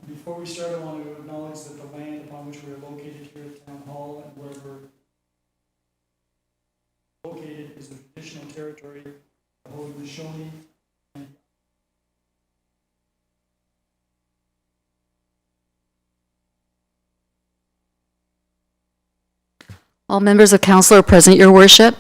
Before we start, I want to acknowledge that the land upon which we are located here at Town Hall and where we're located is the traditional territory of the Haudenosaunee. All members of council are present, Your Worship.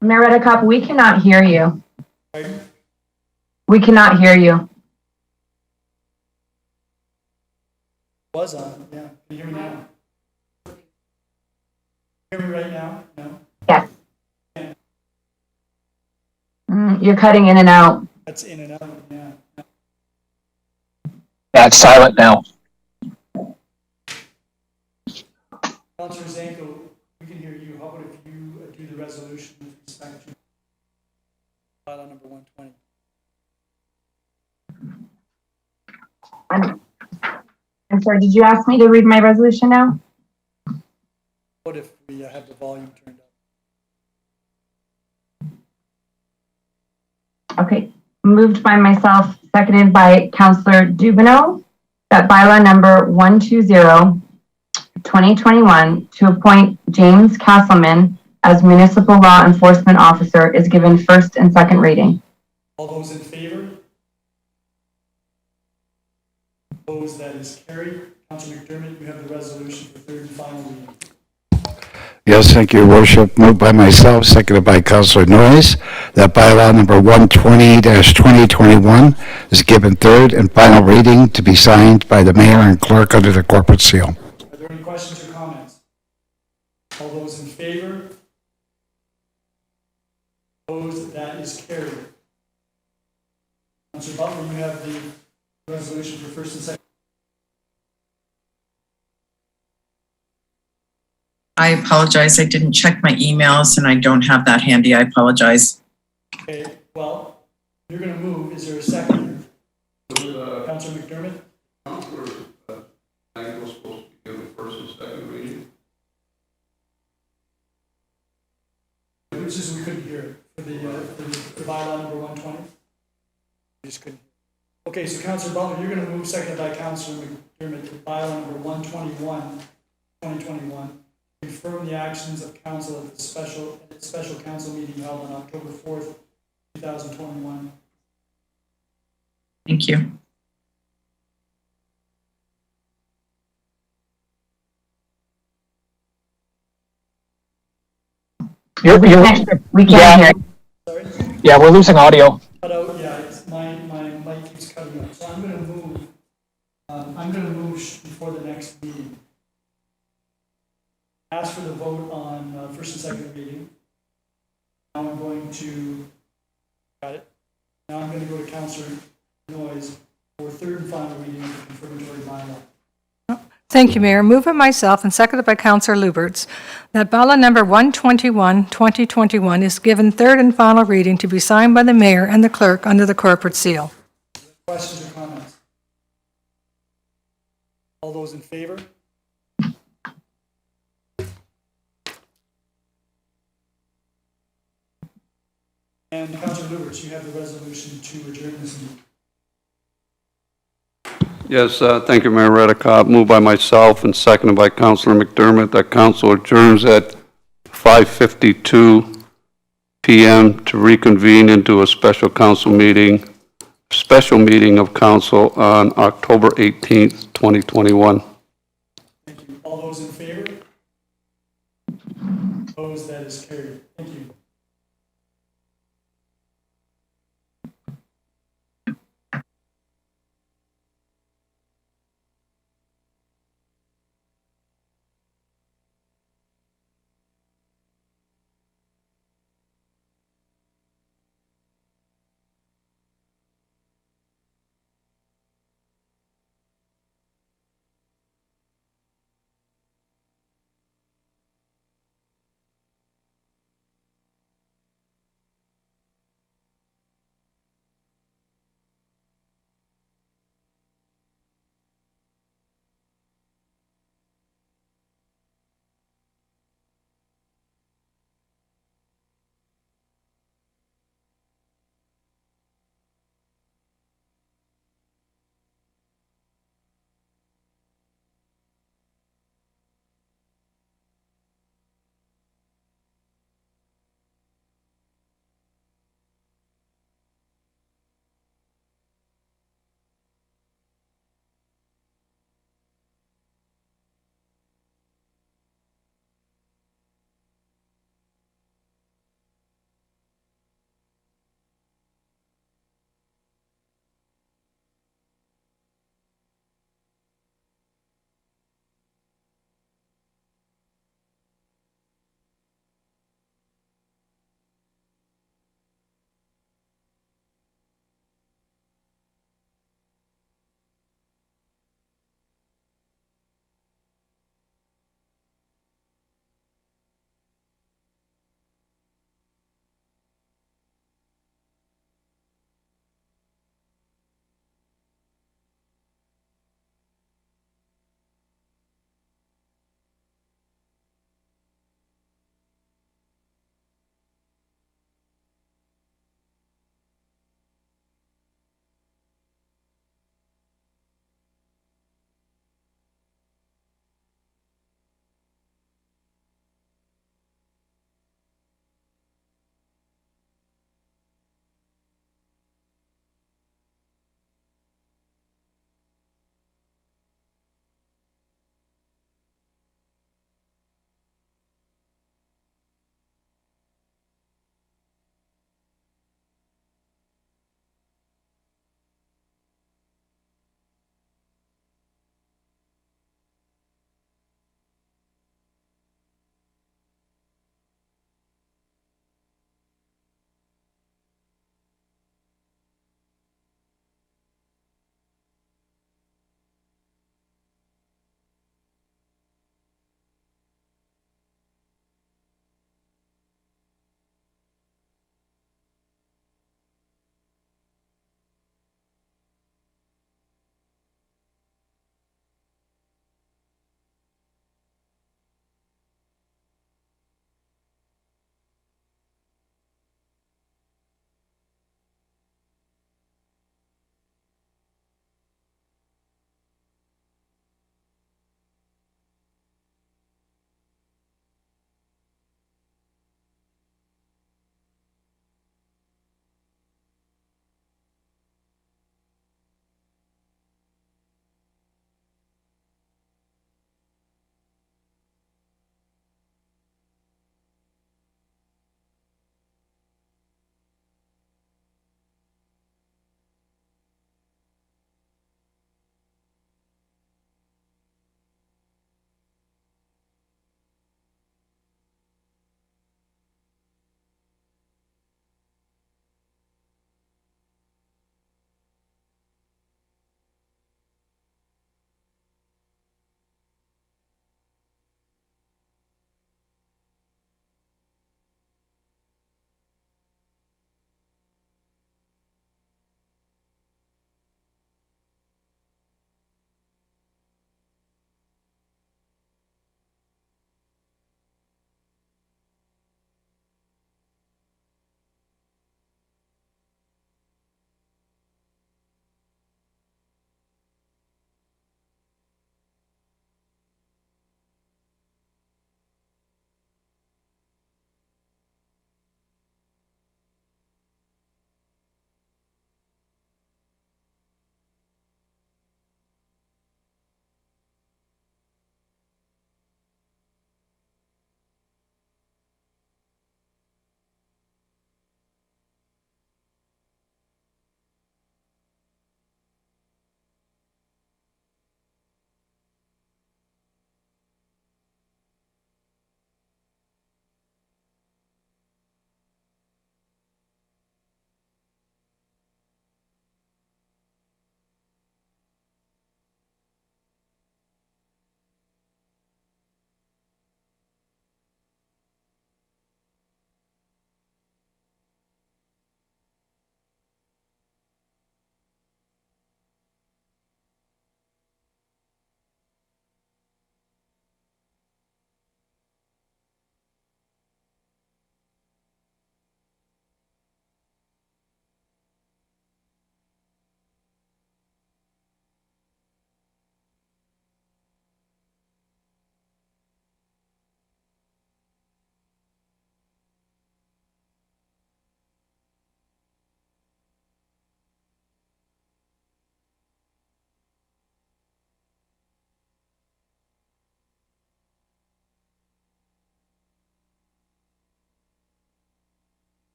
Mayor Redekop, we cannot hear you. Pardon? We cannot hear you. Was on, yeah. Can you hear me now? Hear me right now? No? Yes. You're cutting in and out. That's in and out, yeah. Yeah, it's silent now. Councillor Zanko, we can hear you. How about if you do the resolution with respect to bylaw number 120? I'm sorry, did you ask me to read my resolution now? What if we have the volume turned up? Okay, moved by myself, seconded by Councillor Dubanow, that bylaw number 120/2021 to appoint James Castleman as Municipal Law Enforcement Officer is given first and second reading. All those in favor? Opposed, that is carried. Councillor McDermott, you have the resolution for third and final reading. Yes, thank you, Your Worship. Moved by myself, seconded by Councillor Noyes, that bylaw number 120-2021 is given third and final reading to be signed by the mayor and clerk under the corporate seal. Are there any questions or comments? All those in favor? Opposed, that is carried. Councillor Butler, you have the resolution for first and second. I apologize. I didn't check my emails and I don't have that handy. I apologize. Okay, well, you're going to move. Is there a second? Councillor McDermott? Councillor Zanko was supposed to be given first and second reading. Which is, we couldn't hear it for the bylaw number 120. We just couldn't. Okay, so Councillor Butler, you're going to move, seconded by Councillor McDermott, to bylaw number 121/2021. Confirm the actions of council at the special council meeting held on October 4th, 2021. Thank you. We can't hear you. Sorry? Yeah, we're losing audio. Cut out, yeah, my mic keeps cutting out. So I'm going to move. Before the next meeting. Ask for the vote on first and second reading. Now I'm going to, got it. Now I'm going to go to Councillor Noyes for third and final reading of the confirmatory bylaw. Thank you, Mayor. Moved by myself and seconded by Councillor Lubberts that bylaw number 121/2021 is given third and final reading to be signed by the mayor and the clerk under the corporate seal. Questions or comments? All those in favor? And Councillor Lubberts, you have the resolution to adjourn this meeting. Yes, thank you, Mayor Redekop. Moved by myself and seconded by Councillor McDermott that council adjourns at 5:52 p.m. to reconvene into a special meeting of council on October 18th, 2021. Thank you. All those in favor? Opposed, that is carried. Thank you.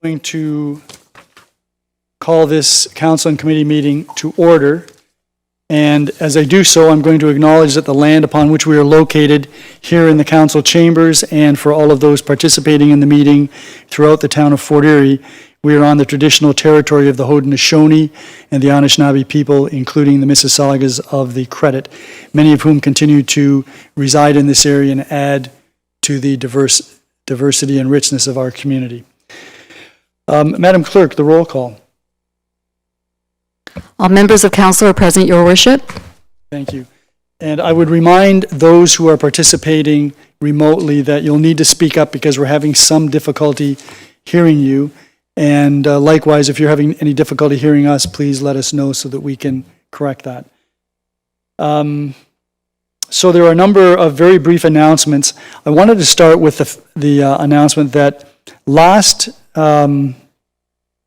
Going to call this council and committee meeting to order. And as I do so, I'm going to acknowledge that the land upon which we are located here in the council chambers, and for all of those participating in the meeting throughout the town of Fort Erie, we are on the traditional territory of the Haudenosaunee and the Anishinaabe people, including the Mississaugas of the Credit, many of whom continue to reside in this area and add to the diversity and richness of our community. Madam Clerk, the roll call. All members of council are present, your worship. Thank you. And I would remind those who are participating remotely that you'll need to speak up because we're having some difficulty hearing you. And likewise, if you're having any difficulty hearing us, please let us know so that we can correct that. So there are a number of very brief announcements. I wanted to start with the announcement that last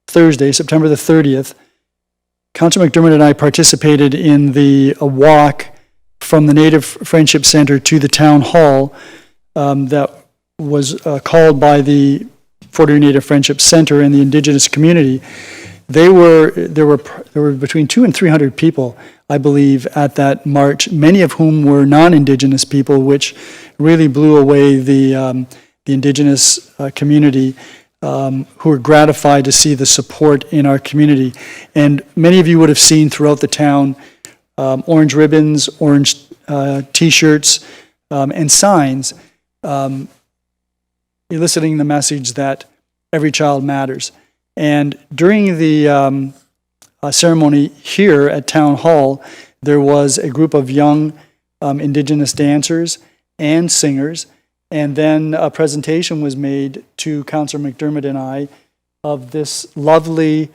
Thursday, September the 30th, Councillor McDermott and I participated in the walk from the Native Friendship Center to the Town Hall that was called by the Fort Erie Native Friendship Center and the Indigenous community. There were between 200 and 300 people, I believe, at that march, many of whom were non-Indigenous people, which really blew away the Indigenous community, who were gratified to see the support in our community. And many of you would have seen throughout the town orange ribbons, orange T-shirts, and signs eliciting the message that every child matters. And during the ceremony here at Town Hall, there was a group of young Indigenous dancers and singers, and then a presentation was made to Councillor McDermott and I of this lovely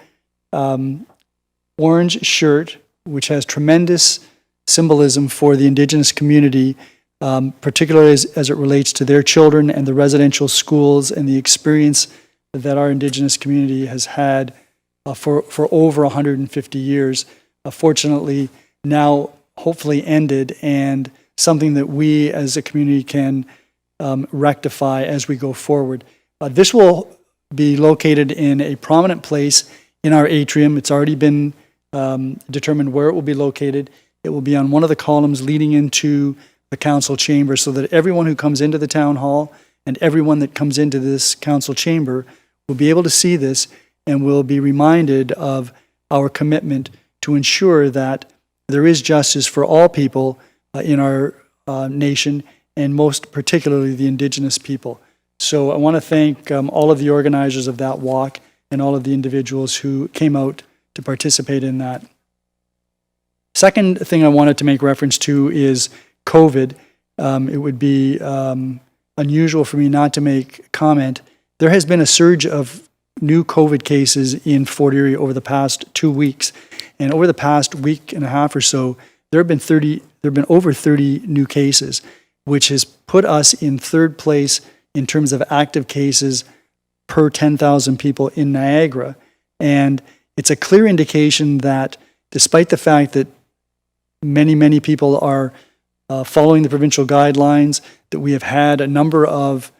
orange shirt, which has tremendous symbolism for the Indigenous community, particularly as it relates to their children and the residential schools and the experience that our Indigenous community has had for over 150 years. Fortunately, now hopefully ended, and something that we as a community can rectify as we go forward. This will be located in a prominent place in our atrium. It's already been determined where it will be located. It will be on one of the columns leading into the council chamber, so that everyone who comes into the town hall and everyone that comes into this council chamber will be able to see this and will be reminded of our commitment to ensure that there is justice for all people in our nation, and most particularly the Indigenous people. So I want to thank all of the organizers of that walk and all of the individuals who came out to participate in that. Second thing I wanted to make reference to is COVID. It would be unusual for me not to make comment. There has been a surge of new COVID cases in Fort Erie over the past 2 weeks. And over the past week and a half or so, there have been over 30 new cases, which has put us in third place in terms of active cases per 10,000 people in Niagara. And it's a clear indication that despite the fact that many people are following the provincial guidelines, that we have had a number of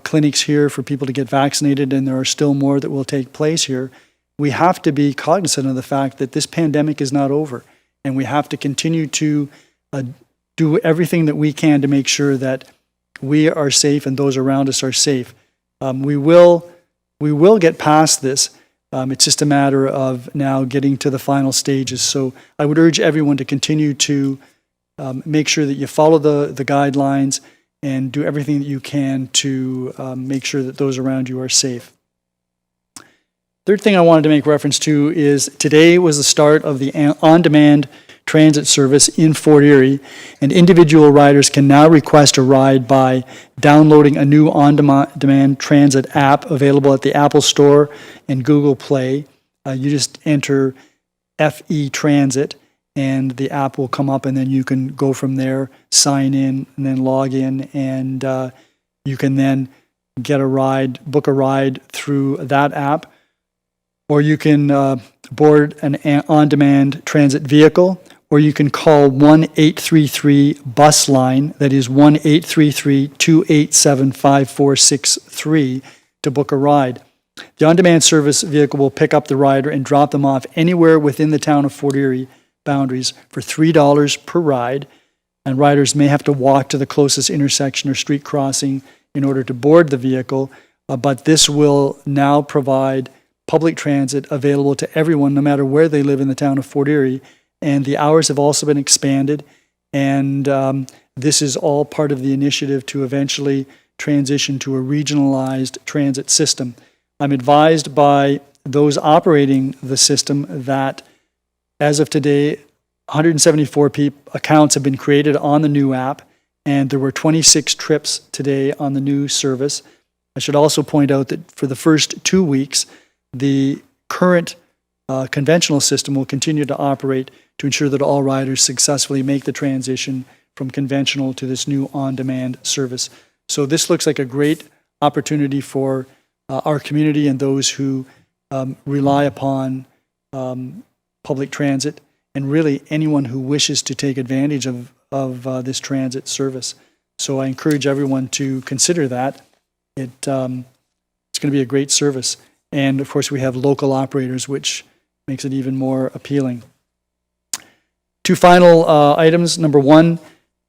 clinics here for people to get vaccinated, and there are still more that will take place here, we have to be cognizant of the fact that this pandemic is not over, and we have to continue to do everything that we can to make sure that we are safe and those around us are safe. We will get past this. It's just a matter of now getting to the final stages. So I would urge everyone to continue to make sure that you follow the guidelines and do everything that you can to make sure that those around you are safe. Third thing I wanted to make reference to is today was the start of the on-demand transit service in Fort Erie, and individual riders can now request a ride by downloading a new on-demand transit app available at the Apple Store and Google Play. You just enter FE Transit, and the app will come up, and then you can go from there, sign in, and then log in, and you can then get a ride, book a ride through that app, or you can board an on-demand transit vehicle, or you can call 1-833-BUS line, that is 1-833-287-5463 to book a ride. The on-demand service vehicle will pick up the rider and drop them off anywhere within the town of Fort Erie boundaries for $3 per ride, and riders may have to walk to the closest intersection or street crossing in order to board the vehicle, but this will now provide public transit available to everyone, no matter where they live in the town of Fort Erie, and the hours have also been expanded, and this is all part of the initiative to eventually transition to a regionalized transit system. I'm advised by those operating the system that as of today, 174 accounts have been created on the new app, and there were 26 trips today on the new service. I should also point out that for the first 2 weeks, the current conventional system will continue to operate to ensure that all riders successfully make the transition from conventional to this new on-demand service. So this looks like a great opportunity for our community and those who rely upon public transit, and really anyone who wishes to take advantage of this transit service. So I encourage everyone to consider that. It's going to be a great service. And of course, we have local operators, which makes it even more appealing. 2 final items. Number 1,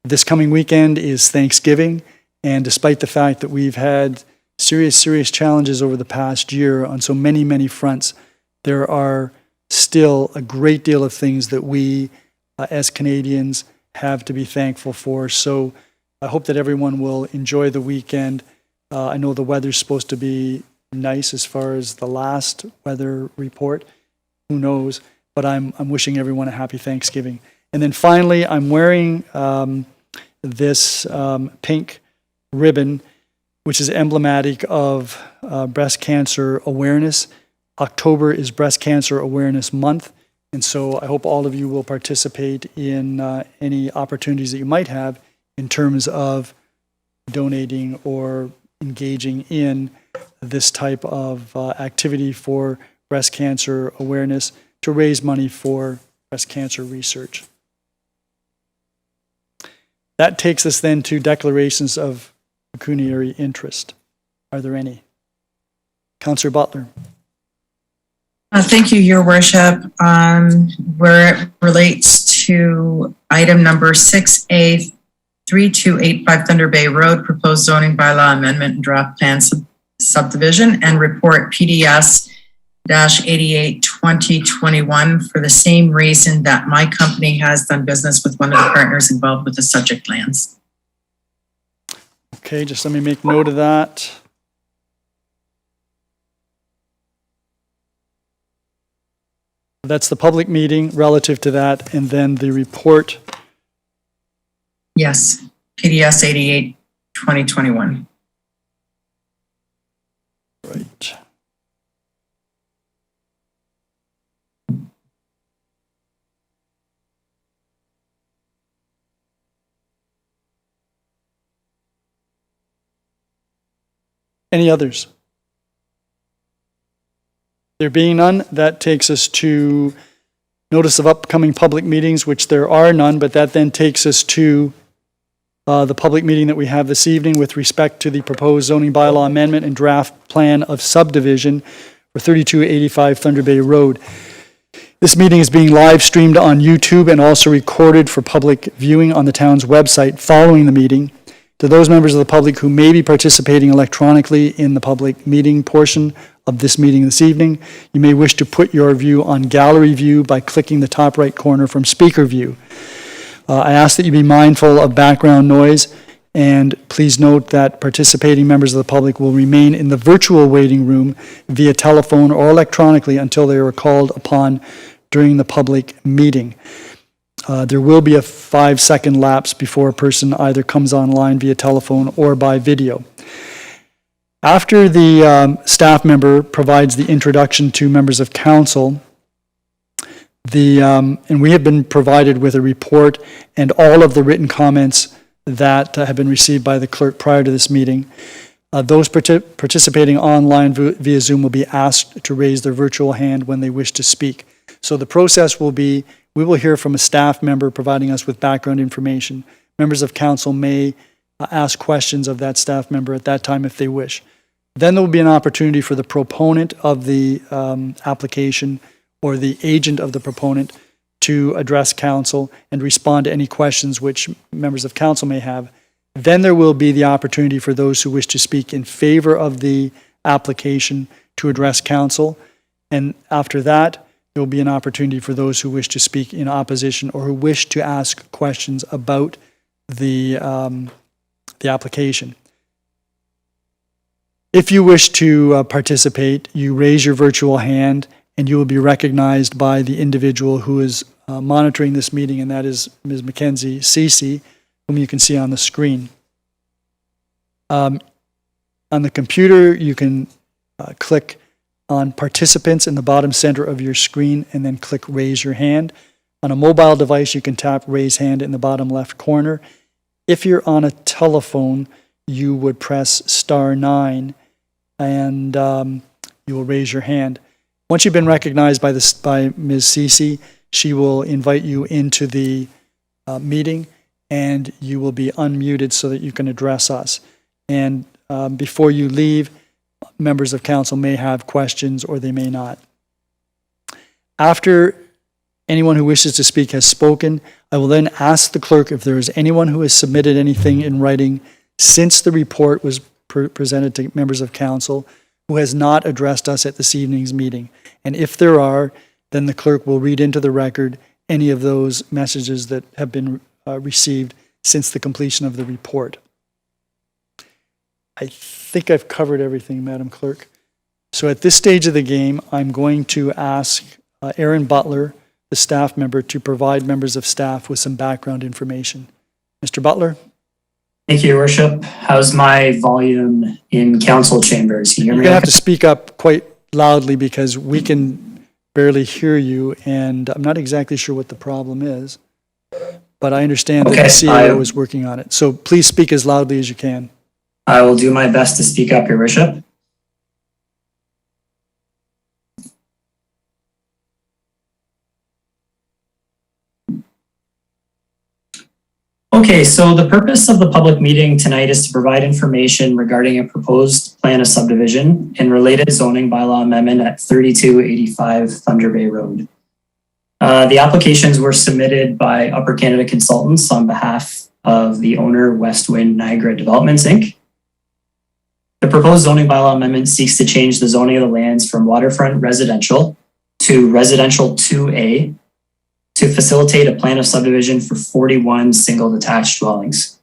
this coming weekend is Thanksgiving. And despite the fact that we've had serious challenges over the past year on so many fronts, there are still a great deal of things that we as Canadians have to be thankful for. So I hope that everyone will enjoy the weekend. I know the weather's supposed to be nice as far as the last weather report. Who knows? But I'm wishing everyone a happy Thanksgiving. And then finally, I'm wearing this pink ribbon, which is emblematic of breast cancer awareness. October is Breast Cancer Awareness Month, and so I hope all of you will participate in any opportunities that you might have in terms of donating or engaging in this type of activity for breast cancer awareness to raise money for breast cancer research. That takes us then to declarations of pecuniary interest. Are there any? Councillor Butler. Thank you, Your Worship. Where it relates to item number 6A, 3285 Thunder Bay Road, proposed zoning bylaw amendment and draft plan subdivision, and report PDS-88-2021 for the same reason that my company has done business with one of the partners involved with the subject lands. Okay, just let me make note of that. That's the public meeting relative to that, and then the report. Yes, PDS 88-2021. Right. Any others? There being none, that takes us to notice of upcoming public meetings, which there are none, but that then takes us to the public meeting that we have this evening with respect to the proposed zoning bylaw amendment and draft plan of subdivision for 3285 Thunder Bay Road. This meeting is being live streamed on YouTube and also recorded for public viewing on the town's website following the meeting. To those members of the public who may be participating electronically in the public meeting portion of this meeting this evening, you may wish to put your view on gallery view by clicking the top right corner from speaker view. I ask that you be mindful of background noise, and please note that participating members of the public will remain in the virtual waiting room via telephone or electronically until they are called upon during the public meeting. There will be a 5-second lapse before a person either comes online via telephone or by video. After the staff member provides the introduction to members of council, and we have been provided with a report and all of the written comments that have been received by the clerk prior to this meeting. Those participating online via Zoom will be asked to raise their virtual hand when they wish to speak. So the process will be, we will hear from a staff member providing us with background information. Members of council may ask questions of that staff member at that time if they wish. Then there will be an opportunity for the proponent of the application or the agent of the proponent to address council and respond to any questions which members of council may have. Then there will be the opportunity for those who wish to speak in favor of the application to address council. And after that, there will be an opportunity for those who wish to speak in opposition or who wish to ask questions about the application. If you wish to participate, you raise your virtual hand and you will be recognized by the individual who is monitoring this meeting, and that is Ms. Mackenzie Cece, whom you can see on the screen. On the computer, you can click on participants in the bottom center of your screen and then click raise your hand. On a mobile device, you can tap raise hand in the bottom left corner. If you're on a telephone, you would press *9 and you will raise your hand. Once you've been recognized by Ms. Cece, she will invite you into the meeting and you will be unmuted so that you can address us. And before you leave, members of council may have questions or they may not. After anyone who wishes to speak has spoken, I will then ask the clerk if there is anyone who has submitted anything in writing since the report was presented to members of council who has not addressed us at this evening's meeting. And if there are, then the clerk will read into the record any of those messages that have been received since the completion of the report. I think I've covered everything, Madam Clerk. So at this stage of the game, I'm going to ask Aaron Butler, the staff member, to provide members of staff with some background information. Mr. Butler? Thank you, Your Worship. How's my volume in council chambers? Can you hear You're me? going to have to speak up quite loudly because we can barely hear you, and I'm not exactly sure what the problem is, but I understand that the CEO is working on it. So please speak as loudly as you can. I will do my best to speak up, Your Worship. Okay, so the purpose of the public meeting tonight is to provide information regarding a proposed plan of subdivision and related zoning bylaw amendment at 3285 Thunder Bay Road. The applications were submitted by Upper Canada Consultants on behalf of the owner, Westwind Niagara Developments, Inc. The proposed zoning bylaw amendment seeks to change the zoning of the lands from waterfront residential to residential 2A to facilitate a plan of subdivision for 41 single detached dwellings.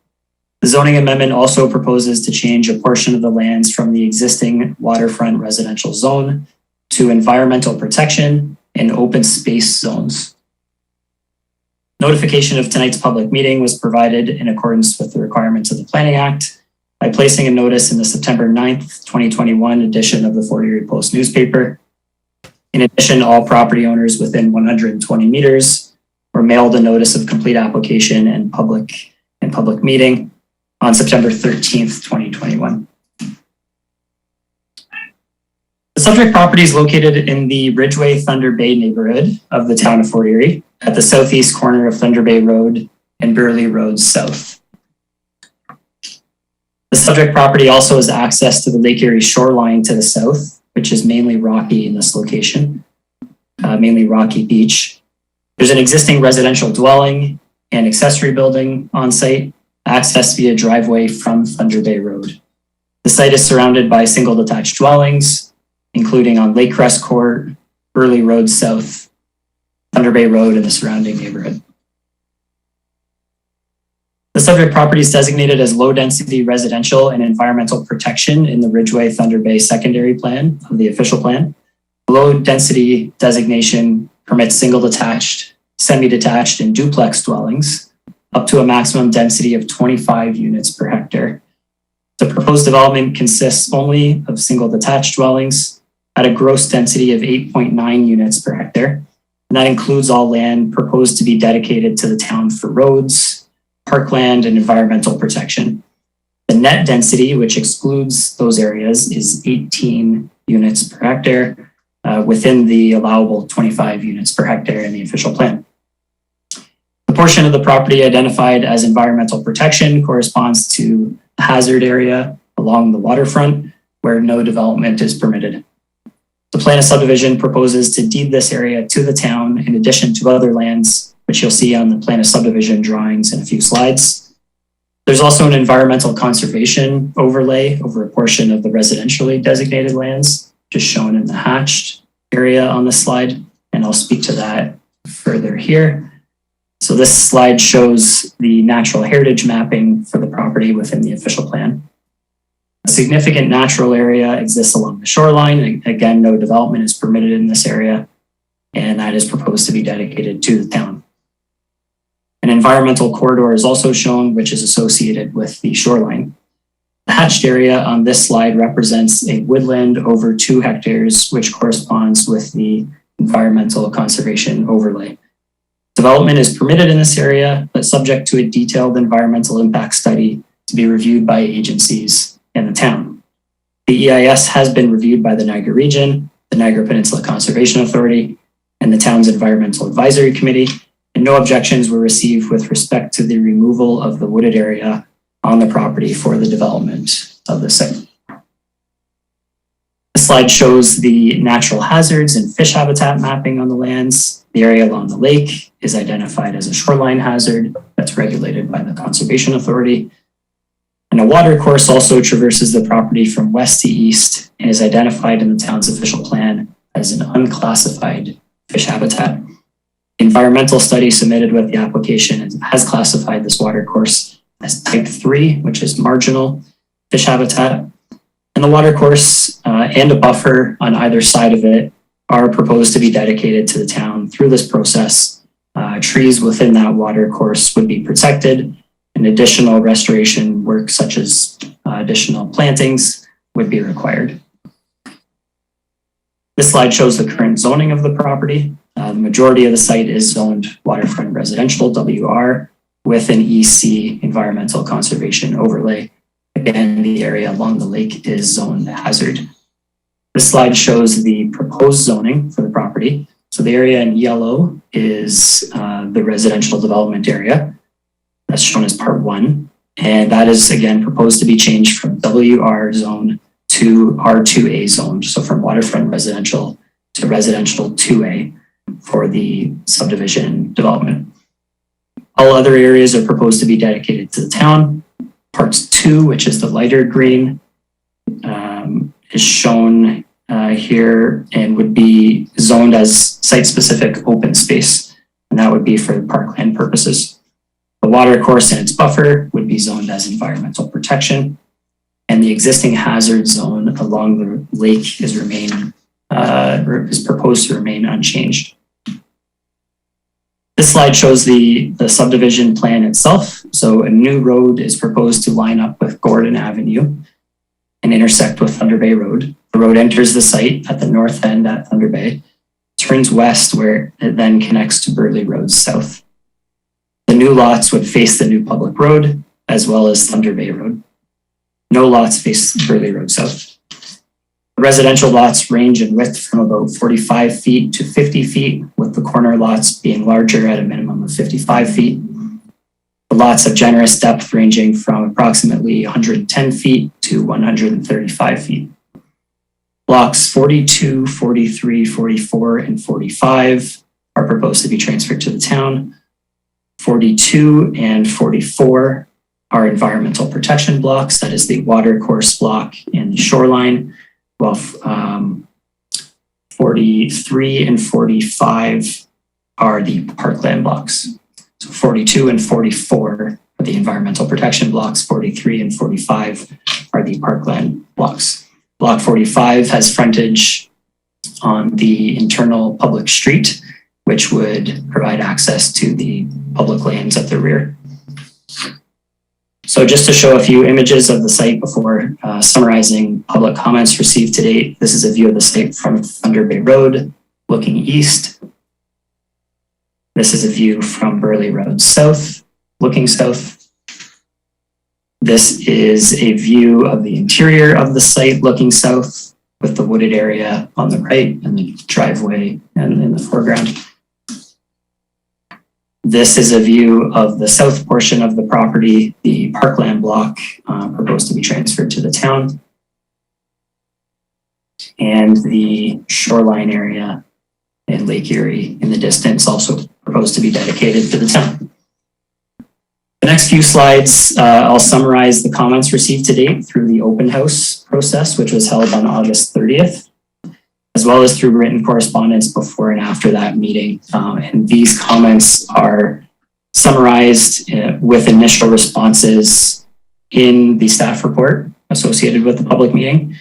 The zoning amendment also proposes to change a portion of the lands from the existing waterfront residential zone to environmental protection and open space zones. Notification of tonight's public meeting was provided in accordance with the requirements of the Planning Act by placing a notice in the September 9th, 2021 edition of the Fort Erie Post newspaper. In addition, all property owners within 120 meters were mailed a notice of complete application and public meeting on September 13th, 2021. The subject property is located in the Ridgeway Thunder Bay neighborhood of the town of Fort Erie at the southeast corner of Thunder Bay Road and Burley Road South. The subject property also has access to the Lake Erie shoreline to the south, which is mainly rocky in this location, mainly rocky beach. There's an existing residential dwelling and accessory building on site, accessed via driveway from Thunder Bay Road. The site is surrounded by single detached dwellings, including on Lake Crest Court, Burley Road South, Thunder Bay Road, and the surrounding neighborhood. The subject property is designated as low-density residential and environmental protection in the Ridgeway Thunder Bay secondary plan of the official plan. Low-density designation permits single-detached, semi-detached, and duplex dwellings up to a maximum density of 25 units per hectare. The proposed development consists only of single-detached dwellings at a gross density of 8.9 units per hectare, and that includes all land proposed to be dedicated to the town for roads, parkland, and environmental protection. The net density, which excludes those areas, is 18 units per hectare within the allowable 25 units per hectare in the official plan. The portion of the property identified as environmental protection corresponds to a hazard area along the waterfront, where no development is permitted. The plan of subdivision proposes to deed this area to the town in addition to other lands, which you'll see on the plan of subdivision drawings in a few slides. There's also an environmental conservation overlay over a portion of the residentially designated lands, just shown in the hatched area on this slide, and I'll speak to that further here. So this slide shows the natural heritage mapping for the property within the official plan. A significant natural area exists along the shoreline. Again, no development is permitted in this area, and that is proposed to be dedicated to the town. An environmental corridor is also shown, which is associated with the shoreline. The hatched area on this slide represents a woodland over 2 hectares, which corresponds with the environmental conservation overlay. Development is permitted in this area, but subject to a detailed environmental impact study to be reviewed by agencies in the town. The EIS has been reviewed by the Niagara Region, the Niagara Peninsula Conservation Authority, and the town's Environmental Advisory Committee, and no objections were received with respect to the removal of the wooded area on the property for the development of the site. The slide shows the natural hazards and fish habitat mapping on the lands. The area along the lake is identified as a shoreline hazard that's regulated by the Conservation Authority. And a water course also traverses the property from west to east and is identified in the town's official plan as an unclassified fish habitat. The environmental study submitted with the application has classified this water course as type 3, which is marginal fish habitat. And the water course and a buffer on either side of it are proposed to be dedicated to the town through this process. Trees within that water course would be protected, and additional restoration work such as additional plantings would be required. This slide shows the current zoning of the property. The majority of the site is zoned waterfront residential, WR, with an EC environmental conservation overlay. Again, the area along the lake is zoned hazard. This slide shows the proposed zoning for the property. So the area in yellow is the residential development area. That's shown as part 1. And that is again proposed to be changed from WR zone to R2A zone. So from waterfront residential to residential 2A for the subdivision development. All other areas are proposed to be dedicated to the town. Parts 2, which is the lighter green, is shown here and would be zoned as site-specific open space, and that would be for parkland purposes. The water course and its buffer would be zoned as environmental protection, and the existing hazard zone along the lake is proposed to remain unchanged. This slide shows the subdivision plan itself. So a new road is proposed to line up with Gordon Avenue and intersect with Thunder Bay Road. The road enters the site at the north end at Thunder Bay, turns west where it then connects to Burley Road south. The new lots would face the new public road as well as Thunder Bay Road. No lots face Burley Road south. Residential lots range in width from about 45 feet to 50 feet, with the corner lots being larger at a minimum of 55 feet. The lots have generous depth ranging from approximately 110 feet to 135 feet. Blocks 42, 43, 44, and 45 are proposed to be transferred to the town. 42 and 44 are environmental protection blocks, that is the water course block and the shoreline, while 43 and 45 are the parkland blocks. So 42 and 44 are the environmental protection blocks, 43 and 45 are the parkland blocks. Block 45 has frontage on the internal public street, which would provide access to the public lands at the rear. So just to show a few images of the site before summarizing public comments received to date, this is a view of the site from Thunder Bay Road looking east. This is a view from Burley Road south, looking south. This is a view of the interior of the site looking south with the wooded area on the right and the driveway and in the foreground. This is a view of the south portion of the property, the parkland block proposed to be transferred to the town. and the shoreline area in Lake Erie in the distance also proposed to be dedicated to the town. The next few slides, I'll summarize the comments received to date through the open house process, which was held on August 30th, as well as through written correspondence before and after that meeting. And these comments are summarized with initial responses in the staff report associated with the public meeting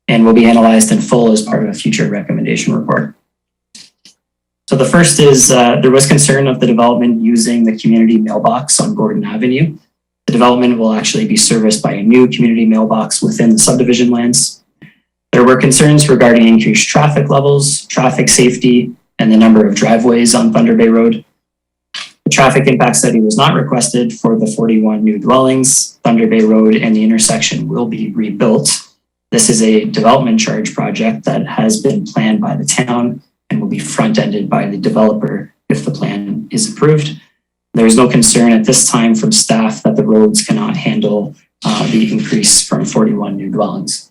and will be analyzed in full as part of a future recommendation report. So the first is there was concern of the development using the community mailbox on Gordon Avenue. The development will actually be serviced by a new community mailbox within the subdivision lands. There were concerns regarding increased traffic levels, traffic safety, and the number of driveways on Thunder Bay Road. The traffic impact study was not requested for the 41 new dwellings. Thunder Bay Road and the intersection will be rebuilt. This is a development charge project that has been planned by the town and will be front-ended by the developer if the plan is approved. There is no concern at this time from staff that the roads cannot handle the increase from 41 new dwellings.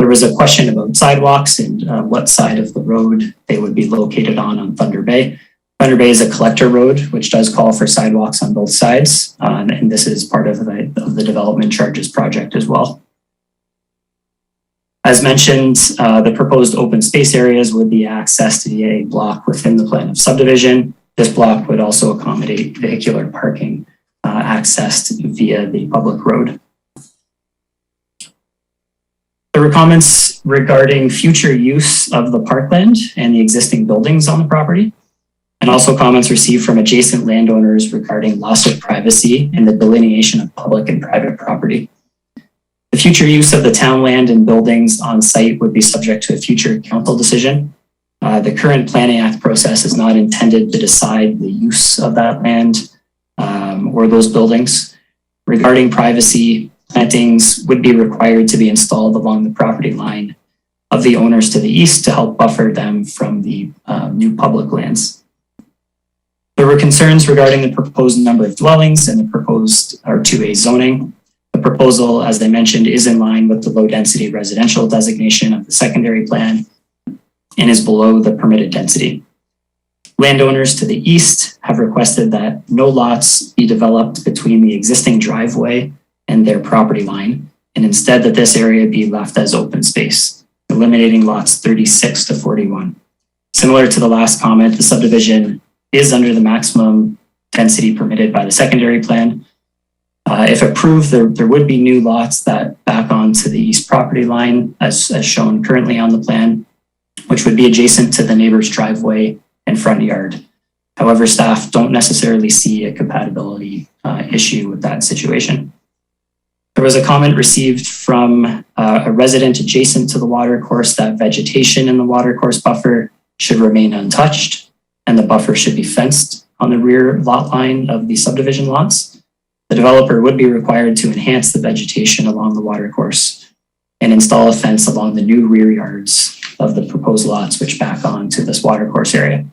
There was a question about sidewalks and what side of the road they would be located on Thunder Bay. Thunder Bay is a collector road, which does call for sidewalks on both sides, and this is part of the development charges project as well. As mentioned, the proposed open space areas would be accessed via a block within the plan of subdivision. This block would also accommodate vehicular parking accessed via the public road. There were comments regarding future use of the parkland and the existing buildings on the property, and also comments received from adjacent landowners regarding loss of privacy and the delineation of public and private property. The future use of the town land and buildings on site would be subject to a future council decision. The current Planning Act process is not intended to decide the use of that land or those buildings. Regarding privacy, plantings would be required to be installed along the property line of the owners to the east to help buffer them from the new public lands. There were concerns regarding the proposed number of dwellings and the proposed R2A zoning. The proposal, as I mentioned, is in line with the low density residential designation of the secondary plan and is below the permitted density. Landowners to the east have requested that no lots be developed between the existing driveway and their property line, and instead that this area be left as open space, eliminating lots 36 to 41. Similar to the last comment, the subdivision is under the maximum density permitted by the secondary plan. If approved, there would be new lots that back onto the east property line as shown currently on the plan, which would be adjacent to the neighbor's driveway and front yard. However, staff don't necessarily see a compatibility issue with that situation. There was a comment received from a resident adjacent to the watercourse that vegetation in the watercourse buffer should remain untouched and the buffer should be fenced on the rear lot line of the subdivision lots. The developer would be required to enhance the vegetation along the watercourse and install a fence along the new rear yards of the proposed lots which back onto this watercourse area.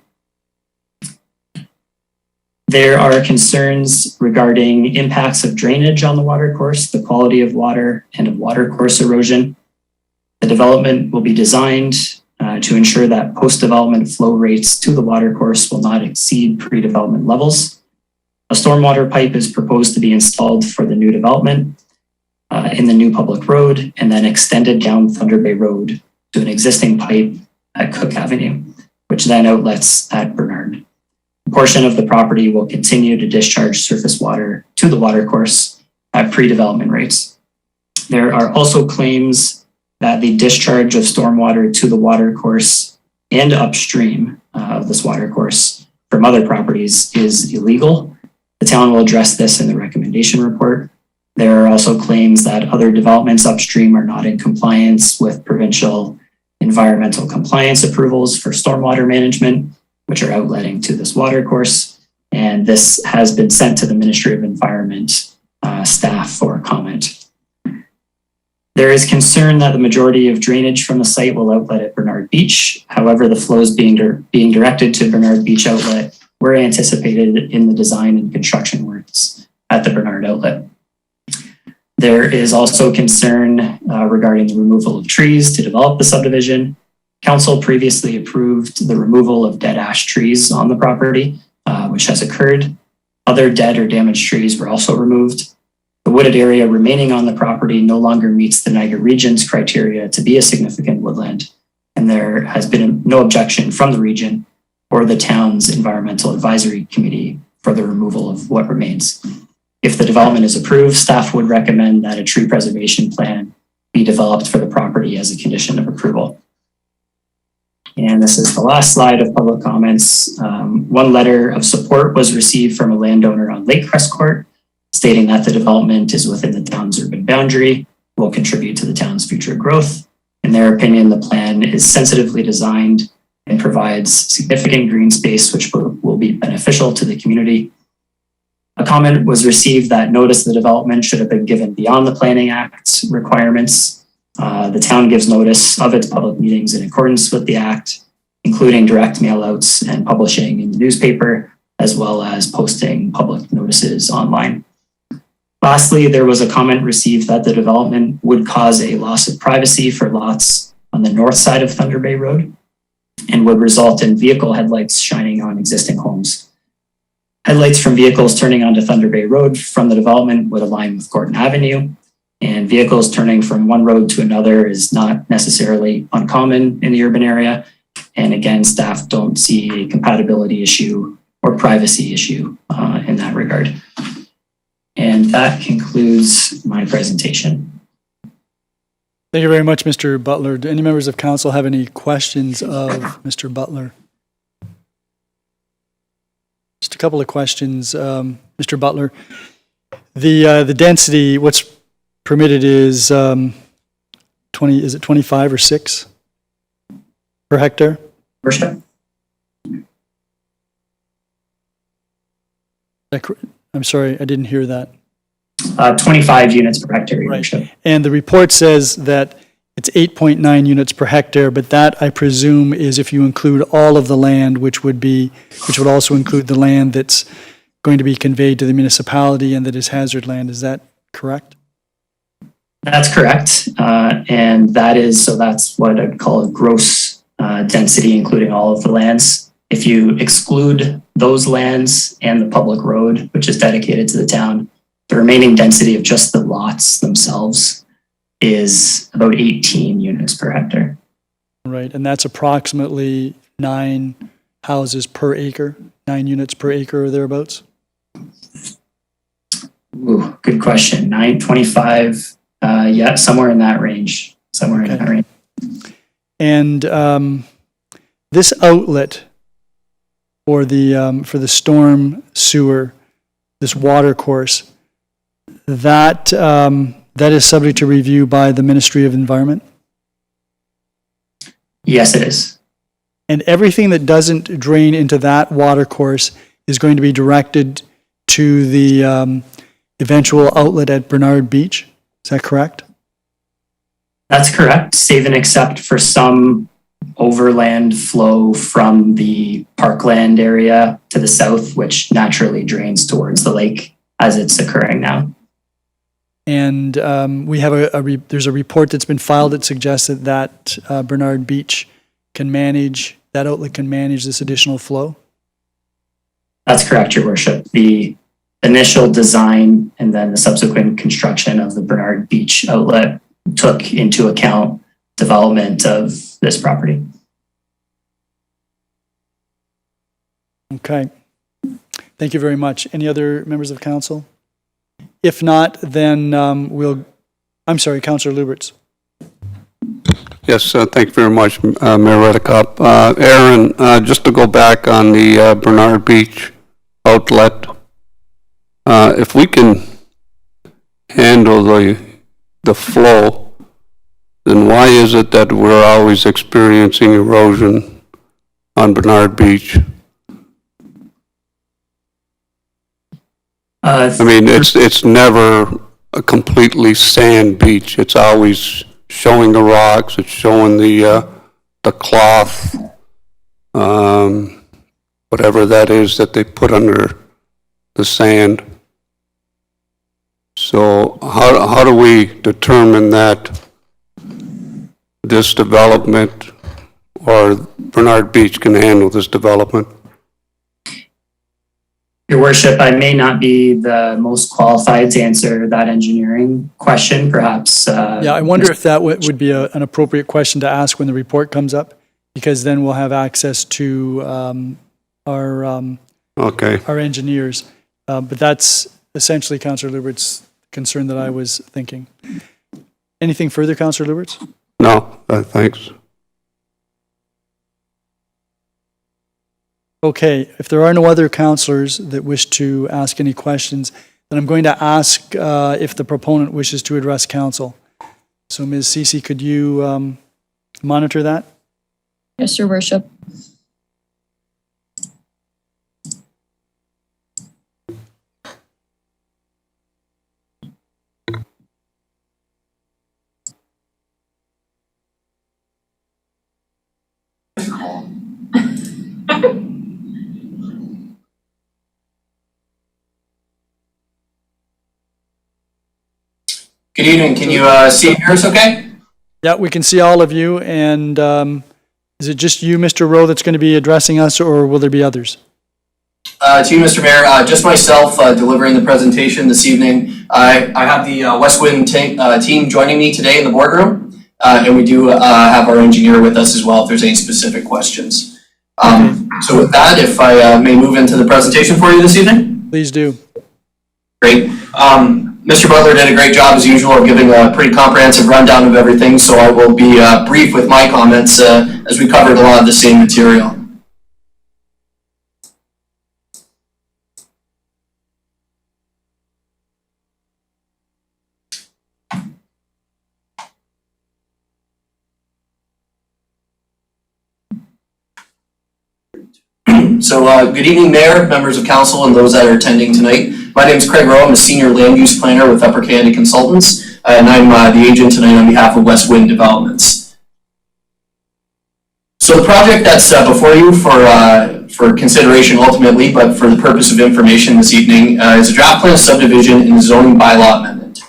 There are concerns regarding impacts of drainage on the watercourse, the quality of water, and of watercourse erosion. The development will be designed to ensure that post-development flow rates to the watercourse will not exceed pre-development levels. A stormwater pipe is proposed to be installed for the new development in the new public road and then extended down Thunder Bay Road to an existing pipe at Cook Avenue, which then outlets at Bernard. A portion of the property will continue to discharge surface water to the watercourse at pre-development rates. There are also claims that the discharge of stormwater to the watercourse and upstream of this watercourse from other properties is illegal. The town will address this in the recommendation report. There are also claims that other developments upstream are not in compliance with provincial environmental compliance approvals for stormwater management, which are outletting to this watercourse. And this has been sent to the Ministry of Environment staff for comment. There is concern that the majority of drainage from the site will outlet at Bernard Beach. However, the flows being directed to Bernard Beach outlet were anticipated in the design and construction works at the Bernard outlet. There is also concern regarding the removal of trees to develop the subdivision. Council previously approved the removal of dead ash trees on the property, which has occurred. Other dead or damaged trees were also removed. The wooded area remaining on the property no longer meets the Niagara Region's criteria to be a significant woodland, and there has been no objection from the region or the town's environmental advisory committee for the removal of what remains. If the development is approved, staff would recommend that a tree preservation plan be developed for the property as a condition of approval. And this is the last slide of public comments. One letter of support was received from a landowner on Lake Crest Court, stating that the development is within the town's urban boundary, will contribute to the town's future growth. In their opinion, the plan is sensitively designed and provides significant green space, which will be beneficial to the community. A comment was received that notice the development should have been given beyond the Planning Act's requirements. The town gives notice of its public meetings in accordance with the Act, including direct mailouts and publishing in the newspaper, as well as posting public notices online. Lastly, there was a comment received that the development would cause a loss of privacy for lots on the north side of Thunder Bay Road and would result in vehicle headlights shining on existing homes. Headlights from vehicles turning onto Thunder Bay Road from the development would align with Gordon Avenue, and vehicles turning from one road to another is not necessarily uncommon in the urban area. And again, staff don't see a compatibility issue or privacy issue in that regard. And that concludes my presentation. Thank you very much, Mr. Butler. Do any members of council have any questions of Mr. Butler? Just a couple of questions, Mr. Butler. The density, what's permitted is 20, is it 25 or 6 per hectare? Worship? I'm sorry, I didn't hear that. 25 units per hectare, Your Right. Worship. And the report says that it's 8.9 units per hectare, but that, I presume, is if you include all of the land, which would also include the land that's going to be conveyed to the municipality and that is hazard land. Is that correct? That's correct. And that's what I'd call a gross density, including all of the lands. If you exclude those lands and the public road, which is dedicated to the town, the remaining density of just the lots themselves is about 18 units per hectare. Right, and that's approximately 9 houses per acre, 9 units per acre or thereabouts? Ooh, good question. 925, yeah, somewhere in that range. And this outlet for the storm sewer, this water course, that is subject to review by the Ministry of Environment? Yes, it is. And everything that doesn't drain into that water course is going to be directed to the eventual outlet at Bernard Beach? Is that correct? That's correct, save and except for some overland flow from the parkland area to the south, which naturally drains towards the lake as it's occurring now. And we have there's a report that's been filed that suggests that Bernard Beach that outlet can manage this additional flow? That's correct, Your Worship. The initial design and then the subsequent construction of the Bernard Beach outlet took into account development of this property. Okay. Thank you very much. Any other members of council? If not, then I'm sorry, Councillor Lubberts. Yes, thank you very much, Mayor Redekop. Aaron, just to go back on the Bernard Beach outlet, if we can handle the flow, then why is it that we're always experiencing erosion on Bernard Beach? I mean, it's never a completely sand beach. It's always showing the rocks. It's showing the cloth, whatever that is that they put under the sand. So how do we determine that this development or Bernard Beach can handle this development? Your worship, I may not be the most qualified to answer that engineering question, perhaps. Yeah, I wonder if that would be an appropriate question to ask when the report comes up, because then we'll have access to our engineers. But that's essentially Councillor Lubberts' concern that I was thinking. Anything further, Councillor Lubberts? No, thanks. Okay, if there are no other councillors that wish to ask any questions, then I'm going to ask if the proponent wishes to address council. So Ms. Cece, could you monitor that? Yes, Your Worship. Good evening. Can you see and hear us okay? Yeah, we can see all of you. And is it just you, Mr. Rowe, that's going to be addressing us, or will there be others? To you, Mr. Mayor, just myself delivering the presentation this evening. I have the Westwind team joining me today in the boardroom, and we do have our engineer with us as well if there's any specific questions. So with that, if I may move into the presentation for you this evening. Please do. Great. Mr. Butler did a great job as usual of giving a pretty comprehensive rundown of everything, so I will be brief with my comments as we covered a lot of the same material. So good evening, Mayor, members of council, and those that are attending tonight. My name is Craig Rowe. I'm a senior land use planner with Upper Canada Consultants, and I'm the agent tonight on behalf of Westwind Developments. So the project that's before you for consideration ultimately, but for the purpose of information this evening, is a draft plan of subdivision and zoning bylaw amendment.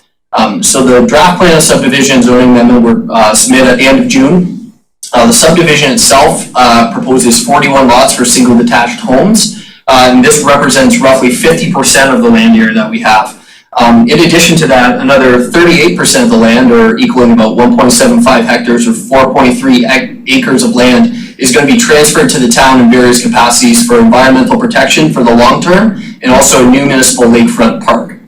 So the draft plan of subdivision and zoning amendment were submitted at the end of June. The subdivision itself proposes 41 lots for single detached homes, and this represents roughly 50% of the land area that we have. In addition to that, another 38% of the land, or equaling about 1.75 hectares or 4.3 acres of land, is going to be transferred to the town in various capacities for environmental protection for the long term, and also a new municipal lakefront park.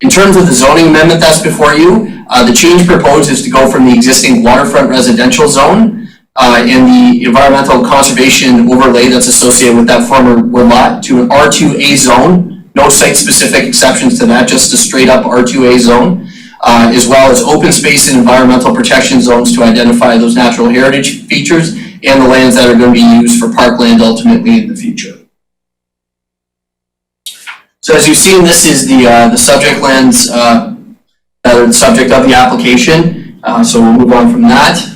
In terms of the zoning amendment that's before you, the change proposed is to go from the existing waterfront residential zone and the environmental conservation overlay that's associated with that former woodlot to an R2A zone, no site-specific exceptions to that, just a straight-up R2A zone, as well as open space and environmental protection zones to identify those natural heritage features and the lands that are going to be used for parkland ultimately in the future. So as you've seen, this is the subject lands that are the subject of the application. So we'll move on from that.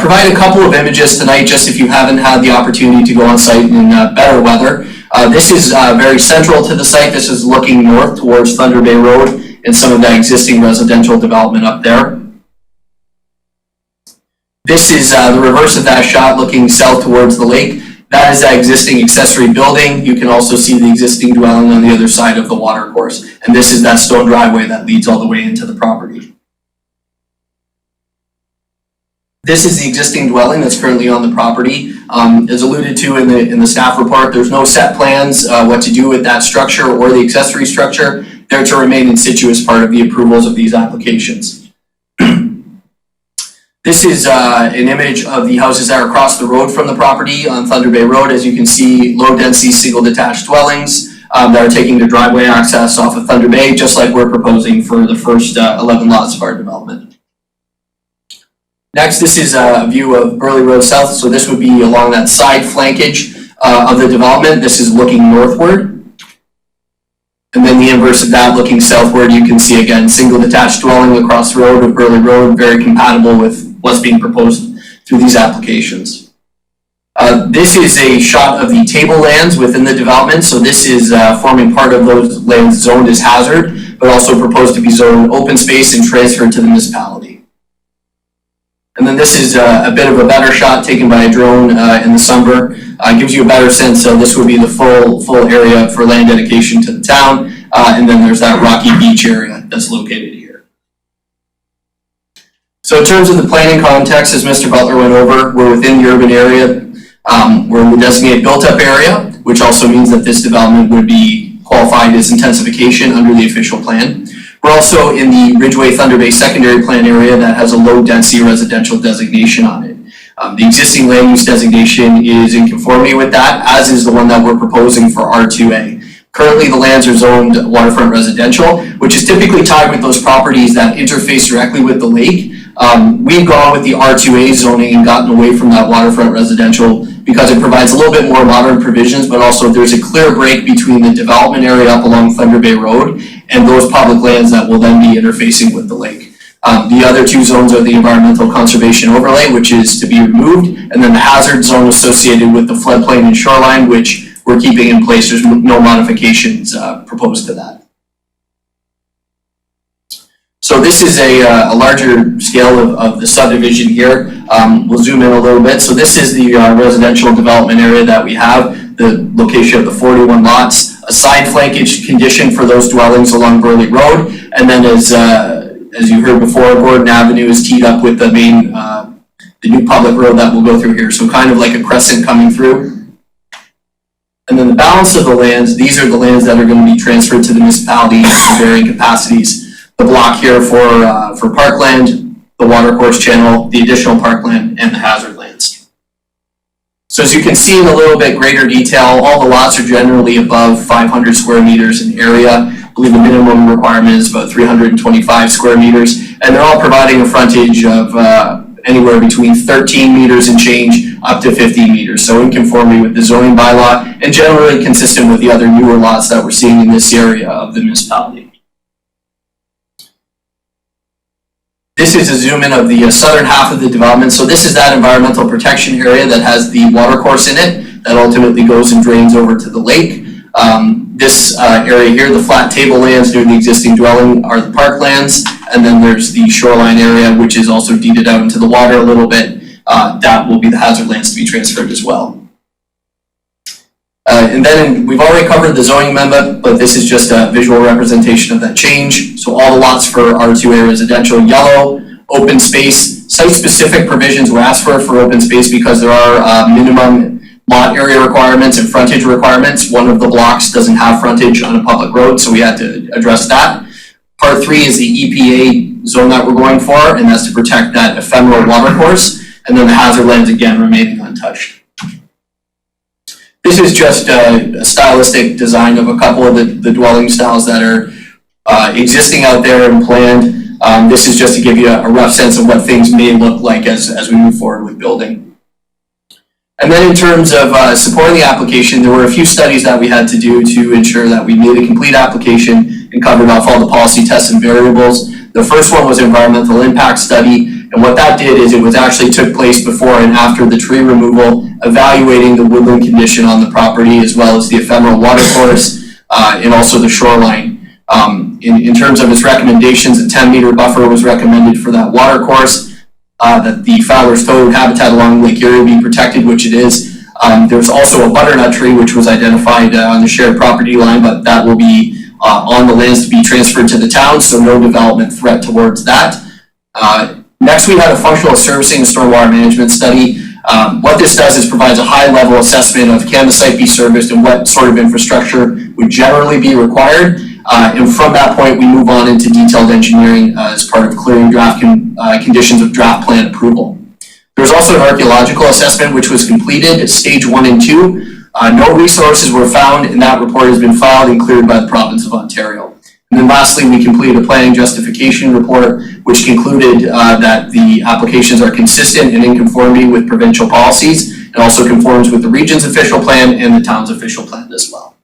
Provide a couple of images tonight, just if you haven't had the opportunity to go on site in better weather. This is very central to the site. This is looking north towards Thunder Bay Road and some of that existing residential development up there. This is the reverse of that shot looking south towards the lake. That is that existing accessory building. You can also see the existing dwelling on the other side of the water course. And this is that stone driveway that leads all the way into the property. This is the existing dwelling that's currently on the property. As alluded to in the staff report, there's no set plans what to do with that structure or the accessory structure. They're to remain in situ as part of the approvals of these applications. This is an image of the houses that are across the road from the property on Thunder Bay Road. As you can see, low-density single detached dwellings that are taking the driveway access off of Thunder Bay, just like we're proposing for the first 11 lots of our development. Next, this is a view of Burley Road South. So this would be along that side flankage of the development. This is looking northward. And then the inverse of that, looking southward, you can see again, single detached dwelling across the road of Burley Road, very compatible with what's being proposed through these applications. This is a shot of the table lands within the development. So this is forming part of those lands zoned as hazard. but also proposed to be zoned open space and transferred to the municipality. And then this is a bit of a better shot taken by a drone in the summer. Gives you a better sense of this would be the full area for land dedication to the town. And then there's that rocky beach area that's located here. So in terms of the planning context, as Mr. Butler went over, we're within the urban area. We're in the designated built-up area, which also means that this development would be qualified as intensification under the official plan. We're also in the Ridgeway Thunder Bay secondary plan area that has a low-density residential designation on it. The existing land use designation is in conformity with that, as is the one that we're proposing for R2A. Currently, the lands are zoned waterfront residential, which is typically tied with those properties that interface directly with the lake. We've gone with the R2A zoning and gotten away from that waterfront residential because it provides a little bit more modern provisions, but also there's a clear break between the development area up along Thunder Bay Road and those public lands that will then be interfacing with the lake. The other two zones are the environmental conservation overlay, which is to be removed, and then the hazard zone associated with the floodplain and shoreline, which we're keeping in place. There's no modifications proposed to that. So this is a larger scale of the subdivision here. We'll zoom in a little bit. So this is the residential development area that we have, the location of the 41 lots, a side flankage condition for those dwellings along Burley Road, and then as you heard before, Gordon Avenue is teed up with the main, the new public road that will go through here. So kind of like a crescent coming through. And then the balance of the lands, these are the lands that are going to be transferred to the municipality in varying capacities. The block here for parkland, the watercourse channel, the additional parkland, and the hazard lands. So as you can see in a little bit greater detail, all the lots are generally above 500 square meters in area. I believe the minimum requirement is about 325 square meters, and they're all providing a frontage of anywhere between 13 meters and change up to 15 meters. So in conformity with the zoning bylaw and generally consistent with the other newer lots that we're seeing in this area of the municipality. This is a zoom in of the southern half of the development. So this is that environmental protection area that has the watercourse in it that ultimately goes and drains over to the lake. This area here, the flat tablelands near the existing dwelling, are the parklands, and then there's the shoreline area, which is also deeded out into the water a little bit. That will be the hazard lands to be transferred as well. And then we've already covered the zoning amendment, but this is just a visual representation of that change. So all the lots for R2A residential, yellow, open space, site-specific provisions were asked for open space because there are minimum lot area requirements and frontage requirements. One of the blocks doesn't have frontage on a public road, so we had to address that. Part 3 is the EPA zone that we're going for, and that's to protect that ephemeral watercourse, and then the hazard lands again remaining untouched. This is just a stylistic design of a couple of the dwelling styles that are existing out there and planned. This is just to give you a rough sense of what things may look like as we move forward with building. And then in terms of supporting the application, there were a few studies that we had to do to ensure that we made a complete application and covered off all the policy tests and variables. The first one was an environmental impact study. And what that did is it was actually took place before and after the tree removal, evaluating the woodland condition on the property as well as the ephemeral watercourse and also the shoreline. In terms of its recommendations, a 10-meter buffer was recommended for that watercourse, that the Fowler's toad habitat along Lake Erie be protected, which it is. There's also a butternut tree which was identified on the shared property line, but that will be on the lands to be transferred to the town, so no development threat towards that. Next, we had a functional servicing and stormwater management study. What this does is provides a high-level assessment of can the site be serviced and what sort of infrastructure would generally be required. And from that point, we move on into detailed engineering as part of clearing draft conditions of draft plan approval. There's also an archaeological assessment which was completed at stage 1 and 2. No resources were found, and that report has been filed and cleared by the province of Ontario. And then lastly, we completed a planning justification report, which concluded that the applications are consistent and in conformity with provincial policies, and also conforms with the region's official plan and the town's official plan as well.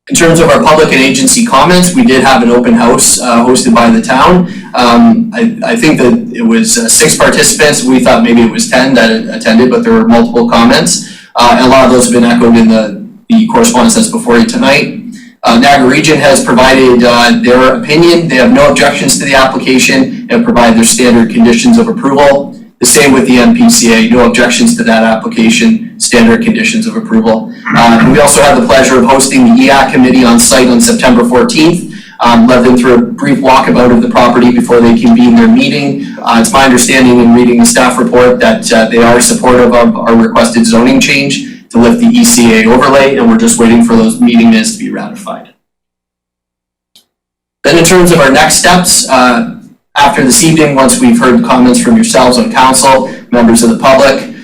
In terms of our public and agency comments, we did have an open house hosted by the town. I think that it was 6 participants. We thought maybe it was 10 that attended, but there were multiple comments. And a lot of those have been echoed in the correspondence that's before you tonight. Niagara Region has provided their opinion. They have no objections to the application and provide their standard conditions of approval. The same with the MPCA, no objections to that application, standard conditions of approval. And we also have the pleasure of hosting the EAC committee on site on September 14th. Led them through a brief walkabout of the property before they convene their meeting. It's my understanding in reading the staff report that they are supportive of our requested zoning change to lift the ECA overlay, and we're just waiting for those meeting minutes to be ratified. Then in terms of our next steps, after this evening, once we've heard comments from yourselves on council, members of the public,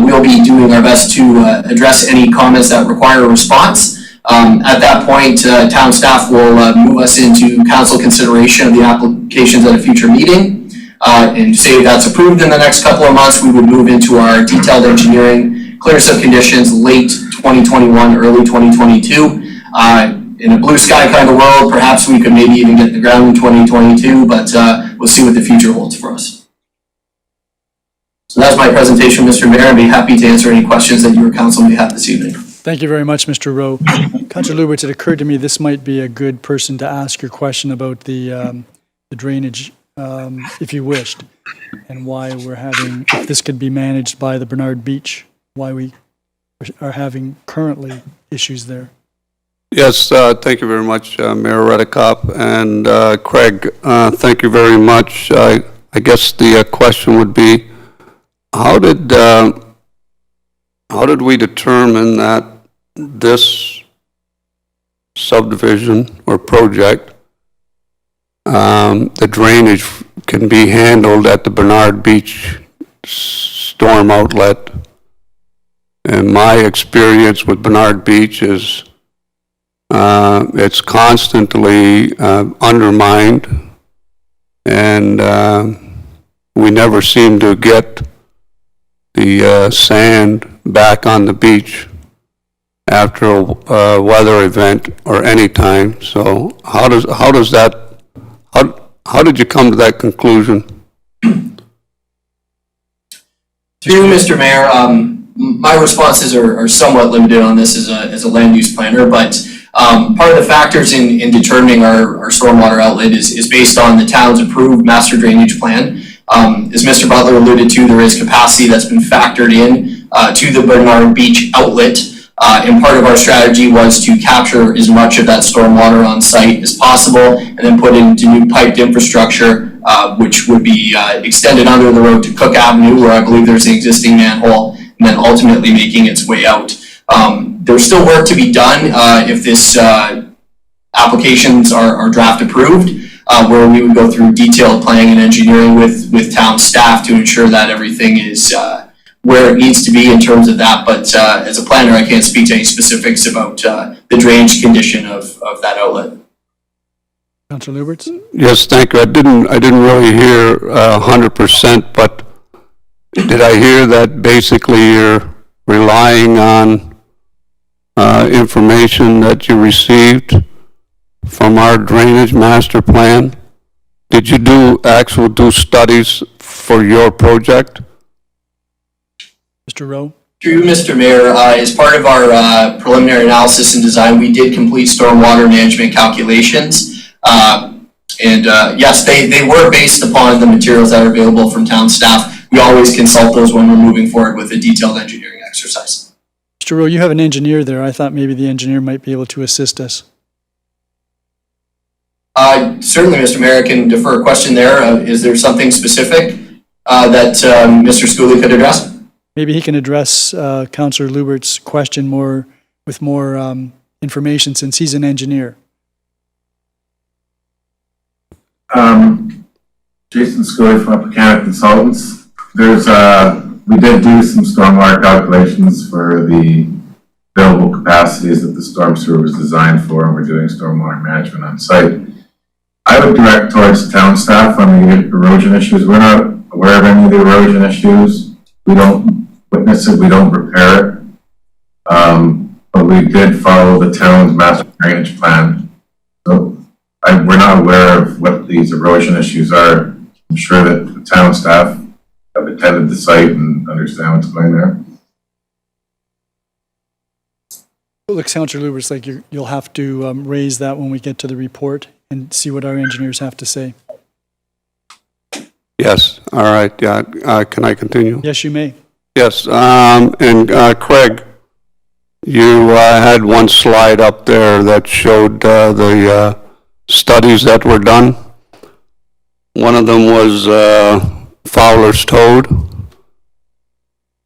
we'll be doing our best to address any comments that require a response. At that point, town staff will move us into council consideration of the applications at a future meeting. And say that's approved in the next couple of months, we would move into our detailed engineering, clearness of conditions, late 2021, early 2022. In a blue sky kind of world, perhaps we could maybe even get in the ground in 2022, but we'll see what the future holds for us. So that's my presentation, Mr. Mayor. I'd be happy to answer any questions that your council may have this evening. Thank you very much, Mr. Rowe. Councillor Lubberts, it occurred to me this might be a good person to ask your question about the drainage, if you wished, and why we're having, if this could be managed by the Bernard Beach, why we are having currently issues there. Yes, thank you very much, Mayor Redekop, and Craig, thank you very much. I guess the question would be, how did we determine that this subdivision or project, the drainage can be handled at the Bernard Beach storm outlet? And my experience with Bernard Beach is it's constantly undermined, and we never seem to get the sand back on the beach after a weather event or any time. So how did you come to that conclusion? Through you, Mr. Mayor, my responses are somewhat limited on this as a land use planner, but part of the factors in determining our stormwater outlet is based on the town's approved master drainage plan. As Mr. Butler alluded to, there is capacity that's been factored in to the Bernard Beach outlet, and part of our strategy was to capture as much of that stormwater on site as possible and then put it into new piped infrastructure, which would be extended under the road to Cook Avenue, where I believe there's an existing manhole, and then ultimately making its way out. There's still work to be done if this applications are draft approved, where we would go through detailed planning and engineering with town staff to ensure that everything is where it needs to be in terms of that. But as a planner, I can't speak to any specifics about the drainage condition of that outlet. Councillor Lubberts? Yes, thank you. I didn't really hear 100%, but did I hear that basically you're relying on information that you received from our drainage master plan? Did you do studies for your project? Mr. Rowe? Through Mr. Mayor, as part of our preliminary analysis and design, we did complete stormwater management calculations. Yes, they were based upon the materials that are available from town staff. We always consult those when we're moving forward with a detailed engineering exercise. Mr. Rowe, you have an engineer there. I thought maybe the engineer might be able to assist us. Certainly, Mr. Mayor, I can defer a question there. Is there something specific that Mr. Schooley could address? Maybe he can address Councillor Lubberts' question with more information, since he's an engineer. Jason Schooley from Upper Consultants. We did do some stormwater calculations for the available capacities that the storm sewer was designed for, and we're doing stormwater management on site. I would direct towards town staff on the erosion issues. We're not aware of any of the erosion issues. We don't witness it, we don't repair it. But we did follow the town's master drainage plan. So we're not aware of what these erosion issues are. I'm sure that the town staff have attended the site and understand what's going there. Well, looks, Councillor Lubberts, like you'll have to raise that when we get to the report and see what our engineers have to say. Yes, all right, yeah. Can I continue? Yes, you may. Yes, and Craig, you had one slide up there that showed the studies that were done. One of them was Fowler's Toad.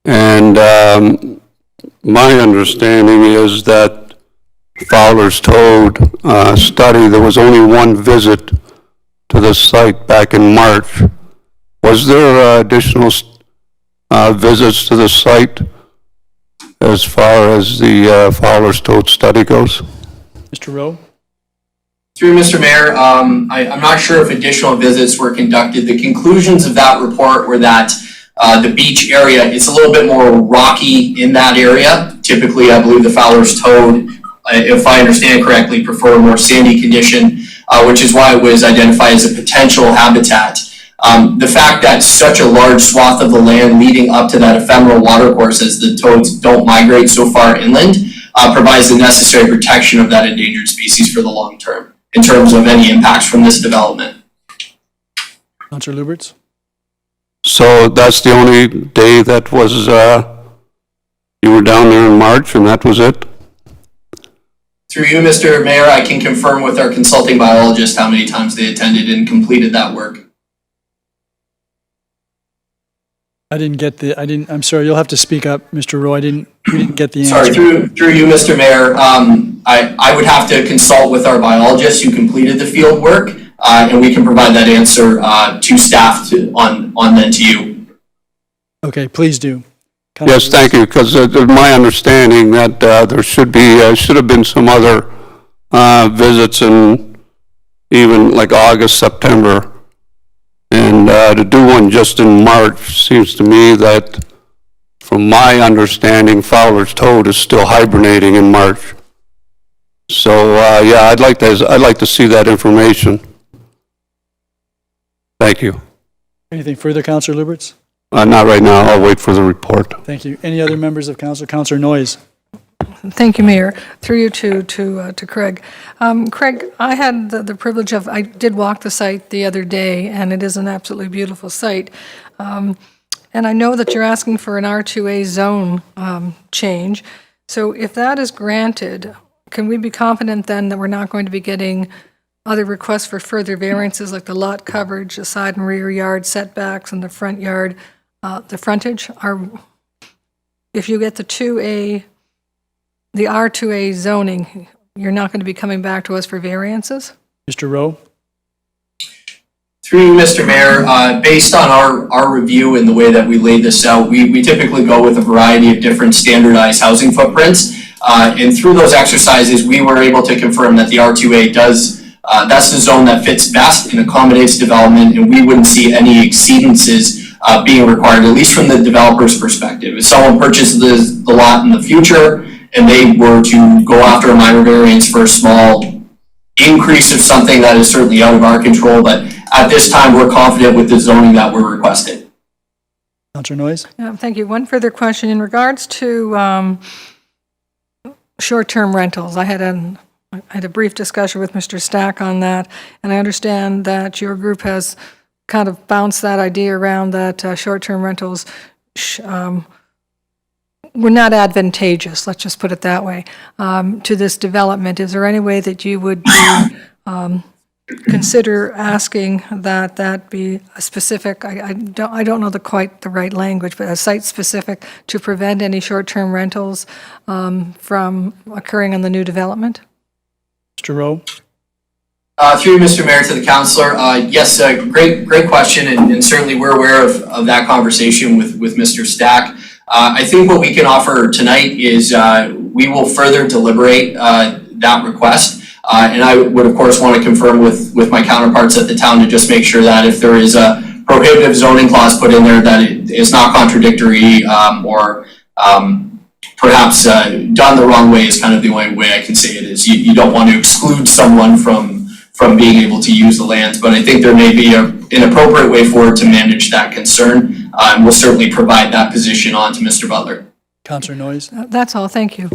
And my understanding is that Fowler's Toad study, there was only one visit to the site back in March. Was there additional visits to the site as far as the Fowler's Toad study goes? Mr. Rowe? Through Mr. Mayor, I'm not sure if additional visits were conducted. The conclusions of that report were that the beach area, it's a little bit more rocky in that area. Typically, I believe the Fowler's Toad, if I understand correctly, prefer a more sandy condition, which is why it was identified as a potential habitat. The fact that such a large swath of the land leading up to that ephemeral watercourse, as the toads don't migrate so far inland, provides the necessary protection of that endangered species for the long term, in terms of any impacts from this development. Councillor Lubberts? So that's the only day that was, you were down there in March and that was it? Through you, Mr. Mayor, I can confirm with our consulting biologist how many times they attended and completed that work. I'm sorry, you'll have to speak up, Mr. Rowe. We didn't get the answer. Sorry, through you, Mr. Mayor, I would have to consult with our biologist who completed the field work, and we can provide that answer to staff then to you. Okay, please do. Yes, thank you, because my understanding that there should have been some other visits in even like August, September, and to do one just in March seems to me that, from my understanding, Fowler's Toad is still hibernating in March. So yeah, I'd like to see that information. Thank you. Anything further, Councillor Lubberts? Not right now. I'll wait for the report. Thank you. Any other members of council? Councillor Noyes? Thank you, Mayor. Through you to Craig. Craig, I had the privilege of, I did walk the site the other day, and it is an absolutely beautiful site. And I know that you're asking for an R2A zone change. So if that is granted, can we be confident then that we're not going to be getting other requests for further variances like the lot coverage, the side and rear yard setbacks, and the front yard, the frontage? If you get the R2A zoning, you're not going to be coming back to us for variances? Mr. Rowe? Through you, Mr. Mayor, based on our review and the way that we laid this out, we typically go with a variety of different standardized housing footprints. And through those exercises, we were able to confirm that the R2A that's the zone that fits best and accommodates development, and we wouldn't see any exceedances being required, at least from the developer's perspective. If someone purchases the lot in the future and they were to go after a minor variance for a small increase of something, that is certainly out of our control, but at this time we're confident with the zoning that we're requesting. Councillor Noyes? Thank you. One further question in regards to short-term rentals. I had a brief discussion with Mr. Stack on that, and I understand that your group has kind of bounced that idea around that short-term rentals were not advantageous, let's just put it that way, to this development. Is there any way that you would consider asking that be a specific, I don't know quite the right language, but a site-specific to prevent any short-term rentals from occurring on the new development? Mr. Rowe? Through Mr. Mayor to the councillor, yes, great question, and certainly we're aware of that conversation with Mr. Stack. I think what we can offer tonight is we will further deliberate that request, and I would of course want to confirm with my counterparts at the town to just make sure that if there is a prohibitive zoning clause put in there, that it is not contradictory or perhaps done the wrong way is kind of the only way I can say it is. You don't want to exclude someone from being able to use the lands, but I think there may be an appropriate way forward to manage that concern. And we'll certainly provide that position on to Mr. Butler. Councillor Noyes? That's all. Thank you.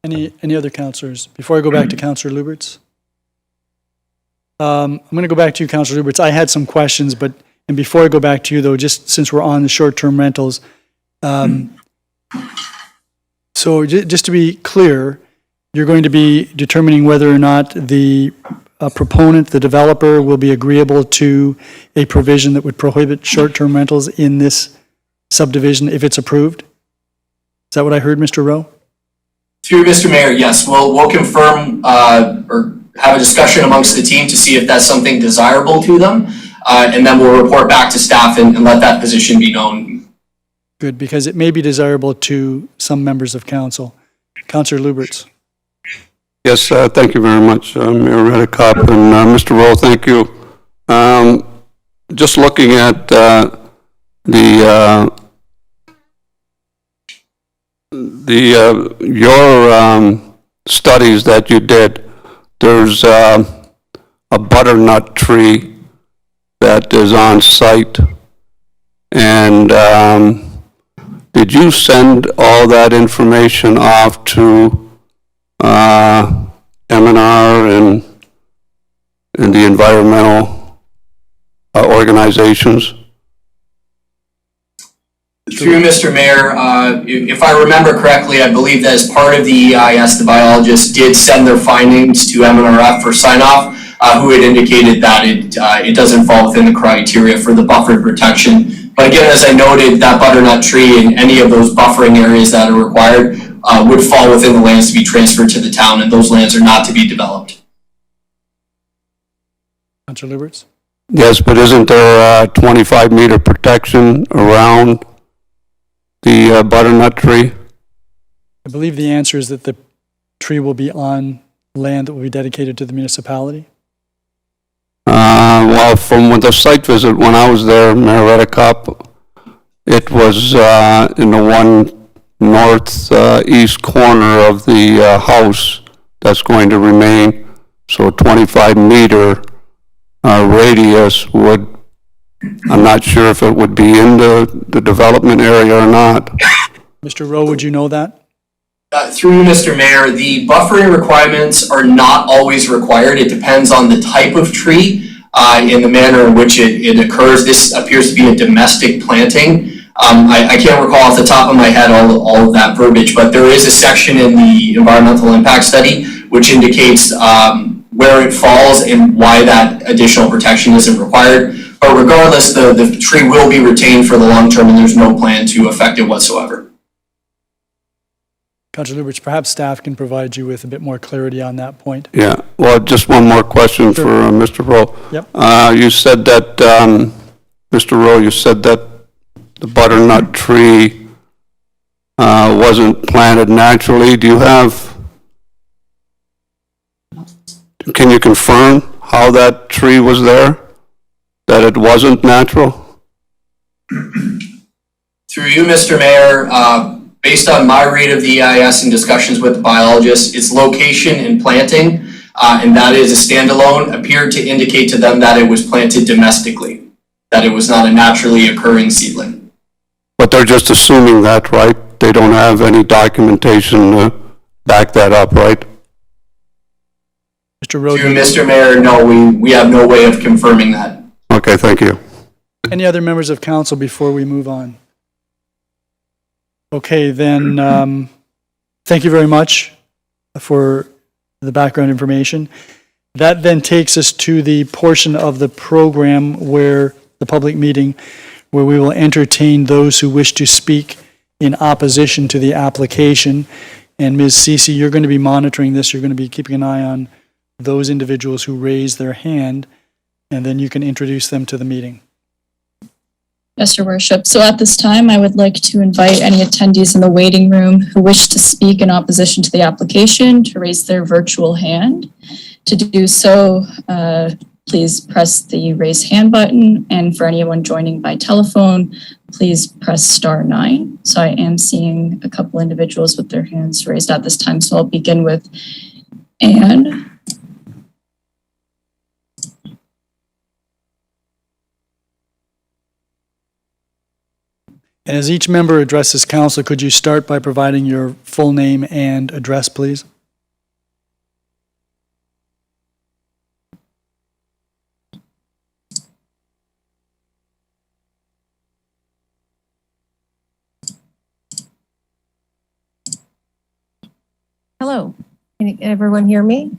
Any other councillors? Before I go back to Councillor Lubberts? I'm going to go back to you, Councillor Lubberts. I had some questions, and before I go back to you, though, just since we're on the short-term rentals, so just to be clear, you're going to be determining whether or not the proponent, the developer, will be agreeable to a provision that would prohibit short-term rentals in this subdivision if it's approved? Is that what I heard, Mr. Rowe? Through Mr. Mayor, yes, we'll confirm or have a discussion amongst the team to see if that's something desirable to them, and then we'll report back to staff and let that position be known. Good, because it may be desirable to some members of council. Councillor Lubberts. Yes, thank you very much, Mayor Redekop, and Mr. Rowe, thank you. Just looking at your studies that you did, there's a butternut tree that is on site, and did you send all that information off to M&R and the environmental organizations? Through Mr. Mayor, if I remember correctly, I believe that as part of the EIS, the biologists did send their findings to MNRF for sign-off, who had indicated that it doesn't fall within the criteria for the buffer protection. But again, as I noted, that butternut tree and any of those buffering areas that are required would fall within the lands to be transferred to the town, and those lands are not to be developed. Councillor Lubberts? Yes, but isn't there a 25-meter protection around the butternut tree? I believe the answer is that the tree will be on land that will be dedicated to the municipality. Well, from the site visit when I was there, Mayor Redekop, it was in the one northeast corner of the house that's going to remain. So a 25-meter radius would, I'm not sure if it would be in the development area or not. Mr. Rowe, would you know that? Through Mr. Mayor, the buffering requirements are not always required. It depends on the type of tree and the manner in which it occurs. This appears to be a domestic planting. I can't recall off the top of my head all of that verbiage, but there is a section in the environmental impact study which indicates where it falls and why that additional protection isn't required. But regardless, the tree will be retained for the long term, and there's no plan to affect it whatsoever. Councillor Lubberts, perhaps staff can provide you with a bit more clarity on that point. Yeah, well, just one more question for Mr. Rowe. Yep. You said that, Mr. Rowe, you said that the butternut tree wasn't planted naturally. Do you have, can you confirm how that tree was there? That it wasn't natural? Through you, Mr. Mayor, based on my read of the EIS and discussions with the biologists, its location and planting, and that is a standalone, appeared to indicate to them that it was planted domestically, that it was not a naturally occurring seedling. But they're just assuming that, right? They don't have any documentation to back that up, right? Mr. Rowe? Through Mr. Mayor, no, we have no way of confirming that. Okay, thank you. Any other members of council before we move on? Okay, then, thank you very much for the background information. That then takes us to the portion of the program where, the public meeting, where we will entertain those who wish to speak in opposition to the application. And Ms. Cece, you're going to be monitoring this. You're going to be keeping an eye on those individuals who raise their hand, and then you can introduce them to the meeting. Yes, Your Worship. So at this time, I would like to invite any attendees in the waiting room who wish to speak in opposition to the application to raise their virtual hand. To do so, please press the raise hand button. And for anyone joining by telephone, please press *9. So I am seeing a couple individuals with their hands raised at this time. So I'll begin with Anne. And as each member addresses council, could you start by providing your full name and address, please? Hello, can everyone hear me?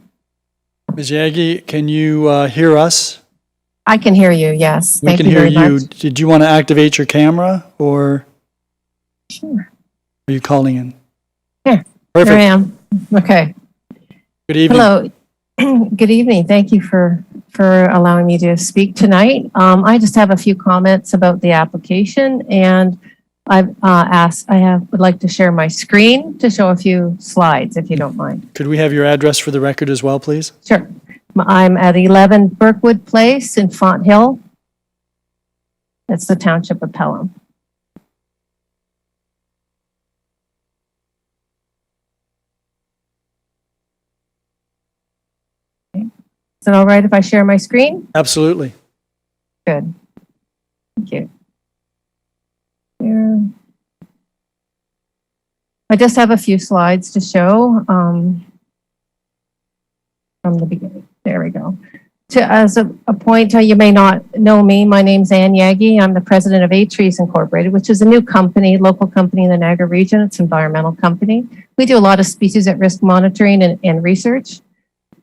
Ms. Yagi, can you hear us? I can hear you, yes. We Thank can you hear very you. much. Did you want to activate your camera or Sure. are you calling in? Here, Perfect. here I am. Okay. Good evening. Hello. Good evening. Thank you for allowing me to speak tonight. I just have a few comments about the application, and I've would like to share my screen to show a few slides, if you don't mind. Could we have your address for the record as well, please? Sure. I'm at 11 Burkwood Place in Font Hill. That's the township of Pelham. Okay. Is it all right if I share my screen? Absolutely. Good. Thank you. Here. I just have a few slides to show from the beginning. There we go. As a point, you may not know me. My name's Ann Yagi. I'm the president of Trees Incorporated, which is a new company, local company in the Niagara Region. It's an environmental company. We do a lot of species at risk monitoring and research.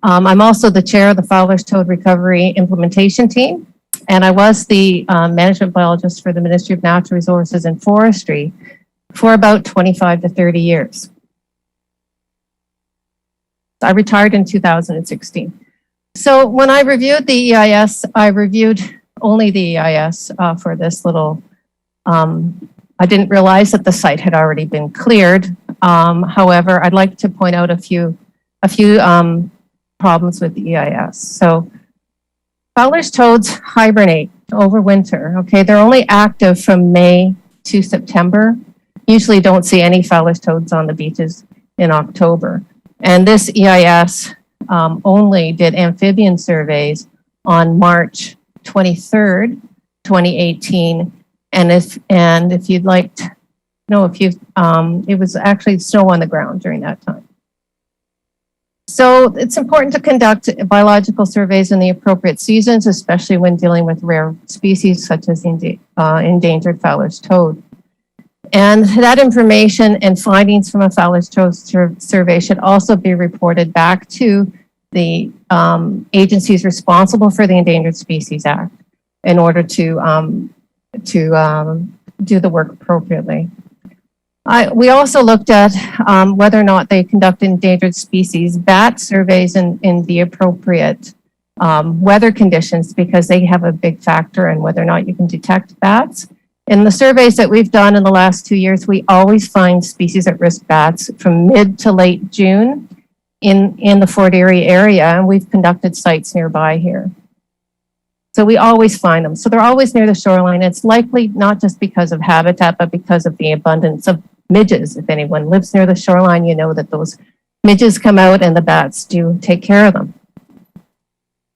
I'm also the chair of the Fowler's Toad Recovery Implementation Team, and I was the management biologist for the Ministry of Natural Resources and Forestry for about 25 to 30 years. I retired in 2016. So when I reviewed the EIS, I reviewed only the EIS for this little, I didn't realize that the site had already been cleared. However, I'd like to point out a few problems with the EIS. So Fowler's toads hibernate over winter, okay? They're only active from May to September. Usually don't see any Fowler's toads on the beaches in October. And this EIS only did amphibian surveys on March 23rd, 2018. And if you'd like to know it was actually snow on the ground during that time. So it's important to conduct biological surveys in the appropriate seasons, especially when dealing with rare species such as endangered Fowler's toad. And that information and findings from a Fowler's toad survey should also be reported back to the agencies responsible for the Endangered Species Act in order to do the work appropriately. We also looked at whether or not they conduct endangered species bat surveys in the appropriate weather conditions, because they have a big factor in whether or not you can detect bats. In the surveys that we've done in the last 2 years, we always find species at risk bats from mid to late June in the Fort Erie area, and we've conducted sites nearby here. So we always find them. So they're always near the shoreline. It's likely not just because of habitat, but because of the abundance of midges. If anyone lives near the shoreline, you know that those midges come out and the bats do take care of them.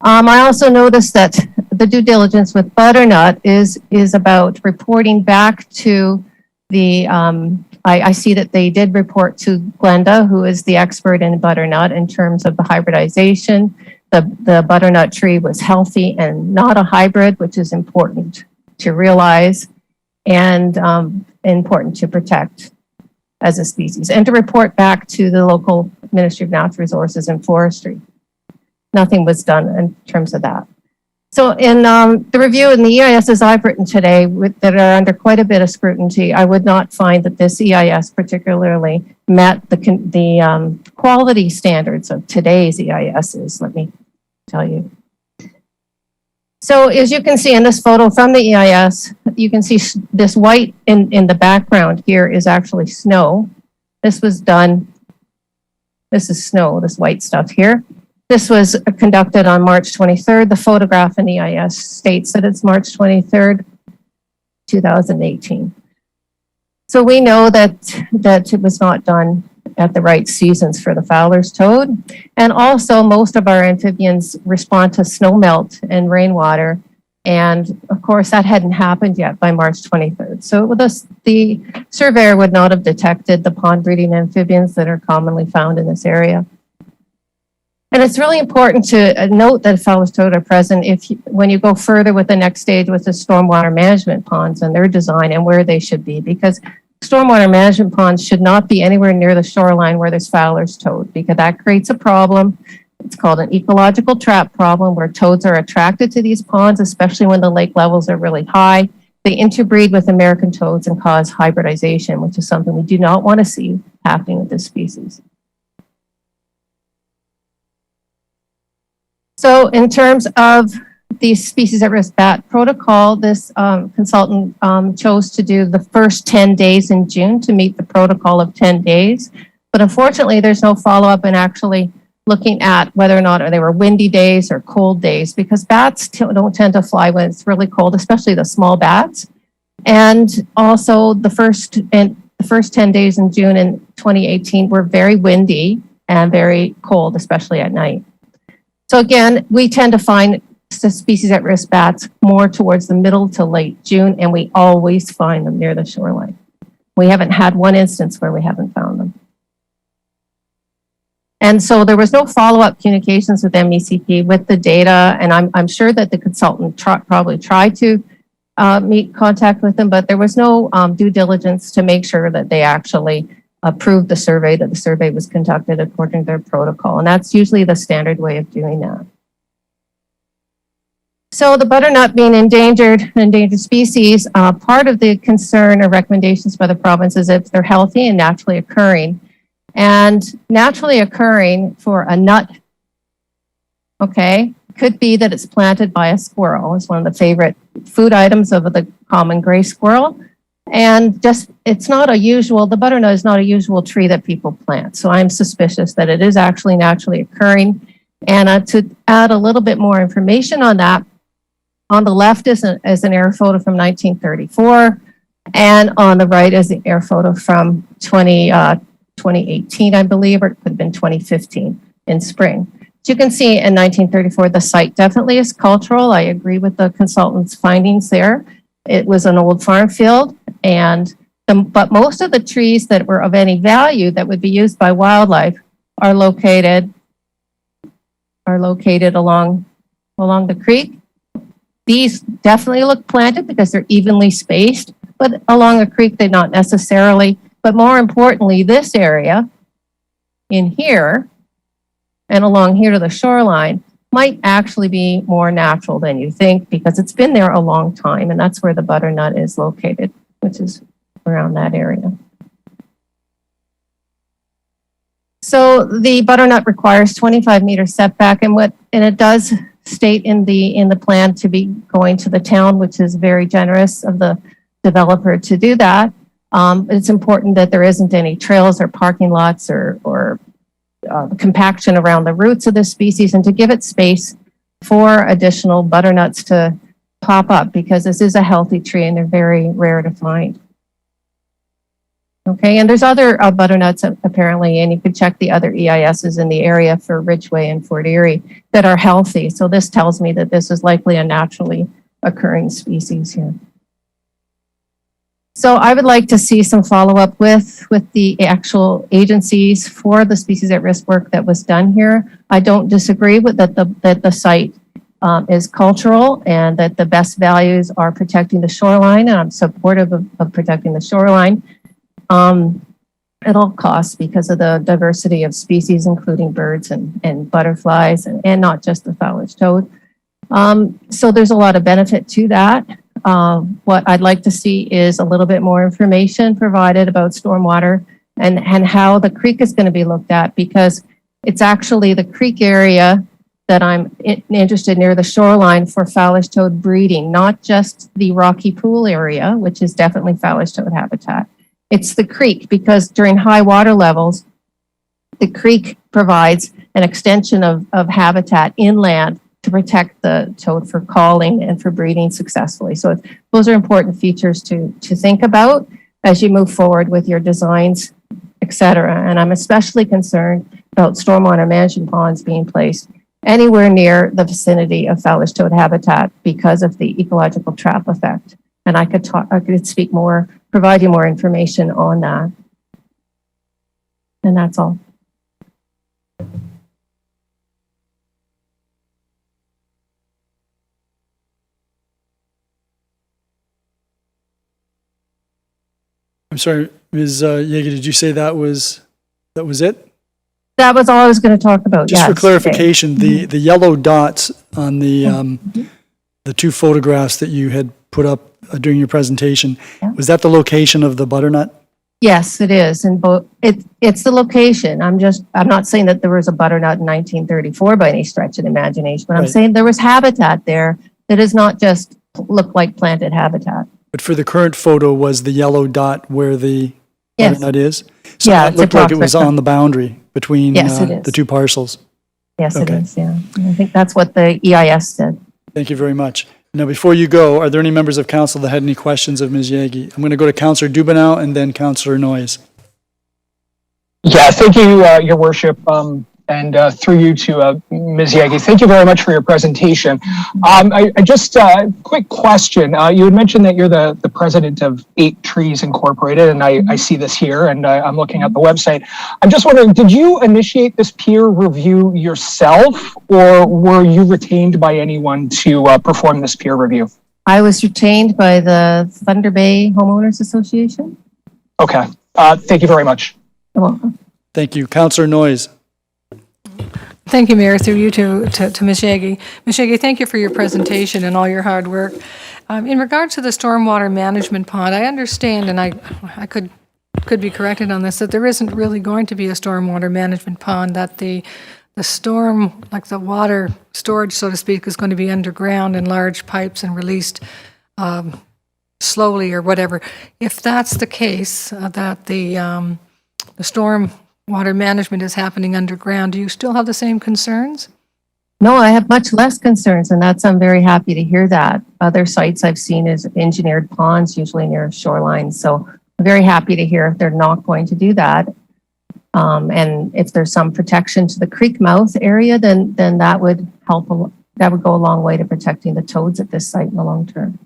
I also noticed that the due diligence with butternut is about reporting back to the, I see that they did report to Glenda, who is the expert in butternut in terms of the hybridization. The butternut tree was healthy and not a hybrid, which is important to realize and important to protect as a species, and to report back to the local Ministry of Natural Resources and Forestry. Nothing was done in terms of that. So in the review in the EISs I've written today that are under quite a bit of scrutiny, I would not find that this EIS particularly met the quality standards of today's EISs, let me tell you. So as you can see in this photo from the EIS, you can see this white in the background here is actually snow. This was done, this is snow, this white stuff here. This was conducted on March 23rd. The photograph in the EIS states that it's March 23rd, 2018. So we know that it was not done at the right seasons for the Fowler's toad. And also most of our amphibians respond to snow melt and rainwater And of course, that hadn't happened yet by March 23rd. So the surveyor would not have detected the pond breeding amphibians that are commonly found in this area. And it's really important to note that Fowler's toad are present when you go further with the next stage with the stormwater management ponds and their design and where they should be, because stormwater management ponds should not be anywhere near the shoreline where there's Fowler's toad, because that creates a problem. It's called an ecological trap problem, where toads are attracted to these ponds, especially when the lake levels are really high. They interbreed with American toads and cause hybridization, which is something we do not want to see happening with this species. So in terms of the species at risk bat protocol, this consultant chose to do the first 10 days in June to meet the protocol of 10 days. But unfortunately, there's no follow-up in actually looking at whether or not they were windy days or cold days, because bats don't tend to fly when it's really cold, especially the small bats. And also the first 10 days in June in 2018 were very windy and very cold, especially at night. So again, we tend to find the species at risk bats more towards the middle to late June, and we always find them near the shoreline. We haven't had one instance where we haven't found them. And so there was no follow-up communications with MECP with the data, and I'm sure that the consultant probably tried to meet contact with them, but there was no due diligence to make sure that they actually approved the survey, that the survey was conducted according to their protocol. And that's usually the standard way of doing that. So the butternut being an endangered species, part of the concern or recommendations by the province is if they're healthy and naturally occurring. And naturally occurring for a nut, okay, could be that it's planted by a squirrel. It's one of the favorite food items of the common gray squirrel. And just, it's not a usual, the butternut is not a usual tree that people plant. So I'm suspicious that it is actually naturally occurring. And to add a little bit more information on that, on the left is an air photo from 1934. And on the right is the air photo from 2018, I believe, or it could have been 2015 in spring. As you can see in 1934, the site definitely is cultural. I agree with the consultant's findings there. It was an old farm field, but most of the trees that were of any value that would be used by wildlife are located along the creek. These definitely look planted because they're evenly spaced, but along a creek, they're not necessarily. But more importantly, this area in here and along here to the shoreline might actually be more natural than you think, because it's been there a long time, and that's where the butternut is located, which is around that area. So the butternut requires 25-meter setback, and it does state in the plan to be going to the town, which is very generous of the developer to do that. It's important that there isn't any trails or parking lots or compaction around the roots of this species, and to give it space for additional butternuts to pop up, because this is a healthy tree and they're very rare to find. Okay, and there's other butternuts apparently, and you could check the other EISs in the area for Ridgway and Fort Erie that are healthy. So this tells me that this is likely a naturally occurring species here. So I would like to see some follow-up with the actual agencies for the species at risk work that was done here. I don't disagree with that the site is cultural and that the best values are protecting the shoreline, and I'm supportive of protecting the shoreline at all costs because of the diversity of species, including birds and butterflies and not just the Fowler's toad. So there's a lot of benefit to that. What I'd like to see is a little bit more information provided about stormwater and how the creek is going to be looked at, because it's actually the creek area that I'm interested near the shoreline for Fowler's toad breeding, not just the rocky pool area, which is definitely Fowler's toad habitat. It's the creek, because during high water levels, the creek provides an extension of habitat inland to protect the toad for calling and for breeding successfully. So those are important features to think about as you move forward with your designs, et cetera. And I'm especially concerned about stormwater management ponds being placed anywhere near the vicinity of Fowler's toad habitat because of the ecological trap effect. And I could speak more, provide you more information on that. And that's all. I'm sorry, Ms. Yeager, did you say that was it? That was all I was going to talk about. Just for yes, clarification, the yellow dots on the two photographs that you had put up during your presentation, was that the location of the butternut? Yes, it is. And it's the location. I'm not saying that there was a butternut in 1934 by any stretch of the imagination, but I'm saying there was habitat there that is not just look like planted habitat. But for the current photo, was the yellow dot where the butternut is? So Yeah, it looked like it was on the boundary between the two parcels. Yes, it is. Yeah. I think that's what the EIS said. Thank you very much. Now, before you go, are there any members of council that had any questions of Ms. Yeager? I'm going to go to Councillor Dubanow and then Councillor Noyes. Yeah, thank you, Your Worship, and through you to Ms. Yeager. Thank you very much for your presentation. I just, quick question. You had mentioned that you're the president of 8 Trees Incorporated, and I see this here, and I'm looking at the website. I'm just wondering, did you initiate this peer review yourself, or were you retained by anyone to perform this peer review? I was retained by the Thunder Bay Homeowners Association. Okay. Thank you very much. You're welcome. Thank you. Councillor Noyes. Thank you, Mayor, through you to Ms. Yeager. Ms. Yeager, thank you for your presentation and all your hard work. In regards to the stormwater management pond, I understand, and I could be corrected on this, that there isn't really going to be a stormwater management pond, that the storm, like the water storage, so to speak, is going to be underground in large pipes and released slowly or whatever. If that's the case, that the storm water management is happening underground, do you still have the same concerns? No, I have much less concerns, and I'm very happy to hear that. Other sites I've seen is engineered ponds, usually near shorelines. So I'm very happy to hear if they're not going to do that. And if there's some protection to the creek mouth area, then that would help. That would go a long way to protecting the toads at this site in the long term.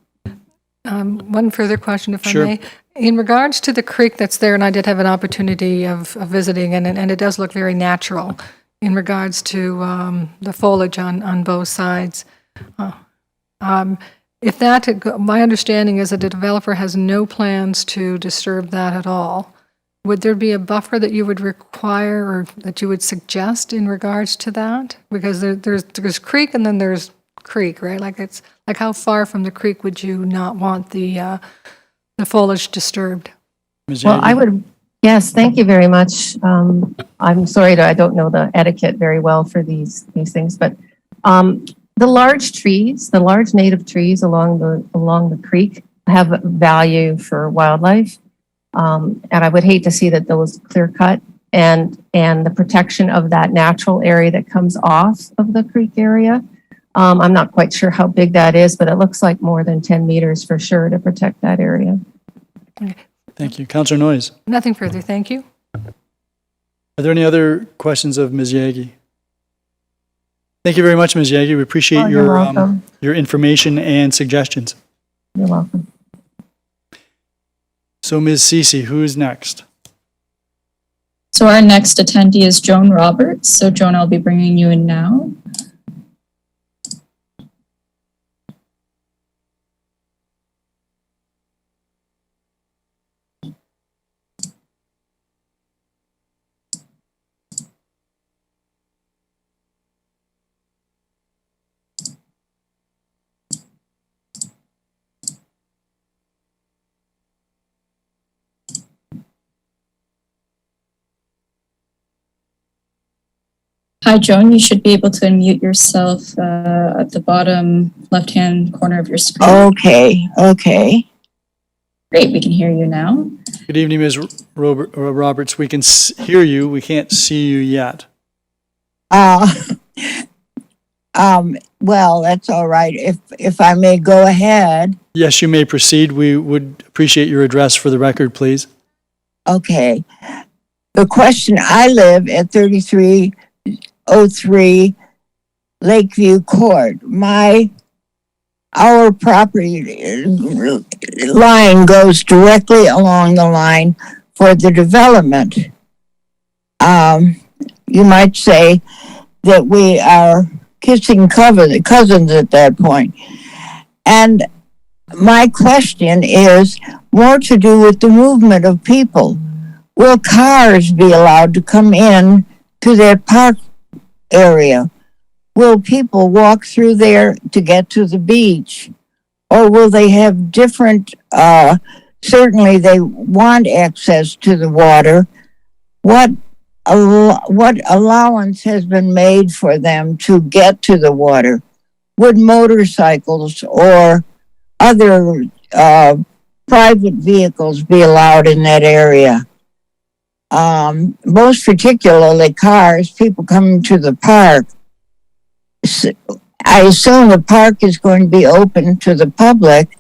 One further question, if Sure. I may. In regards to the creek that's there, and I did have an opportunity of visiting, and it does look very natural in regards to the foliage on both sides. If that, my understanding is that the developer has no plans to disturb that at all. Would there be a buffer that you would require or that you would suggest in regards to that? Because there's creek and then there's creek, right? Like how far from the creek would you not want the foliage disturbed? Well, I would, yes, thank you very much. I'm sorry I don't know the etiquette very well for these things, but the large trees, the large native trees along the creek have value for wildlife. And I would hate to see that those clear cut and the protection of that natural area that comes off of the creek area. I'm not quite sure how big that is, but it looks like more than 10 meters for sure to protect that area. Okay. Thank you. Councillor Noyes. Nothing further, thank you. Are there any other questions of Ms. Yeager? Thank you very much, Ms. Yeager. We appreciate your information and suggestions. You're welcome. So Ms. Cece, who is next? So our next attendee is Joan Roberts. So Joan, I'll be bringing you in now. Hi, Joan. You should be able to unmute yourself at the bottom left-hand corner of your screen. Okay. Great, we can hear you now. Good evening, Ms. Roberts. We can hear you. We can't see you yet. Well, that's all right. If I may go ahead. Yes, you may proceed. We would appreciate your address for the record, please. Okay. The question, I live at 3303 Lakeview Court. Our property line goes directly along the line for the development. You might say that we are kissing cousins at that point. And my question is more to do with the movement of people. Will cars be allowed to come in to that park area? Will people walk through there to get to the beach? Or will they have different, certainly they want access to the water. What allowance has been made for them to get to the water? Would motorcycles or other private vehicles be allowed in that area? Most particularly cars, people coming to the park. I assume the park is going to be open to the public,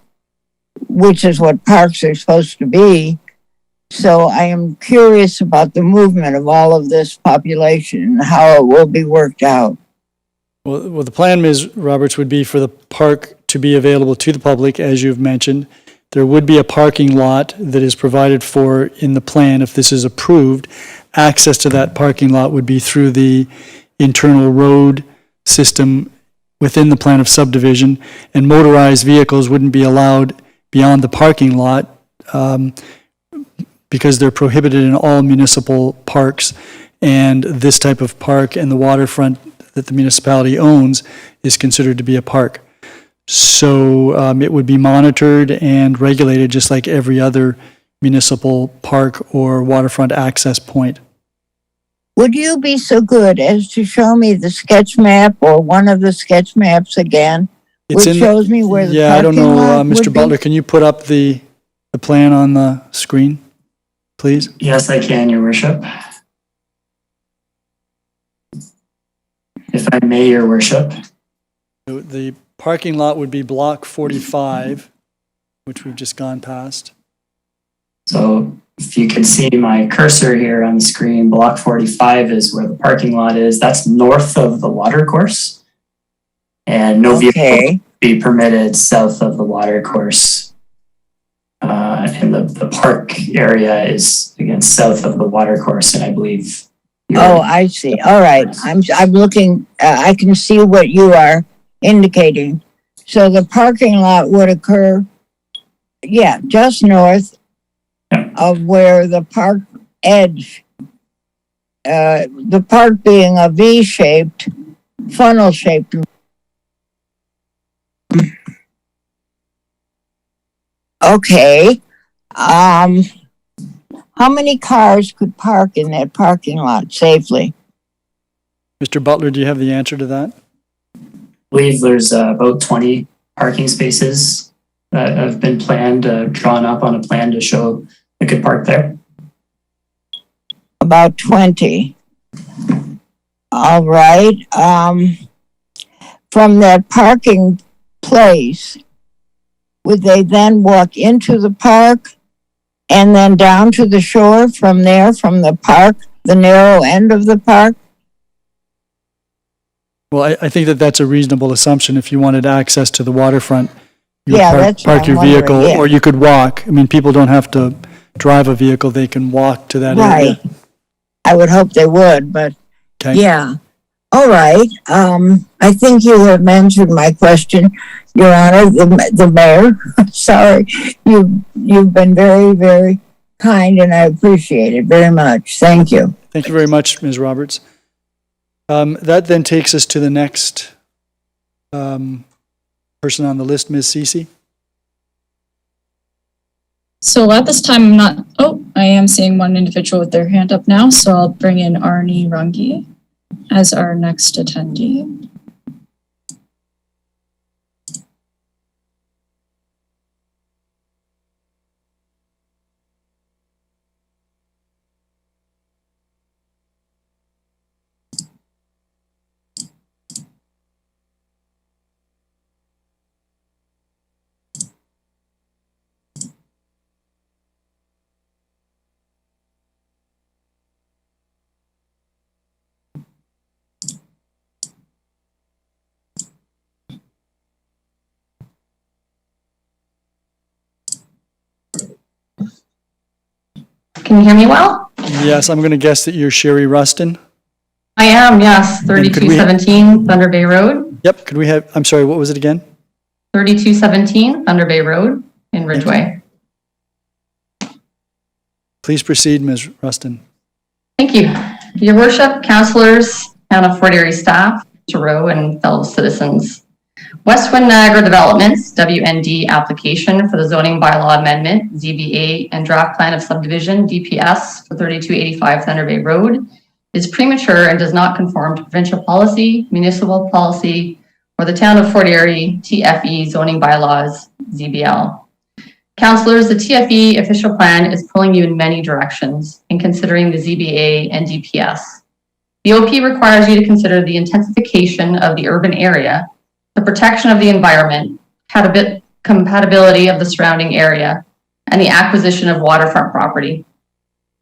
which is what parks are supposed to be. So I am curious about the movement of all of this population and how it will be worked out. Well, the plan, Ms. Roberts, would be for the park to be available to the public, as you've mentioned. There would be a parking lot that is provided for in the plan if this is approved. Access to that parking lot would be through the internal road system within the plan of subdivision, and motorized vehicles wouldn't be allowed beyond the parking lot because they're prohibited in all municipal parks, and this type of park and the waterfront that the municipality owns is considered to be a park. So it would be monitored and regulated just like every other municipal park or waterfront access point. Would you be so good as to show me the sketch map or one of the sketch maps again, which shows me where the yeah, I don't parking know, lot Mr. would Butler, be? can you put up the plan on the screen, please? Yes, I can, Your Worship. If I may, Your Worship. The parking lot would be block 45, which we've just gone past. So if you can see my cursor here on the screen, block 45 is where the parking lot is. That's north of the water course. And no vehicle will be permitted south of the water course. And the park area is, again, south of the water course, and I believe. Oh, I see. All right. I'm looking, I can see what you are indicating. So the parking lot would occur, just north of where the park edge, the park being a V-shaped, funnel-shaped. Okay. How many cars could park in that parking lot safely? Mr. Butler, do you have the answer to that? I believe there's about 20 parking spaces that have been planned, drawn up on a plan to show they could park there. About 20. All right. From that parking place, would they then walk into the park and then down to the shore from there, from the park, the narrow end of the park? Well, I think that's a reasonable assumption. If you wanted access to the waterfront, you would that's what park I'm your vehicle, wondering, or you could walk. I mean, people don't have to drive a vehicle, they can walk to that area. Right. I would hope they would, but Okay. yeah. All right. I think you have answered my question, Your Honor, the mayor. Sorry. You've been very, very kind, and I appreciate it very much. Thank you. Thank you very much, Ms. Roberts. That then takes us to the next person on the list, Ms. Cece. So at this time, I am seeing one individual with their hand up now, so I'll bring in Arnie Runge as our next attendee. Can you hear me well? Yes, I'm going to guess that you're Sherry Rustin. I am, yes. could we- 3217 Thunder Bay Road. Yep, could we have, I'm sorry, what was it again? 3217 Thunder Bay Road in Ridgeway. Please proceed, Ms. Rustin. Thank you. Your worship, councillors, Town of Fort Erie staff, Giroux, and fellow citizens. Westwind Niagara Developments, WND application for the zoning bylaw amendment, ZBA, and draft plan of subdivision, DPS, for 3285 Thunder Bay Road, is premature and does not conform to provincial policy, municipal policy, or the Town of Fort Erie TFE zoning bylaws, ZBL. Councillors, the TFE official plan is pulling you in many directions in considering the ZBA and DPS. The OP requires you to consider the intensification of the urban area, the protection of the environment, compatibility of the surrounding area, and the acquisition of waterfront property.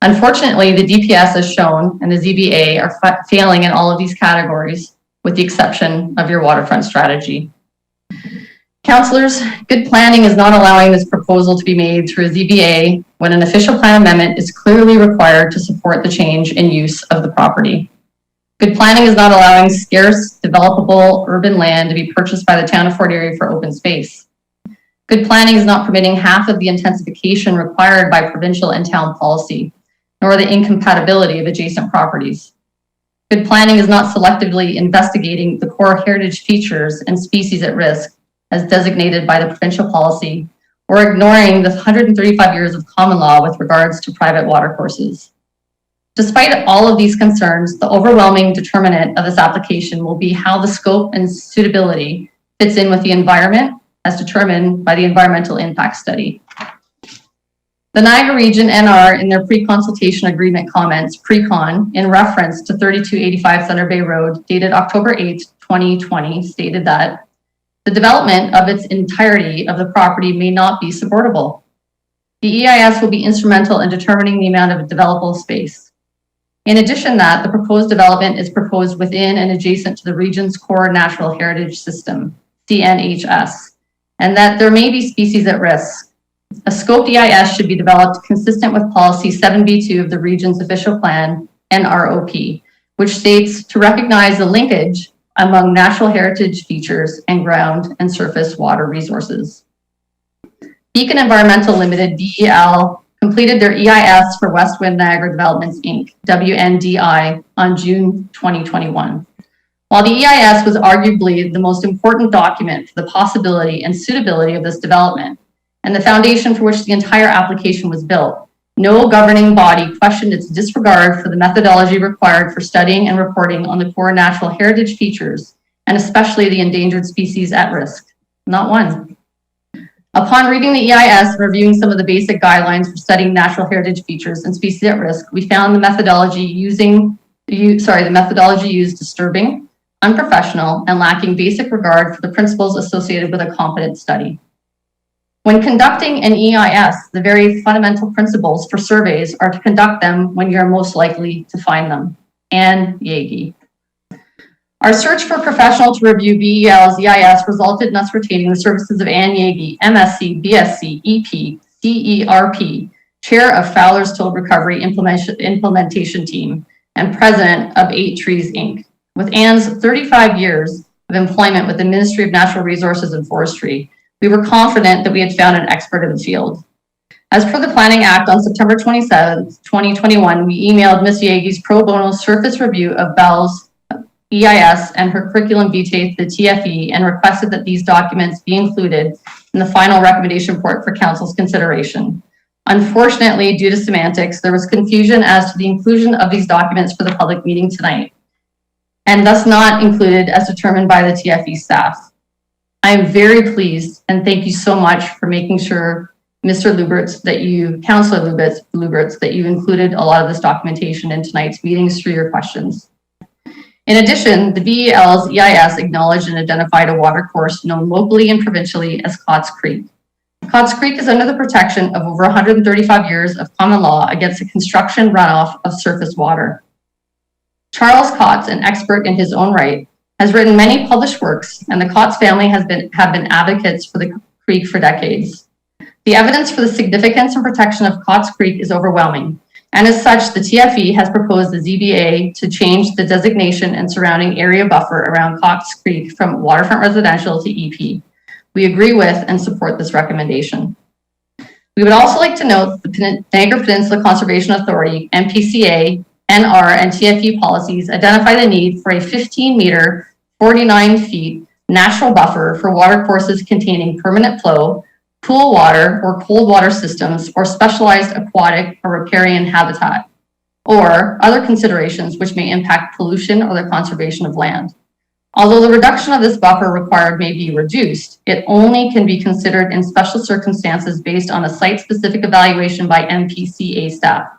Unfortunately, the DPS has shown and the ZBA are failing in all of these categories, with the exception of your waterfront strategy. Councillors, good planning is not allowing this proposal to be made through a ZBA when an official plan amendment is clearly required to support the change in use of the property. Good planning is not allowing scarce, developable urban land to be purchased by the Town of Fort Erie for open space. Good planning is not permitting half of the intensification required by provincial and town policy, nor the incompatibility of adjacent properties. Good planning is not selectively investigating the core heritage features and species at risk as designated by the provincial policy, or ignoring the 135 years of common law with regards to private watercourses. Despite all of these concerns, the overwhelming determinant of this application will be how the scope and suitability fits in with the environment as determined by the environmental impact study. The Niagara Region NR in their pre-consultation agreement comments, pre-con, in reference to 3285 Thunder Bay Road, dated October 8, 2020, stated that the development of its entirety of the property may not be supportable. The EIS will be instrumental in determining the amount of developable space. In addition that the proposed development is proposed within and adjacent to the region's core natural heritage system, CNHS, and that there may be species at risk. A scoped EIS should be developed consistent with policy 7B2 of the region's official plan, NROP, which states to recognize the linkage among natural heritage features and ground and surface water resources. Beacon Environmental Limited, BEL, completed their EIS for Westwind Niagara Developments, Inc., WNDI, on June 2021. While the EIS was arguably the most important document for the possibility and suitability of this development, and the foundation for which the entire application was built, no governing body questioned its disregard for the methodology required for studying and reporting on the core natural heritage features, and especially the endangered species at risk. Not one. Upon reading the EIS and reviewing some of the basic guidelines for studying natural heritage features and species at risk, we found the methodology used disturbing, unprofessional, and lacking basic regard for the principles associated with a competent study. When conducting an EIS, the very fundamental principles for surveys are to conduct them when you're most likely to find them. Anne Yagi. Our search for a professional to review BEL's EIS resulted in us retaining the services of Anne Yagi, MSc, BSc, EP, CERP, Chair of Fowler's Toad Recovery Implementation Team, and President of 8 Trees, Inc. With Anne's 35 years of employment with the Ministry of Natural Resources and Forestry, we were confident that we had found an expert in the field. As per the Planning Act on September 27, 2021, we emailed Ms. Yagi's pro bono surface review of Bell's EIS and her curriculum vitae to the TFE and requested that these documents be included in the final recommendation report for Council's consideration. Unfortunately, due to semantics, there was confusion as to the inclusion of these documents for the public meeting tonight, and thus not included as determined by the TFE staff. I am very pleased and thank you so much for making sure, Mr. Lubberts, Councillor Lubberts, that you included a lot of this documentation in tonight's meetings through your questions. In addition, the BEL's EIS acknowledged and identified a watercourse known locally and provincially as Cotts Creek. Cotts Creek is under the protection of over 135 years of common law against the construction runoff of surface water. Charles Cotts, an expert in his own right, has written many published works, and the Cotts family have been advocates for the creek for decades. The evidence for the significance and protection of Cotts Creek is overwhelming. And as such, the TFE has proposed the ZBA to change the designation and surrounding area buffer around Cox Creek from waterfront residential to EP. We agree with and support this recommendation. We would also like to note that the Niagara Peninsula Conservation Authority, MPCA, NR, and TFE policies identify the need for a 15-meter, 49 feet natural buffer for watercourses containing permanent flow, cool water or cold water systems, or specialized aquatic or riparian habitat, or other considerations which may impact pollution or the conservation of land. Although the reduction of this buffer required may be reduced, it only can be considered in special circumstances based on a site-specific evaluation by MPCA staff.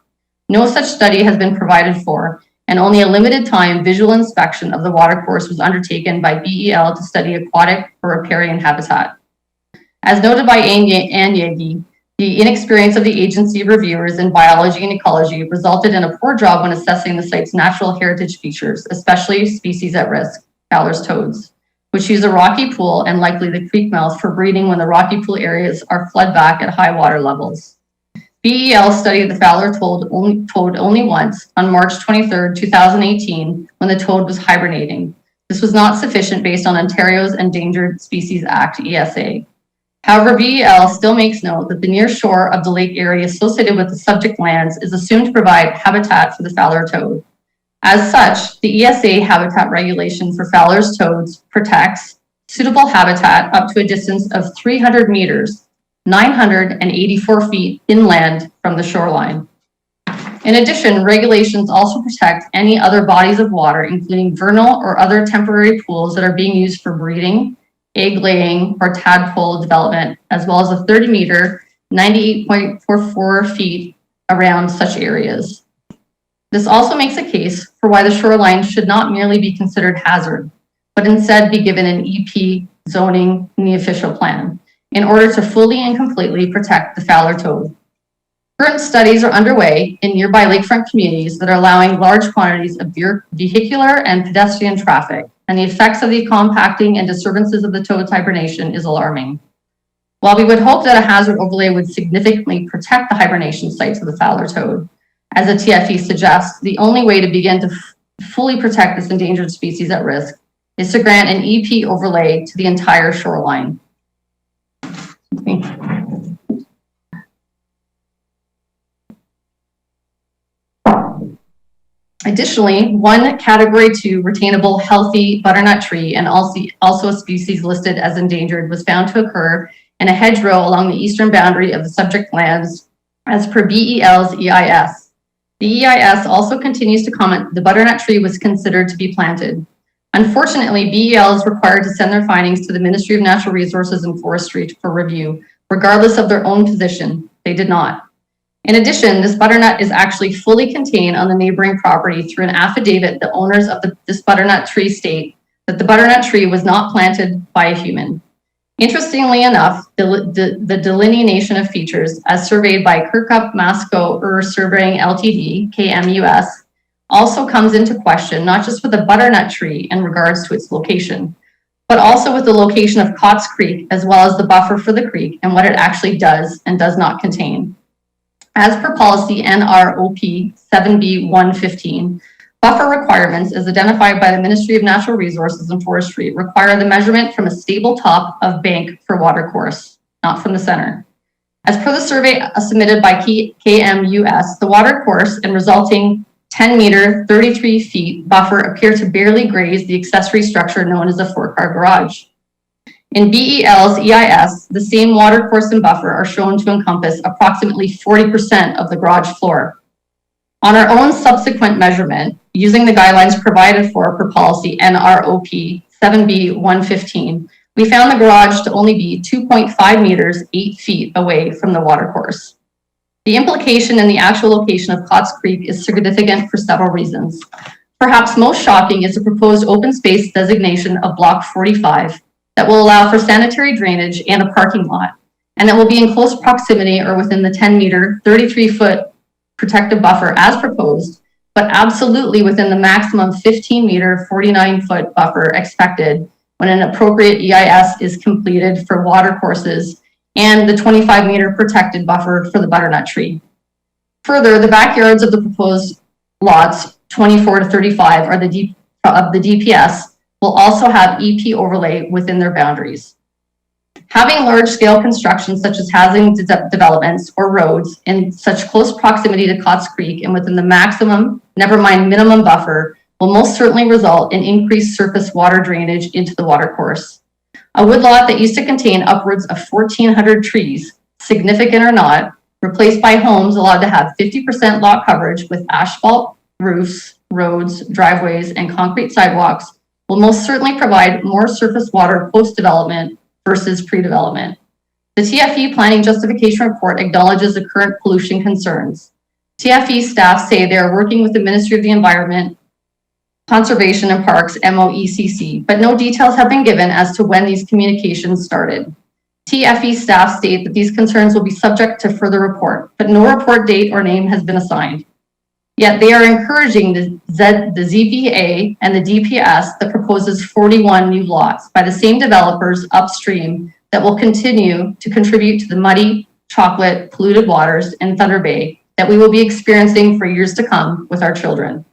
No such study has been provided for, and only a limited time visual inspection of the watercourse was undertaken by BEL to study aquatic or riparian habitat. As noted by Ann Yagi, the inexperience of the agency reviewers in biology and ecology resulted in a poor job when assessing the site's natural heritage features, especially species at risk, Fowler's toads, which use a rocky pool and likely the creek mouth for breeding when the rocky pool areas are flood back at high water levels. BEL studied the Fowler toad only once on March 23, 2018, when the toad was hibernating. This was not sufficient based on Ontario's Endangered Species Act, ESA. However, BEL still makes note that the near shore of the lake area associated with the subject lands is assumed to provide habitat for the Fowler toad. As such, the ESA habitat regulation for Fowler's toads protects suitable habitat up to a distance of 300 meters, 984 feet inland from the shoreline. In addition, regulations also protect any other bodies of water, including vernal or other temporary pools that are being used for breeding, egg laying, or tadpole development, as well as a 30-meter, 98.44 feet around such areas. This also makes a case for why the shoreline should not merely be considered hazard, but instead be given an EP zoning in the official plan in order to fully and completely protect the Fowler toad. Current studies are underway in nearby lakefront communities that are allowing large quantities of vehicular and pedestrian traffic, and the effects of the compacting and disturbances of the toad's hibernation is alarming. While we would hope that a hazard overlay would significantly protect the hibernation sites of the Fowler toad, as the TFE suggests, the only way to begin to fully protect this endangered species at risk is to grant an EP overlay to the entire shoreline. Additionally, one Category 2 retainable healthy butternut tree and also a species listed as endangered was found to occur in a hedgerow along the eastern boundary of the subject lands as per BEL's EIS. The EIS also continues to comment the butternut tree was considered to be planted. Unfortunately, BEL is required to send their findings to the Ministry of Natural Resources and Forestry for review, regardless of their own position. They did not. In addition, this butternut is actually fully contained on the neighboring property through an affidavit the owners of this butternut tree state that the butternut tree was not planted by a human. Interestingly enough, the delineation of features as surveyed by Kirkup Masco Surveying Ltd, KMUS, also comes into question not just with the butternut tree in regards to its location, but also with the location of Cox Creek as well as the buffer for the creek and what it actually does and does not contain. As per policy NROP 7B115, buffer requirements, as identified by the Ministry of Natural Resources and Forestry, require the measurement from a stable top of bank for watercourse, not from the center. As per the survey submitted by KMUS, the watercourse and resulting 10-meter, 33 feet buffer appear to barely graze the accessory structure known as a four-car garage. In BEL's EIS, the same watercourse and buffer are shown to encompass approximately 40% of the garage floor. On our own subsequent measurement, using the guidelines provided for per policy NROP 7B115, we found the garage to only be 2.5 meters, 8 feet away from the watercourse. The implication in the actual location of Cox Creek is significant for several reasons. Perhaps most shocking is the proposed open space designation of Block 45 that will allow for sanitary drainage and a parking lot, and that will be in close proximity or within the 10-meter, 33-foot protective buffer as proposed, but absolutely within the maximum 15-meter, 49-foot buffer expected when an appropriate EIS is completed for watercourses and the 25-meter protected buffer for the butternut tree. Further, the backyards of the proposed lots 24 to 35 are of the DPS will also have EP overlay within their boundaries. Having large-scale construction such as housing developments or roads in such close proximity to Cotts Creek and within the maximum, never mind minimum buffer, will most certainly result in increased surface water drainage into the watercourse. A woodlot that used to contain upwards of 1,400 trees, significant or not, replaced by homes allowed to have 50% lot coverage with asphalt roofs, roads, driveways, and concrete sidewalks will most certainly provide more surface water post-development versus pre-development. The TFE Planning Justification Report acknowledges the current pollution concerns. TFE staff say they are working with the Ministry of the Environment, Conservation and Parks, MOECC, but no details have been given as to when these communications started. TFE staff state that these concerns will be subject to further report, but no report date or name has been assigned. Yet they are encouraging the ZBA and the DPS that proposes 41 new lots by the same developers upstream that will continue to contribute to the muddy, chocolate, polluted waters in Thunder Bay that we will be experiencing for years to come with our children.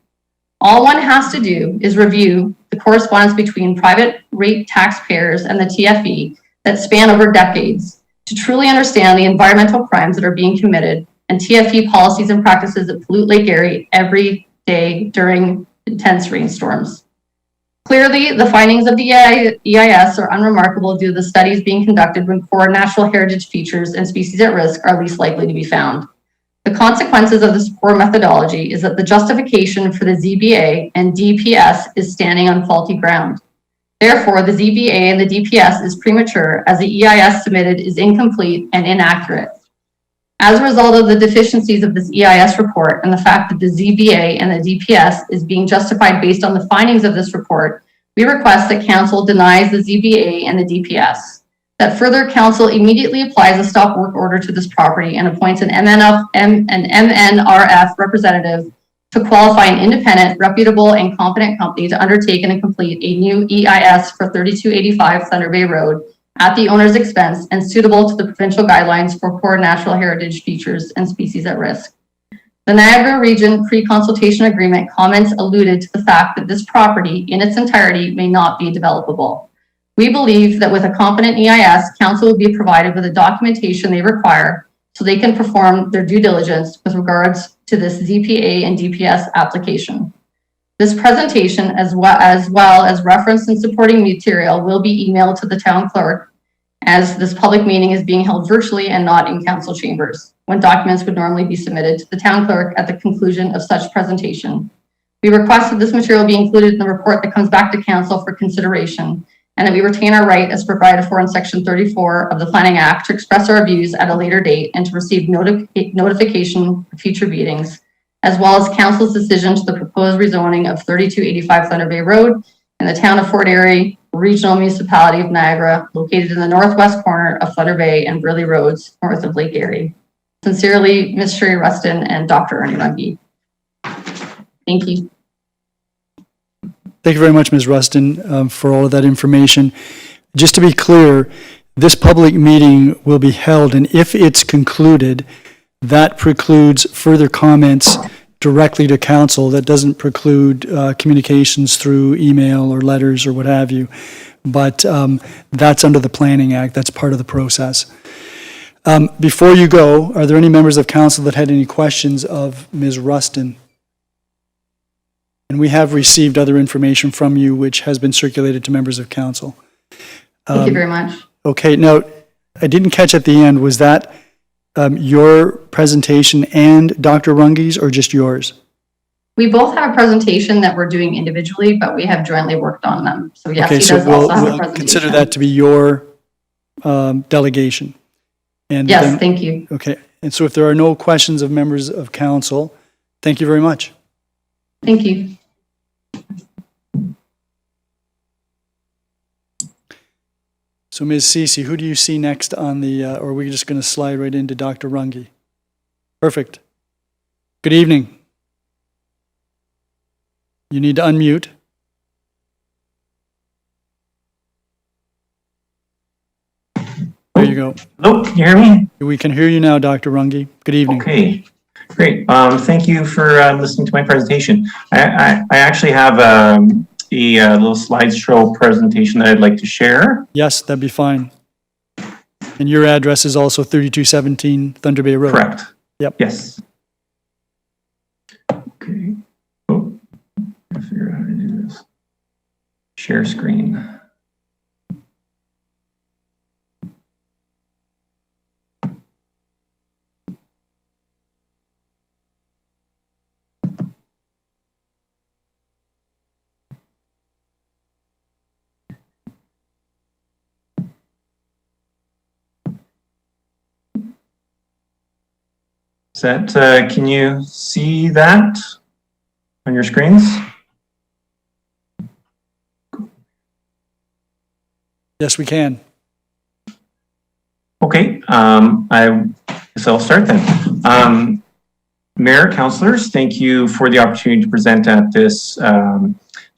All one has to do is review the correspondence between private rate taxpayers and the TFE that span over decades to truly understand the environmental crimes that are being committed and TFE policies and practices that pollute Lake Erie every day during intense rainstorms. Clearly, the findings of the EIS are unremarkable due to the studies being conducted when core natural heritage features and species at risk are least likely to be found. The consequences of this poor methodology is that the justification for the ZBA and DPS is standing on faulty ground. Therefore, the ZBA and the DPS is premature as the EIS submitted is incomplete and inaccurate. As a result of the deficiencies of this EIS report and the fact that the ZBA and the DPS is being justified based on the findings of this report, we request that Council denies the ZBA and the DPS. That further Council immediately applies a stop work order to this property and appoints an MNRF representative to qualify an independent, reputable, and competent company to undertake and complete a new EIS for 3285 Thunder Bay Road at the owner's expense and suitable to the provincial guidelines for core natural heritage features and species at risk. The Niagara Region pre-consultation agreement comments alluded to the fact that this property in its entirety may not be developable. We believe that with a competent EIS, Council will be provided with the documentation they require so they can perform their due diligence with regards to this ZPA and DPS application. This presentation, as well as reference and supporting material, will be emailed to the town clerk as this public meeting is being held virtually and not in council chambers, when documents would normally be submitted to the town clerk at the conclusion of such presentation. We request that this material be included in the report that comes back to council for consideration, and that we retain our right as provided for in Section 34 of the Planning Act to express our views at a later date and to receive notification of future meetings, as well as Council's decision to the proposed rezoning of 3285 Thunder Bay Road in the town of Fort Erie, regional municipality of Niagara, located in the northwest corner of Thunder Bay and Burley Roads, north of Lake Erie. Sincerely, Ms. Sherry Rustin and Dr. Ernie Runge. Thank you. Thank you very much, Ms. Rustin, for all of that information. Just to be clear, this public meeting will be held, and if it's concluded, that precludes further comments directly to council. That doesn't preclude communications through email or letters or what have you. But that's under the Planning Act. That's part of the process. Before you go, are there any members of council that had any questions of Ms. Rustin? And we have received other information from you, which has been circulated to members of council. Thank you very much. Okay, now, I didn't catch at the end, was that your presentation and Dr. Runge's or just yours? We both have a presentation that we're doing individually, but we have jointly worked on them. So yes, Okay, he so does also have a we'll presentation. consider that to be your delegation. And Yes, then- thank you. Okay, and so if there are no questions of members of council, thank you very much. Thank you. So Ms. Cece, who do you see next on the, or are we just going to slide right into Dr. Runge? Perfect. Good evening. You need to unmute. There you go. Hello, can you hear me? We can hear you now, Dr. Runge. Good evening. Okay. Great. Thank you for listening to my presentation. I actually have a little slideshow presentation that I'd like to share. Yes, that'd be fine. And your address is also 3217 Thunder Bay Road? Correct. Yep. Yes. Okay. Oh, I figure out how to do this. Share screen. Is that, can you see that on your screens? Yes, we can. Okay, I guess I'll start then. Mayor, councillors, thank you for the opportunity to present at this,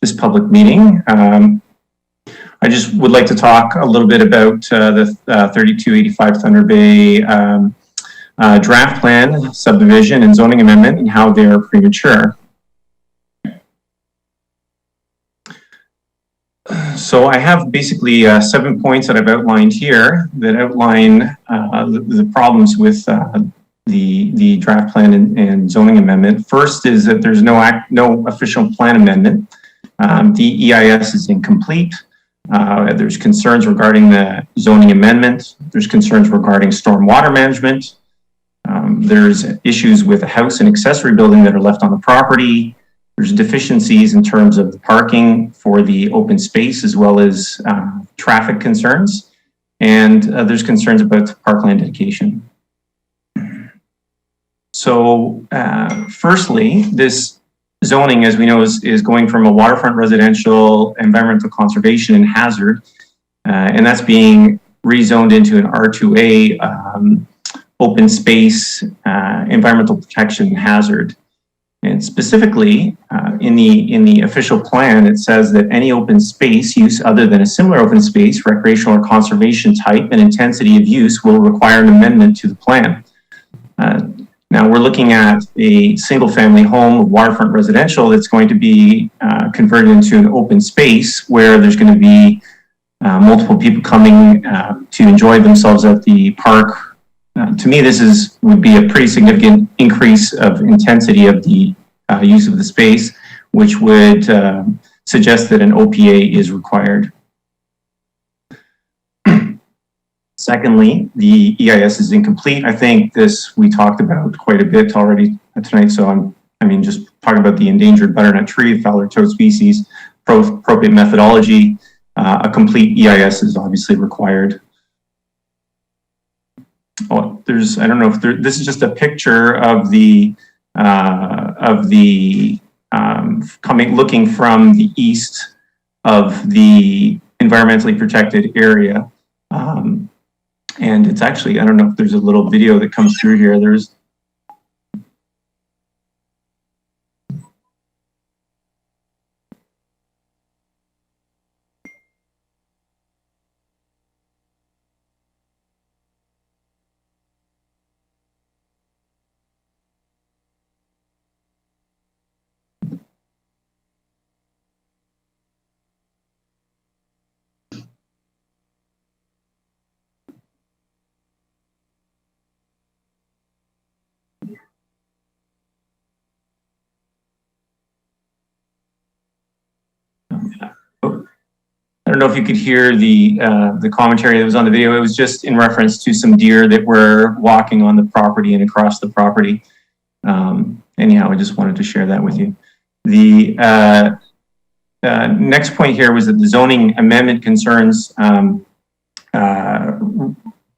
this public meeting. I just would like to talk a little bit about the 3285 Thunder Bay draft plan, subdivision, and zoning amendment and how they are premature. So I have basically 7 points that I've outlined here that outline the problems with the draft plan and zoning amendment. First is that there's no official plan amendment. The EIS is incomplete. There's concerns regarding the zoning amendment. There's concerns regarding stormwater management. There's issues with a house and accessory building that are left on the property. There's deficiencies in terms of the parking for the open space as well as traffic concerns. And there's concerns about parkland dedication. So firstly, this zoning, as we know, is going from a waterfront residential, environmental conservation and hazard, and that's being rezoned into an R2A open space, environmental protection hazard. And specifically, in the official plan, it says that any open space use other than a similar open space, recreational or conservation type and intensity of use will require an amendment to the plan. Now we're looking at a single family home, waterfront residential, that's going to be converted into an open space where there's going to be multiple people coming to enjoy themselves at the park. To me, this would be a pretty significant increase of intensity of the use of the space, which would suggest that an OPA is required. Secondly, the EIS is incomplete. I think this we talked about quite a bit already tonight, so I mean, just talking about the endangered butternut tree, fowler toad species, appropriate methodology. A complete EIS is obviously required. Oh, I don't know if this is just a picture of looking from the east of the environmentally protected area. And it's actually, I don't know if there's a little video that comes through here. I don't know if you could hear the commentary that was on the video. It was just in reference to some deer that were walking on the property and across the property. Anyhow, I just wanted to share that with you. The next point here was that the zoning amendment concerns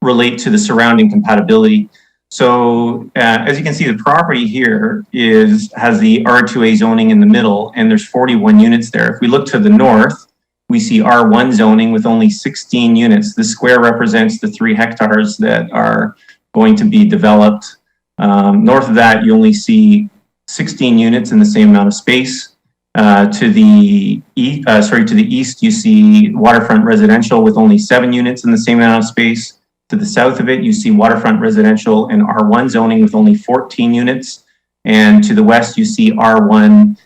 relate to the surrounding compatibility. So as you can see, the property here has the R2A zoning in the middle, and there's 41 units there. If we look to the north, we see R1 zoning with only 16 units. The square represents the 3 hectares that are going to be developed. North of that, you only see 16 units in the same amount of space. To the east, you see waterfront residential with only 7 units in the same amount of space. To the south of it, you see waterfront residential and R1 zoning with only 14 units. And to the west, you see R1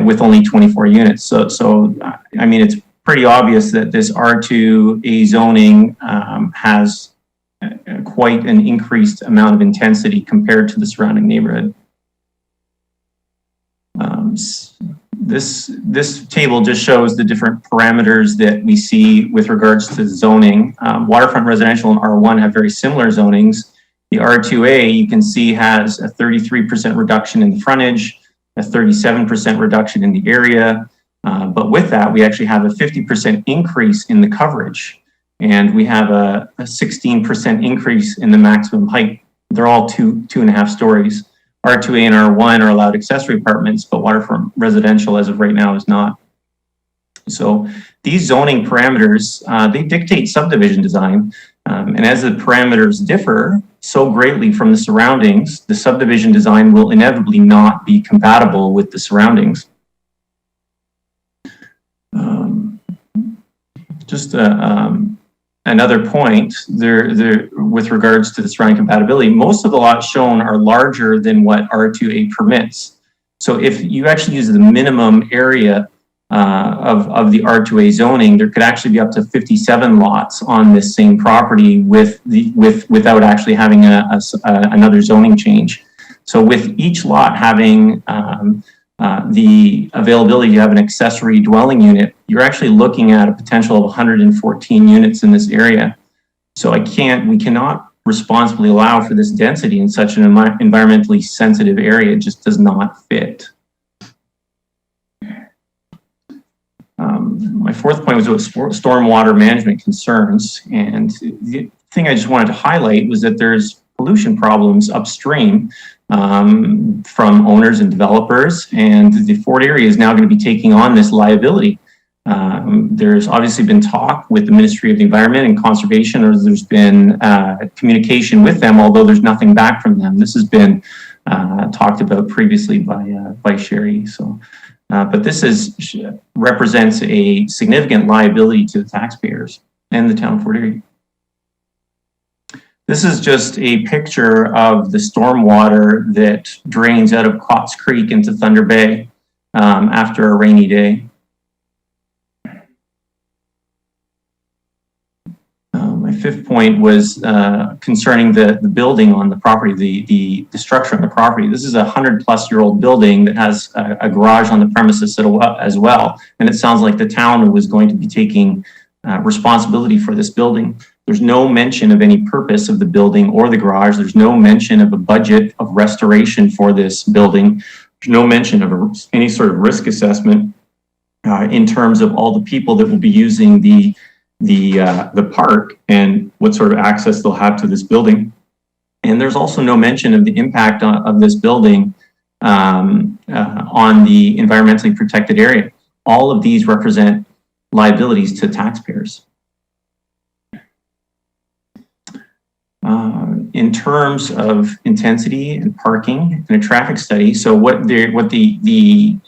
with only 24 units. So I mean, it's pretty obvious that this R2A zoning has quite an increased amount of intensity compared to the surrounding neighborhood. This table just shows the different parameters that we see with regards to zoning. Waterfront residential and R1 have very similar zonings. The R2A, you can see, has a 33% reduction in the frontage, a 37% reduction in the area. But with that, we actually have a 50% increase in the coverage. And we have a 16% increase in the maximum height. They're all 2.5 stories. R2A and R1 are allowed accessory apartments, but waterfront residential as of right now is not. So these zoning parameters, they dictate subdivision design. And as the parameters differ so greatly from the surroundings, the subdivision design will inevitably not be compatible with the surroundings. Another point there with regards to the surrounding compatibility, most of the lots shown are larger than what R2A permits. So if you actually use the minimum area of the R2A zoning, there could actually be up to 57 lots on this same property without actually having another zoning change. So with each lot having the availability to have an accessory dwelling unit, you're actually looking at a potential of 114 units in this area. So we cannot responsibly allow for this density in such an environmentally sensitive area. It just does not fit. My fourth point was about stormwater management concerns. And the thing I just wanted to highlight was that there's pollution problems upstream from owners and developers, and the Fort Erie is now going to be taking on this liability. There's obviously been talk with the Ministry of the Environment and Conservation, or there's been communication with them, although there's nothing back from them. This has been talked about previously by Sherry. So, but this represents a significant liability to the taxpayers and the town of Fort Erie. This is just a picture of the stormwater that drains out of Cots Creek into Thunder Bay after a rainy day. My fifth point was concerning the building on the property, the structure on the property. This is a 100-plus-year-old building that has a garage on the premises as well. And it sounds like the town was going to be taking responsibility for this building. There's no mention of any purpose of the building or the garage. There's no mention of a budget of restoration for this building. There's no mention of any sort of risk assessment in terms of all the people that will be using the park and what sort of access they'll have to this building. And there's also no mention of the impact of this building on the environmentally protected area. All of these represent liabilities to taxpayers. In terms of intensity and parking and a traffic study, so what the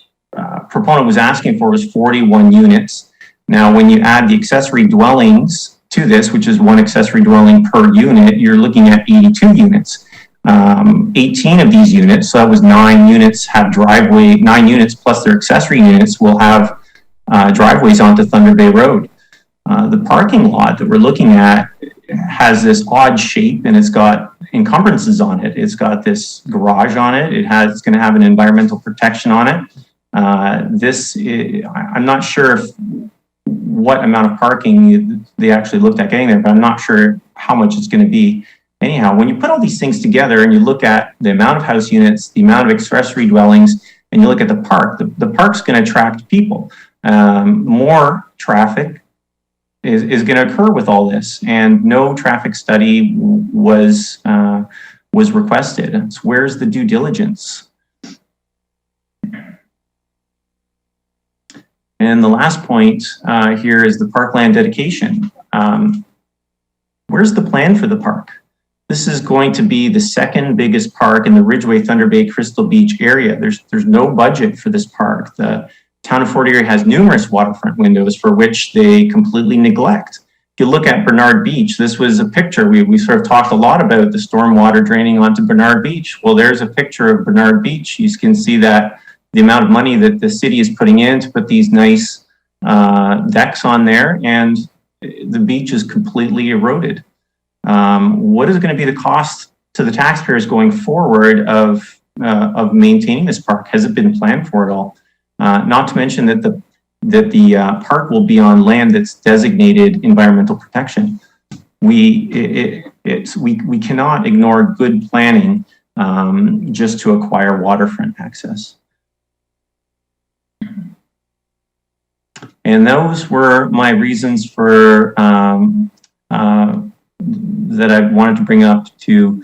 proponent was asking for was 41 units. Now, when you add the accessory dwellings to this, which is one accessory dwelling per unit, you're looking at 82 units. 18 of these units, so that was 9 units, have 9 units plus their accessory units will have driveways onto Thunder Bay Road. The parking lot that we're looking at has this odd shape, and it's got encumbrances on it. It's got this garage on it. It's going to have an environmental protection on it. I'm not sure what amount of parking they actually looked at getting there, but I'm not sure how much it's going to be. Anyhow, when you put all these things together and you look at the amount of house units, the amount of accessory dwellings, and you look at the park, the park's going to attract people. More traffic is going to occur with all this, and no traffic study was requested. So where's the due diligence? And the last point here is the parkland dedication. Where's the plan for the park? This is going to be the second biggest park in the Ridgeway, Thunder Bay, Crystal Beach area. There's no budget for this park. The town of Fort Erie has numerous waterfront windows for which they completely neglect. you look at Bernard Beach, this was a picture. We sort of talked a lot about the stormwater draining onto Bernard Beach. Well, there's a picture of Bernard Beach. You can see that the amount of money that the city is putting in to put these nice decks on there, and the beach is completely eroded. What is going to be the cost to the taxpayers going forward of maintaining this park? Has it been planned for at all? Not to mention that the park will be on land that's designated environmental protection. We cannot ignore good planning just to acquire waterfront access. And those were my reasons for that I wanted to bring up to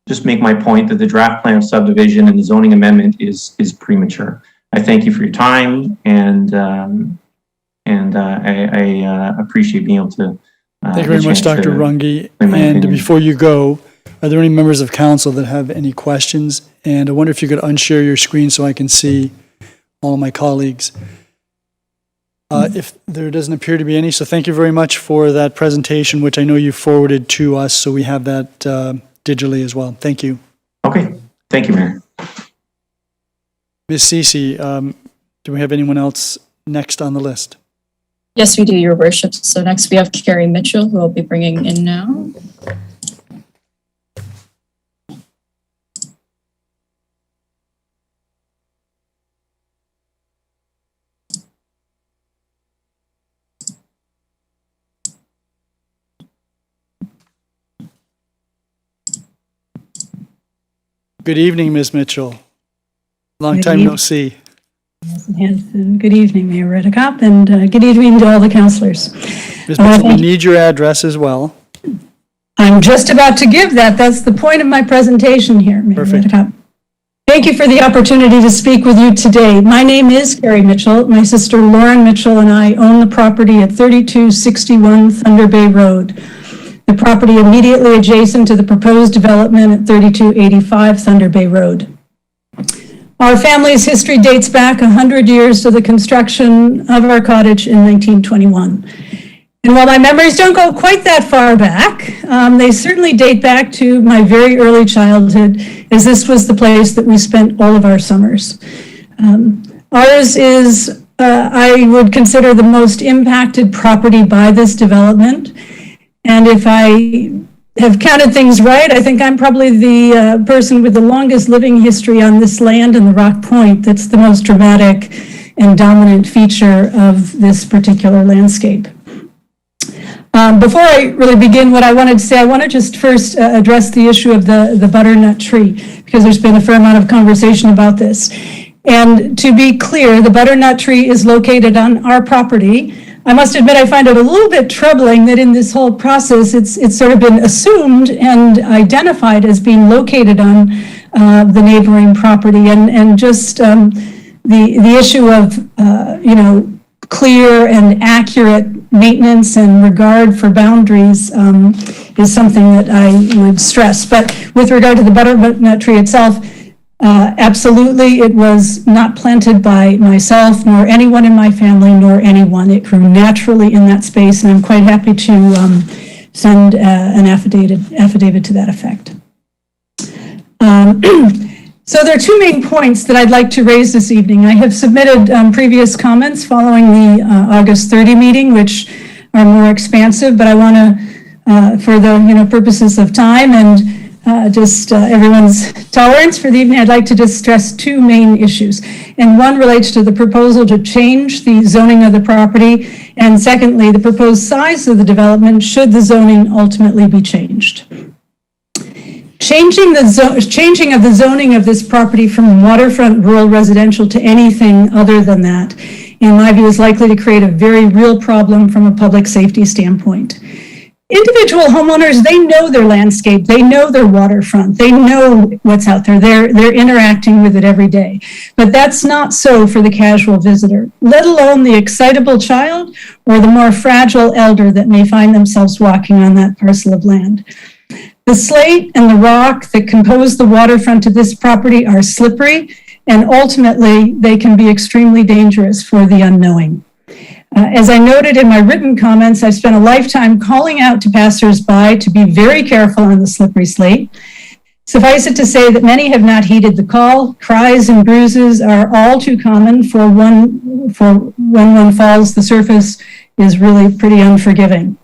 just make my point that the draft plan of subdivision and the zoning amendment is premature. I thank you for your time, and I appreciate being able to. Thank you very much, Dr. Runge. And before you go, are there any members of council that have any questions? And I wonder if you could unshare your screen so I can see all of my colleagues. If there doesn't appear to be any, so thank you very much for that presentation, which I know you forwarded to us, so we have that digitally as well. Thank you. Okay, thank you, Mayor. Ms. Ceci, do we have anyone else next on the list? Yes, we do, Your Worship. So next we have Carrie Mitchell, who I'll be bringing in now. Good evening, Ms. Mitchell. Long time no see. Yes, good evening, Mayor Redekop, and good evening to all the councillors. Ms. Mitchell, we need your address as well. I'm just about to give that. That's the point of my presentation here, Mayor Redekop. Thank you for the opportunity to speak with you today. My name is Carrie Mitchell. My sister Lauren Mitchell and I own the property at 3261 Thunder Bay Road. The property immediately adjacent to the proposed development at 3285 Thunder Bay Road. Our family's history dates back 100 years to the construction of our cottage in 1921. And while my memories don't go quite that far back, they certainly date back to my very early childhood, as this was the place that we spent all of our summers. Ours is, I would consider, the most impacted property by this development. And if I have counted things right, I think I'm probably the person with the longest living history on this land and the Rock Point that's the most dramatic and dominant feature of this particular landscape. Before I really begin what I wanted to say, I want to just first address the issue of the butternut tree, because there's been a fair amount of conversation about this. And to be clear, the butternut tree is located on our property. I must admit, I find it a little bit troubling that in this whole process, it's sort of been assumed and identified as being located on the neighboring property, and just the issue of clear and accurate maintenance and regard for boundaries is something that I would stress. But with regard to the butternut tree itself, absolutely, it was not planted by myself, nor anyone in my family, nor anyone. It grew naturally in that space, and I'm quite happy to send an affidavit to that effect. So there are two main points that I'd like to raise this evening. I have submitted previous comments following the August 30 meeting, which are more expansive, but I want to, for the purposes of time and just everyone's tolerance for the evening, I'd like to just stress two main issues. And one relates to the proposal to change the zoning of the property, and secondly, the proposed size of the development should the zoning ultimately be changed. Changing of the zoning of this property from waterfront rural residential to anything other than that, in my view, is likely to create a very real problem from a public safety standpoint. Individual homeowners, they know their landscape, they know their waterfront, they know what's out there, they're interacting with it every day. But that's not so for the casual visitor, let alone the excitable child or the more fragile elder that may find themselves walking on that parcel of land. The slate and the rock that compose the waterfront of this property are slippery, and ultimately they can be extremely dangerous for the unknowing. As I noted in my written comments, I've spent a lifetime calling out to passersby to be very careful on the slippery slate. Suffice it to say that many have not heeded the call. Cries and bruises are all too common for when one falls. The surface is really pretty unforgiving.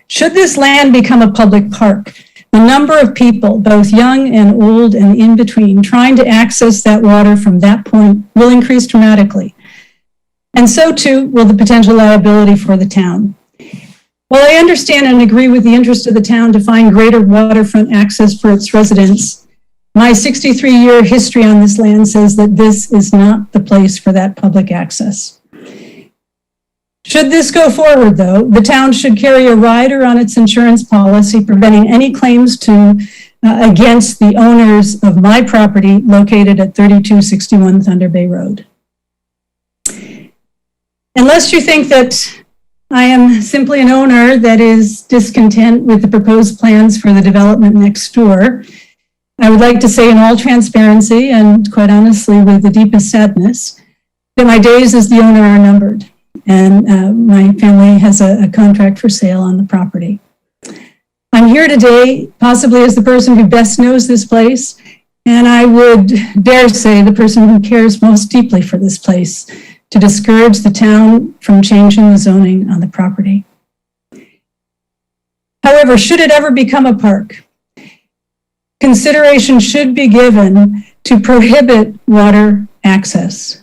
Should this land become a public park, the number of people, both young and old and in between, trying to access that water from that point will increase dramatically. And so too will the potential liability for the town. While I understand and agree with the interest of the town to find greater waterfront access for its residents, my 63-year history on this land says that this is not the place for that public access. Should this go forward, though, the town should carry a rider on its insurance policy preventing any claims against the owners of my property located at 3261 Thunder Bay Road. Unless you think that I am simply an owner that is discontent with the proposed plans for the development next door, I would like to say in all transparency and quite honestly with the deepest sadness that my days as the owner are numbered, and my family has a contract for sale on the property. I'm here today possibly as the person who best knows this place, and I would dare say the person who cares most deeply for this place, to discourage the town from changing the zoning on the property. However, should it ever become a park, consideration should be given to prohibit water access,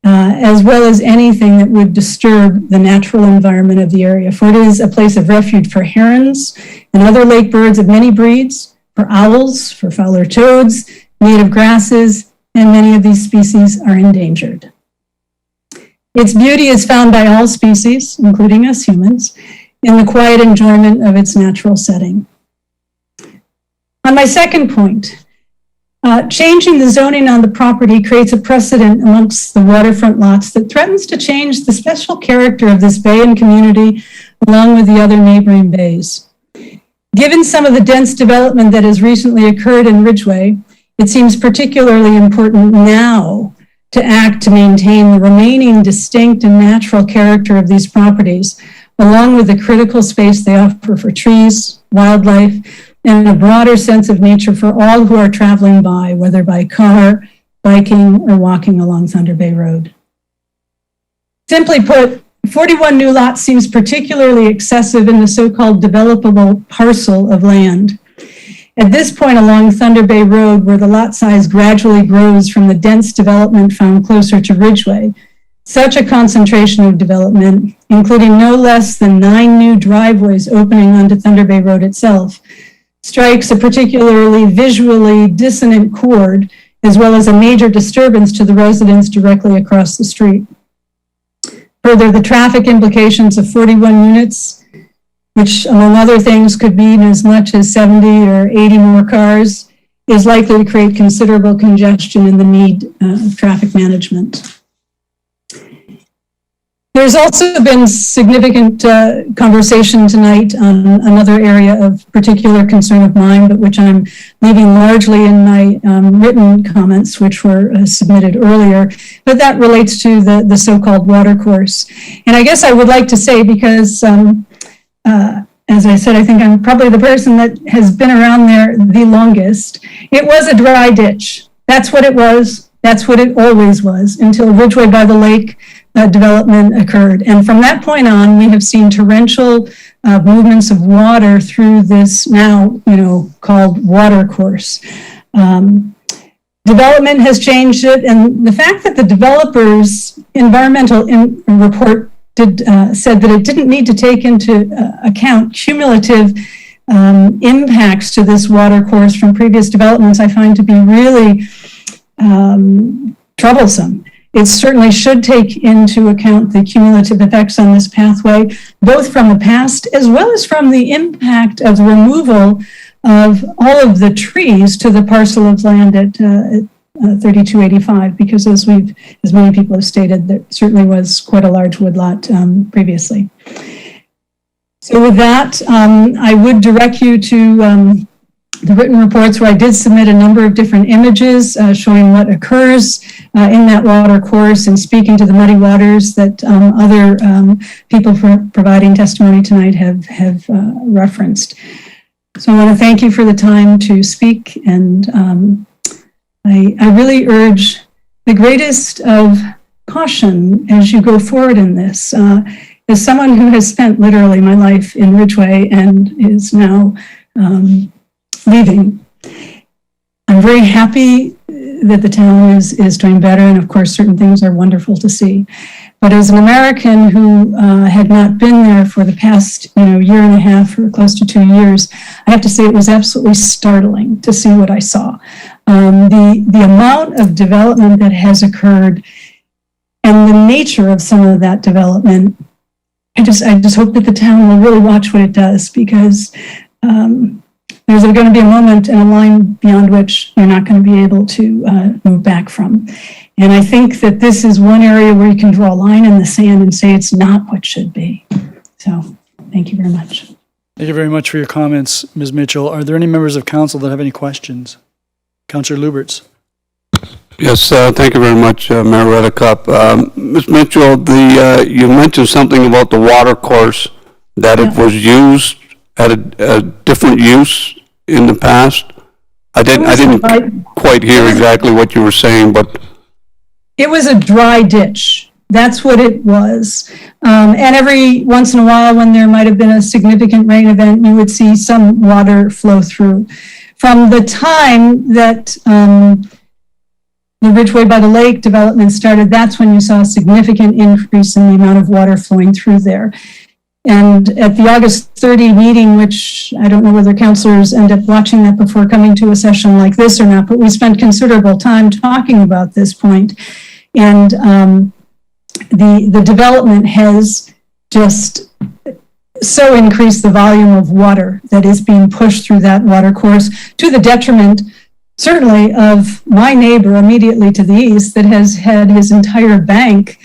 as well as anything that would disturb the natural environment of the area, for it is a place of refuge for herons and other lake birds of many breeds, for owls, for fowler toads, native grasses, and many of these species are endangered. Its beauty is found by all species, including us humans, in the quiet enjoyment of its natural setting. On my second point, changing the zoning on the property creates a precedent amongst the waterfront lots that threatens to change the special character of this bay and community along with the other neighboring bays. Given some of the dense development that has recently occurred in Ridgeway, it seems particularly important now to act to maintain the remaining distinct and natural character of these properties, along with the critical space they offer for trees, wildlife, and a broader sense of nature for all who are traveling by, whether by car, biking, or walking along Thunder Bay Road. Simply put, 41 new lots seems particularly excessive in the so-called developable parcel of land. At this point along Thunder Bay Road, where the lot size gradually grows from the dense development found closer to Ridgeway, such a concentration of development, including no less than 9 new driveways opening onto Thunder Bay Road itself, strikes a particularly visually dissonant chord, as well as a major disturbance to the residents directly across the street. Further, the traffic implications of 41 units, which among other things could mean as much as 70 or 80 more cars, is likely to create considerable congestion in the need of traffic management. There's also been significant conversation tonight on another area of particular concern of mine, but which I'm leaving largely in my written comments, which were submitted earlier, but that relates to the so-called water course. And I guess I would like to say, because as I said, I think I'm probably the person that has been around there the longest. It was a dry ditch. That's what it was. That's what it always was until Ridgeway by the Lake development occurred. And from that point on, we have seen torrential movements of water through this now, called water course. Development has changed it. And the fact that the developer's environmental report said that it didn't need to take into account cumulative impacts to this water course from previous developments, I find to be really troublesome. It certainly should take into account the cumulative effects on this pathway, both from the past as well as from the impact of the removal of all of the trees to the parcel of land at 3285, because as many people have stated, there certainly was quite a large woodlot previously. So with that, I would direct you to the written reports where I did submit a number of different images showing what occurs in that water course and speaking to the muddy waters that other people providing testimony tonight have referenced. So I want to thank you for the time to speak, and I really urge the greatest of caution as you go forward in this. As someone who has spent literally my life in Ridgeway and is now leaving, I'm very happy that the town is doing better, and of course certain things are wonderful to see. But as an American who had not been there for the past year and a half or close to 2 years, I have to say it was absolutely startling to see what I saw. The amount of development that has occurred and the nature of some of that development, I just hope that the town will really watch what it does, because there's going to be a moment and a line beyond which you're not going to be able to move back from. And I think that this is one area where you can draw a line in the sand and say it's not what should be. So thank you very much. Thank you very much for your comments, Ms. Mitchell. Are there any members of council that have any questions? Councillor Lubberts. Yes, thank you very much, Mayor Redekop. Ms. Mitchell, you mentioned something about the water course, that it was used at a different use in the past. I didn't quite hear exactly what you were saying, but it was a dry ditch. That's what it was. And every once in a while, when there might have been a significant rain event, you would see some water flow through. From the time that the Ridgeway by the Lake development started, that's when you saw a significant increase in the amount of water flowing through there. And at the August 30 meeting, which I don't know whether councillors end up watching that before coming to a session like this or not, but we spent considerable time talking about this point. And the development has just so increased the volume of water that is being pushed through that water course, to the detriment, certainly, of my neighbor immediately to the east that has had his entire bank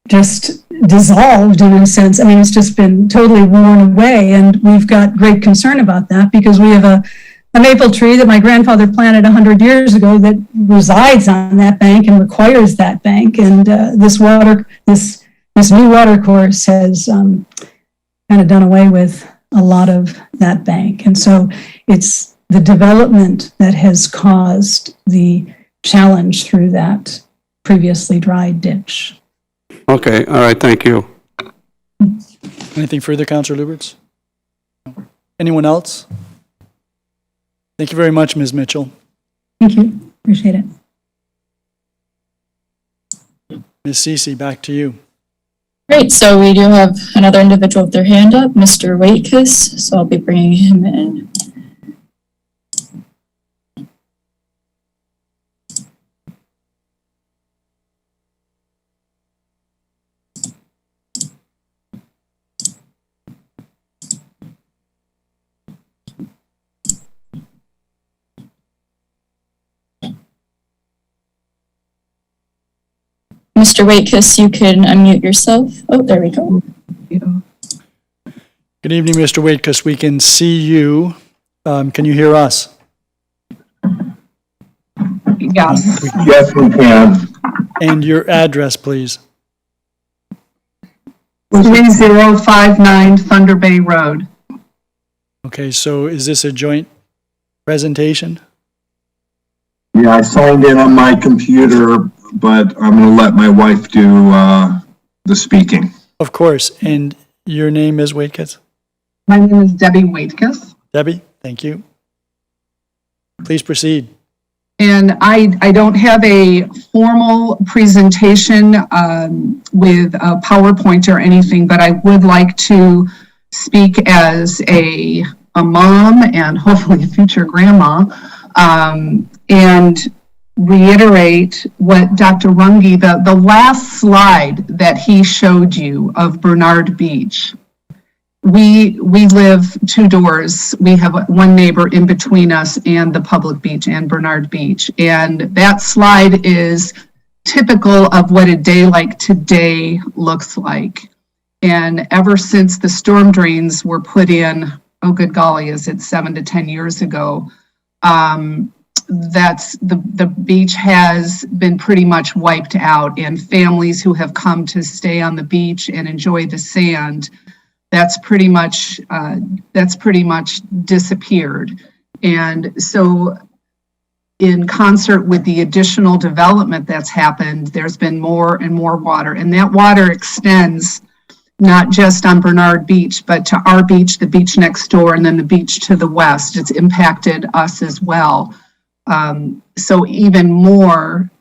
just dissolved in a sense. I mean, it's just been totally worn away, and we've got great concern about that because we have a maple tree that my grandfather planted 100 years ago that resides on that bank and requires that bank. And this new water course has kind of done away with a lot of that bank. And so it's the development that has caused the challenge through that previously dry ditch. okay, all right, thank you. Anything further, Councillor Lubberts? Anyone else? Thank you very much, Ms. Mitchell. Thank you. Appreciate it. Ms. Cece, back to you. Great, so we do have another individual with their hand up, Mr. Waitkus, so I'll be bringing him in. Mr. Waitkus, you can unmute yourself. Oh, there we go. Good evening, Mr. Waitkus. We can see you. Can you hear us? Yes. Yes, we can. And your address, please. 3059 Thunder Bay Road. Okay, so is this a joint presentation? Yeah, I signed in on my computer, but I'm going to let my wife do the speaking. Of course. And your name is Waitkus? My name is Debbie Waitkus. Debbie, thank you. Please proceed. And I don't have a formal presentation with a PowerPoint or anything, but I would like to speak as a mom and hopefully a future grandma, and reiterate what Dr. Runge, the last slide that he showed you of Bernard Beach. We live 2 doors. We have one neighbor in between us and the public beach and Bernard Beach. And that slide is typical of what a day like today looks like. And ever since the storm drains were put in oh good golly, is it 7 to 10 years ago? That's the beach has been pretty much wiped out, and families who have come to stay on the beach and enjoy the sand, that's pretty much disappeared. And so in concert with the additional development that's happened, there's been more and more water, and that water extends not just on Bernard Beach, but to our beach, the beach next door, and then the beach to the west. It's impacted us as well. So even more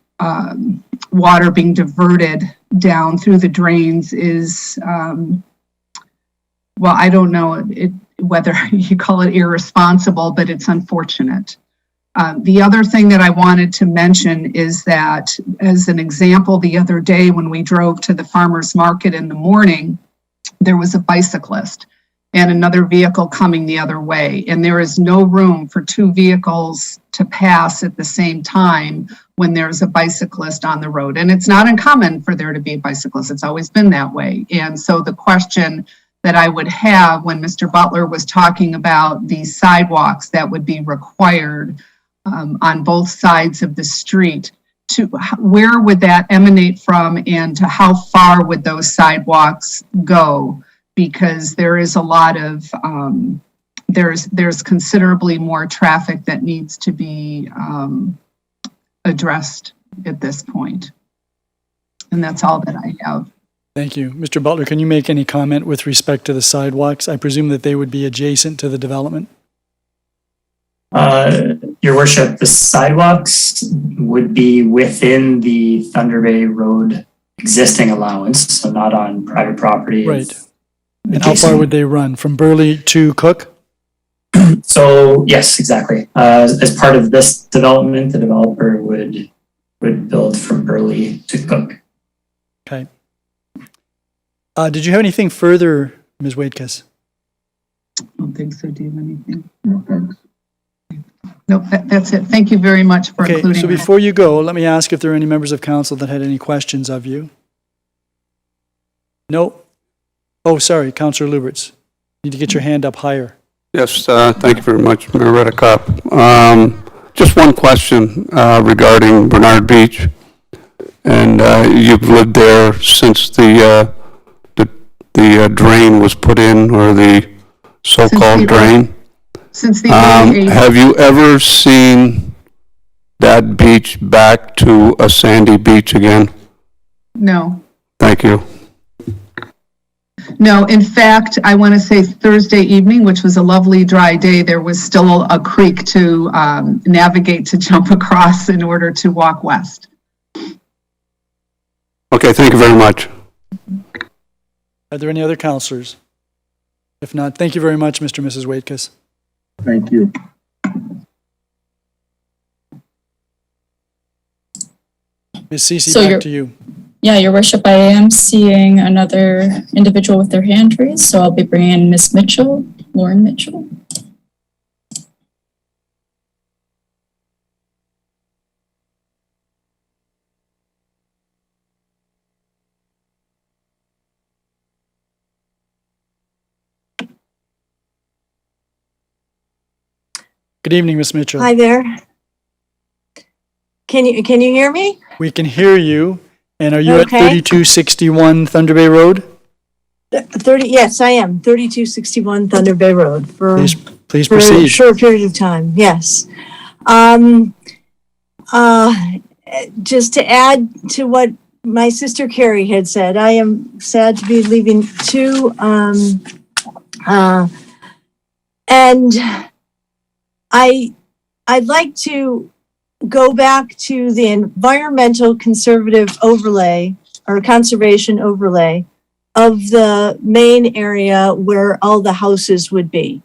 water being diverted down through the drains is, well, I don't know whether you call it irresponsible, but it's unfortunate. The other thing that I wanted to mention is that, as an example, the other day when we drove to the farmer's market in the morning, there was a bicyclist and another vehicle coming the other way, and there is no room for two vehicles to pass at the same time when there's a bicyclist on the road. And it's not uncommon for there to be a bicyclist. It's always been that way. And so the question that I would have when Mr. Butler was talking about these sidewalks that would be required on both sides of the street, to where would that emanate from, and to how far would those sidewalks go? Because there is a lot of, there's considerably more traffic that needs to be addressed at this point. And that's all that I have. Thank you. Mr. Butler, can you make any comment with respect to the sidewalks? I presume that they would be adjacent to the development? Your worship, the sidewalks would be within the Thunder Bay Road existing allowance, so not on private property. Right. And how far would they run? From Burley to Cook? So, yes, exactly. As part of this development, the developer would build from Burley to Cook. Okay. Did you have anything further, Ms. Waitkus? I don't think so. Do you have anything? No, thanks. Nope, that's it. Thank you very much for including so that. before you go, let me ask if there are any members of council that had any questions of you. No? Oh, sorry, Councillor Lubberts. Need to get your hand up higher. Yes, thank you very much, Mayor Redekop. Just one question regarding Bernard Beach. And you've lived there since the drain was put in, or the so-called drain. Since the early 80s. Have you ever seen that beach back to a sandy beach again? No. Thank you. No, in fact, I want to say Thursday evening, which was a lovely dry day, there was still a creek to navigate, to jump across in order to walk west. Okay, thank you very much. Are there any other councillors? If not, thank you very much, Mr. and Mrs. Waitkus. Thank you. Ms. Cece, So back to you. Yeah, Your Worship, I am seeing another individual with their hand raised, so I'll be bringing in Ms. Mitchell, Lauren Mitchell. Good evening, Ms. Mitchell. Hi there. Can you hear me? We can hear you. And are you at Okay. 3261 Thunder Bay Road? 30, yes, I am. 3261 Thunder Bay Road for, Please for a proceed. short period of time. Yes. Just to add to what my sister Carrie had said, I am sad to be leaving too. And I'd like to go back to the environmental conservative overlay or conservation overlay of the main area where all the houses would be.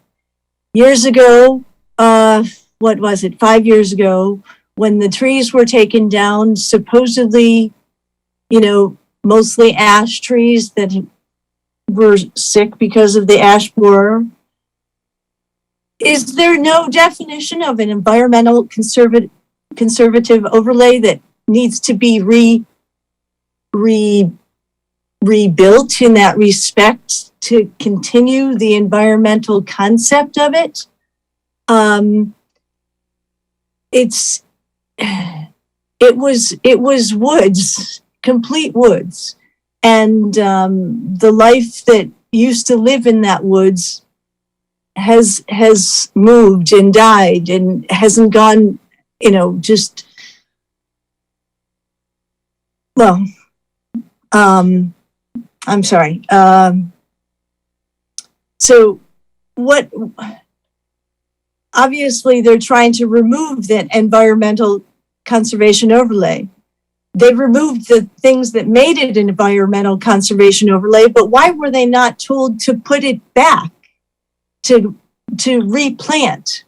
Years ago, what was it, 5 years ago, when the trees were taken down, supposedly, mostly ash trees that were sick because of the ash borer. Is there no definition of an environmental conservative overlay that needs to be rebuilt in that respect to continue the environmental concept of it. It was woods, complete woods. And the life that used to live in that woods has moved and died and hasn't gone, just, well, I'm sorry. So what, obviously they're trying to remove that environmental conservation overlay. They removed the things that made it an environmental conservation overlay, but why were they not told to put it back, to replant?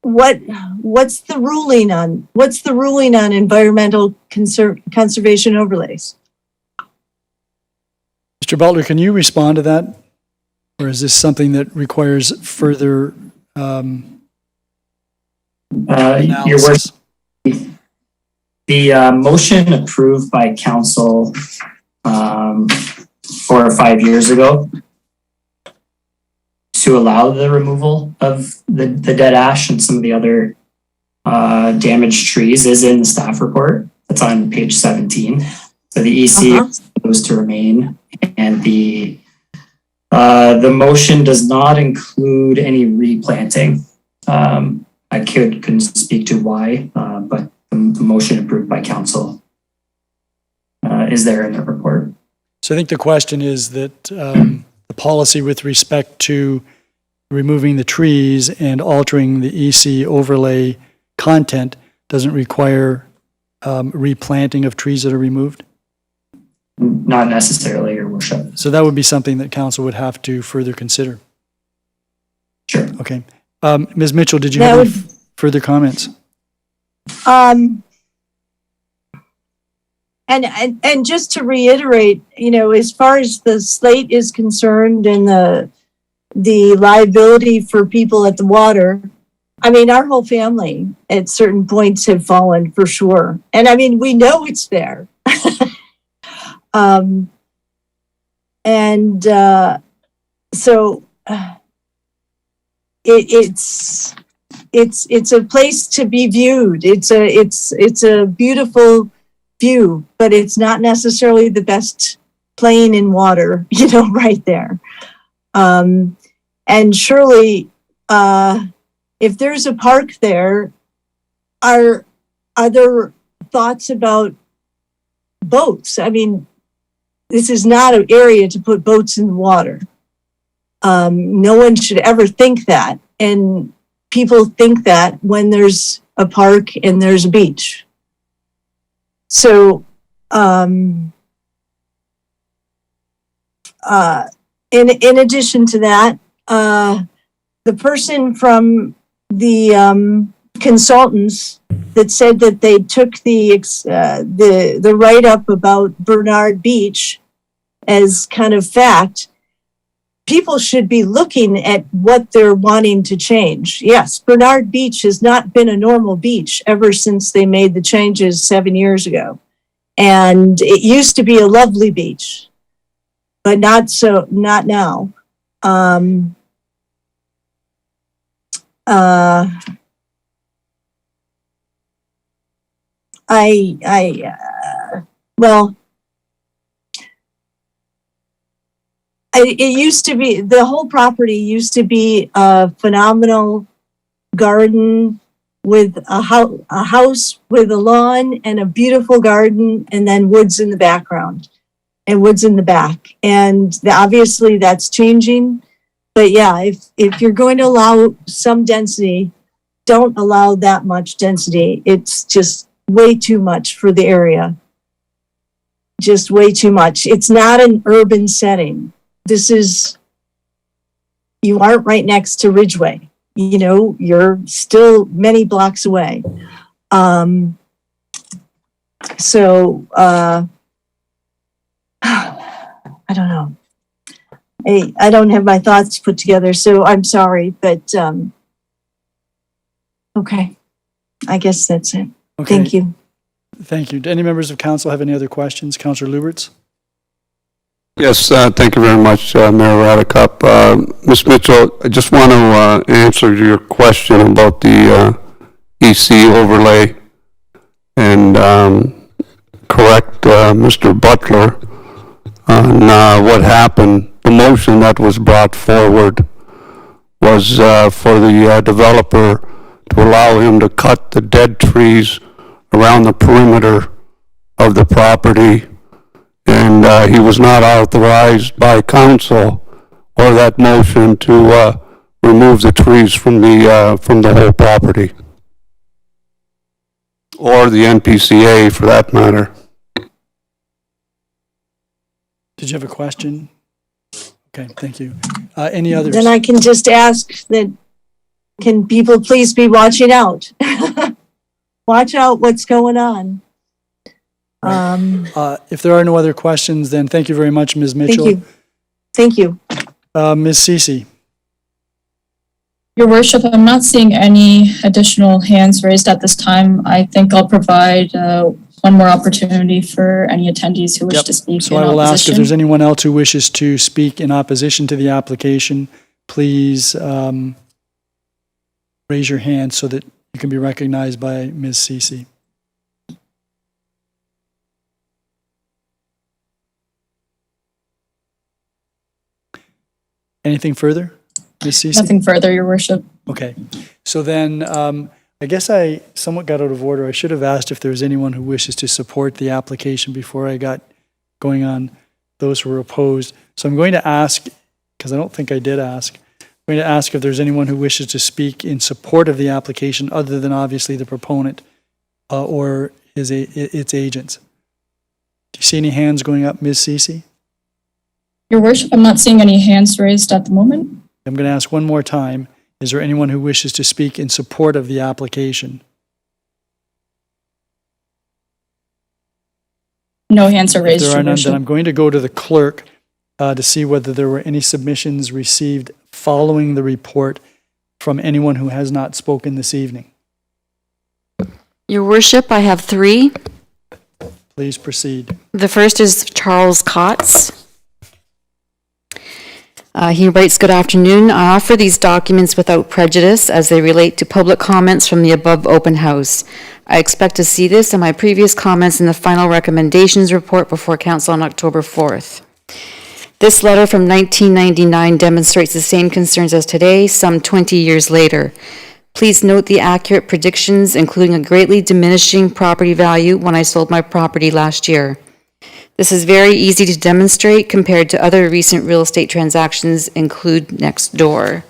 What's the ruling on environmental conservation overlays? Mr. Butler, can you respond to that? Or is this something that requires further Your worship, the motion approved by council 4 or 5 years ago to allow the removal of the dead ash and some of the other damaged trees is in the staff report. That's on page 17. So the EC is supposed to remain, and the motion does not include any replanting. I couldn't speak to why, but the motion approved by council is there in the report. So I think the question is that the policy with respect to removing the trees and altering the EC overlay content doesn't require replanting of trees that are removed? Not necessarily, Your Worship. So that would be something that council would have to further consider. Sure. Okay. Ms. Mitchell, did you have any further comments? And just to reiterate, as far as the slate is concerned and the liability for people at the water, our whole family at certain points have fallen for sure. And we know it's there. So it's a place to be viewed. It's a beautiful view, but it's not necessarily the best plane in water, right there. And surely, if there's a park there, are there thoughts about boats? This is not an area to put boats in the water. No one should ever think that. And people think that when there's a park and there's a beach. So, in addition to that, the person from the consultants that said that they took the write-up about Bernard Beach as kind of fact, people should be looking at what they're wanting to change. Yes, Bernard Beach has not been a normal beach ever since they made the changes 7 years ago. And it used to be a lovely beach, but not now. It used to be, the whole property used to be a phenomenal garden with a house with a lawn and a beautiful garden, and then woods in the background and woods in the back. And obviously that's changing. But yeah, if you're going to allow some density, don't allow that much density. It's just way too much for the area. Just way too much. It's not an urban setting. You aren't right next to Ridgeway. You're still many blocks away. So, I don't know. I don't have my thoughts put together, so I'm sorry, but, okay. I guess that's it. Okay. Thank you. Thank you. Do any members of council have any other questions? Councillor Lubberts? Yes, thank you very much, Mayor Redekop. Ms. Mitchell, I just want to answer your question about the EC overlay and correct Mr. Butler on what happened. The motion that was brought forward was for the developer to allow him to cut the dead trees around the perimeter of the property, and he was not authorized by council or that motion to remove the trees from the whole property, or the NPCA for that matter. Did you have a question? Okay, thank you. Any others? Then I can just ask that, can people please be watching out? Watch out what's going on. If there are no other questions, then thank you very much, Ms. Mitchell. Thank you. Ms. Cece. Your Worship, I'm not seeing any additional hands raised at this time. I think I'll provide one more opportunity for any attendees who wish to speak So in I will ask if opposition. there's anyone else who wishes to speak in opposition to the application, please raise your hand so that you can be recognized by Ms. Cece. Anything further, Ms. Cece? Nothing further, Your Worship. Okay, so then I guess I somewhat got out of order. I should have asked if there's anyone who wishes to support the application before I got going on those who were opposed. So I'm going to ask, because I don't think I did ask, I'm going to ask if there's anyone who wishes to speak in support of the application other than obviously the proponent or its agents. Do you see any hands going up, Ms. Cece? Your Worship, I'm not seeing any hands raised at the moment. I'm going to ask one more time. Is there anyone who wishes to speak in support of the application? No hands are If raised, there Your are none, Worship. then I'm going to go to the clerk to see whether there were any submissions received following the report from anyone who has not spoken this evening. Your Worship, I have 3. Please proceed. The first is Charles Kotz. He writes, "Good afternoon. I offer these documents without prejudice as they relate to public comments from the above open house. I expect to see this and my previous comments in the final recommendations report before council on October 4th. This letter from 1999 demonstrates the same concerns as today, some 20 years later. Please note the accurate predictions, including a greatly diminishing property value when I sold my property last year. This is very easy to demonstrate compared to other recent real estate transactions include next door.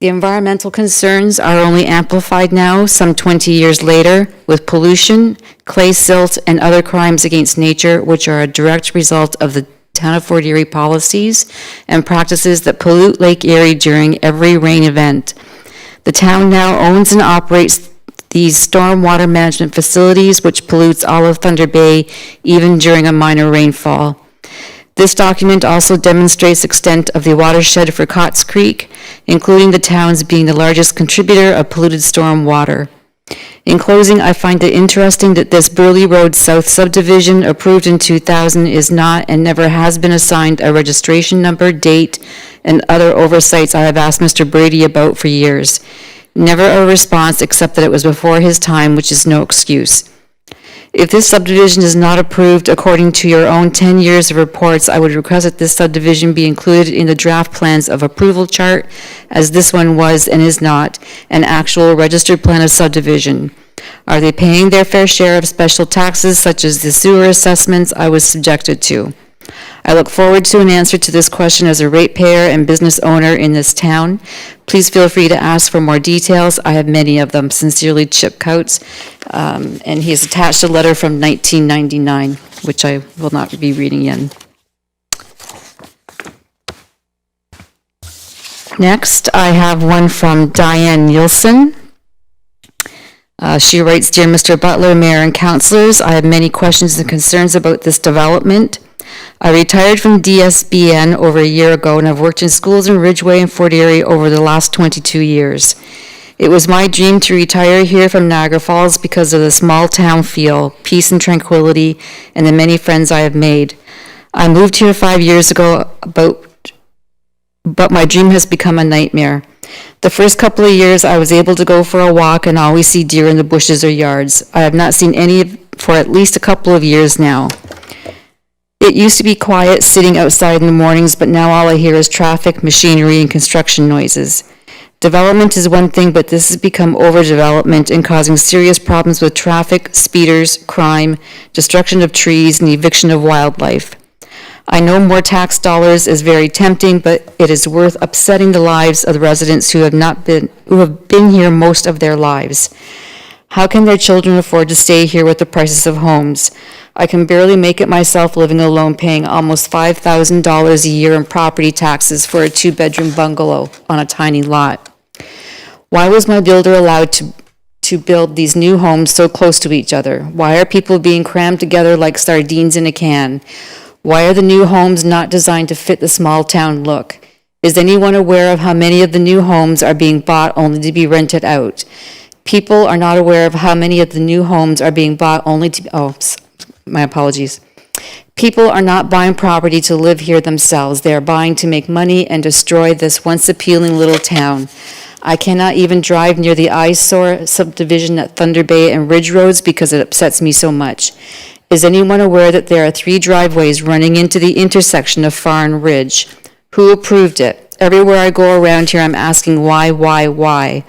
The environmental concerns are only amplified now, some 20 years later, with pollution, clay silt, and other crimes against nature, which are a direct result of the Town of Fort Erie policies and practices that pollute Lake Erie during every rain event. The town now owns and operates these stormwater management facilities, which pollutes all of Thunder Bay, even during a minor rainfall. This document also demonstrates the extent of the watershed for Kotz Creek, including the towns being the largest contributor of polluted storm water. In closing, I find it interesting that this Burley Road South subdivision approved in 2000 is not and never has been assigned a registration number, date, and other oversights I have asked Mr. Brady about for years. Never a response except that it was before his time, which is no excuse. If this subdivision is not approved according to your own 10 years of reports, I would request that this subdivision be included in the draft plans of approval chart, as this one was and is not an actual registered plan of subdivision. Are they paying their fair share of special taxes, such as the sewer assessments I was subjected to? I look forward to an answer to this question as a ratepayer and business owner in this town. Please feel free to ask for more details. I have many of them. Sincerely, Chip Coates. And he has attached a letter from 1999, which I will not be reading in. Next, I have one from Diane Nielsen. She writes, "Dear Mr. Butler, Mayor, and Councillors, I have many questions and concerns about this development. I retired from DSBN over a year ago and have worked in schools in Ridgeway and Fort Erie over the last 22 years. It was my dream to retire here from Niagara Falls because of the small town feel, peace and tranquility, and the many friends I have made. I moved here 5 years ago, but my dream has become a nightmare. The first couple of years, I was able to go for a walk and always see deer in the bushes or yards. I have not seen any for at least a couple of years now. It used to be quiet sitting outside in the mornings, but now all I hear is traffic, machinery, and construction noises. Development is one thing, but this has become overdevelopment and causing serious problems with traffic, speeders, crime, destruction of trees, and eviction of wildlife. I know more tax dollars is very tempting, but it is worth upsetting the lives of the residents who have been here most of their lives. How can their children afford to stay here with the prices of homes? I can barely make it myself living alone, paying almost $5,000 a year in property taxes for a 2-bedroom bungalow on a tiny lot. Why was my builder allowed to build these new homes so close to each other? Why are people being crammed together like sardines in a can? Why are the new homes not designed to fit the small town look? Is anyone aware of how many of the new homes are being bought only to be rented out? People are not aware of how many of the new homes are being bought only to, my apologies. People are not buying property to live here themselves. They are buying to make money and destroy this once appealing little town. I cannot even drive near the eyesore subdivision at Thunder Bay and Ridge Roads because it upsets me so much. Is anyone aware that there are 3 driveways running into the intersection of Far and Ridge? Who approved it? Everywhere I go around here, I'm asking why? Why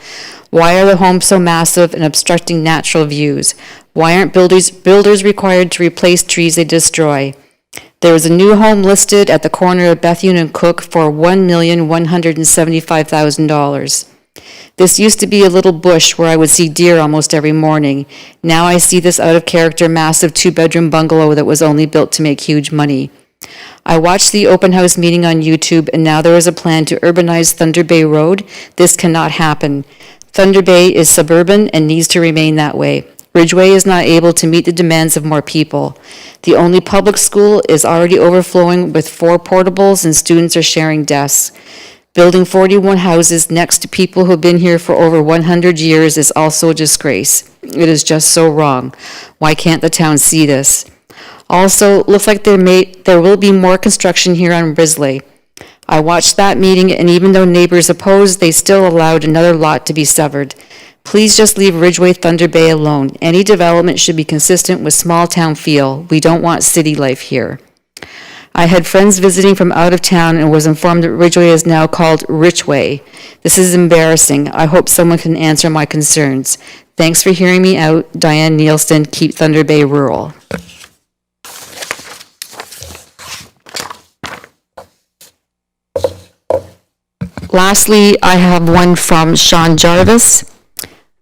are the homes so massive and obstructing natural views? Why aren't builders required to replace trees they destroy? There is a new home listed at the corner of Bethune and Cook for $1,175,000. This used to be a little bush where I would see deer almost every morning. Now I see this out-of-character, massive 2-bedroom bungalow that was only built to make huge money. I watched the open house meeting on YouTube, and now there is a plan to urbanize Thunder Bay Road. This cannot happen. Thunder Bay is suburban and needs to remain that way. Ridgeway is not able to meet the demands of more people. The only public school is already overflowing with 4 portables, and students are sharing desks. Building 41 houses next to people who've been here for over 100 years is also a disgrace. It is just so wrong. Why can't the town see this? Also, looks like there will be more construction here on Risley. I watched that meeting, and even though neighbors opposed, they still allowed another lot to be severed. Please just leave Ridgeway Thunder Bay alone. Any development should be consistent with small town feel. We don't want city life here. I had friends visiting from out of town and was informed that Ridgeway is now called Richway. This is embarrassing. I hope someone can answer my concerns. Thanks for hearing me out. Diane Nielsen, Keep Thunder Bay Rural. Lastly, I have one from Sean Jarvis,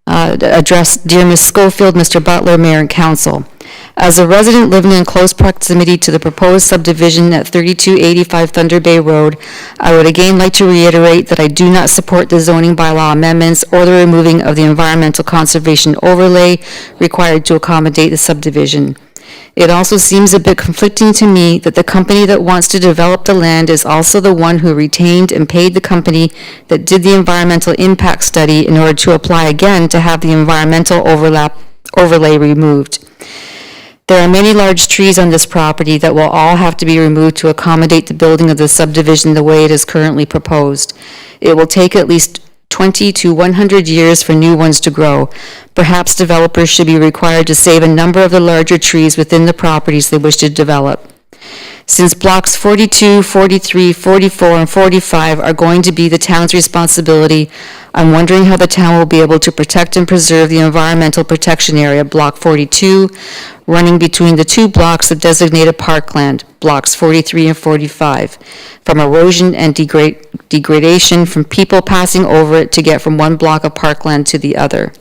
addressed, Dear Ms. Schofield, Mr. Butler, Mayor and Council. As a resident living in close proximity to the proposed subdivision at 3285 Thunder Bay Road, I would again like to reiterate that I do not support the zoning bylaw amendments or the removing of the environmental conservation overlay required to accommodate the subdivision. It also seems a bit conflicting to me that the company that wants to develop the land is also the one who retained and paid the company that did the environmental impact study in order to apply again to have the environmental overlay removed. There are many large trees on this property that will all have to be removed to accommodate the building of the subdivision the way it is currently proposed. It will take at least 20 to 100 years for new ones to grow. Perhaps developers should be required to save a number of the larger trees within the properties they wish to develop. Since blocks 42, 43, 44, and 45 are going to be the town's responsibility, I'm wondering how the town will be able to protect and preserve the environmental protection area, block 42, running between the 2 blocks of designated parkland, blocks 43 and 45, from erosion and degradation from people passing over it to get from one block of parkland to the other.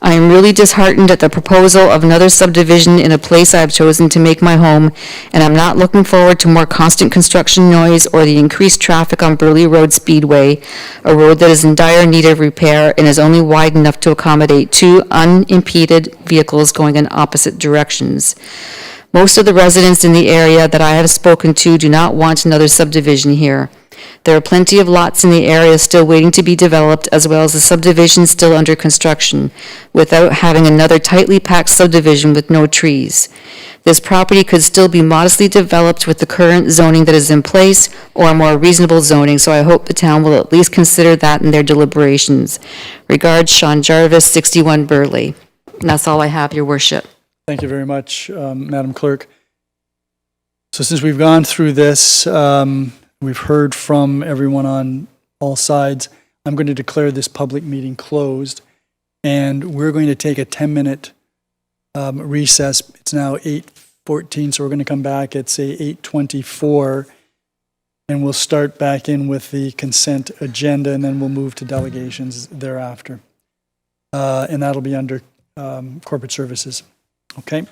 I am really disheartened at the proposal of another subdivision in a place I have chosen to make my home, and I'm not looking forward to more constant construction noise or the increased traffic on Burley Road Speedway, a road that is in dire need of repair and is only wide enough to accommodate 2 unimpeded vehicles going in opposite directions. Most of the residents in the area that I have spoken to do not want another subdivision here. There are plenty of lots in the area still waiting to be developed, as well as a subdivision still under construction, without having another tightly packed subdivision with no trees. This property could still be modestly developed with the current zoning that is in place, or a more reasonable zoning, so I hope the town will at least consider that in their deliberations. Regards, Sean Jarvis, 61 Burley. And that's all I have, Your Worship. Thank you very much, Madam Clerk. So since we've gone through this, we've heard from everyone on all sides, I'm going to declare this public meeting closed, and we're going to take a 10-minute recess. It's now 8:14, so we're going to come back at, say, 8:24, and we'll start back in with the consent agenda, and then we'll move to delegations thereafter. And that'll be under corporate services. Okay?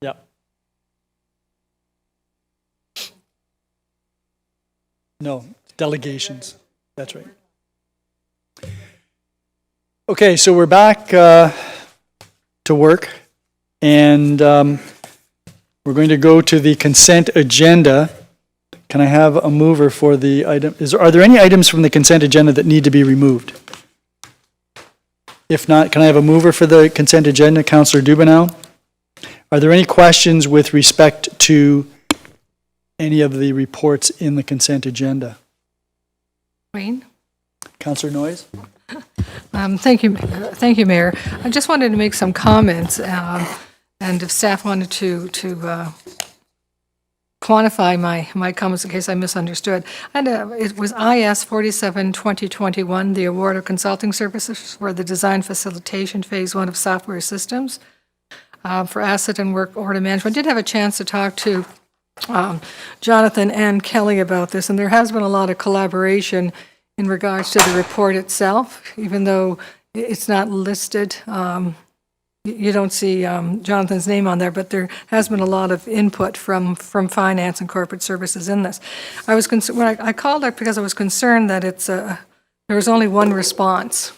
Yeah. No, delegations. That's right. Okay, so we're back to work, and we're going to go to the consent agenda. Can I have a mover for the item? Are there any items from the consent agenda that need to be removed? If not, can I have a mover for the consent agenda, Councillor Dubanow? Are there any questions with respect to any of the reports in the consent agenda? Wayne? Councillor Noyes? Thank you, Mayor. I just wanted to make some comments, and if staff wanted to quantify my comments in case I misunderstood. And it was IS 47-2021, the award of consulting services for the design facilitation phase 1 of software systems for asset and work order management. I did have a chance to talk to Jonathan and Kelly about this, and there has been a lot of collaboration in regards to the report itself, even though it's not listed. You don't see Jonathan's name on there, but there has been a lot of input from finance and corporate services in this. I was when I called up because I was concerned that there was only one response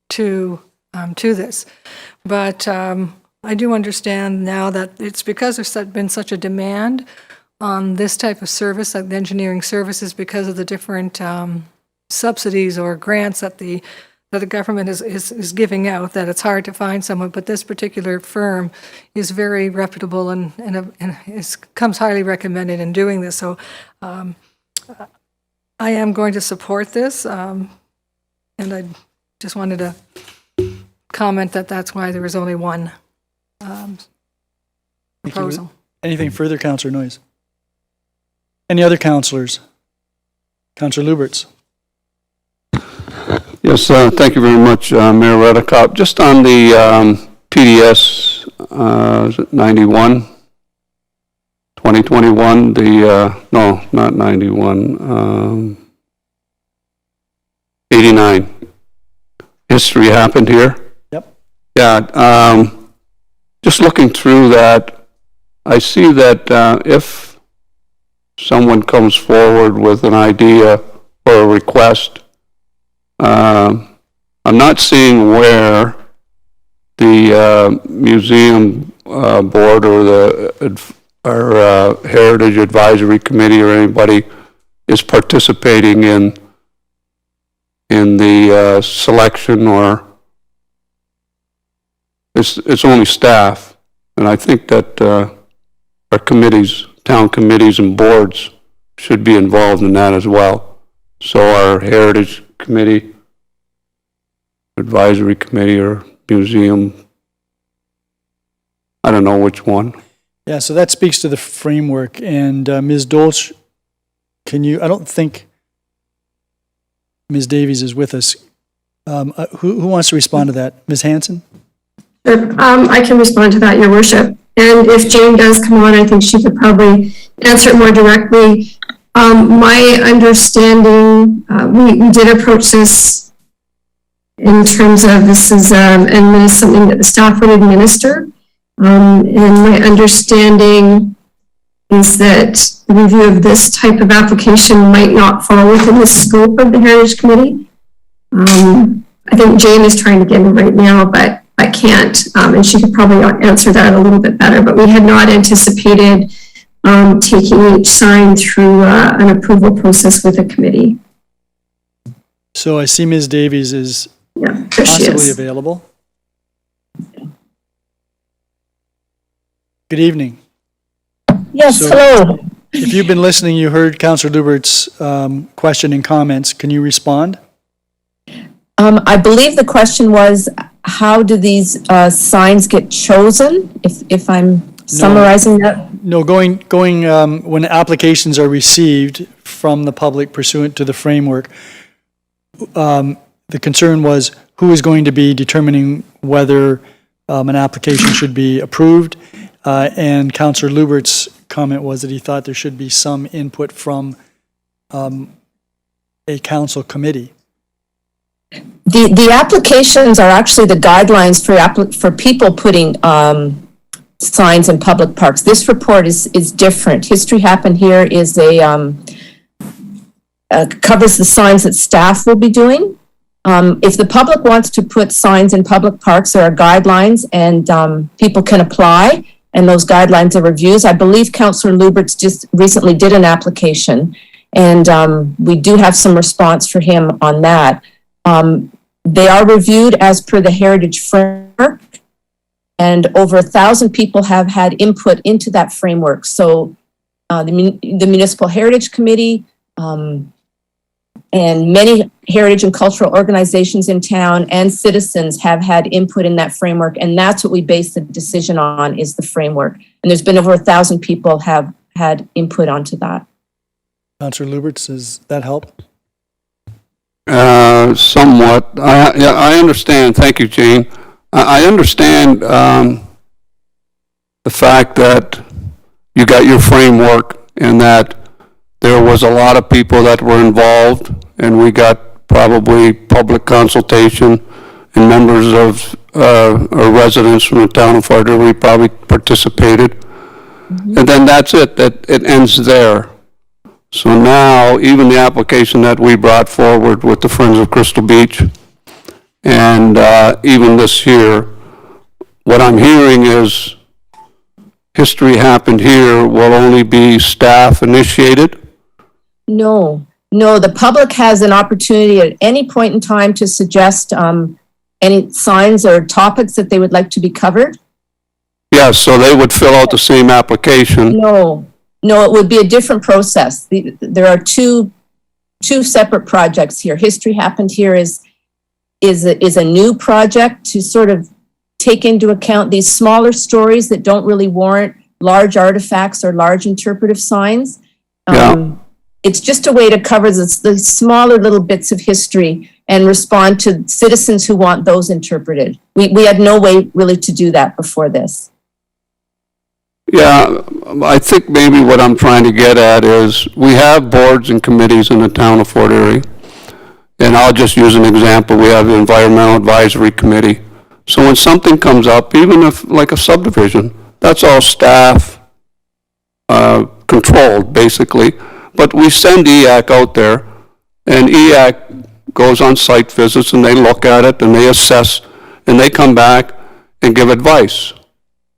to this, but I do understand now that it's because there's been such a demand on this type of service, like the engineering services, because of the different subsidies or grants that the government is giving out, that it's hard to find someone, but this particular firm is very reputable and comes highly recommended in doing this. So I am going to support this, and I just wanted to comment that that's why there was only one proposal. Anything further, Councillor Noyes? Any other councillors? Councillor Lubberts? Yes, thank you very much, Mayor Redekop. Just on the PDS 91, 2021, no, not 91, 89. History happened here. Yep. Yeah, just looking through that, I see that if someone comes forward with an idea or a request, I'm not seeing where the museum board or the Heritage Advisory Committee or anybody is participating in the selection, or it's only staff. And I think that our committees, town committees and boards should be involved in that as well. So our Heritage Committee, Advisory Committee, or Museum, I don't know which one. Yeah, so that speaks to the framework. And Ms. Dolch, I don't think Ms. Davies is with us. Who wants to respond to that? Ms. Hanson? I can respond to that, Your Worship. And if Jane does come on, I think she could probably answer it more directly. My understanding, we did approach this in terms of this is something that the staff would administer. And my understanding is that the review of this type of application might not fall within the scope of the Heritage Committee. I think Jane is trying to get in right now, but I can't, and she could probably answer that a little bit better. But we had not anticipated taking each sign through an approval process with a committee. So I see Ms. Davies is possibly available. Good evening. Yes, hello. If you've been listening, you heard Councillor Lubbert's question and comments. Can you respond? I believe the question was, how do these signs get chosen, if I'm summarizing that? No, going when applications are received from the public pursuant to the framework, the concern was who is going to be determining whether an application should be approved, and Councillor Lubbert's comment was that he thought there should be some input from a council committee. The applications are actually the guidelines for people putting signs in public parks. This report is different. History Happened Here is covers the signs that staff will be doing. If the public wants to put signs in public parks, there are guidelines and people can apply, and those guidelines are reviews. I believe Councillor Lubberts just recently did an application, and we do have some response for him on that. They are reviewed as per the Heritage Framework, and over 1,000 people have had input into that framework. So the Municipal Heritage Committee, and many heritage and cultural organizations in town and citizens have had input in that framework. And that's what we base the decision on, is the framework. And there's been over 1,000 people have had input onto that. Councillor Lubberts, does that help? Somewhat. I understand. Thank you, Jane. I understand the fact that you got your framework and that there was a lot of people that were involved, and we got probably public consultation, and members of or residents from the town of Fort Erie probably participated. Mm-hmm. And then that's it. That it ends there. So now, even the application that we brought forward with the Friends of Crystal Beach, and even this year, what I'm hearing is History Happened Here will only be staff initiated. No, the public has an opportunity at any point in time to suggest any signs or topics that they would like to be covered. Yes, so they would fill out the same application. No, it would be a different process. There are two separate projects here. History Happened Here is a new project to sort of take into account these smaller stories that don't really warrant large artifacts or large interpretive signs. It's just a way to cover the smaller little bits of history and respond to citizens who want those interpreted. We had no way really to do that before this. Yeah, I think maybe what I'm trying to get at is we have boards and committees in the town of Fort Erie. And I'll just use an example. We have the Environmental Advisory Committee. So when something comes up, even if like a subdivision, that's all staff controlled basically. But we send EAC out there, and EAC goes on site visits, and they look at it, and they assess, and they come back and give advice.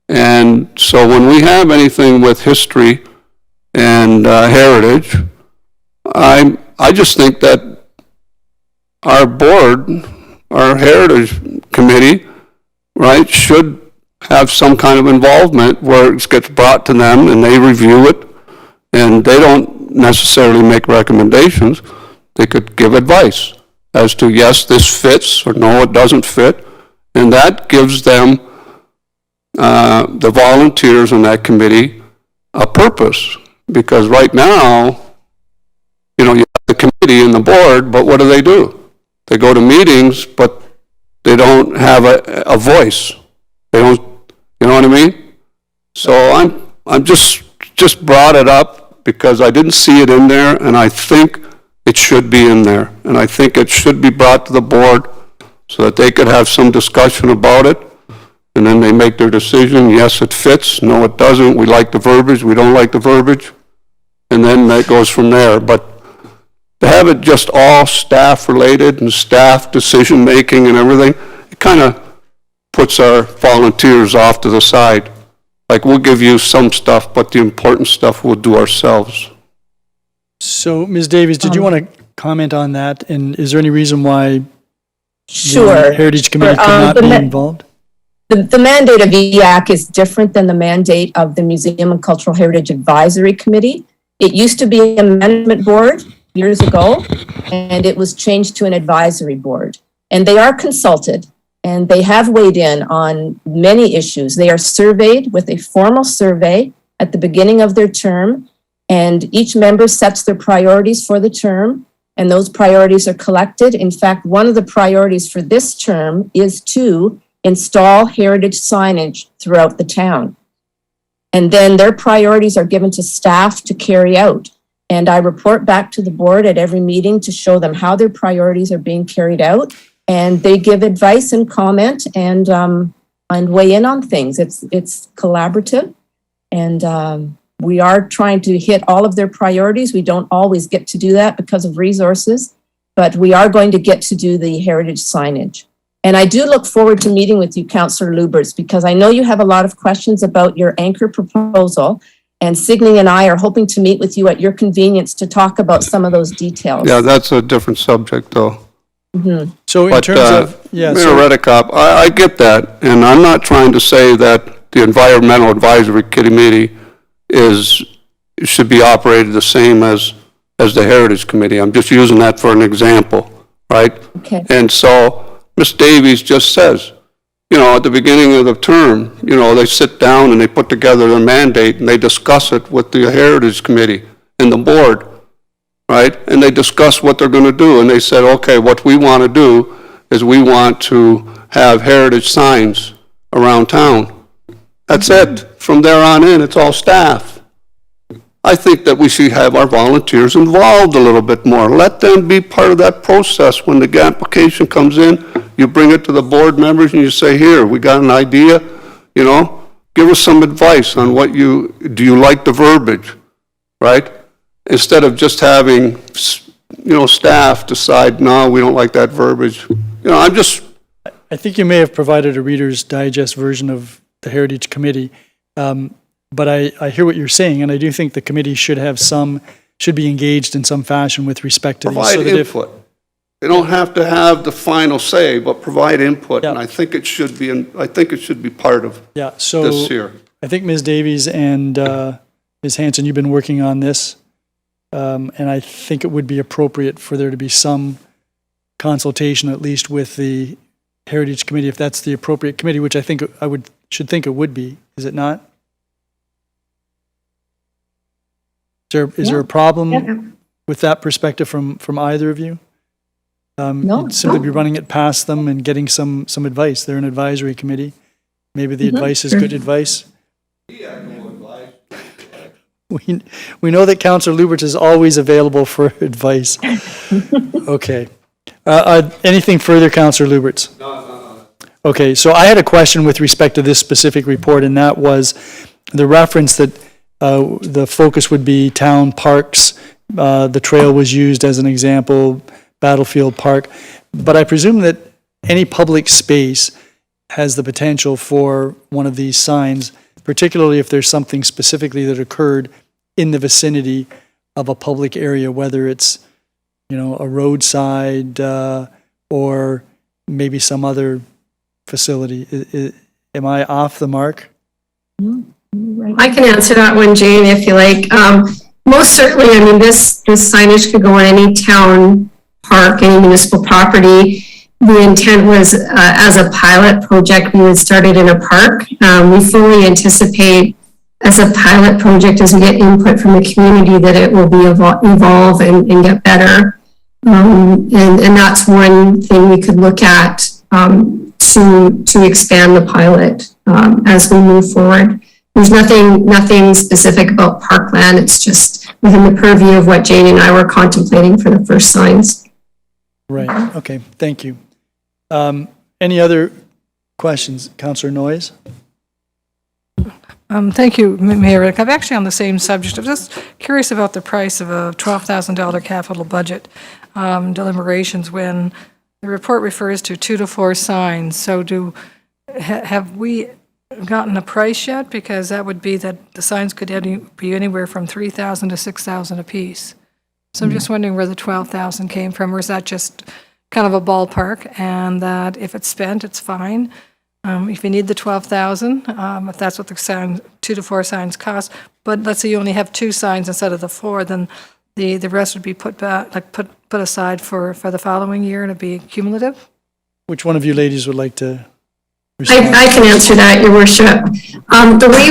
And so when we have anything with history and heritage, I just think that our board, our heritage committee, right, should have some kind of involvement where it gets brought to them and they review it, and they don't necessarily make recommendations. They could give advice as to, yes, this fits, or no, it doesn't fit, and that gives them, the volunteers in that committee, a purpose. Because right now, you have the committee and the board, but what do? They go to meetings, but they don't have a voice. They don't, you know what I mean? So I'm just brought it up because I didn't see it in there, and I think it should be in there. And I think it should be brought to the board so that they could have some discussion about it, and then they make their decision. Yes, it fits. No, it doesn't. We like the verbiage. We don't like the verbiage. And then that goes from there. But to have it just all staff related and staff decision making and everything, it kind of puts our volunteers off to the side. Like, we'll give you some stuff, but the important stuff we'll do ourselves. So, Ms. Davies, did you want to comment on that? And is there any reason why the Heritage Committee could not be involved? The mandate of EAC is different than the mandate of the Museum and Cultural Heritage Advisory Committee. It used to be a management board years ago, and it was changed to an advisory board. And they are consulted, and they have weighed in on many issues. They are surveyed with a formal survey at the beginning of their term, and each member sets their priorities for the term, and those priorities are collected. In fact, one of the priorities for this term is to install heritage signage throughout the town. And then their priorities are given to staff to carry out. And I report back to the board at every meeting to show them how their priorities are being carried out. And they give advice and comment, and and weigh in on things. It's collaborative, and we are trying to hit all of their priorities. We don't always get to do that because of resources, but we are going to get to do the heritage signage. And I do look forward to meeting with you, Councillor Lubberts, because I know you have a lot of questions about your anchor proposal, and Signe and I are hoping to meet with you at your convenience to talk about some of those details. Yeah, that's a different subject, though. Mm-hmm. So in terms of, Mayor Redekop, I get that, and I'm not trying to say that the Environmental Advisory Committee should be operated the same as the Heritage Committee. I'm just using that for an example, right? Okay. And so Ms. Davies just says, at the beginning of the term, they sit down and they put together their mandate and they discuss it with the Heritage Committee and the board, right? And they discuss what they're going to do. And they said, okay, what we want to do is we want to have heritage signs around town. That's it. From there on in, it's all staff. I think that we should have our volunteers involved a little bit more. Let them be part of that process. When the application comes in, you bring it to the board members and you say, here, we got an idea, give us some advice on do you like the verbiage, right? Instead of just having, staff decide, no, we don't like that verbiage. I think you may have provided a Reader's Digest version of the Heritage Committee, but I hear what you're saying, and I do think the committee should be engaged in some fashion with respect to provide input. They don't have to have the final say, but provide input, and I think it should be part of this here. I think Ms. Davies and Ms. Hanson, you've been working on this, and I think it would be appropriate for there to be some consultation, at least with the Heritage Committee, if that's the appropriate committee, which I think should think it would be. Is it not? Is there a problem with that perspective from either of you? No. You'd simply be running it past them and getting some advice. They're an advisory committee. Maybe the advice is good advice. We know that Councillor Lubberts is always available for advice. Okay. Anything further, Councillor Lubberts? No. Okay, so I had a question with respect to this specific report, and that was the reference that the focus would be town parks. The trail was used as an example, Battlefield Park. But I presume that any public space has the potential for one of these signs, particularly if there's something specifically that occurred in the vicinity of a public area, whether it's, a roadside or maybe some other facility. Am I off the mark? I can answer that one, Jane, if you like. Most certainly, this signage could go on any town park, any municipal property. The intent was, as a pilot project, we would start it in a park. We fully anticipate, as a pilot project, as we get input from the community, that it will be evolve and get better. And that's one thing we could look at to expand the pilot as we move forward. There's nothing specific about parkland. It's just within the purview of what Jane and I were contemplating for the first signs. Right. Okay. Thank you. Any other questions? Councillor Noyes? Thank you, Mayor Redekop. I'm actually on the same subject. I'm just curious about the price of a $12,000 capital budget deliberations when the report refers to 2 to 4 signs. So have we gotten a price yet? Because that would be that the signs could be anywhere from $3,000 to $6,000 a piece. So I'm just wondering where the $12,000 came from, or is that just kind of a ballpark, and that if it's spent, it's fine? If you need the $12,000, if that's what the 2 to 4 signs cost, but let's say you only have 2 signs instead of the 4, then the rest would be put aside for the following year, and it'd be cumulative? Which one of you ladies would like to respond? I can answer that, Your Worship. The way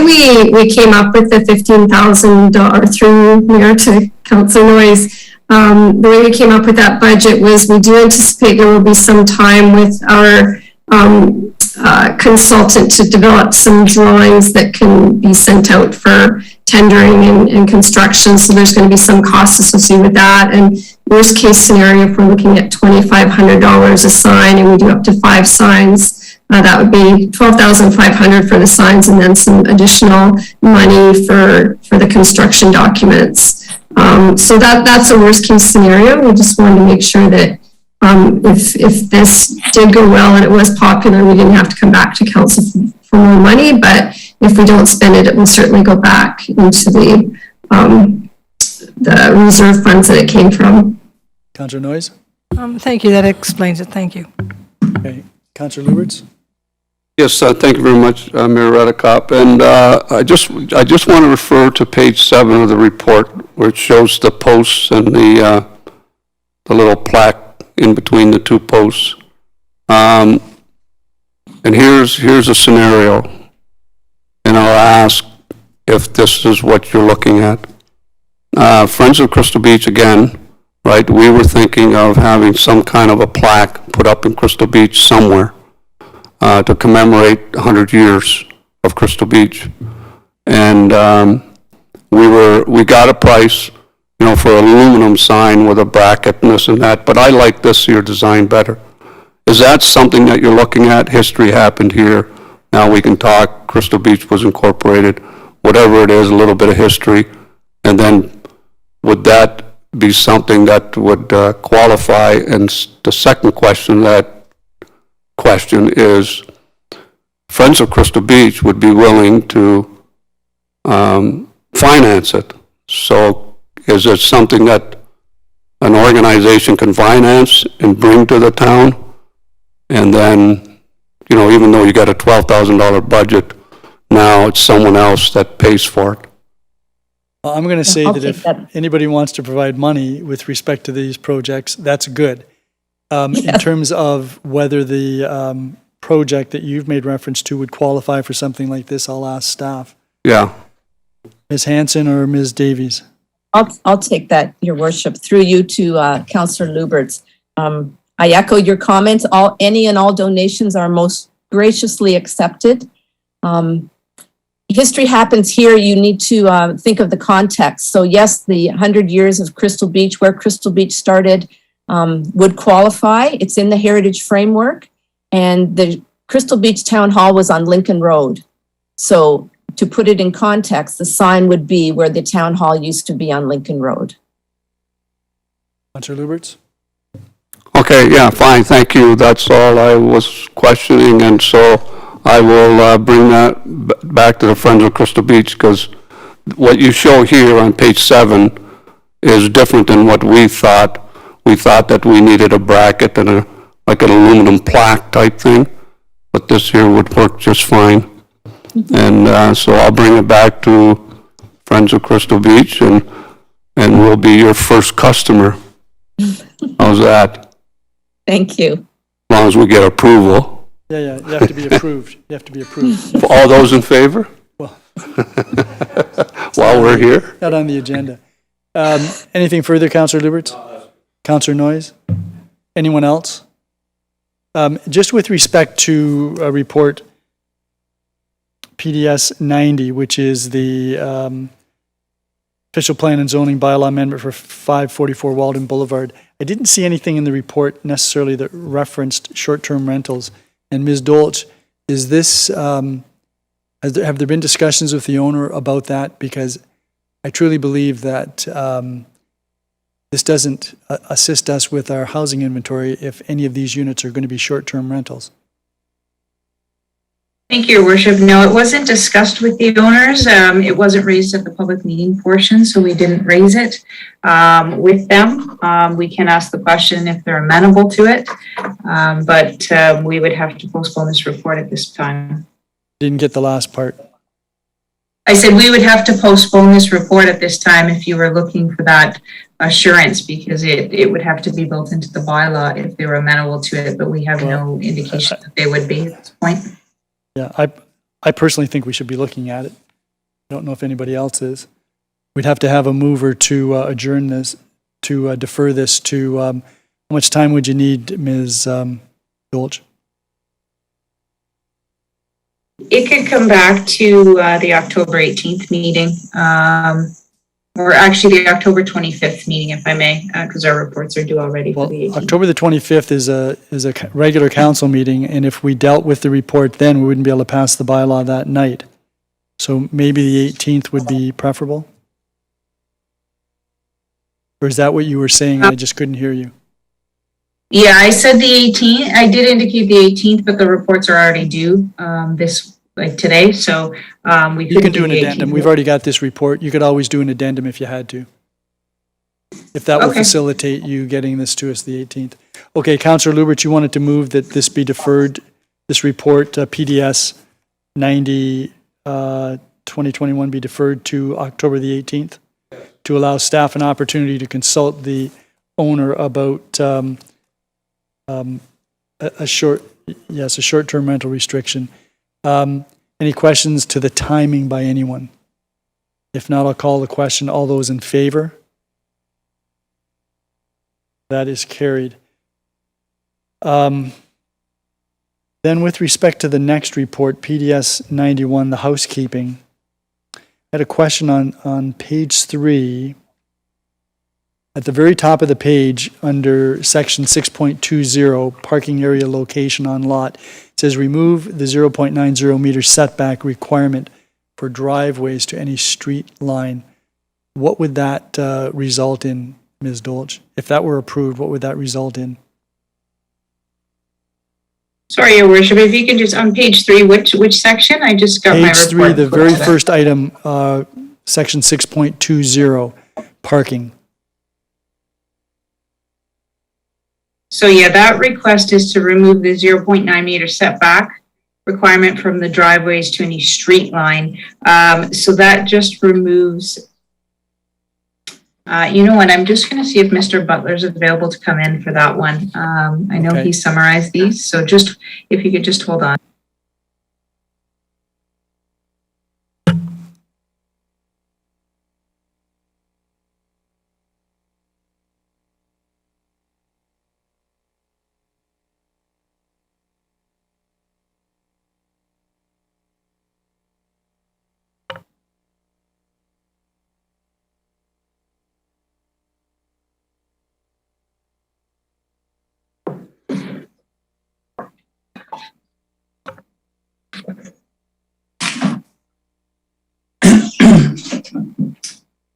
we came up with the $15,000 through Mayor to Councillor Noyes, the way we came up with that budget was we do anticipate there will be some time with our consultant to develop some drawings that can be sent out for tendering and construction. So there's going to be some costs associated with that. And worst case scenario, if we're looking at $2,500 a sign and we do up to 5 signs, That would be $12,500 for the signs and then some additional money for the construction documents. So that's a worst case scenario. We just wanted to make sure that if this did go well and it was popular, we didn't have to come back to council for more money. But if we don't spend it, it will certainly go back into the reserve funds that it came from. Councillor Noyes? Thank you. That explains it. Thank you. Okay. Councillor Lubberts? Yes, thank you very much, Mayor Redekop. And I just want to refer to page 7 of the report, where it shows the posts and the little plaque in between the two posts. And here's a scenario, and I'll ask if this is what you're looking at. Friends of Crystal Beach again, right? We were thinking of having some kind of a plaque put up in Crystal Beach somewhere to commemorate 100 years of Crystal Beach. And we got a price, for an aluminum sign with a bracket and this and that, but I like this here design better. Is that something that you're looking at? History happened here. Now we can talk, Crystal Beach was incorporated, whatever it is, a little bit of history. And then would that be something that would qualify? And the second question is, Friends of Crystal Beach would be willing to finance it. So is it something that an organization can finance and bring to the town? And then, even though you got a $12,000 budget, now it's someone else that pays for it. Well, I'm going to say that if anybody wants to provide money with respect to these projects, that's good. In terms of whether the project that you've made reference to would qualify for something like this, I'll ask staff. Yeah. Ms. Hanson or Ms. Davies? I'll take that, Your Worship, through you to Councillor Lubberts. I echo your comments. Any and all donations are most graciously accepted. History happens here. You need to think of the context. So yes, the 100 years of Crystal Beach, where Crystal Beach started, would qualify. It's in the heritage framework, and the Crystal Beach Town Hall was on Lincoln Road. So to put it in context, the sign would be where the town hall used to be on Lincoln Road. Councillor Lubberts? Okay, yeah, fine, thank you. That's all I was questioning, and so I will bring that back to the Friends of Crystal Beach, because what you show here on page 7 is different than what we thought. We thought that we needed a bracket and like an aluminum plaque type thing, but this here would work just fine. And so I'll bring it back to Friends of Crystal Beach, and we'll be your first customer. How's that? Thank you. As long as we get approval. Yeah, you have to be approved. You have to be approved. For all those in favor? Well, while we're here? Not on the agenda. Anything further, Councillor Lubberts? Councillor Noyes? Anyone else? Just with respect to a report PDS 90, which is the official plan and zoning bylaw amendment for 544 Walden Boulevard. I didn't see anything in the report necessarily that referenced short-term rentals. And Ms. Dolch, is this, have there been discussions with the owner about that? Because I truly believe that this doesn't assist us with our housing inventory if any of these units are going to be short-term rentals. Thank you, Your Worship. No, it wasn't discussed with the owners. It wasn't raised at the public meeting portion, so we didn't raise it with them. We can ask the question if they're amenable to it, but we would have to postpone this report at this time. Didn't get the last part. I said we would have to postpone this report at this time if you were looking for that assurance, because it would have to be built into the bylaw if they were amenable to it, but we have no indication that they would be at this point. Yeah, I personally think we should be looking at it. I don't know if anybody else is. We'd have to have a mover to adjourn this, to defer this to, how much time would you need, Ms. Dolch? It could come back to the October 18th meeting. or actually the October 25th meeting, if I may, because our reports are due already for the 18th. October the 25th is a regular council meeting, and if we dealt with the report then, we wouldn't be able to pass the bylaw that night. So maybe the 18th would be preferable? Or is that what you were saying? I just couldn't hear you. Yeah, I said the 18th. I did indicate the 18th, but the reports are already due today, so we You can couldn't do an the addendum. 18th. We've already got this report. You could always do an addendum if you had to. If that will Okay. facilitate you getting this to us the 18th. Okay, Councillor Lubberts, you wanted to move that this be deferred, this report, PDS 90, 2021 be deferred to October the 18th to allow staff an opportunity to consult the owner about a short-term rental restriction. Any questions to the timing by anyone? If not, I'll call the question. All those in favor? That is carried. Then with respect to the next report, PDS 91, the housekeeping, I had a question on page 3. At the very top of the page, under section 6.20, parking area location on lot, it says remove the 0.90 meter setback requirement for driveways to any street line. What would that result in, Ms. Dolch? If that were approved, what would that result in? Sorry, Your Worship, if you could just, on page 3, which section? I just got my report. Page 3, the very first item, section 6.20, parking. So yeah, that request is to remove the 0.9 meter setback requirement from the driveways to any street line. So that just removes, you know what, I'm just going to see if Mr. Butler's available to come in for that one. I know he summarized these, so just, if you could just hold on.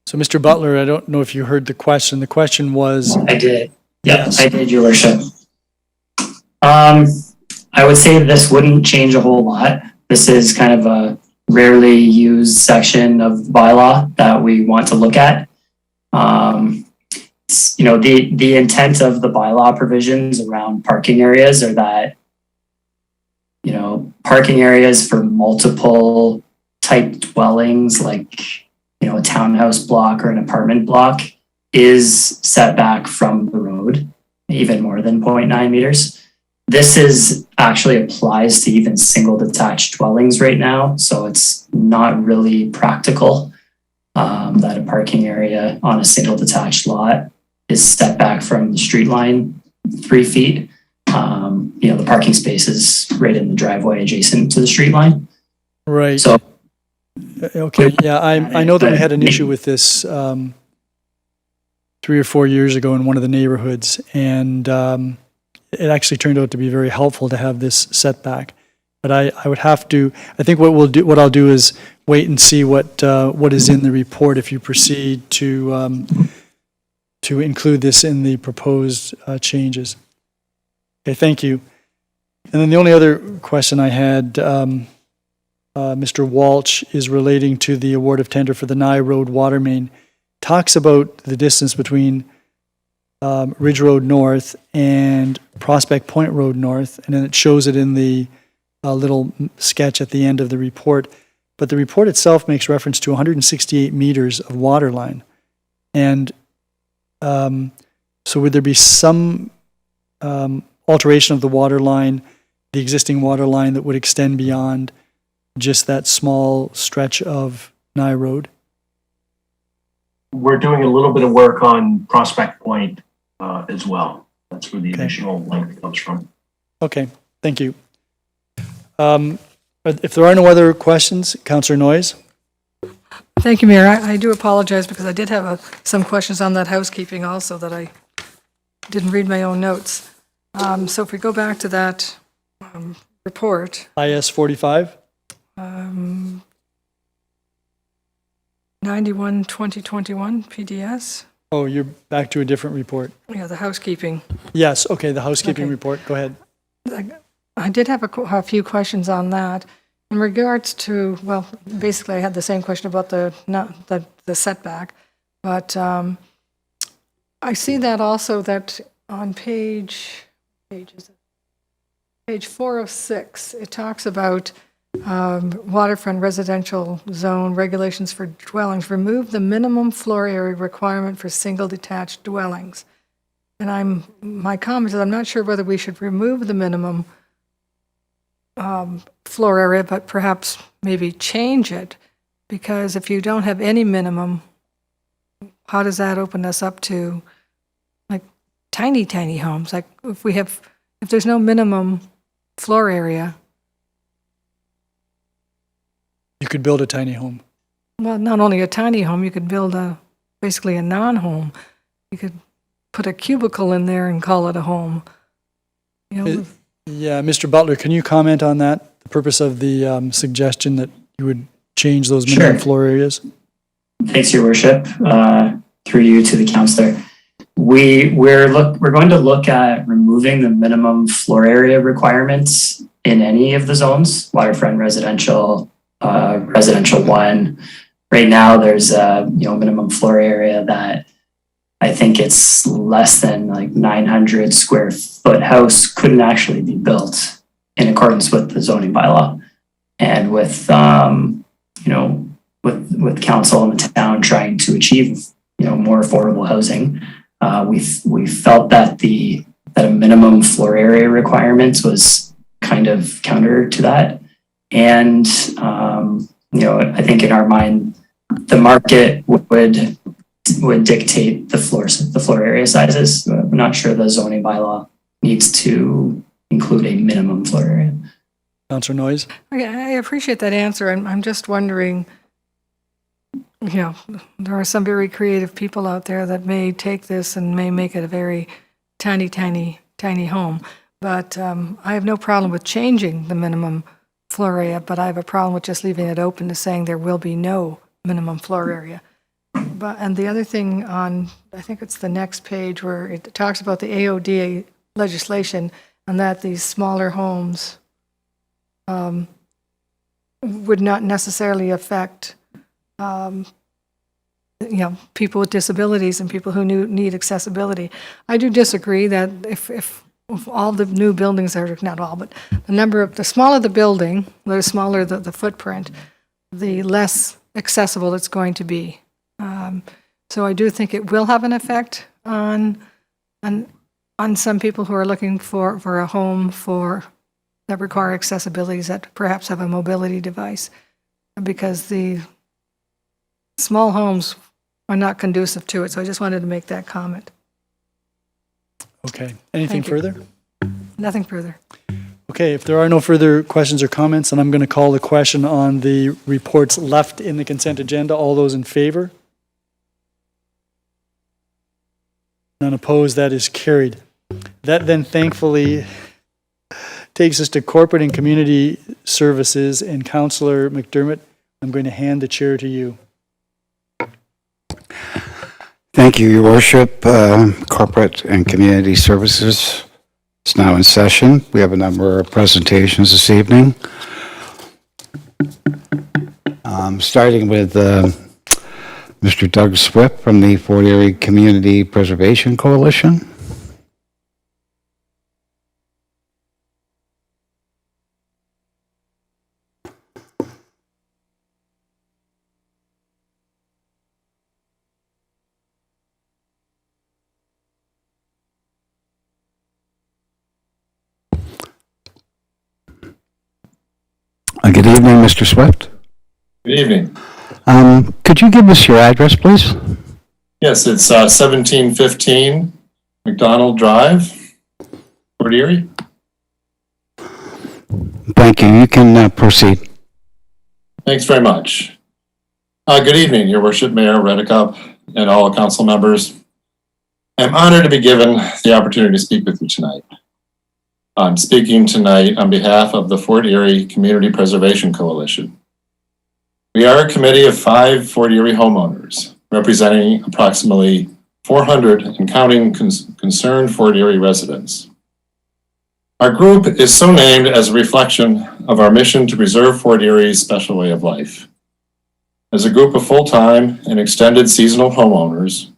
So, Mr. Butler, I don't know if you heard the question. The question was... I did. Yes, I did, Your Worship. I would say this wouldn't change a whole lot. This is kind of a rarely used section of bylaw that we want to look at. You know, the intent of the bylaw provisions around parking areas are that, you know, parking areas for multiple type dwellings, like, you know, a townhouse block or an apartment block, is set back from the road, even more than 0.9 meters. This is actually applies to even single detached dwellings right now, so it's not really practical that a parking area on a single detached lot is set back from the street line 3 feet. You know, the parking space is right in the driveway adjacent to the street line. Right. So, okay, yeah, I know that we had an issue with this 3 or 4 years ago in one of the neighborhoods, and it actually turned out to be very helpful to have this setback. But I would have to, I think what I'll do is wait and see what is in the report if you proceed to include this in the proposed changes. Okay, thank you. And then the only other question I had, Mr. Walsh, is relating to the award of tender for the Nye Road water main. Talks about the distance between Ridge Road North and Prospect Point Road North, and then it shows it in the little sketch at the end of the report. But the report itself makes reference to 168 meters of water line. And so would there be some alteration of the water line, the existing water line, that would extend beyond just that small stretch of Nye Road? We're doing a little bit of work on Prospect Point as well. That's where the additional length comes from. Okay, thank you. If there are no other questions, Councillor Noyes? Thank you, Mayor. I do apologize because I did have some questions on that housekeeping also that I didn't read my own notes. So if we go back to that report. IS 45? 91-2021 PDS. Oh, you're back to a different report. Yeah, the housekeeping. Yes, okay, the housekeeping Okay. report. Go ahead. I did have a few questions on that. In regards to, well, basically I had the same question about the setback, but I see that also that on page 406, it talks about waterfront residential zone regulations for dwellings, remove the minimum floor area requirement for single detached dwellings. And my comment is I'm not sure whether we should remove the minimum floor area, but perhaps maybe change it, because if you don't have any minimum, how does that open us up to like tiny, tiny homes? Like if there's no minimum floor area. You could build a tiny home. Well, not only a tiny home, you could build basically a non-home. You could put a cubicle in there and call it a home. You know, Yeah, Mr. Butler, can you comment on that? The purpose of the suggestion that you would change those minimum floor areas? Thanks, Your Worship. Through you to the councillor. We're going to look at removing the minimum floor area requirements in any of the zones, waterfront, residential, residential 1. Right now, there's a minimum floor area that I think it's less than like 900 square foot house couldn't actually be built in accordance with the zoning bylaw. And with with council and the town trying to achieve more affordable housing, we felt that a minimum floor area requirements was kind of counter to that. And I think in our mind, the market would dictate the floor area sizes. I'm not sure the zoning bylaw needs to include a minimum floor area. Councillor Noyes? Okay, I appreciate that answer. I'm just wondering, there are some very creative people out there that may take this and may make it a very tiny, tiny, tiny home. But I have no problem with changing the minimum floor area, but I have a problem with just leaving it open to saying there will be no minimum floor area. And the other thing on, I think it's the next page where it talks about the AODA legislation and that these smaller homes would not necessarily affect, people with disabilities and people who need accessibility. I do disagree that if all the new buildings are, not all, but the smaller the building, the smaller the footprint, the less accessible it's going to be. So I do think it will have an effect on some people who are looking for a home that require accessibilities that perhaps have a mobility device, because the small homes are not conducive to it. So I just wanted to make that comment. Okay. Anything further? Nothing further. Okay, if there are no further questions or comments, then I'm going to call the question on the reports left in the consent agenda. All those in favor? None opposed, that is carried. That then thankfully takes us to corporate and community services, and Councillor McDermott, I'm going to hand the chair to you. Thank you, Your Worship. Corporate and Community Services is now in session. We have a number of presentations this evening. Starting with Mr. Doug Swift from the Fort Erie Community Preservation Coalition. Good evening, Mr. Swift. Good evening. Could you give us your address, please? Yes, it's 1715 McDonald Drive, Fort Erie. Thank you. You can proceed. Thanks very much. Good evening, Your Worship, Mayor Redekop, and all council members. I'm honored to be given the opportunity to speak with you tonight. I'm speaking tonight on behalf of the Fort Erie Community Preservation Coalition. We are a committee of 5 Fort Erie homeowners, representing approximately 400 and counting concerned Fort Erie residents. Our group is so named as a reflection of our mission to preserve Fort Erie's special way of life. As a group of full-time and extended seasonal homeowners,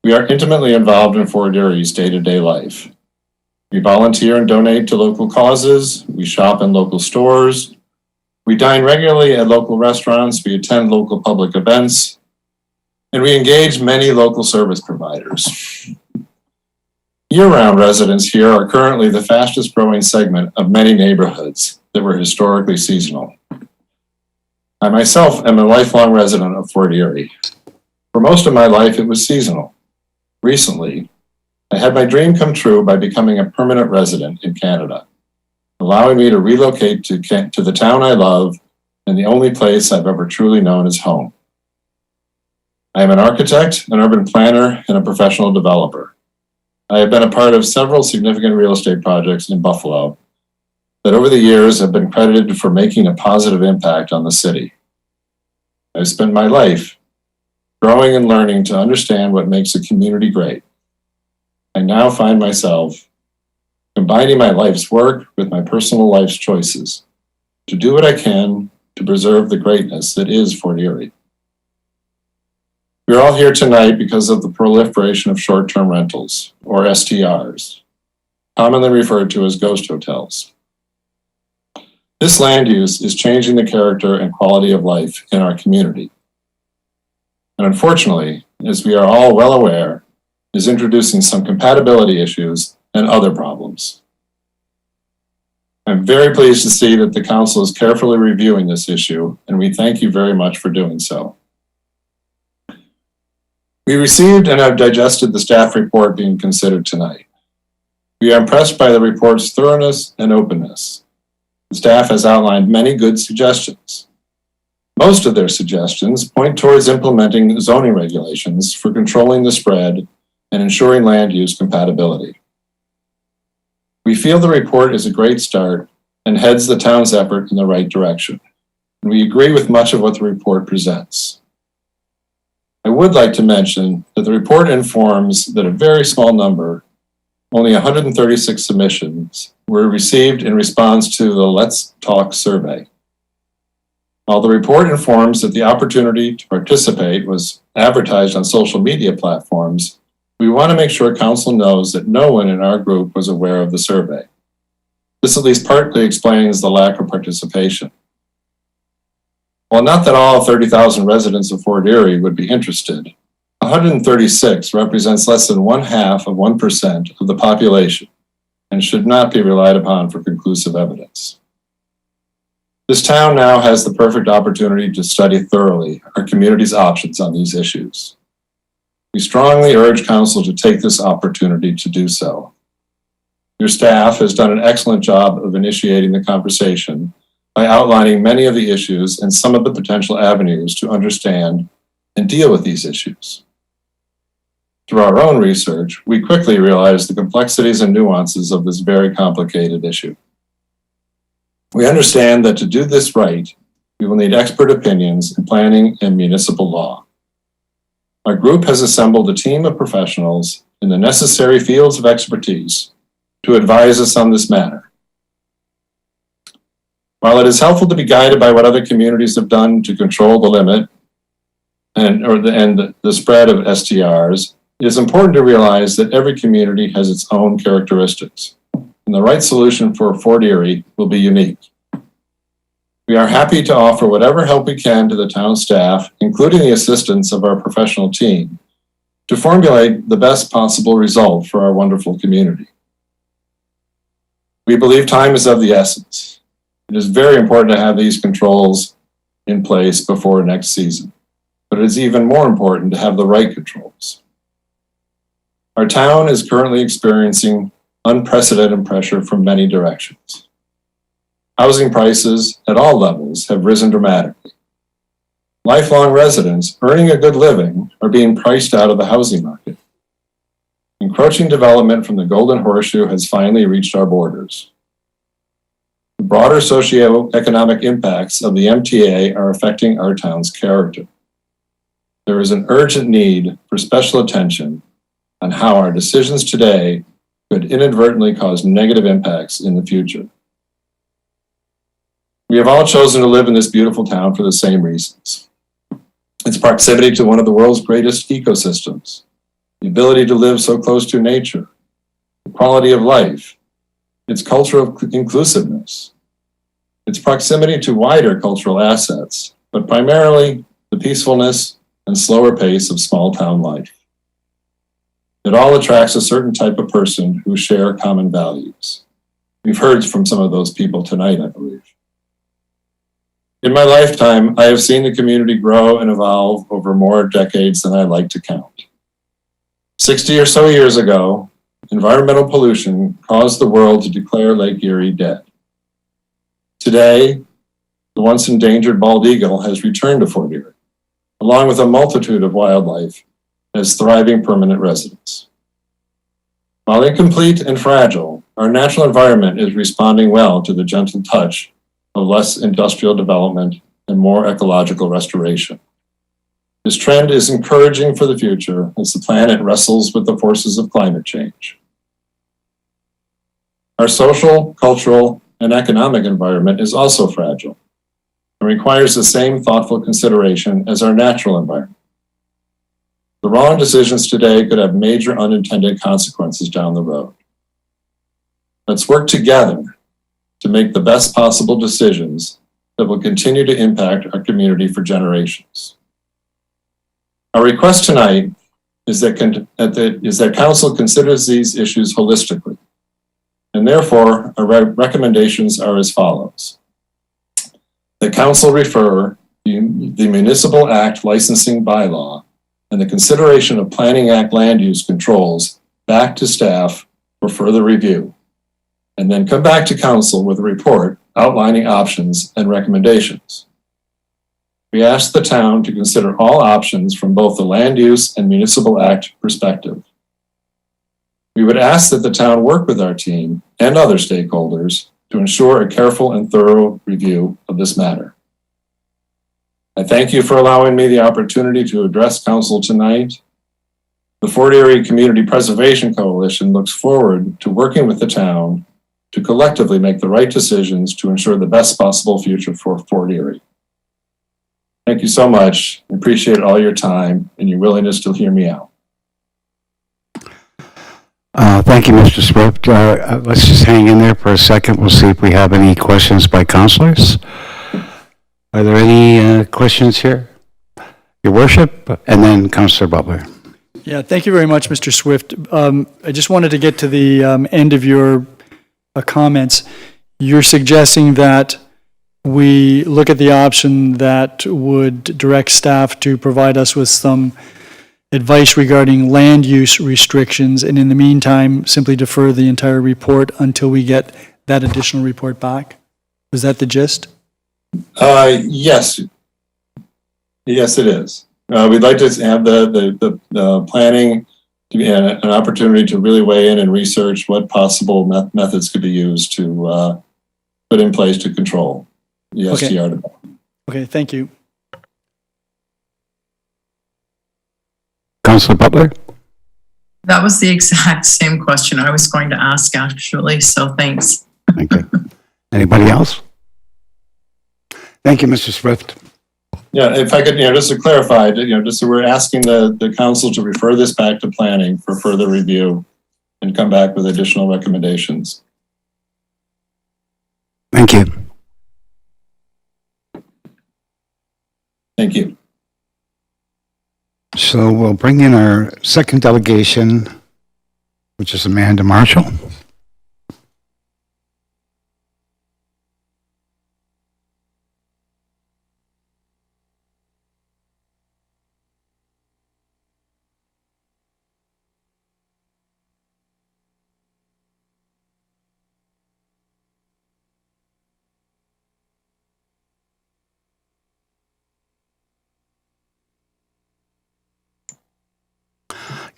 we are intimately involved in Fort Erie's day-to-day life. We volunteer and donate to local causes, we shop in local stores, we dine regularly at local restaurants, we attend local public events, and we engage many local service providers. Year-round residents here are currently the fastest growing segment of many neighborhoods that were historically seasonal. I myself am a lifelong resident of Fort Erie. For most of my life, it was seasonal. Recently, I had my dream come true by becoming a permanent resident in Canada, allowing me to relocate to the town I love and the only place I've ever truly known as home. I am an architect, an urban planner, and a professional developer. I have been a part of several significant real estate projects in Buffalo that over the years have been credited for making a positive impact on the city. I've spent my life growing and learning to understand what makes a community great. I now find myself combining my life's work with my personal life's choices to do what I can to preserve the greatness that is Fort Erie. We're all here tonight because of the proliferation of short-term rentals, or STRs, commonly referred to as ghost hotels. This land use is changing the character and quality of life in our community. And unfortunately, as we are all well aware, is introducing some compatibility issues and other problems. I'm very pleased to see that the council is carefully reviewing this issue, and we thank you very much for doing so. We received and have digested the staff report being considered tonight. We are impressed by the report's thoroughness and openness. The staff has outlined many good suggestions. Most of their suggestions point towards implementing zoning regulations for controlling the spread and ensuring land use compatibility. We feel the report is a great start and heads the town's effort in the right direction. And we agree with much of what the report presents. I would like to mention that the report informs that a very small number, only 136 submissions, were received in response to the Let's Talk survey. While the report informs that the opportunity to participate was advertised on social media platforms, we want to make sure council knows that no one in our group was aware of the survey. This at least partly explains the lack of participation. While not that all 30,000 residents of Fort Erie would be interested, 136 represents less than 0.5% of the population and should not be relied upon for conclusive evidence. This town now has the perfect opportunity to study thoroughly our community's options on these issues. We strongly urge council to take this opportunity to do so. Your staff has done an excellent job of initiating the conversation by outlining many of the issues and some of the potential avenues to understand and deal with these issues. Through our own research, we quickly realized the complexities and nuances of this very complicated issue. We understand that to do this right, we will need expert opinions in planning and municipal law. Our group has assembled a team of professionals in the necessary fields of expertise to advise us on this matter. While it is helpful to be guided by what other communities have done to control the limit and the spread of STRs, it is important to realize that every community has its own characteristics, and the right solution for Fort Erie will be unique. We are happy to offer whatever help we can to the town staff, including the assistance of our professional team, to formulate the best possible result for our wonderful community. We believe time is of the essence. It is very important to have these controls in place before next season, but it is even more important to have the right controls. Our town is currently experiencing unprecedented pressure from many directions. Housing prices at all levels have risen dramatically. Lifelong residents earning a good living are being priced out of the housing market. Encroaching development from the Golden Horseshoe has finally reached our borders. The broader socioeconomic impacts of the MTA are affecting our town's character. There is an urgent need for special attention on how our decisions today could inadvertently cause negative impacts in the future. We have all chosen to live in this beautiful town for the same reasons. Its proximity to one of the world's greatest ecosystems, the ability to live so close to nature, the quality of life, its culture of inclusiveness, its proximity to wider cultural assets, but primarily the peacefulness and slower pace of small town life. It all attracts a certain type of person who share common values. We've heard from some of those people tonight, I believe. In my lifetime, I have seen the community grow and evolve over more decades than I like to count. 60 or so years ago, environmental pollution caused the world to declare Lake Erie dead. Today, the once endangered bald eagle has returned to Fort Erie, along with a multitude of wildlife as thriving permanent residents. While incomplete and fragile, our natural environment is responding well to the gentle touch of less industrial development and more ecological restoration. This trend is encouraging for the future as the planet wrestles with the forces of climate change. Our social, cultural, and economic environment is also fragile and requires the same thoughtful consideration as our natural environment. The wrong decisions today could have major unintended consequences down the road. Let's work together to make the best possible decisions that will continue to impact our community for generations. Our request tonight is that Council considers these issues holistically, and therefore our recommendations are as follows. The Council refer the Municipal Act licensing bylaw and the consideration of Planning Act land use controls back to staff for further review, and then come back to Council with a report outlining options and recommendations. We ask the town to consider all options from both the Land Use and Municipal Act perspective. We would ask that the town work with our team and other stakeholders to ensure a careful and thorough review of this matter. I thank you for allowing me the opportunity to address Council tonight. The Fort Erie Community Preservation Coalition looks forward to working with the town to collectively make the right decisions to ensure the best possible future for Fort Erie. Thank you so much. I appreciate all your time and your willingness to hear me out. Thank you, Mr. Swift. Let's just hang in there for a second. We'll see if we have any questions by councilors. Are there any questions here? Your Worship, and then Councillor Butler. Yeah, thank you very much, Mr. Swift. I just wanted to get to the end of your comments. You're suggesting that we look at the option that would direct staff to provide us with some advice regarding land use restrictions, and in the meantime, simply defer the entire report until we get that additional report back? Is that the gist? Yes. Yes, it is. We'd like to have the planning to be an opportunity to really weigh in and research what possible methods could be used to put in place to control the STR development. Okay, thank you. Councillor Butler? That was the exact same question I was going to ask, actually, so thanks. Thank you. Anybody else? Thank you, Mr. Swift. Yeah, if I could, just to clarify, just so we're asking the council to refer this back to planning for further review and come back with additional recommendations. Thank you. Thank you. So we'll bring in our second delegation, which is Amanda Marshall.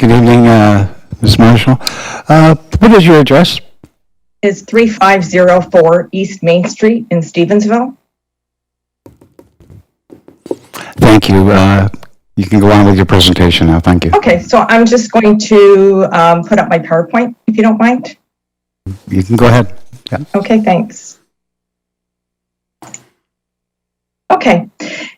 Good evening, Ms. Marshall. What is your address? Is 3504 East Main Street in Stevensville. Thank you. You can go on with your presentation now. Thank you. Okay, so I'm just going to put up my PowerPoint, if you don't mind. You can go ahead. Yeah. Okay, thanks. Okay,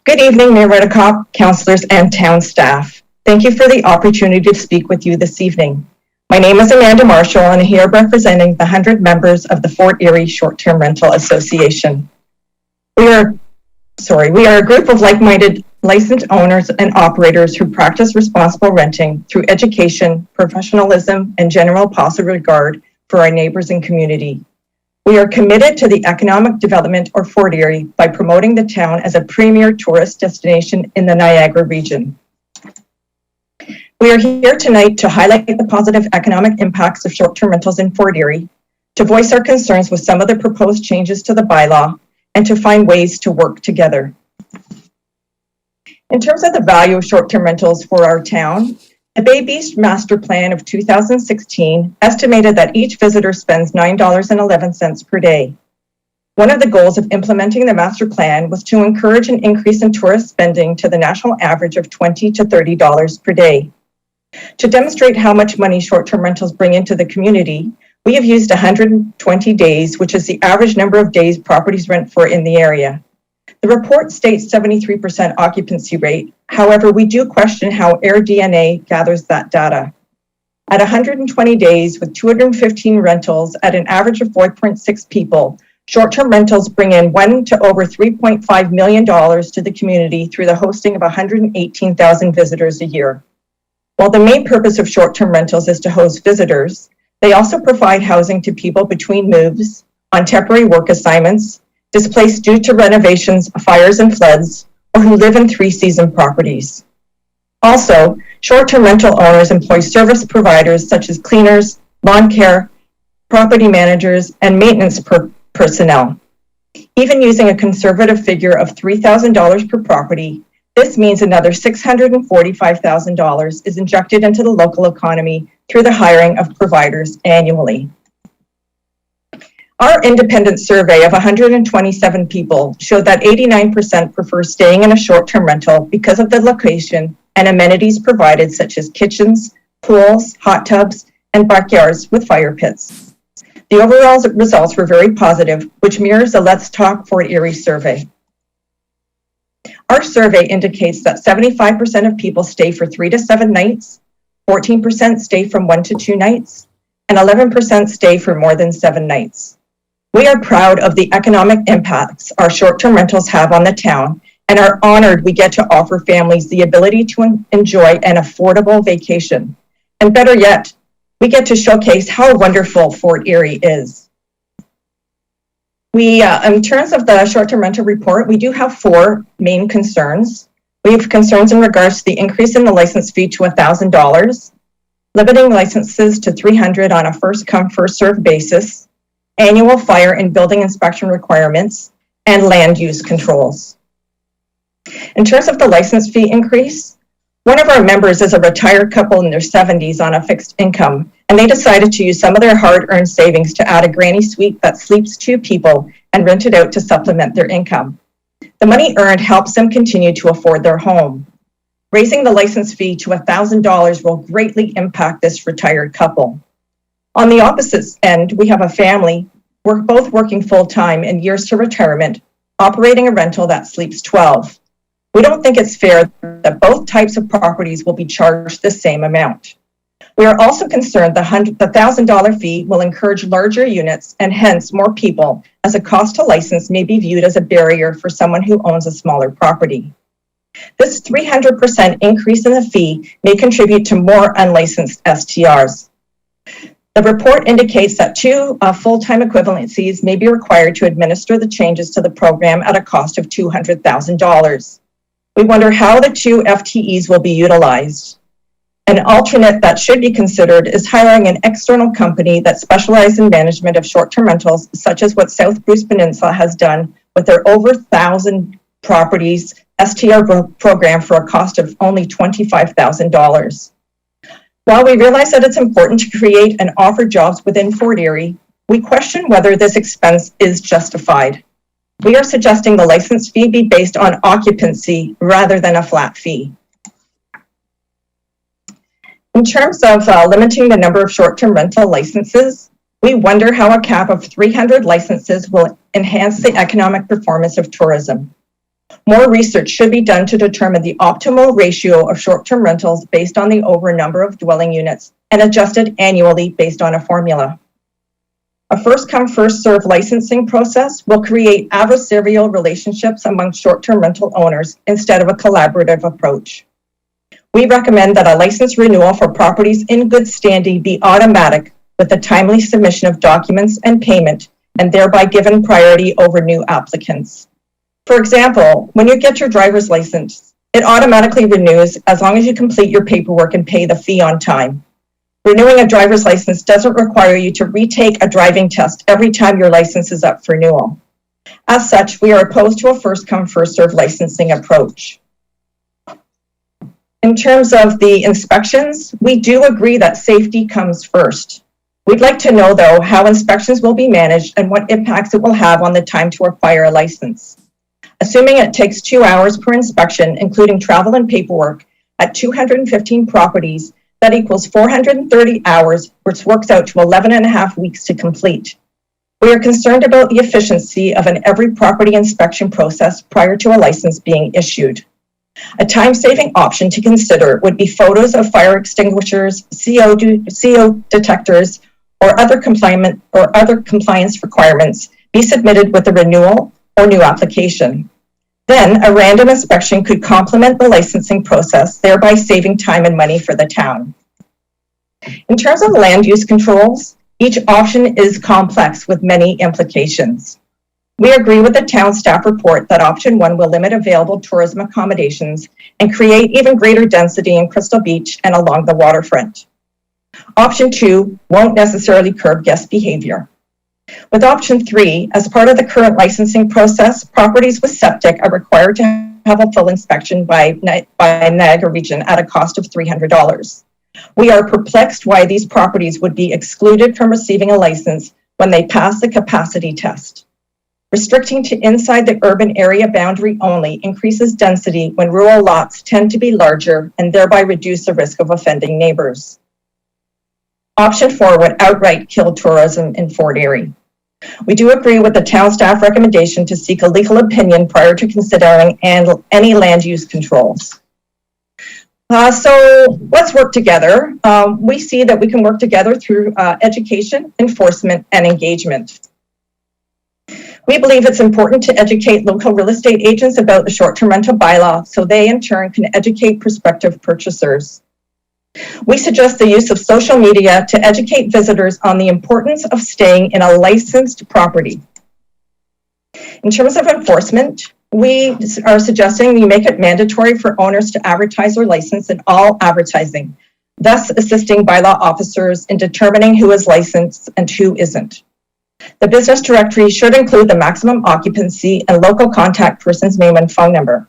good evening, Mayor Redekop, councillors, and town staff. Thank you for the opportunity to speak with you this evening. My name is Amanda Marshall, and I'm here representing the 100 members of the Fort Erie Short-Term Rental Association. We are a group of like-minded licensed owners and operators who practice responsible renting through education, professionalism, and general positive regard for our neighbors and community. We are committed to the economic development of Fort Erie by promoting the town as a premier tourist destination in the Niagara region. We are here tonight to highlight the positive economic impacts of short-term rentals in Fort Erie, to voice our concerns with some of the proposed changes to the bylaw, and to find ways to work together. In terms of the value of short-term rentals for our town, the Bay Beach Master Plan of 2016 estimated that each visitor spends $9.11 per day. One of the goals of implementing the master plan was to encourage an increase in tourist spending to the national average of $20 to $30 per day. To demonstrate how much money short-term rentals bring into the community, we have used 120 days, which is the average number of days properties rent for in the area. The report states 73% occupancy rate. However, we do question how AirDNA gathers that data. At 120 days with 215 rentals at an average of 4.6 people, short-term rentals bring in $1 to over $3.5 million to the community through the hosting of 118,000 visitors a year. While the main purpose of short-term rentals is to host visitors, they also provide housing to people between moves, on temporary work assignments, displaced due to renovations, fires, and floods, or who live in three-season properties. Also, short-term rental owners employ service providers such as cleaners, lawn care, property managers, and maintenance personnel. Even using a conservative figure of $3,000 per property, this means another $645,000 is injected into the local economy through the hiring of providers annually. Our independent survey of 127 people showed that 89% prefer staying in a short-term rental because of the location and amenities provided, such as kitchens, pools, hot tubs, and backyards with fire pits. The overall results were very positive, which mirrors the Let's Talk Fort Erie survey. Our survey indicates that 75% of people stay for 3 to 7 nights, 14% stay from 1 to 2 nights, and 11% stay for more than 7 nights. We are proud of the economic impacts our short-term rentals have on the town and are honored we get to offer families the ability to enjoy an affordable vacation. And better yet, we get to showcase how wonderful Fort Erie is. In terms of the short-term rental report, we do have 4 main concerns. We have concerns in regards to the increase in the license fee to $1,000, limiting licenses to 300 on a first-come, first-served basis, annual fire and building inspection requirements, and land use controls. In terms of the license fee increase, one of our members is a retired couple in their 70s on a fixed income, and they decided to use some of their hard-earned savings to add a granny suite that sleeps 2 people and rent it out to supplement their income. The money earned helps them continue to afford their home. Raising the license fee to $1,000 will greatly impact this retired couple. On the opposite end, we have a family, we're both working full-time in years to retirement, operating a rental that sleeps 12. We don't think it's fair that both types of properties will be charged the same amount. We are also concerned the $1,000 fee will encourage larger units and hence more people, as a cost to license may be viewed as a barrier for someone who owns a smaller property. This 300% increase in the fee may contribute to more unlicensed STRs. The report indicates that 2 full-time equivalencies may be required to administer the changes to the program at a cost of $200,000. We wonder how the 2 FTEs will be utilized. An alternate that should be considered is hiring an external company that specializes in management of short-term rentals, such as what South Bruce Peninsula has done with their over 1,000 properties STR program for a cost of only $25,000. While we realize that it's important to create and offer jobs within Fort Erie, we question whether this expense is justified. We are suggesting the license fee be based on occupancy rather than a flat fee. In terms of limiting the number of short-term rental licenses, we wonder how a cap of 300 licenses will enhance the economic performance of tourism. More research should be done to determine the optimal ratio of short-term rentals based on the over number of dwelling units and adjusted annually based on a formula. A first-come, first-served licensing process will create adversarial relationships among short-term rental owners instead of a collaborative approach. We recommend that a license renewal for properties in good standing be automatic with the timely submission of documents and payment, and thereby given priority over new applicants. For example, when you get your driver's license, it automatically renews as long as you complete your paperwork and pay the fee on time. Renewing a driver's license doesn't require you to retake a driving test every time your license is up for renewal. As such, we are opposed to a first-come, first-served licensing approach. In terms of the inspections, we do agree that safety comes first. We'd like to know, though, how inspections will be managed and what impacts it will have on the time to acquire a license. Assuming it takes 2 hours per inspection, including travel and paperwork, at 215 properties, that equals 430 hours, which works out to 11 and a half weeks to complete. We are concerned about the efficiency of an every property inspection process prior to a license being issued. A time-saving option to consider would be photos of fire extinguishers, CO detectors, or other compliance requirements be submitted with the renewal or new application. Then a random inspection could complement the licensing process, thereby saving time and money for the town. In terms of land use controls, each option is complex with many implications. We agree with the town staff report that option 1 will limit available tourism accommodations and create even greater density in Crystal Beach and along the waterfront. Option 2 won't necessarily curb guest behavior. With option 3, as part of the current licensing process, properties with septic are required to have a full inspection by Niagara Region at a cost of $300. We are perplexed why these properties would be excluded from receiving a license when they pass the capacity test. Restricting to inside the urban area boundary only increases density when rural lots tend to be larger and thereby reduce the risk of offending neighbors. Option 4 would outright kill tourism in Fort Erie. We do agree with the town staff recommendation to seek a legal opinion prior to considering any land use controls. So let's work together. We see that we can work together through education, enforcement, and engagement. We believe it's important to educate local real estate agents about the short-term rental bylaw so they in turn can educate prospective purchasers. We suggest the use of social media to educate visitors on the importance of staying in a licensed property. In terms of enforcement, we are suggesting we make it mandatory for owners to advertise their license in all advertising, thus assisting bylaw officers in determining who is licensed and who isn't. The business directory should include the maximum occupancy and local contact person's name and phone number.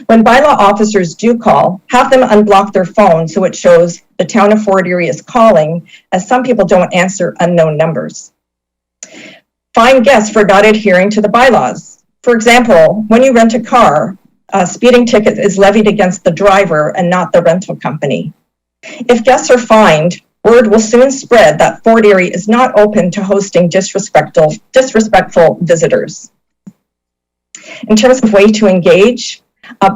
When bylaw officers do call, have them unblock their phone so it shows the town of Fort Erie is calling, as some people don't answer unknown numbers. Fine guests for not adhering to the bylaws. For example, when you rent a car, a speeding ticket is levied against the driver and not the rental company. If guests are fined, word will soon spread that Fort Erie is not open to hosting disrespectful visitors. In terms of way to engage,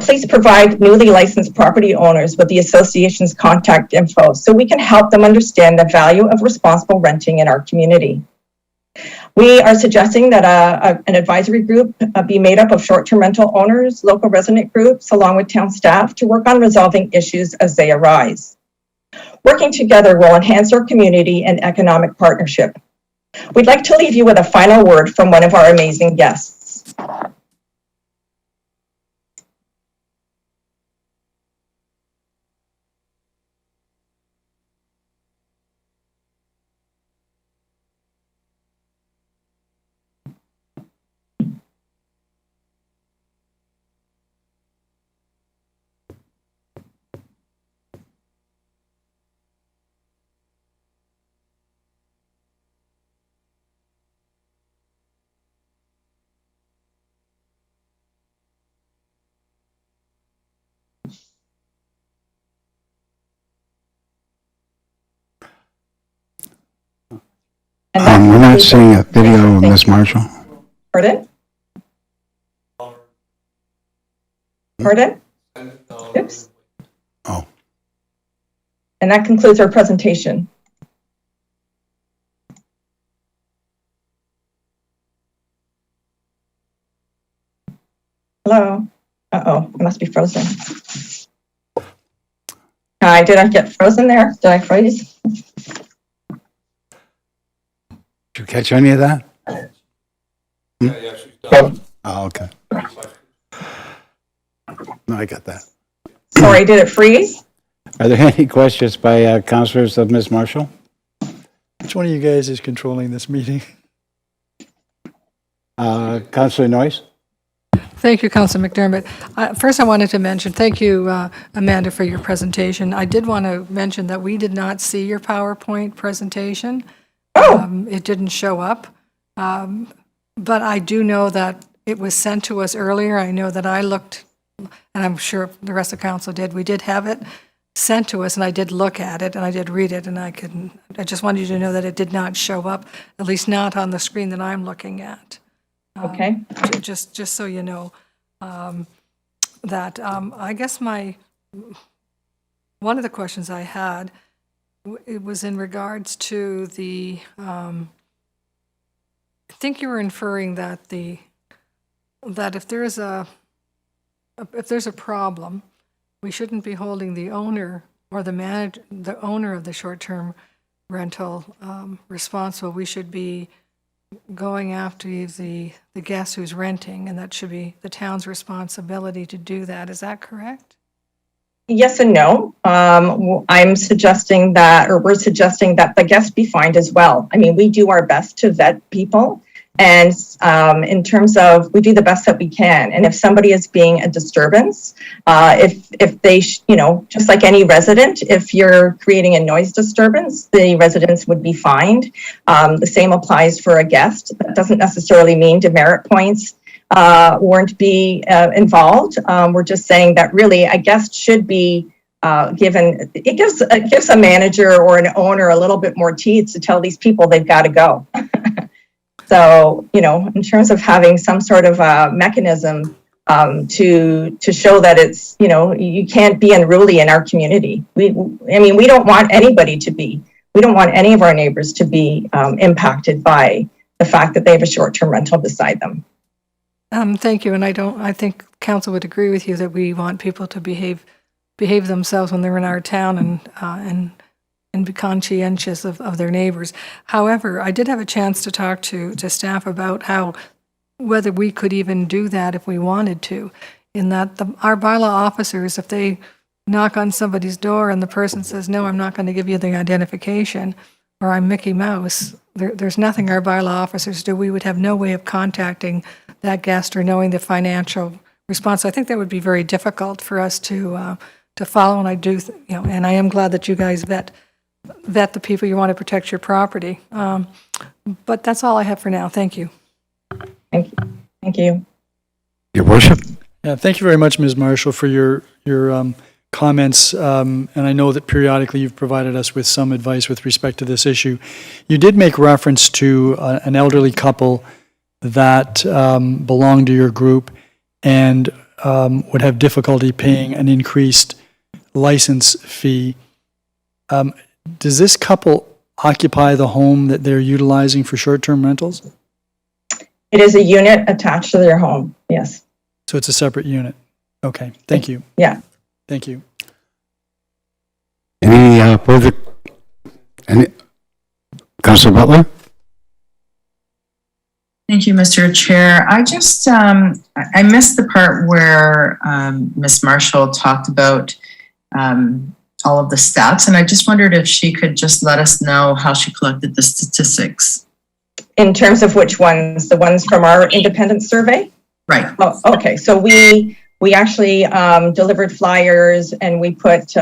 please provide newly licensed property owners with the association's contact info so we can help them understand the value of responsible renting in our community. We are suggesting that an advisory group be made up of short-term rental owners, local resident groups, along with town staff to work on resolving issues as they arise. Working together will enhance our community and economic partnership. We'd like to leave you with a final word from one of our amazing guests. We're not seeing a video of Ms. Marshall. Pardon? Pardon? Oops. Oh. And that concludes our presentation. Hello? Uh-oh, I must be frozen. Hi, did I get frozen there? Did I freeze? Did you catch any of that? Yeah, she's done. Oh, okay. No, I got that. Sorry, did it freeze? Are there any questions by councillors of Ms. Marshall? Which one of you guys is controlling this meeting? Councillor Noyes? Thank you, Councillor McDermott. First, I wanted to mention, thank you, Amanda, for your presentation. I did want to mention that we did not see your PowerPoint presentation. It didn't show up. But I do know that it was sent to us earlier. I know that I looked, and I'm sure the rest of council did. We did have it sent to us, and I did look at it, and I did read it, and I just wanted you to know that it did not show up, at least not on the screen that I'm looking at. Okay. Just so you know, that I guess one of the questions I had, it was in regards to the, I think you were inferring that if there's a problem, we shouldn't be holding the owner or the owner of the short-term rental responsible. We should be going after the guest who's renting, and that should be the town's responsibility to do that. Is that correct? Yes and no. I'm suggesting that, or we're suggesting that the guests be fined as well. I mean, we do our best to vet people, and in terms of, we do the best that we can. And if somebody is being a disturbance, if they, just like any resident, if you're creating a noise disturbance, the residents would be fined. The same applies for a guest. That doesn't necessarily mean demerit points weren't be involved. We're just saying that really a guest should be given, it gives a manager or an owner a little bit more teeth to tell these people they've got to go. So, in terms of having some sort of a mechanism to show that it's, you can't be unruly in our community. We don't want anybody to be, we don't want any of our neighbors to be impacted by the fact that they have a short-term rental beside them. Thank you, and I think council would agree with you that we want people to behave themselves when they're in our town and be conscientious of their neighbors. However, I did have a chance to talk to staff about whether we could even do that if we wanted to, in that our bylaw officers, if they knock on somebody's door and the person says, no, I'm not going to give you the identification, or I'm Mickey Mouse, there's nothing our bylaw officers do. We would have no way of contacting that guest or knowing the financial response. I think that would be very difficult for us to follow, and I do, and I am glad that you guys vet the people you want to protect your property. But that's all I have for now. Thank you. Thank you. Thank you. Your worship. Yeah, thank you very much, Ms. Marshall, for your comments. And I know that periodically you've provided us with some advice with respect to this issue. You did make reference to an elderly couple that belonged to your group and would have difficulty paying an increased license fee. Does this couple occupy the home that they're utilizing for short-term rentals? It is a unit attached to their home, yes. So it's a separate unit. Okay, thank you. Yeah. Thank you. Any further? Councillor Butler? Thank you, Mr. Chair. I just, I missed the part where Ms. Marshall talked about all of the stats, and I just wondered if she could just let us know how she collected the statistics. In terms of which ones? The ones from our independent survey? Right. Oh, okay. So we actually delivered flyers, and we put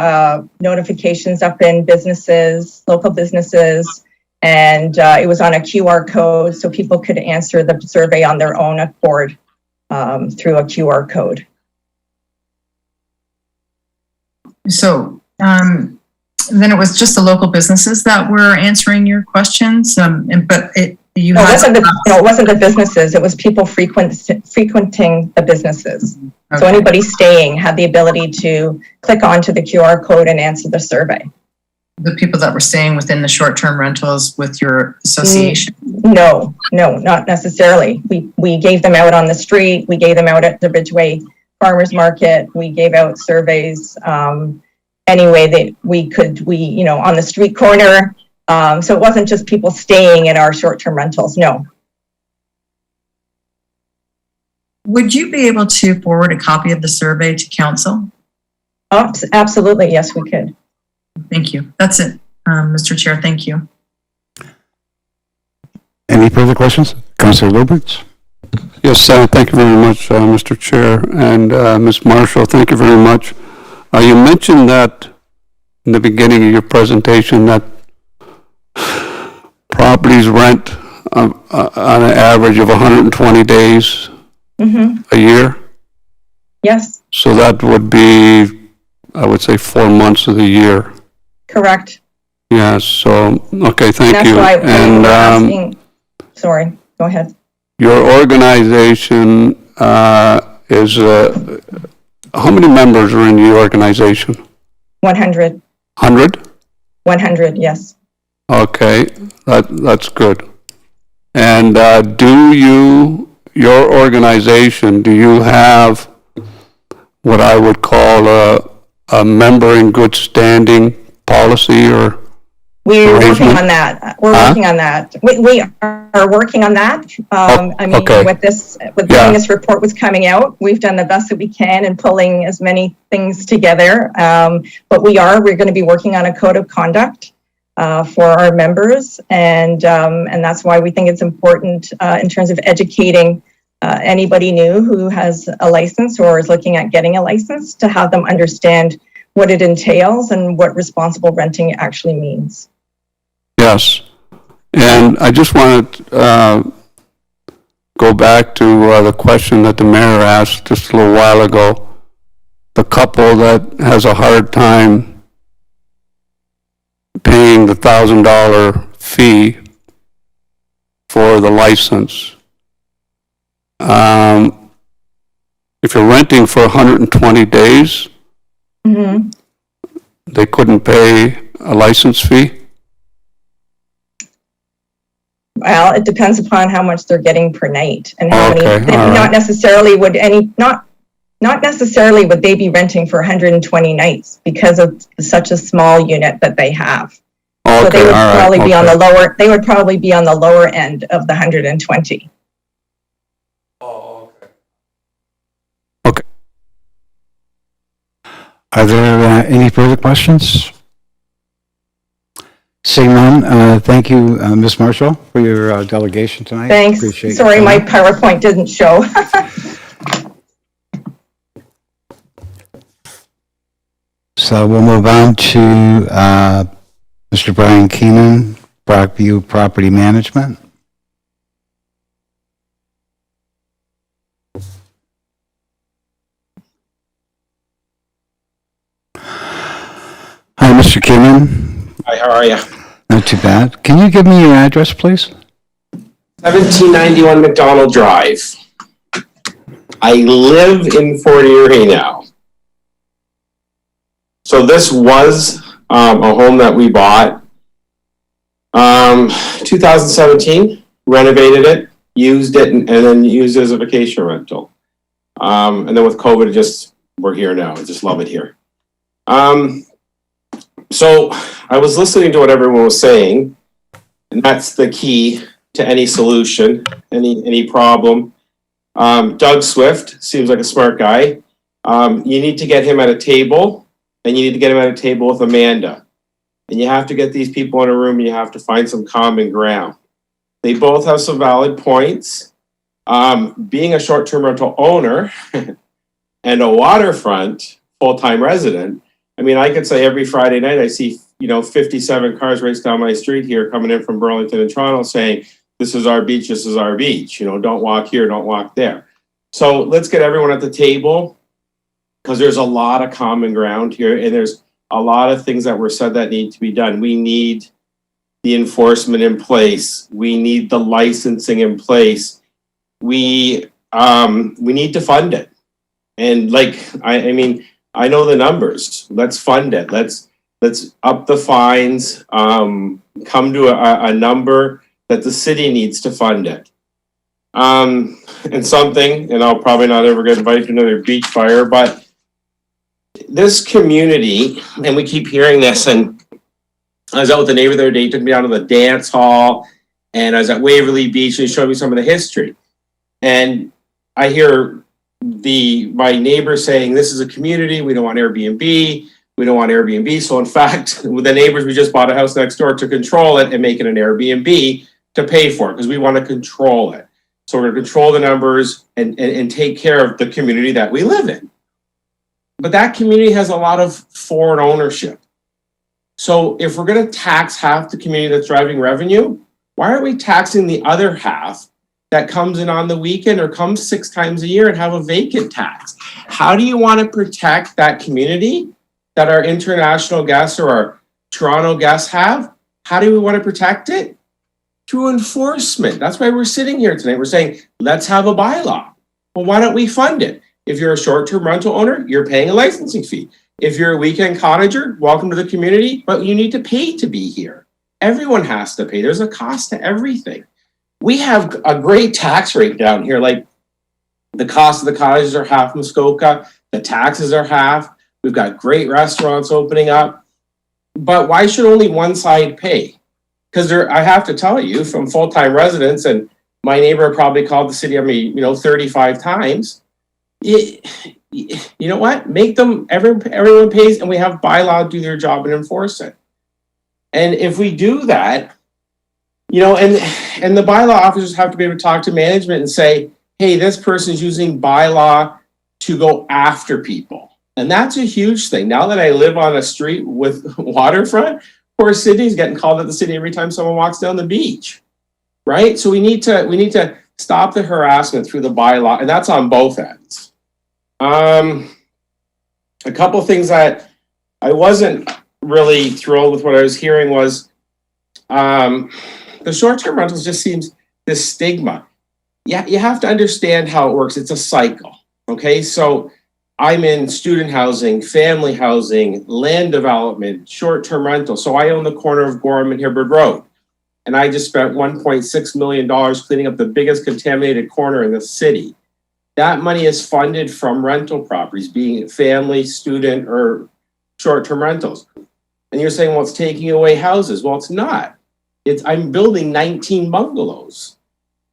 notifications up in businesses, local businesses, and it was on a QR code, so people could answer the survey on their own accord through a QR code. So, then it was just the local businesses that were answering your questions, but you had. No, it wasn't the businesses, it was people frequenting the businesses. Okay. So anybody staying had the ability to click onto the QR code and answer the survey. The people that were staying within the short-term rentals with your association? No, not necessarily. We gave them out on the street, we gave them out at the Ridgeway Farmers Market, we gave out surveys any way that we could, on the street corner. So it wasn't just people staying in our short-term rentals, no. Would you be able to forward a copy of the survey to council? Absolutely, yes, we could. Thank you. That's it, Mr. Chair. Thank you. Any further questions? Councillor Lubberts? Yes, thank you very much, Mr. Chair, and Ms. Marshall, thank you very much. You mentioned that in the beginning of your presentation that properties rent on an average of 120 days a year? Yes. So that would be, I would say, 4 months of the year. Correct. Yes, so, okay, thank That's you. why And asking, sorry, go ahead. your organization is, how many members are in your organization? 100. 100? 100, yes. Okay, that's good. And your organization, do you have what I would call a member in good standing policy or We're working arrangement? on that. We're working on that. We are working on that. I mean, okay. when this report was coming out, we've done the best that we can in pulling as many things together. But we're going to be working on a code of conduct for our members, and that's why we think it's important in terms of educating anybody new who has a license or is looking at getting a license to have them understand what it entails and what responsible renting actually means. Yes. And I just want to go back to the question that the mayor asked just a little while ago. The couple that has a hard time paying the $1,000 fee for the license. If you're renting for 120 days, they couldn't pay a license fee? Well, it depends upon how much they're getting per night and how Okay, many. all right. Not necessarily would they be renting for 120 nights because of such a small unit that they have. So they Okay, would all right, probably be on the okay. lower. They would probably be on the lower end of the 120. Are there any further questions? Seeing none, thank you, Ms. Marshall, for your delegation tonight. Thanks. Appreciate your Sorry, my time. PowerPoint didn't show. So we'll move on to Mr. Brian Keenan, Brockview Property Management. Hi, Mr. Keenan. Hi, how are you? Not too bad. Can you give me your address, please? 1791 McDonald Drive. I live in Fort Erie now. So this was a home that we bought 2017, renovated it, used it, and then used it as a vacation rental. And then with COVID, we're here now. I just love it here. So I was listening to what everyone was saying, and that's the key to any solution, any problem. Doug Swift seems like a smart guy. You need to get him at a table, and you need to get him at a table with Amanda. And you have to get these people in a room, and you have to find some common ground. They both have some valid points. Being a short-term rental owner and a waterfront full-time resident, I mean, I could say every Friday night I see, 57 cars race down my street here coming in from Burlington and Toronto saying, this is our beach, this is our beach. Don't walk here, don't walk there. So let's get everyone at the table because there's a lot of common ground here, and there's a lot of things that were said that need to be done. We need the enforcement in place. We need the licensing in place. We need to fund it. And like, I mean, I know the numbers. Let's fund it. Let's up the fines, come to a number that the city needs to fund it. And I'll probably not ever get invited to another beach fire, but this community, and we keep hearing this, and I was out with the neighbor the other day, he took me down to the dance hall, and I was at Waverly Beach, and he showed me some of the history. And I hear my neighbor saying, this is a community, we don't want Airbnb, we don't want Airbnb. So in fact, with the neighbors, we just bought a house next door to control it and make it an Airbnb to pay for it, because we want to control it. So we're going to control the numbers and take care of the community that we live in. But that community has a lot of foreign ownership. So if we're going to tax half the community that's driving revenue, why aren't we taxing the other half that comes in on the weekend or comes 6 times a year and have a vacant tax? How do you want to protect that community that our international guests or our Toronto guests have? How do we want to protect it? Through enforcement. That's why we're sitting here tonight. We're saying, let's have a bylaw. Well, why don't we fund it? If you're a short-term rental owner, you're paying a licensing fee. If you're a weekend cottager, welcome to the community, but you need to pay to be here. Everyone has to pay. There's a cost to everything. We have a great tax rate down here. Like, the cost of the cottages are half Muskoka. The taxes are half. We've got great restaurants opening up. But why should only one side pay? Because I have to tell you, from full-time residents, and my neighbor probably called the city on me, 35 times. You know what? Make them, everyone pays, and we have bylaw do their job and enforce it. And if we do that, and the bylaw officers have to be able to talk to management and say, hey, this person's using bylaw to go after people. And that's a huge thing. Now that I live on a street with waterfront, poor Sydney's getting called at the city every time someone walks down the beach, right? So we need to stop the harassment through the bylaw, and that's on both ends. A couple things that I wasn't really thrilled with what I was hearing was the short-term rentals just seems this stigma. Yeah, you have to understand how it works. It's a cycle, okay? So I'm in student housing, family housing, land development, short-term rental. So I own the corner of Gorham and Hibberd Road. And I just spent $1.6 million cleaning up the biggest contaminated corner in the city. That money is funded from rental properties, being family, student, or short-term rentals. And you're saying, well, it's taking away houses. Well, it's not. I'm building 19 bungalows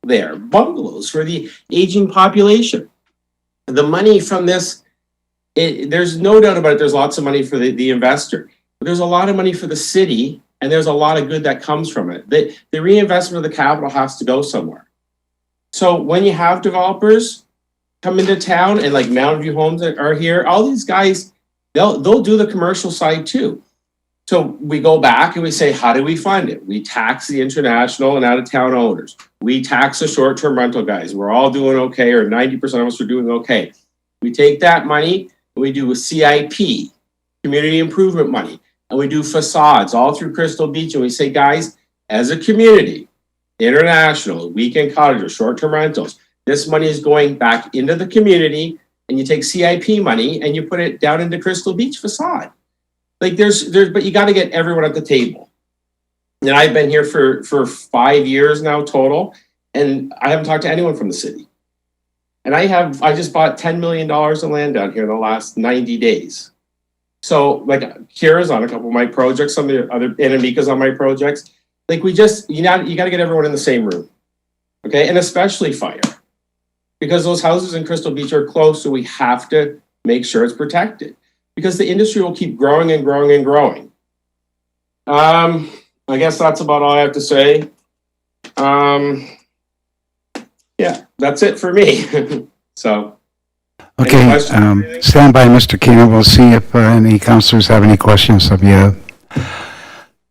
there, bungalows for the aging population. The money from this, there's no doubt about it, there's lots of money for the investor. But there's a lot of money for the city, and there's a lot of good that comes from it. The reinvestment of the capital has to go somewhere. So when you have developers come into town, and like Mountain View Homes are here, all these guys, they'll do the commercial side too. So we go back and we say, how do we fund it? We tax the international and out-of-town owners. We tax the short-term rental guys. We're all doing okay, or 90% of us are doing okay. We take that money and we do a CIP, community improvement money, and we do facades all through Crystal Beach. And we say, guys, as a community, international, weekend cottages, short-term rentals, this money is going back into the community, and you take CIP money and you put it down into Crystal Beach facade. Like but you got to get everyone at the table. And I've been here for 5 years now total, and I haven't talked to anyone from the city. And I just bought $10 million of land down here in the last 90 days. So like Kira's on a couple of my projects, some of the other, and Amika's on my projects. Like you got to get everyone in the same room. Okay. And especially fire, because those houses in Crystal Beach are close. So we have to make sure it's protected, because the industry will keep growing and growing and growing. I guess that's about all I have to say. Yeah, that's it for me. So. Okay, stand by, Mr. Keenan. We'll see if any councillors have any questions of you.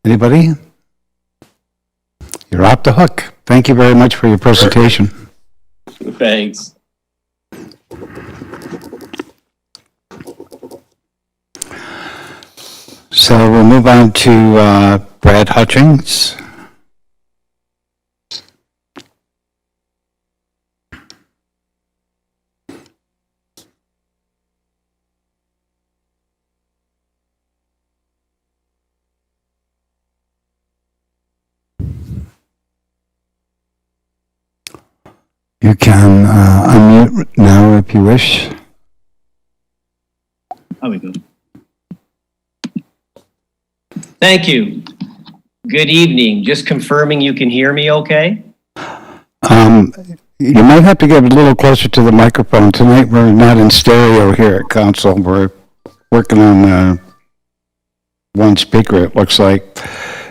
Anybody? You're off the hook. Thank you very much for your presentation. Thanks. So we'll move on to Brad Hutchings. You can unmute now if you wish. There we go. Thank you. Good evening. Just confirming you can hear me okay? You might have to get a little closer to the microphone. Tonight we're not in stereo here at council. We're working on one speaker, it looks like.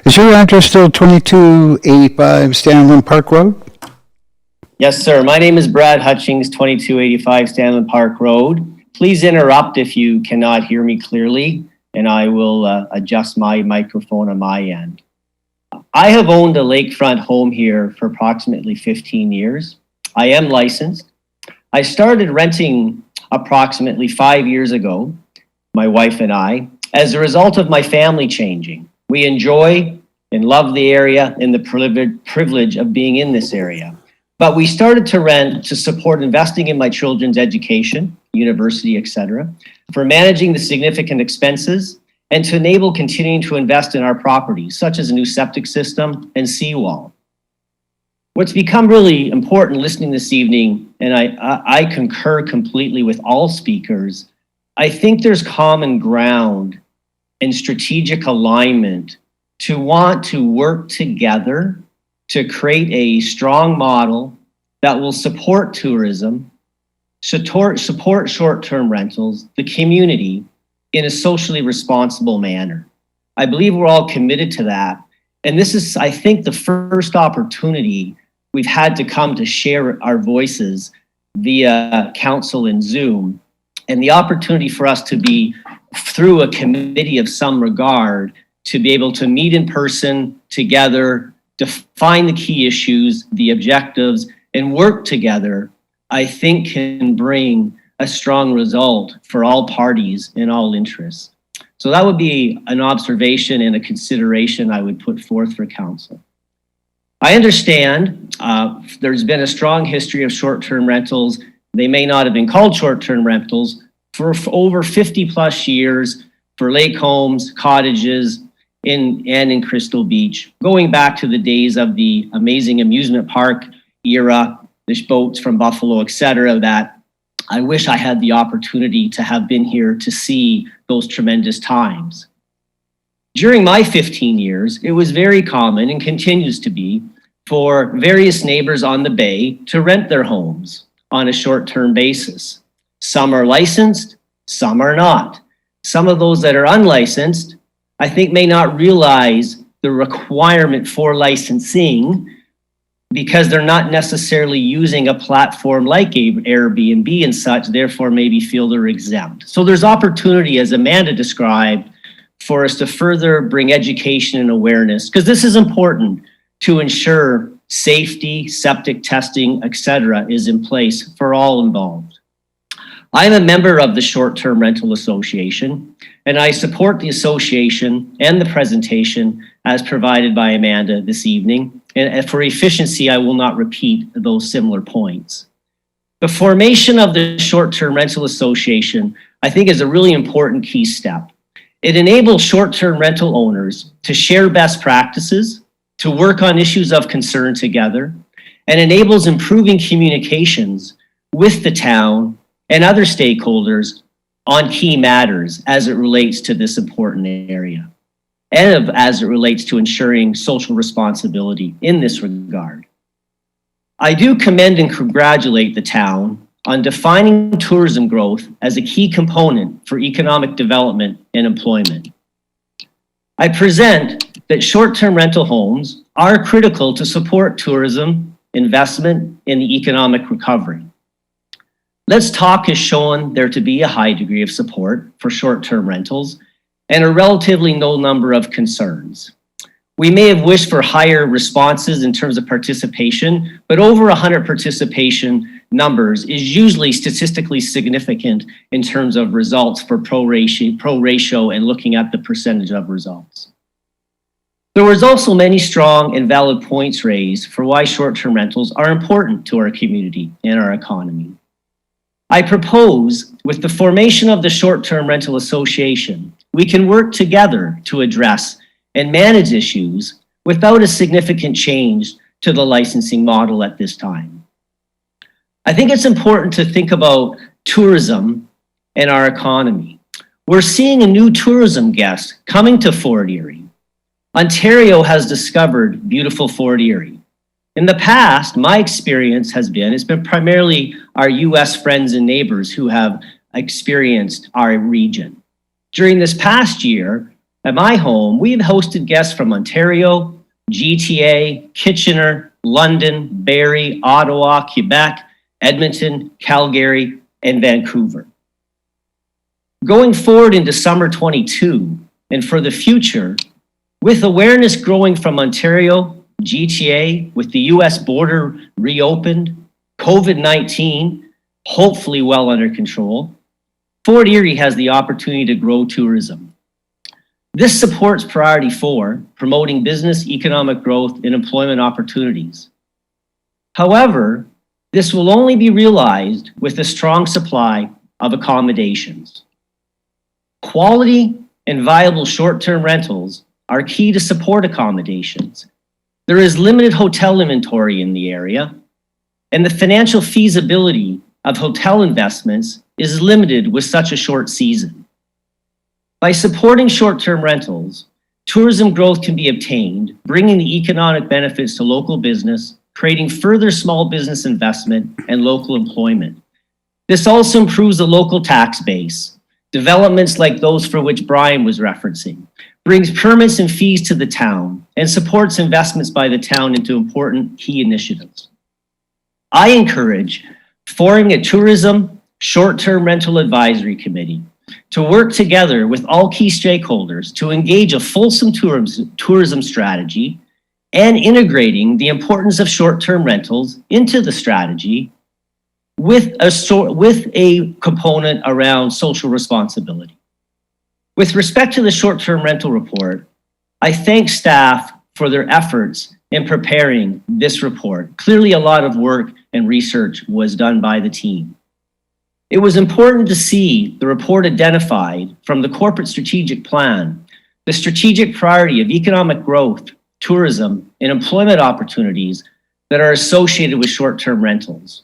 Is your address still 2285 Stanley Park Road? Yes, sir. My name is Brad Hutchings, 2285 Stanley Park Road. Please interrupt if you cannot hear me clearly, and I will adjust my microphone on my end. I have owned a lakefront home here for approximately 15 years. I am licensed. I started renting approximately 5 years ago, my wife and I, as a result of my family changing. We enjoy and love the area and the privilege of being in this area. But we started to rent to support investing in my children's education, university, etc., for managing the significant expenses, and to enable continuing to invest in our properties, such as a new septic system and seawall. What's become really important listening this evening, and I concur completely with all speakers, I think there's common ground and strategic alignment to want to work together to create a strong model that will support tourism, support short-term rentals, the community in a socially responsible manner. I believe we're all committed to that. And this is, I think, the first opportunity we've had to come to share our voices via council and Zoom, and the opportunity for us to be, through a committee of some regard, to be able to meet in person together, define the key issues, the objectives, and work together, I think can bring a strong result for all parties in all interests. So that would be an observation and a consideration I would put forth for council. I understand there's been a strong history of short-term rentals. They may not have been called short-term rentals for over 50 plus years for lake homes, cottages, in Crystal Beach, going back to the days of the amazing amusement park era, the boats from Buffalo, etc., that I wish I had the opportunity to have been here to see those tremendous times. During my 15 years, it was very common and continues to be for various neighbors on the bay to rent their homes on a short-term basis. Some are licensed, some are not. Some of those that are unlicensed, I think, may not realize the requirement for licensing because they're not necessarily using a platform like Airbnb and such, therefore maybe feel they're exempt. So there's opportunity, as Amanda described, for us to further bring education and awareness, because this is important to ensure safety, septic testing, etc., is in place for all involved. I'm a member of the Short-Term Rental Association, and I support the association and the presentation as provided by Amanda this evening. And for efficiency, I will not repeat those similar points. The formation of the Short-Term Rental Association, I think, is a really important key step. It enables short-term rental owners to share best practices, to work on issues of concern together, and enables improving communications with the town and other stakeholders on key matters as it relates to this important area, and as it relates to ensuring social responsibility in this regard. I do commend and congratulate the town on defining tourism growth as a key component for economic development and employment. I present that short-term rental homes are critical to support tourism, investment, and the economic recovery. Let's Talk has shown there to be a high degree of support for short-term rentals and a relatively low number of concerns. We may have wished for higher responses in terms of participation, but over 100 participation numbers is usually statistically significant in terms of results for pro ratio and looking at the percentage of results. There was also many strong and valid points raised for why short-term rentals are important to our community and our economy. I propose, with the formation of the Short-Term Rental Association, we can work together to address and manage issues without a significant change to the licensing model at this time. I think it's important to think about tourism and our economy. We're seeing a new tourism guest coming to Fort Erie. Ontario has discovered beautiful Fort Erie. In the past, my experience has been, it's been primarily our US friends and neighbors who have experienced our region. During this past year, at my home, we've hosted guests from Ontario, GTA, Kitchener, London, Barrie, Ottawa, Quebec, Edmonton, Calgary, and Vancouver. Going forward into summer 22 and for the future, with awareness growing from Ontario, GTA, with the US border reopened, COVID-19 hopefully well under control, Fort Erie has the opportunity to grow tourism. This supports priority 4, promoting business, economic growth, and employment opportunities. However, this will only be realized with a strong supply of accommodations. Quality and viable short-term rentals are key to support accommodations. There is limited hotel inventory in the area, and the financial feasibility of hotel investments is limited with such a short season. By supporting short-term rentals, tourism growth can be obtained, bringing the economic benefits to local business, creating further small business investment and local employment. This also improves the local tax base. Developments like those for which Brian was referencing, brings permits and fees to the town, and supports investments by the town into important key initiatives. I encourage forming a tourism short-term rental advisory committee to work together with all key stakeholders to engage a fulsome tourism strategy and integrating the importance of short-term rentals into the strategy with a component around social responsibility. With respect to the short-term rental report, I thank staff for their efforts in preparing this report. Clearly, a lot of work and research was done by the team. It was important to see the report identified from the corporate strategic plan, the strategic priority of economic growth, tourism, and employment opportunities that are associated with short-term rentals.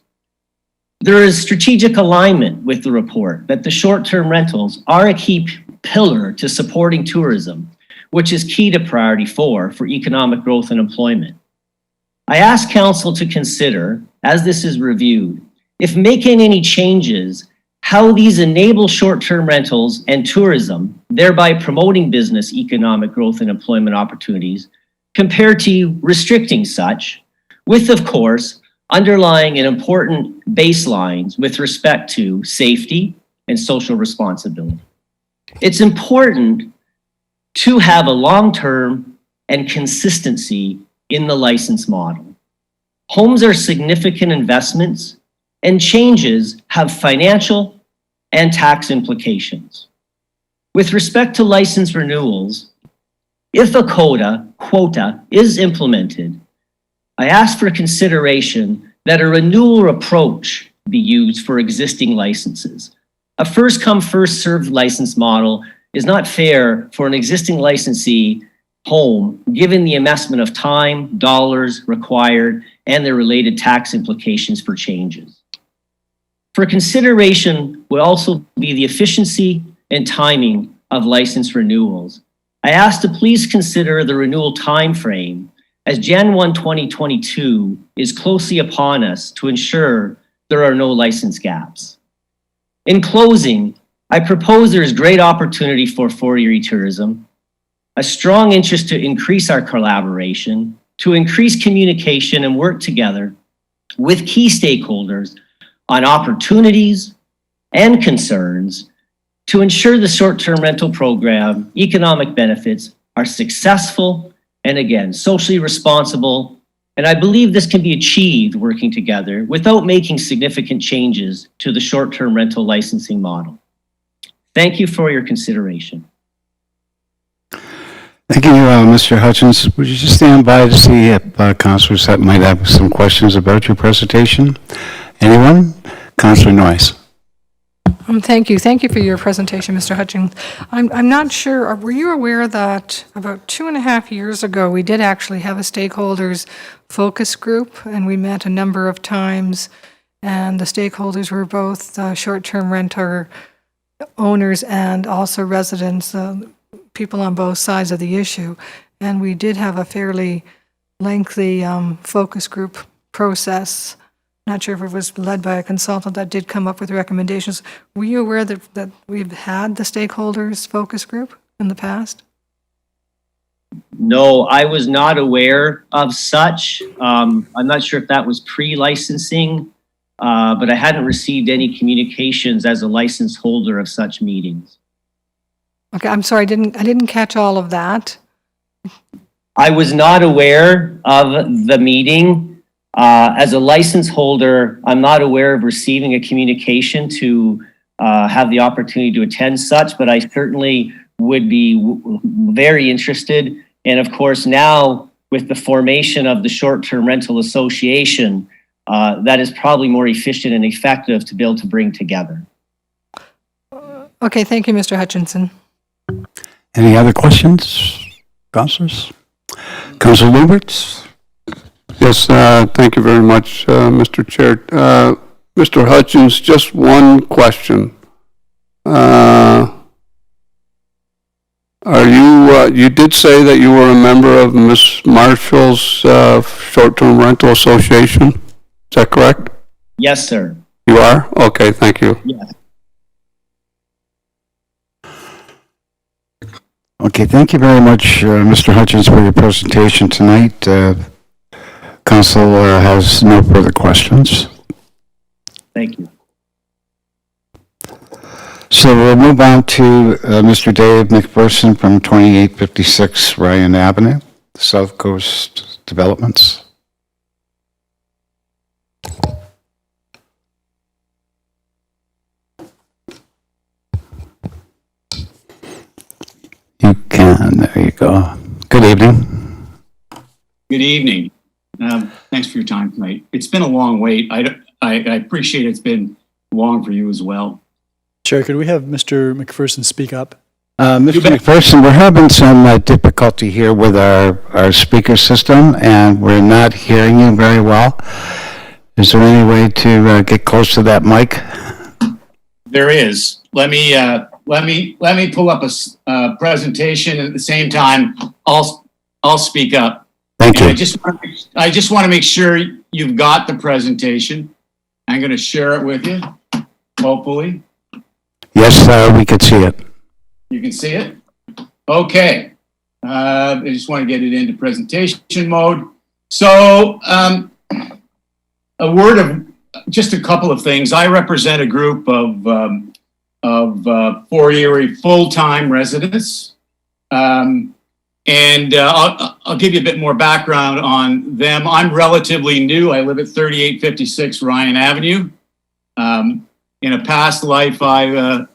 There is strategic alignment with the report that the short-term rentals are a key pillar to supporting tourism, which is key to priority 4 for economic growth and employment. I ask Council to consider, as this is reviewed, if making any changes, how these enable short-term rentals and tourism, thereby promoting business, economic growth, and employment opportunities, compared to restricting such, with, of course, underlying and important baselines with respect to safety and social responsibility. It's important to have a long-term and consistency in the license model. Homes are significant investments, and changes have financial and tax implications. With respect to license renewals, if a quota is implemented, I ask for consideration that a renewal approach be used for existing licenses. A first-come, first-served license model is not fair for an existing licensee home, given the investment of time, dollars required, and the related tax implications for changes. For consideration will also be the efficiency and timing of license renewals. I ask to please consider the renewal timeframe as Jan 1, 2022 is closely upon us to ensure there are no license gaps. In closing, I propose there is great opportunity for Fort Erie tourism, a strong interest to increase our collaboration, to increase communication and work together with key stakeholders on opportunities and concerns to ensure the short-term rental program economic benefits are successful and, again, socially responsible And I believe this can be achieved working together without making significant changes to the short-term rental licensing model. Thank you for your consideration. Thank you, Mr. Hutchins. Would you just stand by to see if councillors that might have some questions about your presentation? Anyone? Councillor Noyes. Thank you. Thank you for your presentation, Mr. Hutchins. I'm not sure, were you aware that about 2.5 years ago, we did actually have a stakeholders focus group, and we met a number of times, and the stakeholders were both short-term renter owners and also residents, people on both sides of the issue. And we did have a fairly lengthy focus group process. Not sure if it was led by a consultant that did come up with recommendations. Were you aware that we've had the stakeholders focus group in the past? No, I was not aware of such. I'm not sure if that was pre-licensing, but I hadn't received any communications as a license holder of such meetings. Okay, I'm sorry, I didn't catch all of that. I was not aware of the meeting. As a license holder, I'm not aware of receiving a communication to have the opportunity to attend such, but I certainly would be very interested. And of course, now with the formation of the Short-Term Rental Association, that is probably more efficient and effective to be able to bring together. Okay, thank you, Mr. Hutchinson. Any other questions, councillors? Councillor Lubberts? Yes, thank you very much, Mr. Chair. Mr. Hutchins, just one question. You did say that you were a member of Ms. Marshall's Short-Term Rental Association. Is that correct? Yes, sir. You are? Okay, thank you. Yes. Okay, thank you very much, Mr. Hutchins, for your presentation tonight. Councillor has no further questions. Thank you. So we'll move on to Mr. Dave McPherson from 2856 Ryan Avenue, South Coast Developments. You can, there you go. Good evening. Good evening. Thanks for your time tonight. It's been a long wait. I appreciate it's been long for you as well. Chair, could we have Mr. McPherson speak up? Mr. McPherson, we're having some difficulty here with our speaker system, and we're not hearing you very well. Is there any way to get close to that mic? There is. Let me pull up a presentation at the same time. I'll speak up. Thank you. I just want to make sure you've got the presentation. I'm going to share it with you, hopefully. Yes, we could see it. You can see it? Okay. I just want to get it into presentation mode. So, a word of just a couple of things. I represent a group of 4 Erie full-time residents. I'll give you a bit more background on them. I'm relatively new. I live at 3856 Ryan Avenue. In a past life, I've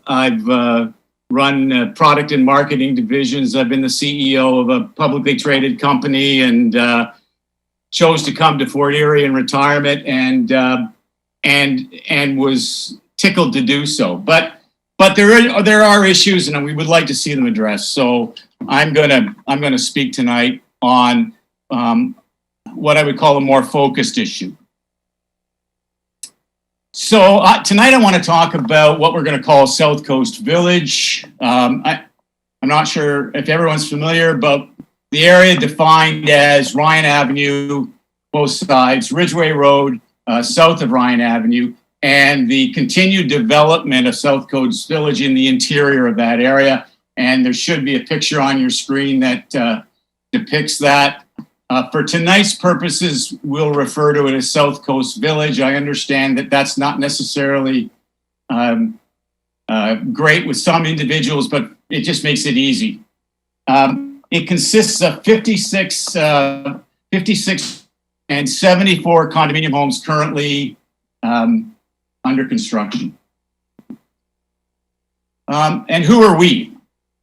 run product and marketing divisions. I've been the CEO of a publicly traded company and chose to come to Fort Erie in retirement and was tickled to do so. But there are issues, and we would like to see them addressed. So I'm gonna speak tonight on what I would call a more focused issue. So tonight I want to talk about what we're going to call South Coast Village. I'm not sure if everyone's familiar, but the area defined as Ryan Avenue, both sides, Ridgeway Road, south of Ryan Avenue, and the continued development of South Coast Village in the interior of that area. And there should be a picture on your screen that depicts that. For tonight's purposes, we'll refer to it as South Coast Village. I understand that that's not necessarily great with some individuals, but it just makes it easy. It consists of 56 and 74 condominium homes currently under construction. And who are we?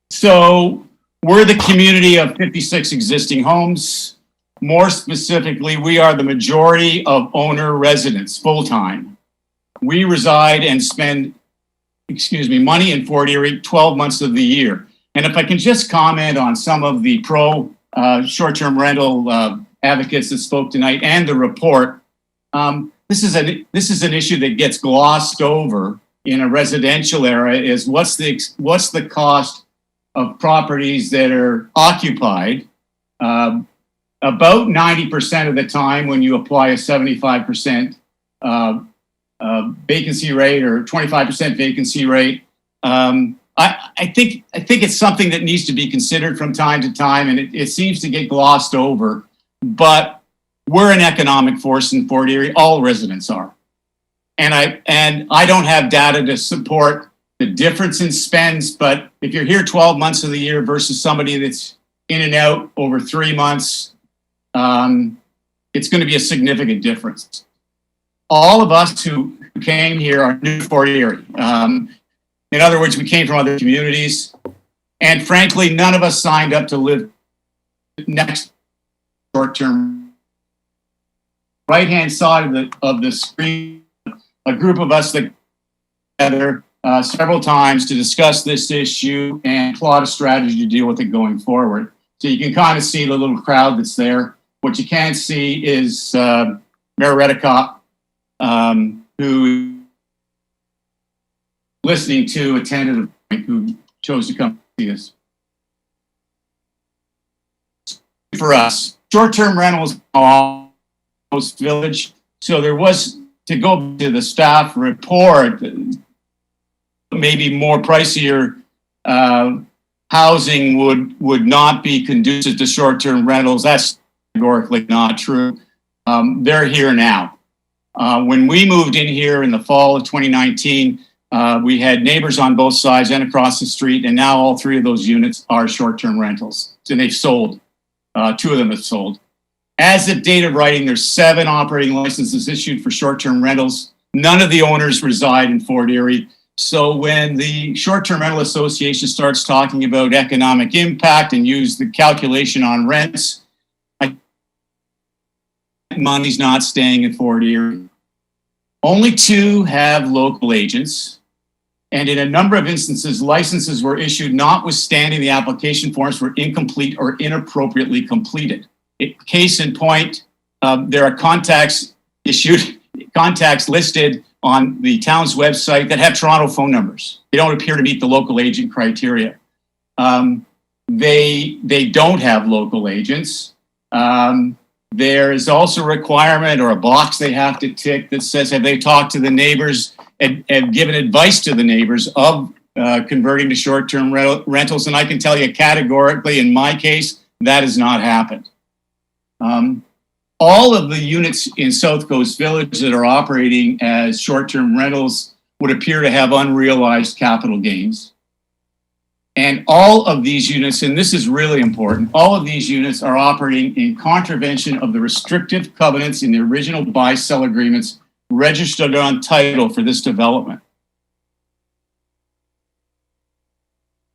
So we're the community of 56 existing homes. More specifically, we are the majority of owner residents, full-time. We reside and spend, money in Fort Erie 12 months of the year. And if I can just comment on some of the short-term rental advocates that spoke tonight and the report, this is an issue that gets glossed over in a residential area. Is what's the cost of properties that are occupied? About 90% of the time, when you apply a 75% vacancy rate or 25% vacancy rate, I think it's something that needs to be considered from time to time, and it seems to get glossed over. But we're an economic force in Fort Erie. All residents are, and I don't have data to support the difference in spends. But if you're here 12 months of the year versus somebody that's in and out over 3 months, it's going to be a significant difference. All of us who came here are new to Fort Erie. In other words, we came from other communities, and frankly, none of us signed up to live next short-term. Right-hand side of the screen, a group of us that together several times to discuss this issue and plot a strategy to deal with it going forward. So you can kind of see the little crowd that's there. What you can't see is Mayor Redekop, who listening to a tentative, who chose to come see us. For us, short-term rentals most village. So there was, to go to the staff report, maybe more pricier housing would not be conducive to short-term rentals. That's categorically not true. They're here now. When we moved in here in the fall of 2019, we had neighbors on both sides and across the street, and now all three of those units are short-term rentals. So they've sold. Two of them have sold. As of date of writing, there's 7 operating licenses issued for short-term rentals. None of the owners reside in Fort Erie. So when the Short-Term Rental Association starts talking about economic impact and use the calculation on rents, money's not staying in Fort Erie. Only 2 have local agents. And in a number of instances, licenses were issued notwithstanding the application forms were incomplete or inappropriately completed. Case in point, there are contacts listed on the town's website that have Toronto phone numbers. They don't appear to meet the local agent criteria. They don't have local agents. There is also a requirement or a box they have to tick that says, have they talked to the neighbors and given advice to the neighbors of converting to short-term rentals? And I can tell you categorically, in my case, that has not happened. All of the units in South Coast Village that are operating as short-term rentals would appear to have unrealized capital gains. And all of these units, and this is really important, all of these units are operating in contravention of the restrictive covenants in the original buy-sell agreements registered on title for this development.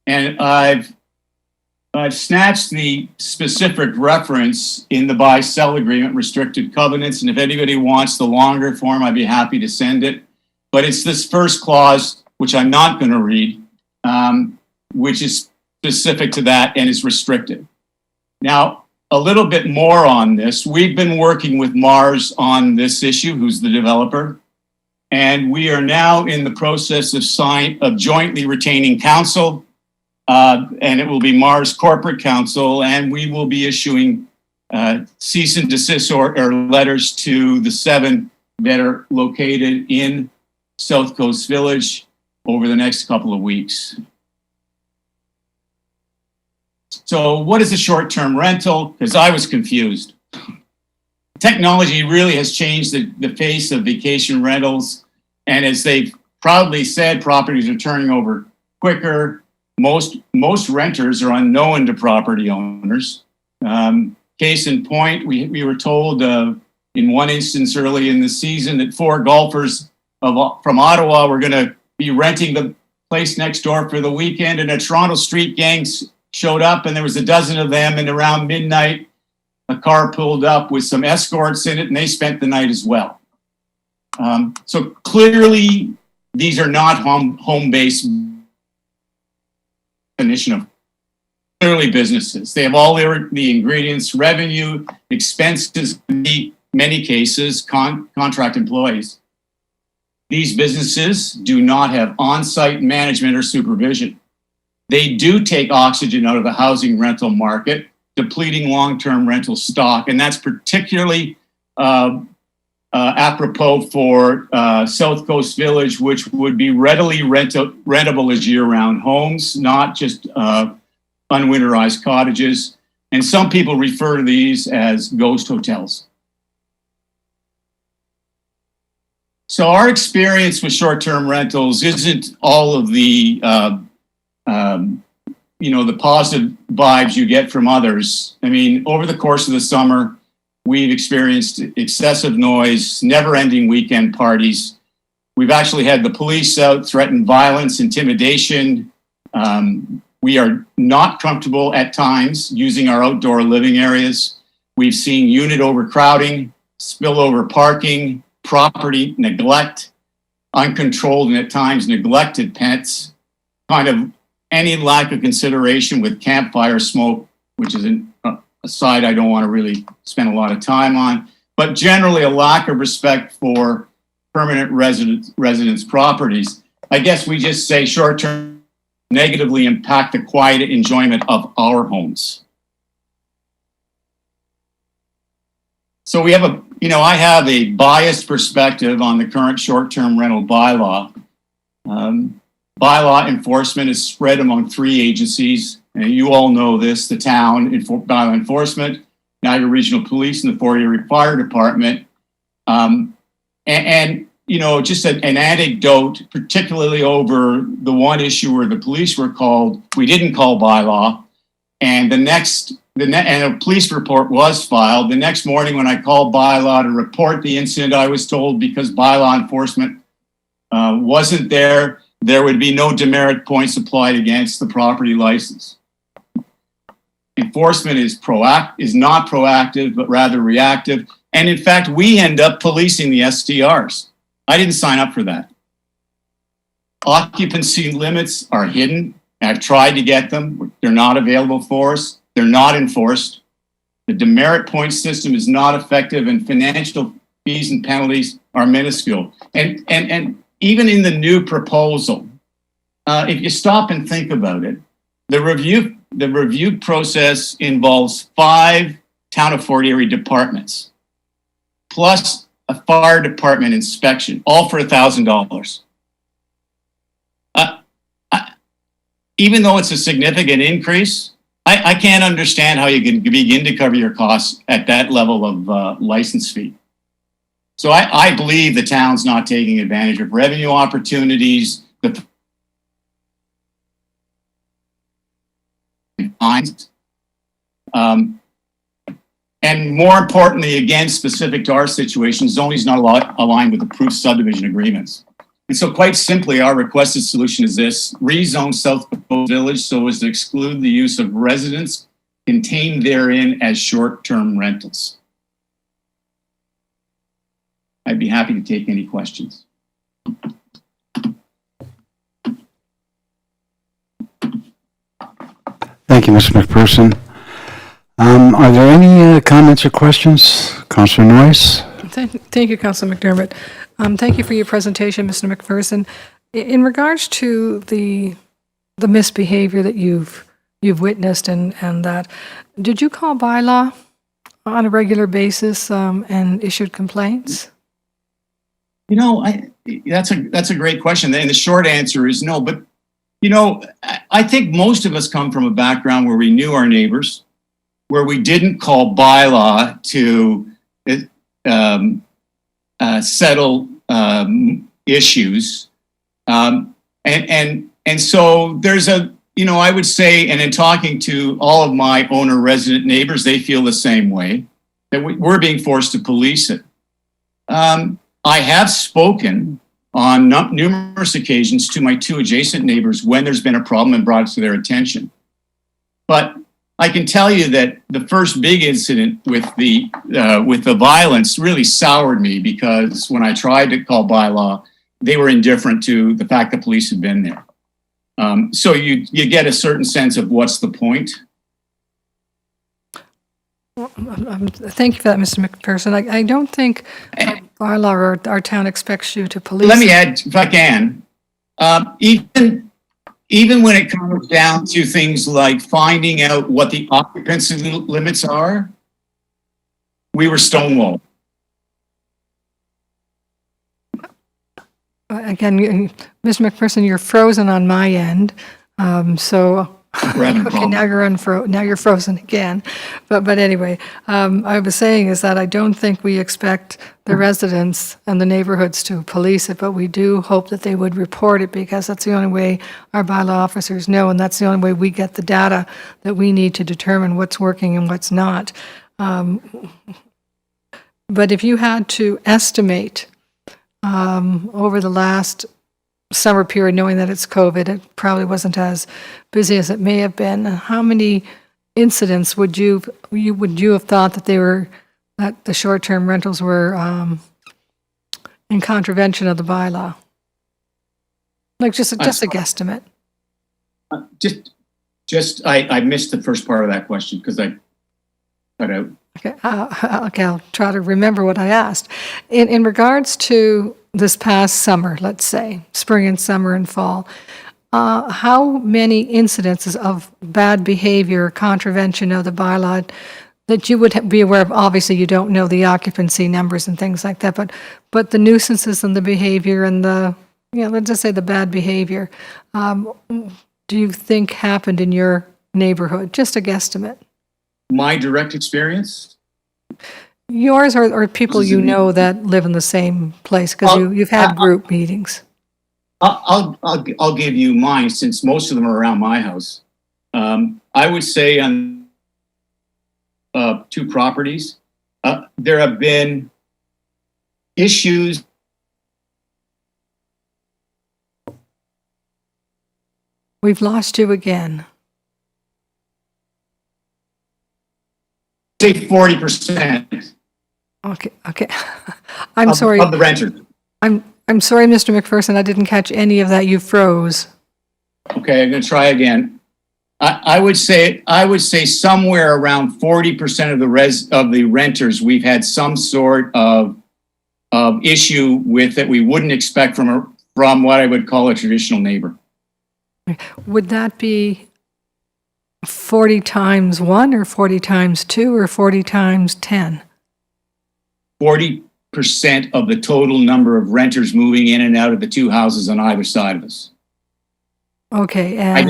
And I've snatched the specific reference in the buy-sell agreement, restricted covenants, and if anybody wants the longer form, I'd be happy to send it. But it's this first clause, which I'm not going to read, which is specific to that and is restricted. Now, a little bit more on this. We've been working with Mars on this issue, who's the developer, and we are now in the process of jointly retaining counsel. And it will be Mars Corporate Counsel, and we will be issuing cease and desist or letters to the 7 that are located in South Coast Village over the next couple of weeks. So what is a short-term rental? Because I was confused. Technology really has changed the face of vacation rentals, and as they've proudly said, properties are turning over quicker. Most renters are unknown to property owners. Case in point, we were told in one instance early in the season that 4 golfers from Ottawa were going to be renting the place next door for the weekend, and a Toronto street gang showed up, and there was a dozen of them, and around midnight, a car pulled up with some escorts in it, and they spent the night as well. So clearly, these are not home-based definition of clearly businesses. They have all the ingredients, revenue, expenses, in many cases, contract employees. These businesses do not have on-site management or supervision. They do take oxygen out of the housing rental market, depleting long-term rental stock, and that's particularly apropos for South Coast Village, which would be readily rentable as year-round homes, not just unwinterized cottages. And some people refer to these as ghost hotels. So our experience with short-term rentals isn't all of the, the positive vibes you get from others. I mean, over the course of the summer, we've experienced excessive noise, never-ending weekend parties. We've actually had the police out, threaten violence, intimidation. We are not comfortable at times using our outdoor living areas. We've seen unit overcrowding, spillover parking, property neglect, uncontrolled and at times neglected pets, kind of any lack of consideration with campfire smoke, which is a side I don't want to really spend a lot of time on, but generally a lack of respect for permanent residence properties. I guess we just say short-term negatively impact the quiet enjoyment of our homes. So we have I have a biased perspective on the current short-term rental bylaw. Bylaw enforcement is spread among 3 agencies, and you all know this: the town bylaw enforcement, Niagara Regional Police, and the Fort Erie Fire Department. Just an anecdote, particularly over the one issue where the police were called, we didn't call bylaw, and and a police report was filed. The next morning when I called bylaw to report the incident, I was told because bylaw enforcement wasn't there, there would be no demerit points applied against the property license. Enforcement is not proactive, but rather reactive. And in fact, we end up policing the STRs. I didn't sign up for that. Occupancy limits are hidden. I've tried to get them. They're not available for us. They're not enforced. The demerit point system is not effective, and financial fees and penalties are minuscule. And even in the new proposal, if you stop and think about it, the review process involves 5 Town of Fort Erie departments, plus a fire department inspection, all for $1,000. Even though it's a significant increase, I can't understand how you can begin to cover your costs at that level of license fee. So I believe the town's not taking advantage of revenue opportunities, the fines, and more importantly, again, specific to our situation, zoning is not aligned with approved subdivision agreements. And so quite simply, our requested solution is this: rezone South Coast Village so as to exclude the use of residents contained therein as short-term rentals. I'd be happy to take any questions. Thank you, Mr. McPherson. Are there any comments or questions? Councillor Noyes? Thank you, Councillor McDermott. Thank you for your presentation, Mr. McPherson. In regards to the misbehavior that you've witnessed and that, did you call bylaw on a regular basis and issued complaints? That's a great question. And the short answer is no. But I think most of us come from a background where we knew our neighbors, where we didn't call bylaw to settle issues. And so there's I would say, and in talking to all of my owner resident neighbors, they feel the same way. that we're being forced to police it. I have spoken on numerous occasions to my two adjacent neighbors when there's been a problem and brought it to their attention. But I can tell you that the first big incident with the violence really soured me, because when I tried to call bylaw, they were indifferent to the fact that police had been there. So you get a certain sense of what's the point. Thank you for that, Mr. McPherson. I don't think our bylaw or our town expects you to police. Let me add, if I can, even when it comes down to things like finding out what the occupancy limits are, we were stonewalled. Again, Mr. McPherson, you're frozen on my end. Okay, now you're frozen again. But anyway, I was saying is that I don't think we expect the residents and the neighborhoods to police it, but we do hope that they would report it, because that's the only way our bylaw officers know, and that's the only way we get the data that we need to determine what's working and what's not. But if you had to estimate over the last summer period, knowing that it's COVID, it probably wasn't as busy as it may have been, how many incidents would you have thought that that the short-term rentals were in contravention of the bylaw? Like just a guesstimate. I missed the first part of that question because I cut out. Okay, I'll try to remember what I asked. In regards to this past summer, let's say, spring and summer and fall, how many incidences of bad behavior, contravention of the bylaw that you would be aware of? Obviously, you don't know the occupancy numbers and things like that, but the nuisances and the behavior and let's just say the bad behavior, do you think happened in your neighborhood? Just a guesstimate. My direct experience? Yours or people you know that live in the same place, because you've had group meetings. I'll give you mine, since most of them are around my house. I would say on two properties, there have been issues. We've lost you again. Say 40%. Okay. I'm sorry. Of the renters. I'm sorry, Mr. McPherson, I didn't catch any of that. You froze. Okay, I'm going to try again. I would say somewhere around 40% of the renters we've had some sort of issue with that we wouldn't expect from what I would call a traditional neighbor. Would that be 40 times 1 or 40 times 2 or 40 times 10? 40% of the total number of renters moving in and out of the two houses on either side of us. Okay. And I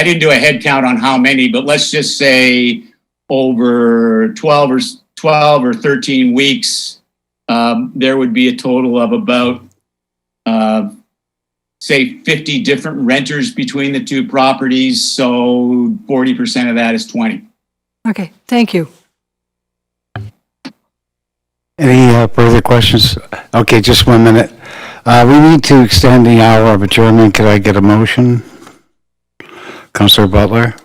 didn't do a head count on how many, but let's just say over 12 or 13 weeks, there would be a total of about, say 50 different renters between the two properties. So 40% of that is 20. Okay, thank you. Any further questions? Okay, just 1 minute. We need to extend the hour of adjournment. Could I get a motion? Councillor Butler?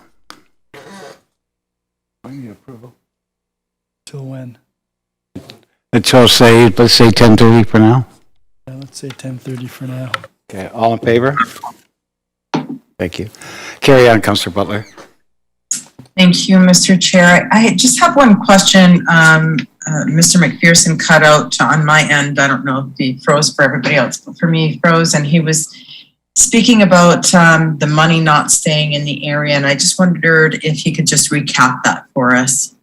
Till when? Until let's say 10:30 for now. Yeah, let's say 10:30 for now. Okay, all in favor? Thank you. Carry on, Councillor Butler. Thank you, Mr. Chair. I just have one question. Mr. McPherson cut out on my end. I don't know if he froze for everybody else, but for me, he froze, and he was speaking about the money not staying in the area, and I just wondered if he could just recap that for us.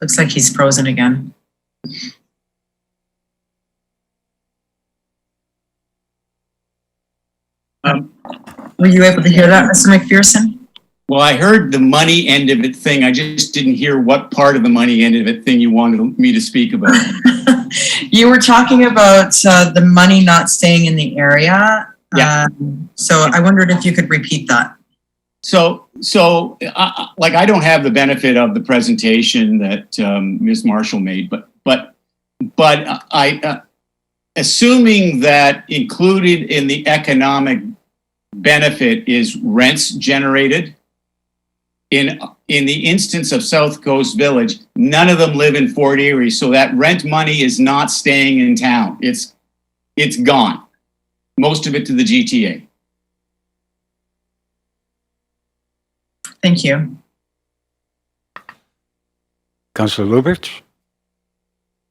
Looks like he's frozen again. Were you able to hear that, Mr. McPherson? Well, I heard the money end of it thing. I just didn't hear what part of the money end of it thing you wanted me to speak about. You were talking about the money not staying in the area. Yeah. So I wondered if you could repeat that. Like, I don't have the benefit of the presentation that Ms. Marshall made, but I, assuming that included in the economic benefit is rents generated, in the instance of South Coast Village, none of them live in Fort Erie, so that rent money is not staying in town. It's gone. Most of it to the GTA. Thank you. Councillor Lubberts?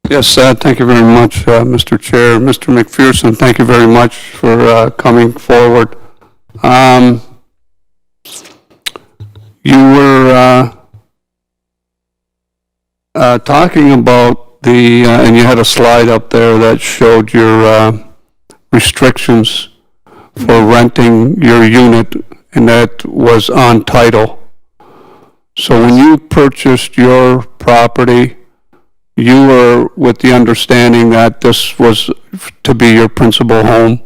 Yes, thank you very much, Mr. Chair. Mr. McPherson, thank you very much for coming forward. You were talking about and you had a slide up there that showed your restrictions for renting your unit, and that was on title. So when you purchased your property, you were with the understanding that this was to be your principal home,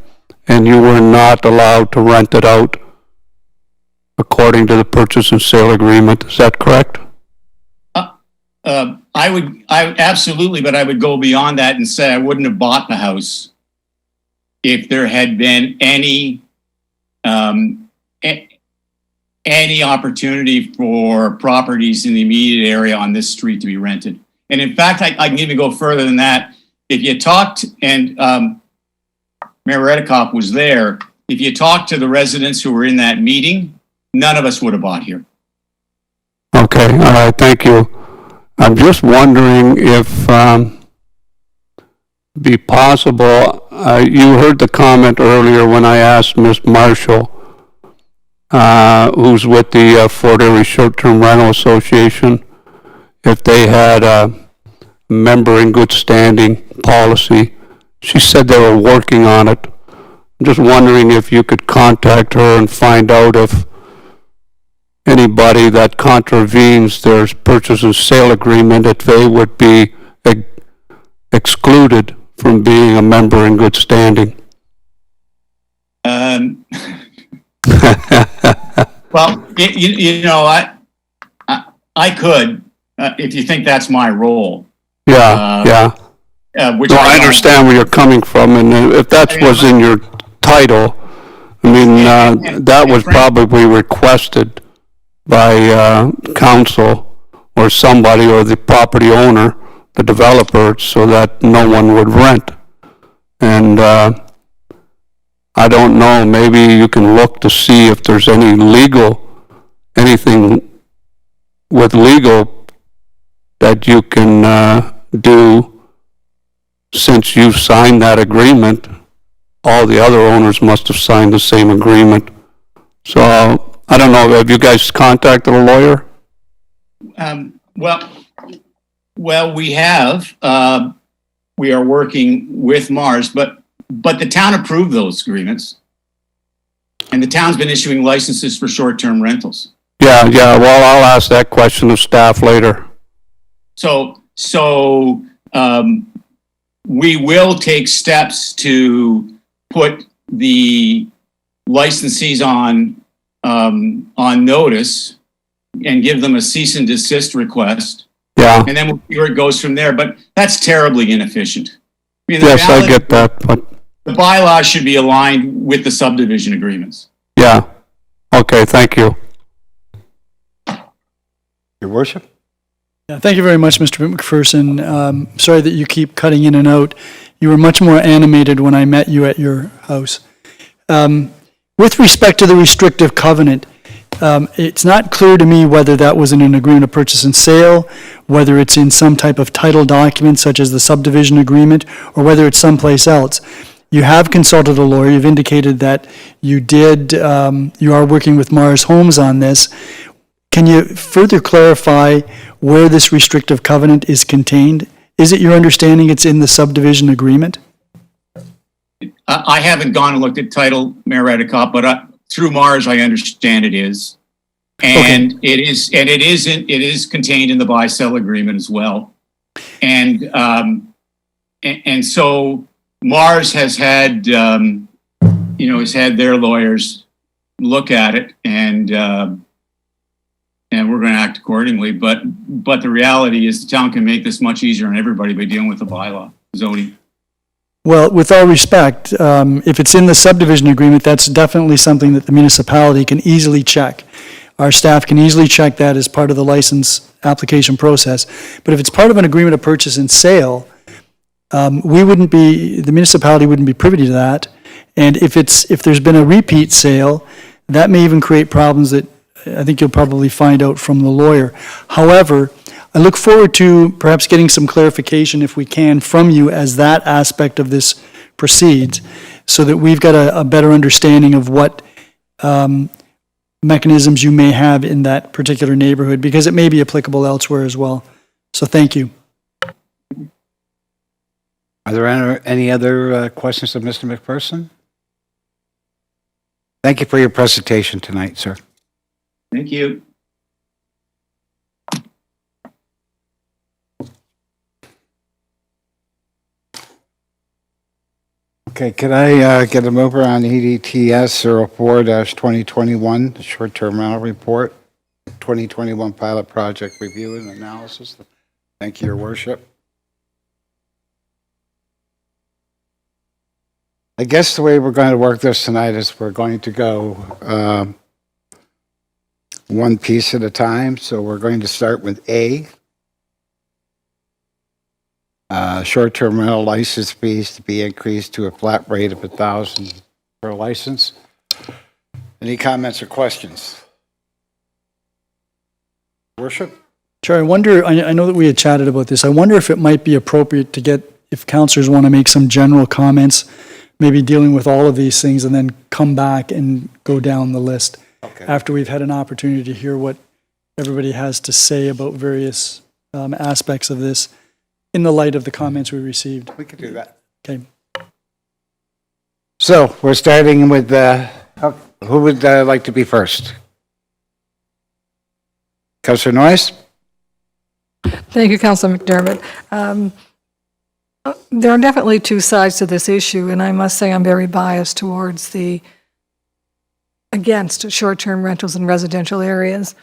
and you were not allowed to rent it out according to the purchase and sale agreement. Is that correct? I absolutely, but I would go beyond that and say I wouldn't have bought the house if there had been any opportunity for properties in the immediate area on this street to be rented. And in fact, I can even go further than that. If you talked, and Mayor Redekop was there, if you talked to the residents who were in that meeting, none of us would have bought here. Okay, all right, thank you. I'm just wondering if be possible, you heard the comment earlier when I asked Ms. Marshall, who's with the Fort Erie Short-Term Rental Association, if they had a member in good standing policy. She said they were working on it. I'm just wondering if you could contact her and find out if anybody that contravenes their purchase and sale agreement, if they would be excluded from being a member in good standing. Well, you know, I could, if you think that's my role. Yeah. Which No, I understand where you're coming from, and if that was in your title, I mean, that was probably requested by council or somebody, or the property owner, the developer, so that no one would rent. And I don't know, maybe you can look to see if there's anything with legal that you can do. Since you've signed that agreement, all the other owners must have signed the same agreement. So I don't know, have you guys contacted a lawyer? Well, we have. We are working with Mars, but the town approved those agreements, and the town's been issuing licenses for short-term rentals. Yeah. Well, I'll ask that question of staff later. So we will take steps to put the licensees on notice and give them a cease and desist request. Yeah. And then we'll see where it goes from there. But that's terribly inefficient. I mean, Yes, I get that, but the bylaws should be aligned with the subdivision agreements. yeah. Okay, thank you. Your worship? Yeah, thank you very much, Mr. McPherson. Sorry that you keep cutting in and out. You were much more animated when I met you at your house. With respect to the restrictive covenant, it's not clear to me whether that was in an agreement of purchase and sale, whether it's in some type of title document such as the subdivision agreement, or whether it's someplace else. You have consulted a lawyer. You've indicated that you are working with Mars Homes on this. Can you further clarify where this restrictive covenant is contained? Is it your understanding it's in the subdivision agreement? I haven't gone and looked at title, Mayor Redekop, but through Mars, I understand it is. And okay. It is contained in the buy-sell agreement as well. And so Mars has had, has had their lawyers look at it and we're going to act accordingly. But the reality is the town can make this much easier on everybody by dealing with the bylaw zoning. Well, with all respect, if it's in the subdivision agreement, that's definitely something that the municipality can easily check. Our staff can easily check that as part of the license application process. But if it's part of an agreement of purchase and sale, the municipality wouldn't be privy to that. And if there's been a repeat sale, that may even create problems that I think you'll probably find out from the lawyer. However, I look forward to perhaps getting some clarification, if we can, from you as that aspect of this proceeds, so that we've got a better understanding of what mechanisms you may have in that particular neighborhood, because it may be applicable elsewhere as well. So thank you. Are there any other questions of Mr. McPherson? Thank you for your presentation tonight, sir. Thank you. Okay, could I get a mover on EDTS 04-2021, the short-term rental report, 2021 pilot project review and analysis? Thank you, Your Worship. I guess the way we're going to work this tonight is we're going to go one piece at a time. So we're going to start with A. Short-term rental license fees to be increased to a flat rate of $1,000 per license. Any comments or questions? Worship? Chair, I wonder, I know that we had chatted about this. I wonder if it might be appropriate to get, if councillors want to make some general comments, maybe dealing with all of these things, and then come back and go down the list. Okay. After we've had an opportunity to hear what everybody has to say about various aspects of this, in the light of the comments we received. We could do that. Okay. So we're starting with, who would like to be first? Councillor Noyes? Thank you, Councillor McDermott. There are definitely two sides to this issue, and I must say I'm very biased towards against short-term rentals in residential areas.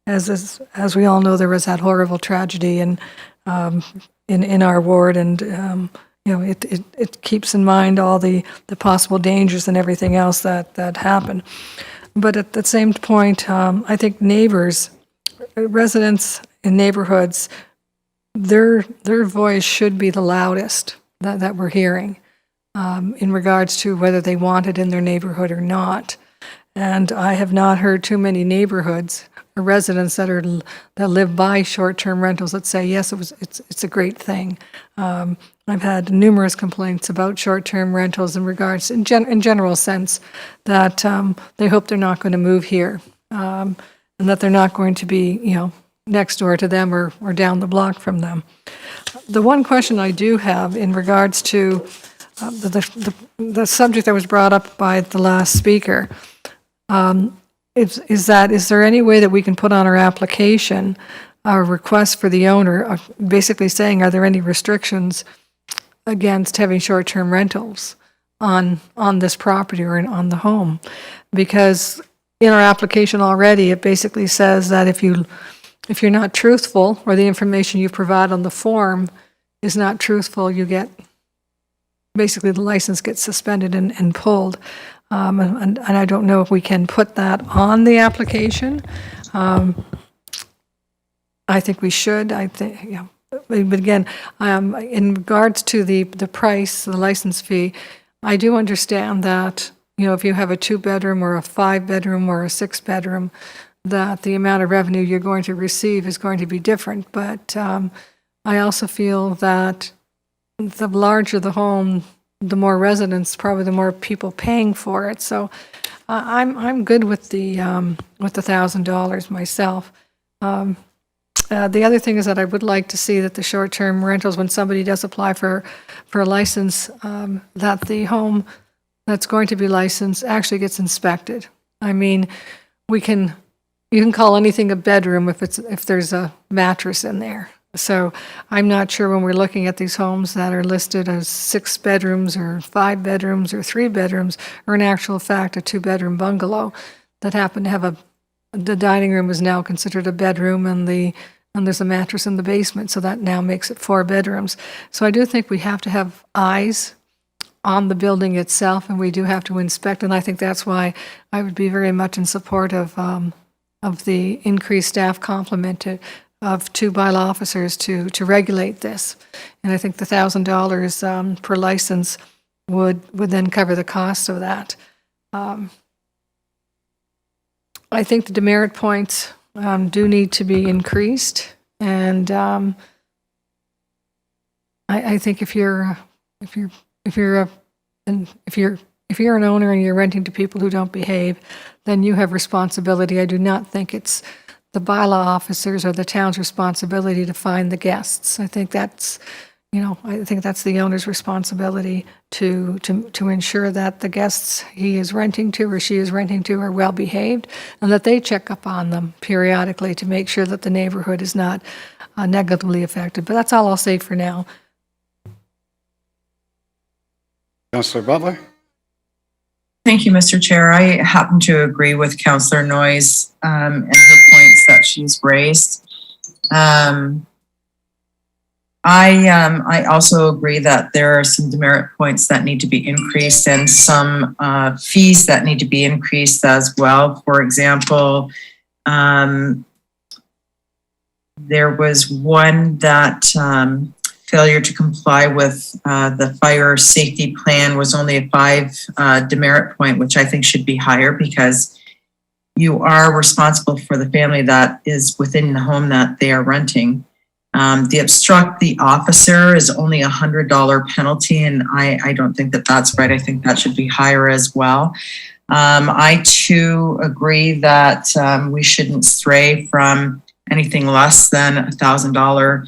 As we all know, there was that horrible tragedy in our ward, and it keeps in mind all the possible dangers and everything else that happen. But at the same point, I think residents in neighborhoods, their voice should be the loudest that we're hearing in regards to whether they want it in their neighborhood or not. And I have not heard too many neighborhoods or residents that live by short-term rentals that say, yes, it's a great thing. I've had numerous complaints about short-term rentals in regards, in general sense, that they hope they're not going to move here, and that they're not going to be, next door to them or down the block from them. The one question I do have in regards to the subject that was brought up by the last speaker, is there any way that we can put on our application a request for the owner, basically saying, are there any restrictions against having short-term rentals on this property or on the home? Because in our application already, it basically says that if you're not truthful, or the information you provide on the form is not truthful, you get, basically the license gets suspended and pulled. And I don't know if we can put that on the application. I think we should. But again, in regards to the price, the license fee, I do understand that, if you have a 2-bedroom or a 5-bedroom or a 6-bedroom, that the amount of revenue you're going to receive is going to be different. But I also feel that the larger the home, the more residents, probably the more people paying for it. So I'm good with the $1,000 myself. The other thing is that I would like to see that the short-term rentals, when somebody does apply for a license, that the home that's going to be licensed actually gets inspected. I mean, you can call anything a bedroom if there's a mattress in there. So I'm not sure when we're looking at these homes that are listed as 6 bedrooms or 5 bedrooms or 3 bedrooms, or in actual fact a 2-bedroom bungalow, that happen to have the dining room is now considered a bedroom, and there's a mattress in the basement, so that now makes it 4 bedrooms. So I do think we have to have eyes on the building itself, and we do have to inspect, and I think that's why I would be very much in support of the increased staff complement of 2 bylaw officers to regulate this. And I think the $1,000 per license would then cover the cost of that. I think the demerit points do need to be increased, and I think if you're an owner and you're renting to people who don't behave, then you have responsibility. I do not think it's the bylaw officers or the town's responsibility to find the guests. I think that's, I think that's the owner's responsibility to ensure that the guests he is renting to or she is renting to are well behaved, and that they check up on them periodically to make sure that the neighborhood is not negatively affected. But that's all I'll say for now. Councillor Butler? Thank you, Mr. Chair. I happen to agree with Councillor Noyes and her points that she's raised. I also agree that there are some demerit points that need to be increased and some fees that need to be increased as well. For example, there was one that failure to comply with the fire safety plan was only a 5 demerit point, which I think should be higher because you are responsible for the family that is within the home that they are renting. The obstruct the officer is only a $100 penalty, and I don't think that that's right. I think that should be higher as well. I too agree that we shouldn't stray from anything less than $1,000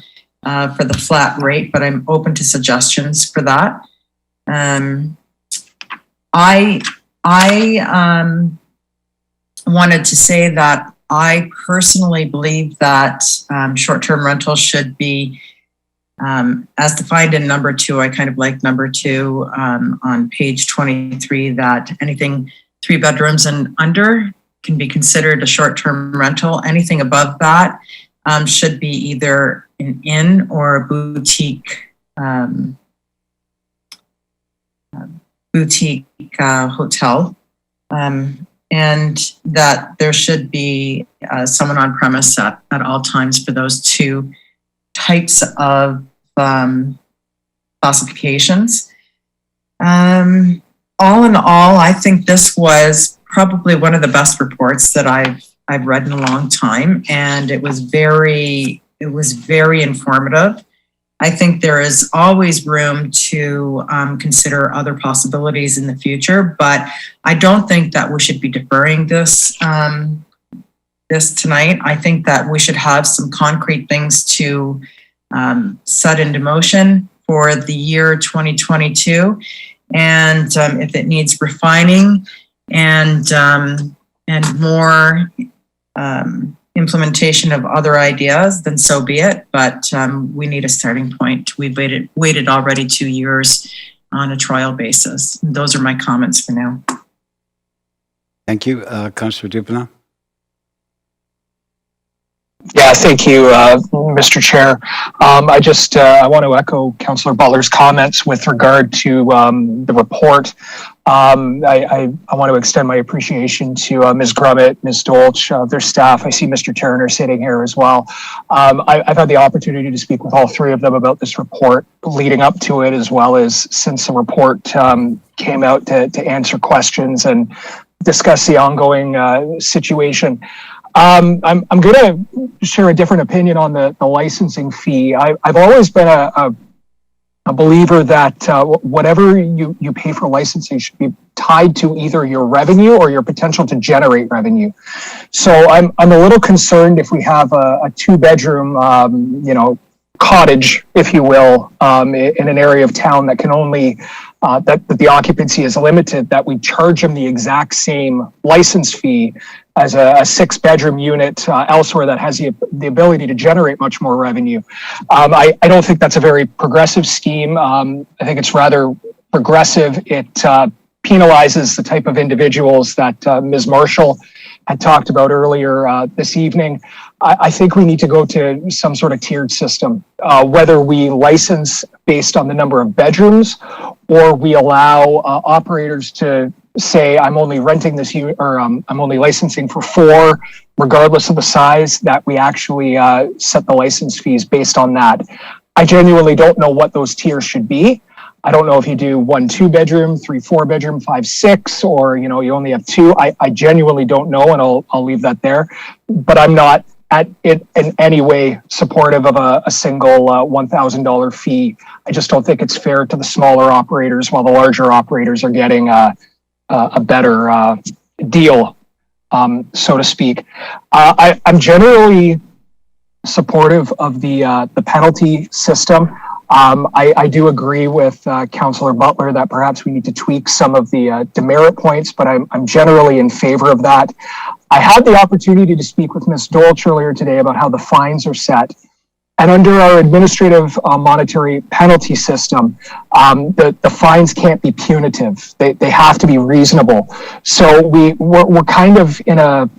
for the flat rate, but I'm open to suggestions for that. I wanted to say that I personally believe that short-term rentals should be, as defined in number 2, I kind of like number 2 on page 23, that anything 3 bedrooms and under can be considered a short-term rental. Anything above that should be either an inn or a boutique hotel. And that there should be someone on premise at all times for those 2 types of classifications. All in all, I think this was probably one of the best reports that I've read in a long time, and it was very informative. I think there is always room to consider other possibilities in the future, but I don't think that we should be deferring this tonight. I think that we should have some concrete things to set into motion for the year 2022, and if it needs refining and more implementation of other ideas, then so be it. But we need a starting point. We've waited already 2 years on a trial basis. And those are my comments for now. Thank you. Councillor Dubanow? Yeah, thank you, Mr. Chair. I want to echo Councillor Butler's comments with regard to the report. I want to extend my appreciation to Ms. Grummett, Ms. Dolch, their staff. I see Mr. Turner sitting here as well. I've had the opportunity to speak with all 3 of them about this report leading up to it, as well as since the report came out to answer questions and discuss the ongoing situation. I'm going to share a different opinion on the licensing fee. I've always been a believer that whatever you pay for licensing should be tied to either your revenue or your potential to generate revenue. So I'm a little concerned if we have a 2-bedroom, cottage, if you will, in an area of town that can only that the occupancy is limited, that we charge them the exact same license fee as a 6-bedroom unit elsewhere that has the ability to generate much more revenue. I don't think that's a very progressive scheme. I think it's rather progressive. It penalizes the type of individuals that Ms. Marshall had talked about earlier this evening, I think we need to go to some sort of tiered system, whether we license based on the number of bedrooms or we allow operators to say, I'm only renting this unit, or I'm only licensing for 4, regardless of the size, that we actually set the license fees based on that. I genuinely don't know what those tiers should be. I don't know if you do 1 2-bedroom, 3 4-bedroom, 5 6, or you only have 2. I genuinely don't know, and I'll leave that there. But I'm not at it in any way supportive of a single $1,000 fee. I just don't think it's fair to the smaller operators, while the larger operators are getting a better deal, so to speak. I'm generally supportive of the penalty system. I do agree with Councillor Butler that perhaps we need to tweak some of the demerit points, but I'm generally in favor of that. I had the opportunity to speak with Ms. Dolch earlier today about how the fines are set. And under our administrative monetary penalty system, the fines can't be punitive. They have to be reasonable. So we're kind of in a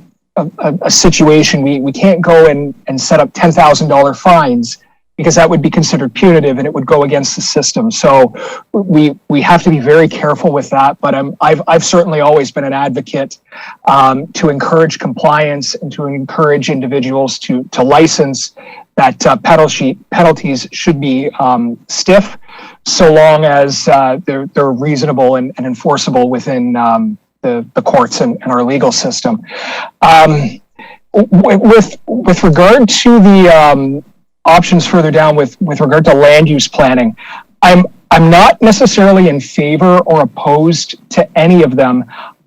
situation. We can't go and set up $10,000 fines, because that would be considered punitive and it would go against the system. So we have to be very careful with that. But I've certainly always been an advocate to encourage compliance and to encourage individuals to license. That penalties should be stiff, so long as they're reasonable and enforceable within the courts and our legal system. With regard to the options further down with regard to land use planning, I'm not necessarily in favor or opposed to any of them.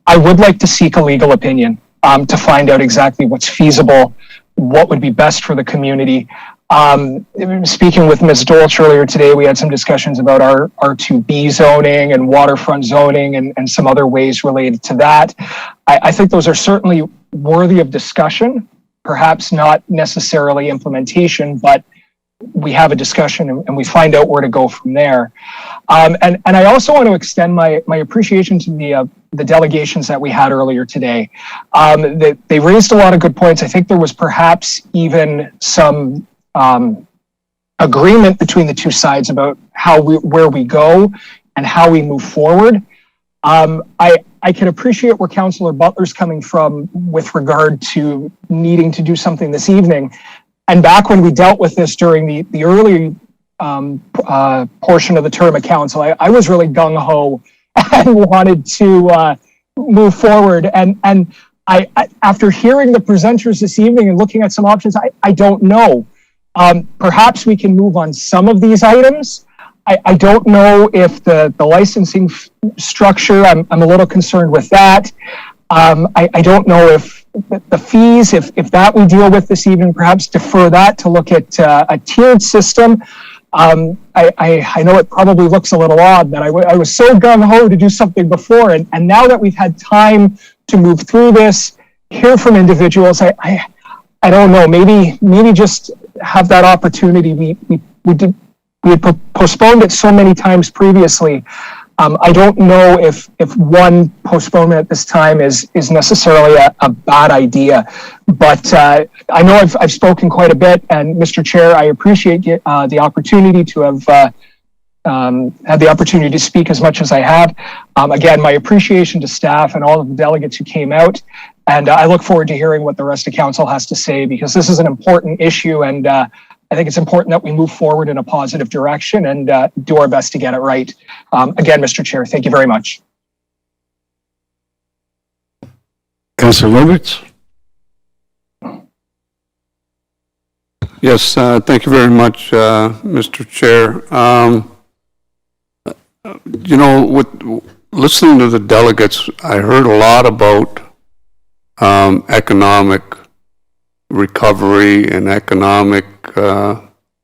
I would like to seek a legal opinion to find out exactly what's feasible, what would be best for the community. Speaking with Ms. Dolch earlier today, we had some discussions about our R2B zoning and waterfront zoning and some other ways related to that. I think those are certainly worthy of discussion, perhaps not necessarily implementation, but we have a discussion and we find out where to go from there. And I also want to extend my appreciation to the delegations that we had earlier today. They raised a lot of good points. I think there was perhaps even some agreement between the two sides about where we go and how we move forward. I can appreciate where Councillor Butler's coming from with regard to needing to do something this evening. And back when we dealt with this during the early portion of the term of council, I was really gung-ho and wanted to move forward. And I after hearing the presenters this evening and looking at some options, I don't know. Perhaps we can move on some of these items. I don't know if the licensing structure, I'm a little concerned with that. I don't know if the fees, if that we deal with this evening, perhaps defer that to look at a tiered system. I know it probably looks a little odd that I was so gung-ho to do something before, and now that we've had time to move through this, hear from individuals, I don't know, maybe just have that opportunity. We had postponed it so many times previously. I don't know if one postponement at this time is necessarily a bad idea, but I know I've spoken quite a bit, and Mr. Chair, I appreciate the opportunity to have had the opportunity to speak as much as I have. Again, my appreciation to staff and all of the delegates who came out, and I look forward to hearing what the rest of council has to say, because this is an important issue, and I think it's important that we move forward in a positive direction and do our best to get it right. Again, Mr. Chair, thank you very much. Councillor Lubberts? Yes, thank you very much, Mr. Chair. With listening to the delegates, I heard a lot about economic recovery and economic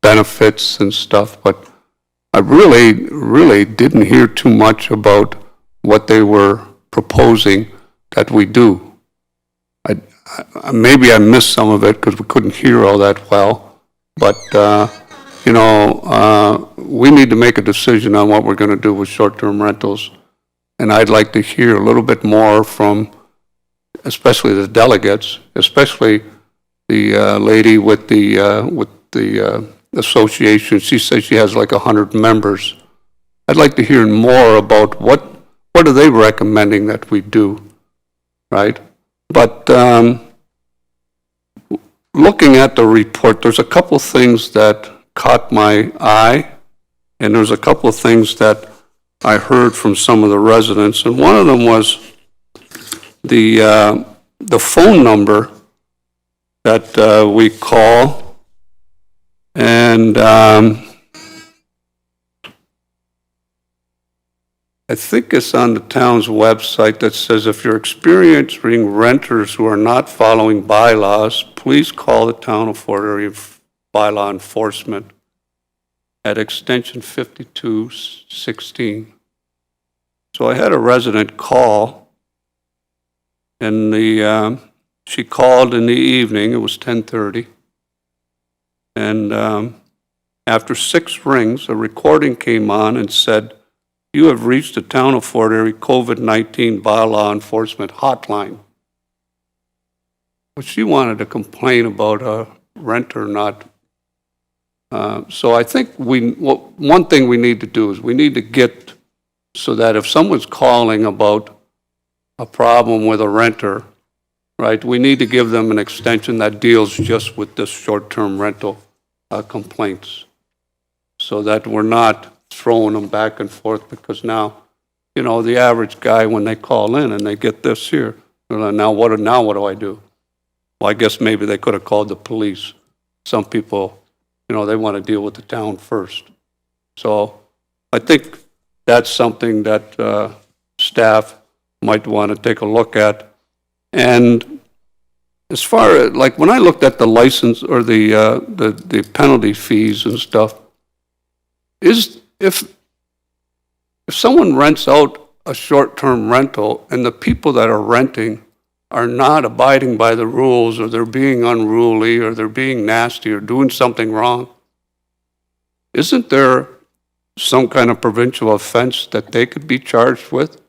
benefits and stuff, but I really didn't hear too much about what they were proposing that we do. Maybe I missed some of it because we couldn't hear all that well, but we need to make a decision on what we're going to do with short-term rentals, and I'd like to hear a little bit more from especially the delegates, especially the lady with the association. She says she has like 100 members. I'd like to hear more about what are they recommending that we do, right? But looking at the report, there's a couple things that caught my eye, and there's a couple of things that I heard from some of the residents, and one of them was the phone number that we call, and I think it's on the town's website that says if you're experiencing renters who are not following bylaws, please call the town of Fort Erie bylaw enforcement at extension 5216. So I had a resident call, and she called in the evening. It was 10:30, and after 6 rings, a recording came on and said, "You have reached the town of Fort Erie COVID-19 bylaw enforcement hotline." But she wanted to complain about a renter not. So I think one thing we need to do is we need to get so that if someone's calling about a problem with a renter, right, we need to give them an extension that deals just with this short-term rental complaints, so that we're not throwing them back and forth, because now, you know, the average guy, when they call in and they get this here, now what do I do? Well, I guess maybe they could have called the police. Some people, you know, they want to deal with the town first. So I think that's something that staff might want to take a look at. And as far as, like, when I looked at the license or the penalty fees and stuff, if someone rents out a short-term rental and the people that are renting are not abiding by the rules, or they're being unruly, or they're being nasty, or doing something wrong, isn't there some kind of provincial offense that they could be charged with?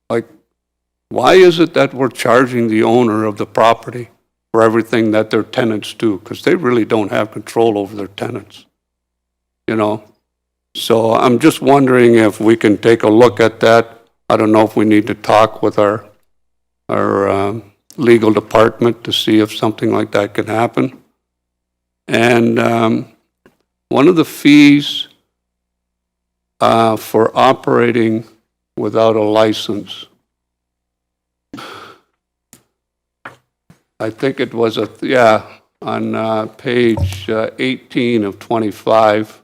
Like, why is it that we're charging the owner of the property for everything that their tenants do? Because they really don't have control over their tenants, you know? So I'm just wondering if we can take a look at that. I don't know if we need to talk with our legal department to see if something like that can happen. And one of the fees for operating without a license, I think it was on page 18 of 25,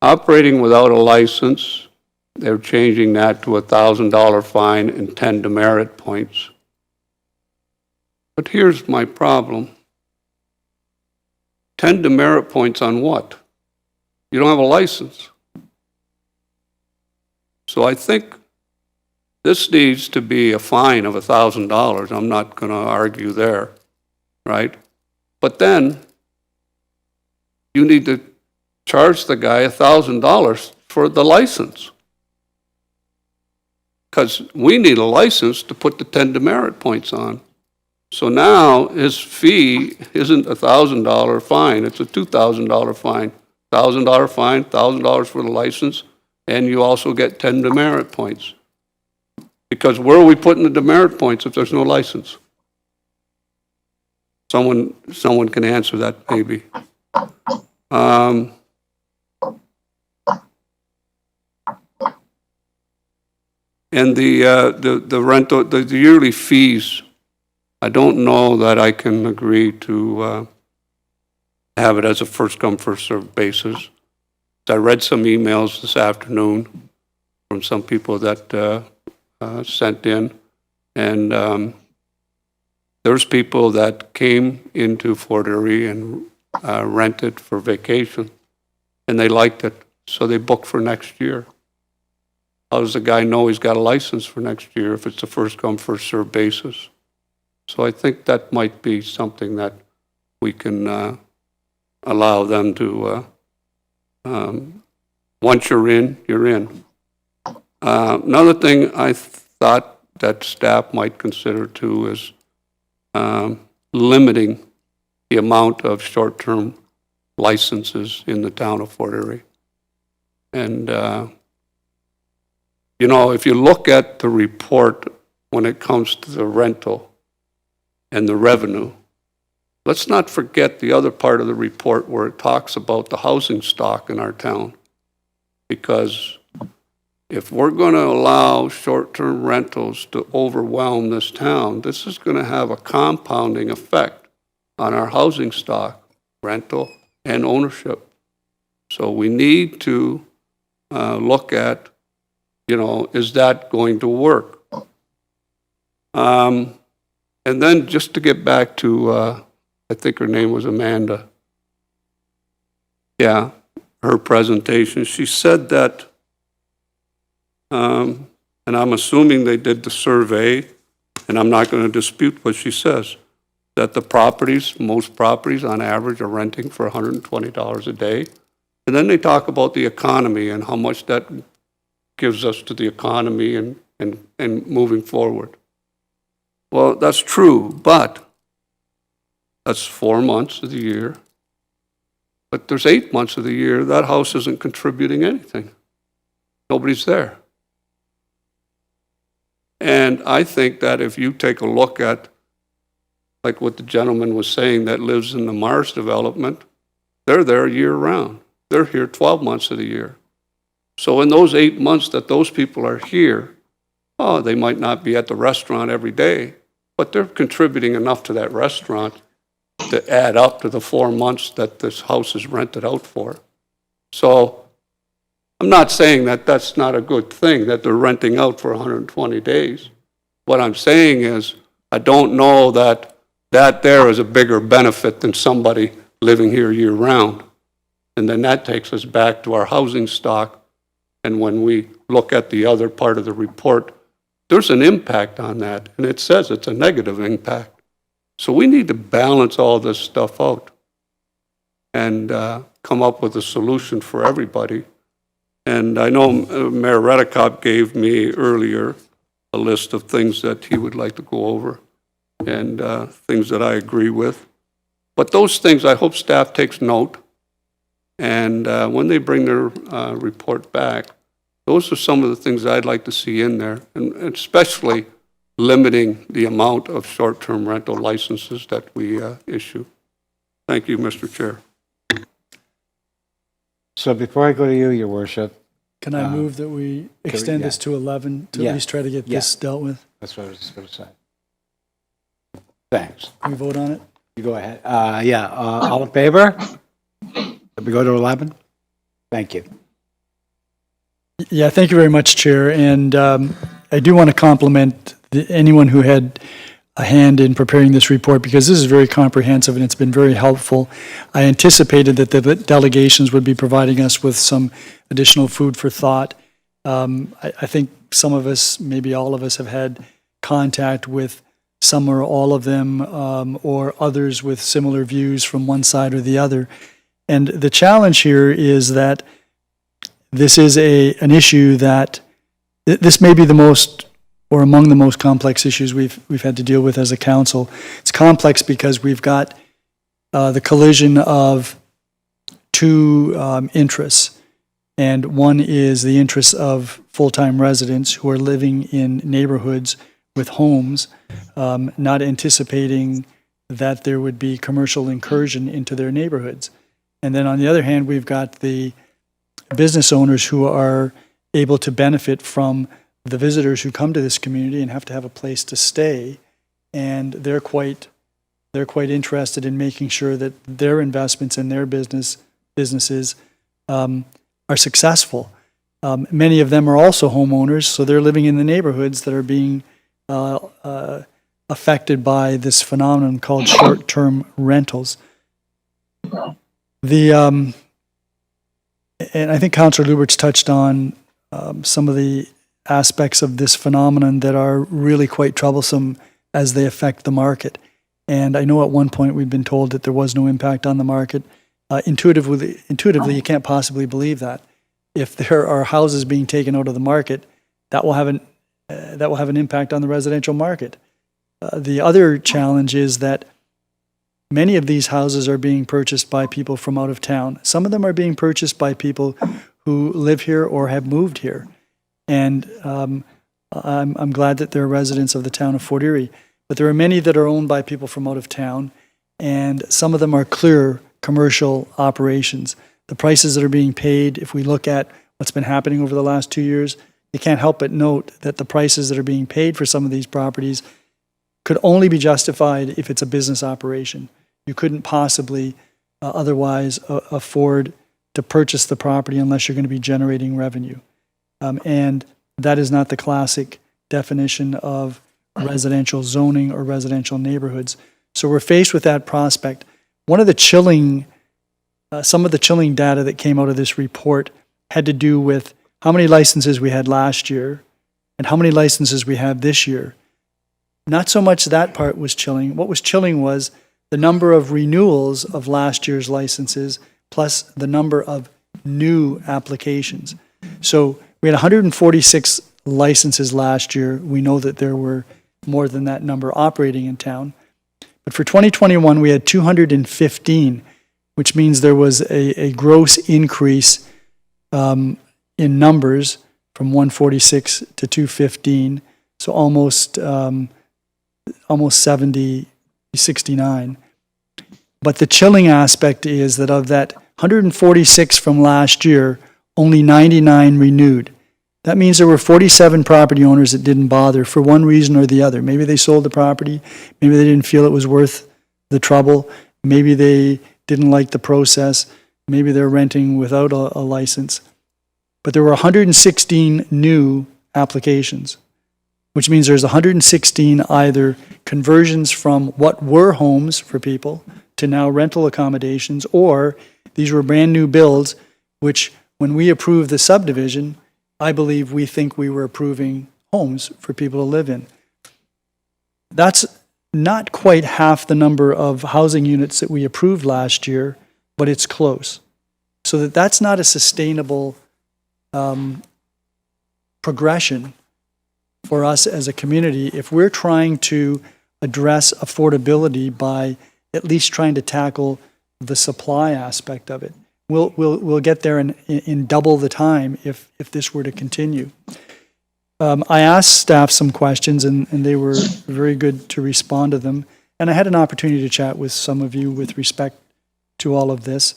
operating without a license. They're changing that to a $1,000 fine and 10 demerit points. But here's my problem. 10 demerit points on what? You don't have a license. So I think this needs to be a fine of $1,000. I'm not going to argue there, right? But then you need to charge the guy $1,000 for the license, because we need a license to put the 10 demerit points on. So now his fee isn't a $1,000 fine, it's a $2,000 fine. $1,000 fine, $1,000 for the license, and you also get 10 demerit points. Because where are we putting the demerit points if there's no license? Someone can answer that maybe. And the rental, the yearly fees, I don't know that I can agree to have it as a first come, first served basis. I read some emails this afternoon from some people that sent in, and there's people that came into Fort Erie and rented for vacation, and they liked it, so they booked for next year. How does the guy know he's got a license for next year if it's a first come, first served basis? So I think that might be something that we can allow them to, once you're in, you're in. Another thing I thought that staff might consider too is limiting the amount of short-term licenses in the town of Fort Erie. And, you know, if you look at the report when it comes to the rental and the revenue, let's not forget the other part of the report where it talks about the housing stock in our town. Because if we're going to allow short-term rentals to overwhelm this town, this is going to have a compounding effect on our housing stock, rental, and ownership. So we need to look at, you know, is that going to work? And then just to get back to, I think her name was Amanda. Yeah, her presentation. She said that, and I'm assuming they did the survey, and I'm not going to dispute what she says, that the properties, most properties on average are renting for $120 a day. And then they talk about the economy and how much that gives us to the economy and moving forward. Well, that's true, but that's 4 months of the year. But there's 8 months of the year that house isn't contributing anything. Nobody's there. And I think that if you take a look at, like what the gentleman was saying that lives in the Mars development, they're there year round. They're here 12 months of the year. So in those 8 months that those people are here, oh, they might not be at the restaurant every day, but they're contributing enough to that restaurant to add up to the 4 months that this house is rented out for. So I'm not saying that that's not a good thing, that they're renting out for 120 days. What I'm saying is, I don't know that that there is a bigger benefit than somebody living here year round. And then that takes us back to our housing stock. And when we look at the other part of the report, there's an impact on that. And it says it's a negative impact. So we need to balance all this stuff out and come up with a solution for everybody. And I know Mayor Redekop gave me earlier a list of things that he would like to go over and things that I agree with. But those things, I hope staff takes note. And when they bring their report back, those are some of the things I'd like to see in there, and especially limiting the amount of short-term rental licenses that we issue. Thank you, Mr. Chair. So before I go to you, Your Worship. Can I move that we extend this to 11 to at least try to get this dealt with? That's what I was just going to say. Thanks. Can we vote on it? You go ahead. All in favor? Did we go to 11? Thank you. Yeah, thank you very much, Chair. And I do want to compliment anyone who had a hand in preparing this report, because this is very comprehensive and it's been very helpful. I anticipated that the delegations would be providing us with some additional food for thought. I think some of us, maybe all of us, have had contact with some or all of them, or others with similar views from one side or the other. And the challenge here is that this is an issue that this may be the most or among the most complex issues we've had to deal with as a council. It's complex because we've got the collision of two interests. And one is the interests of full-time residents who are living in neighborhoods with homes, not anticipating that there would be commercial incursion into their neighborhoods. And then on the other hand, we've got the business owners who are able to benefit from the visitors who come to this community and have to have a place to stay. And they're quite interested in making sure that their investments in their businesses are successful. Many of them are also homeowners, so they're living in the neighborhoods that are being affected by this phenomenon called short-term rentals. And I think Councillor Lubberts touched on some of the aspects of this phenomenon that are really quite troublesome as they affect the market. And I know at one point we've been told that there was no impact on the market. Intuitively, you can't possibly believe that. If there are houses being taken out of the market, that will have that will have an impact on the residential market. The other challenge is that many of these houses are being purchased by people from out of town. Some of them are being purchased by people who live here or have moved here. And I'm glad that they're residents of the town of Fort Erie. But there are many that are owned by people from out of town, and some of them are clear commercial operations. The prices that are being paid, if we look at what's been happening over the last 2 years, you can't help but note that the prices that are being paid for some of these properties could only be justified if it's a business operation. You couldn't possibly otherwise afford to purchase the property unless you're going to be generating revenue. And that is not the classic definition of residential zoning or residential neighborhoods. So we're faced with that prospect. One of the some of the chilling data that came out of this report had to do with how many licenses we had last year and how many licenses we have this year. Not so much that part was chilling. What was chilling was the number of renewals of last year's licenses plus the number of new applications. So we had 146 licenses last year. We know that there were more than that number operating in town. But for 2021, we had 215, which means there was a gross increase in numbers from 146 to 215, so almost 69. But the chilling aspect is that of that 146 from last year, only 99 renewed. That means there were 47 property owners that didn't bother for one reason or the other. Maybe they sold the property, maybe they didn't feel it was worth the trouble, maybe they didn't like the process, maybe they're renting without a license. But there were 116 new applications, which means there's 116 either conversions from what were homes for people to now rental accommodations, or these were brand new builds, which when we approved the subdivision, I believe we think we were approving homes for people to live in. That's not quite half the number of housing units that we approved last year, but it's close. So that's not a sustainable progression for us as a community if we're trying to address affordability by at least trying to tackle the supply aspect of it. We'll get there in double the time if this were to continue. I asked staff some questions and they were very good to respond to them. And I had an opportunity to chat with some of you with respect to all of this.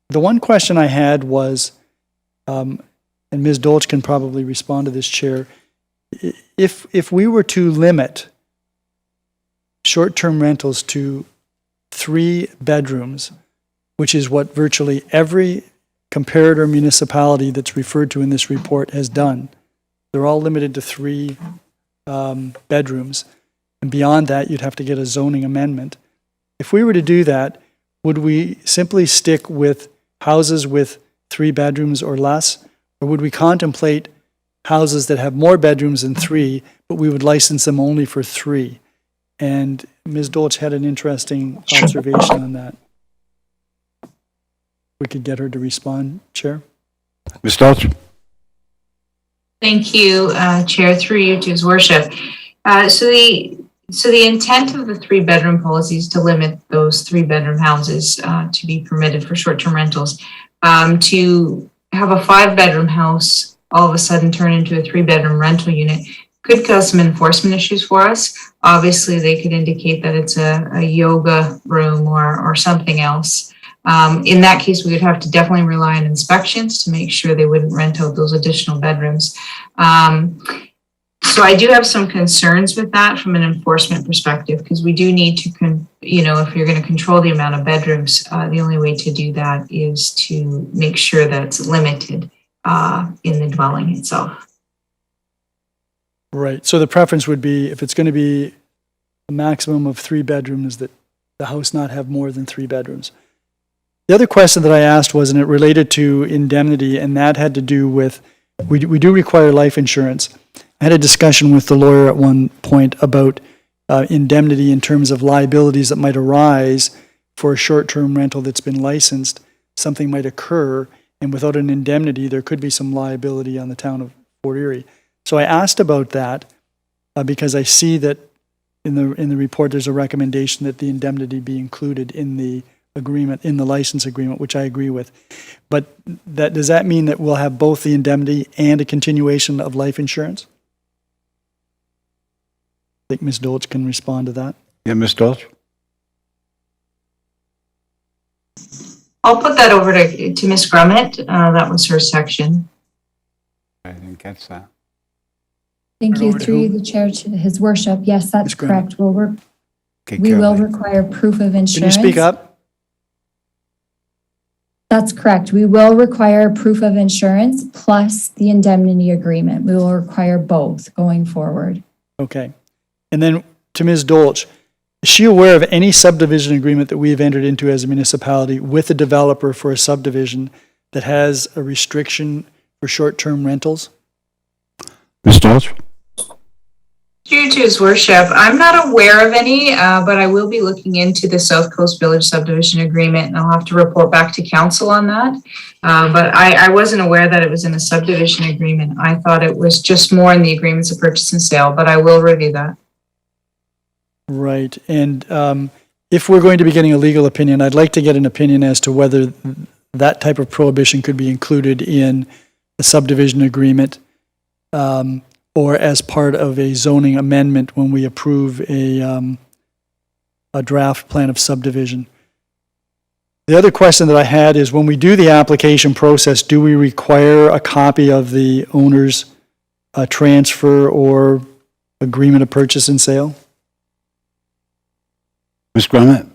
The one question I had was, and Ms. Dolch can probably respond to this, Chair, if we were to limit short-term rentals to 3 bedrooms, which is what virtually every comparator municipality that's referred to in this report has done. They're all limited to 3 bedrooms. And beyond that, you'd have to get a zoning amendment. If we were to do that, would we simply stick with houses with 3 bedrooms or less? Or would we contemplate houses that have more bedrooms than 3, but we would license them only for 3? And Ms. Dolch had an interesting observation on that. We could get her to respond, Chair. Ms. Dolch? Thank you, Chair, through you to His Worship. So the intent of the 3-bedroom policy is to limit those 3-bedroom houses to be permitted for short-term rentals. To have a 5-bedroom house all of a sudden turn into a 3-bedroom rental unit could cause some enforcement issues for us. Obviously, they could indicate that it's a yoga room or something else. In that case, we would have to definitely rely on inspections to make sure they wouldn't rent out those additional bedrooms. So I do have some concerns with that from an enforcement perspective, because we do need to, if you're going to control the amount of bedrooms, the only way to do that is to make sure that it's limited in the dwelling itself. Right. So the preference would be, if it's going to be a maximum of 3 bedrooms, that the house not have more than 3 bedrooms. The other question that I asked was, and it related to indemnity, and that had to do with, we do require life insurance. I had a discussion with the lawyer at one point about indemnity in terms of liabilities that might arise for a short-term rental that's been licensed. Something might occur, and without an indemnity, there could be some liability on the town of Fort Erie. So I asked about that because I see that in the report, there's a recommendation that the indemnity be included in the agreement, in the license agreement, which I agree with. But does that mean that we'll have both the indemnity and a continuation of life insurance? I think Ms. Dolch can respond to that. Yeah, Ms. Dolch? I'll put that over to Ms. Grummett. That was her section. I didn't catch that. Thank you. over to Through who? the chair to his worship. Yes, that's Ms. Graham. correct. Well, Okay, we will Caroline. require proof of Can you insurance. speak up? That's correct. We will require proof of insurance plus the indemnity agreement. We will require both going forward. Okay. And then to Ms. Dolch, is she aware of any subdivision agreement that we have entered into as a municipality with a developer for a subdivision that has a restriction for short-term rentals? Ms. Dolch? Due to his worship, I'm not aware of any, but I will be looking into the South Coast Village subdivision agreement, and I'll have to report back to council on that. But I wasn't aware that it was in a subdivision agreement. I thought it was just more in the agreements of purchase and sale, but I will review that. Right. And if we're going to be getting a legal opinion, I'd like to get an opinion as to whether that type of prohibition could be included in a subdivision agreement or as part of a zoning amendment when we approve a draft plan of subdivision. The other question that I had is when we do the application process, do we require a copy of the owner's transfer or agreement of purchase and sale? Ms. Grummett?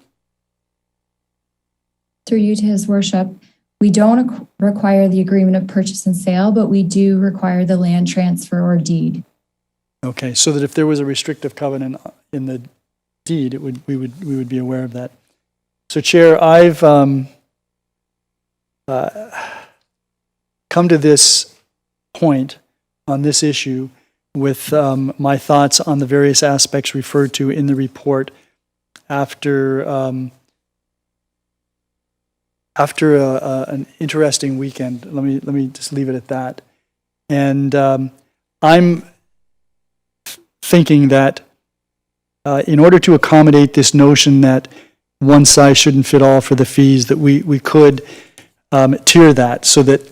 Through you to his worship, we don't require the agreement of purchase and sale, but we do require the land transfer or deed. Okay, so that if there was a restrictive covenant in the deed, we would be aware of that. So Chair, I've come to this point on this issue with my thoughts on the various aspects referred to in the report after an interesting weekend. Let me just leave it at that. And I'm thinking that in order to accommodate this notion that one size shouldn't fit all for the fees, that we could tier that so that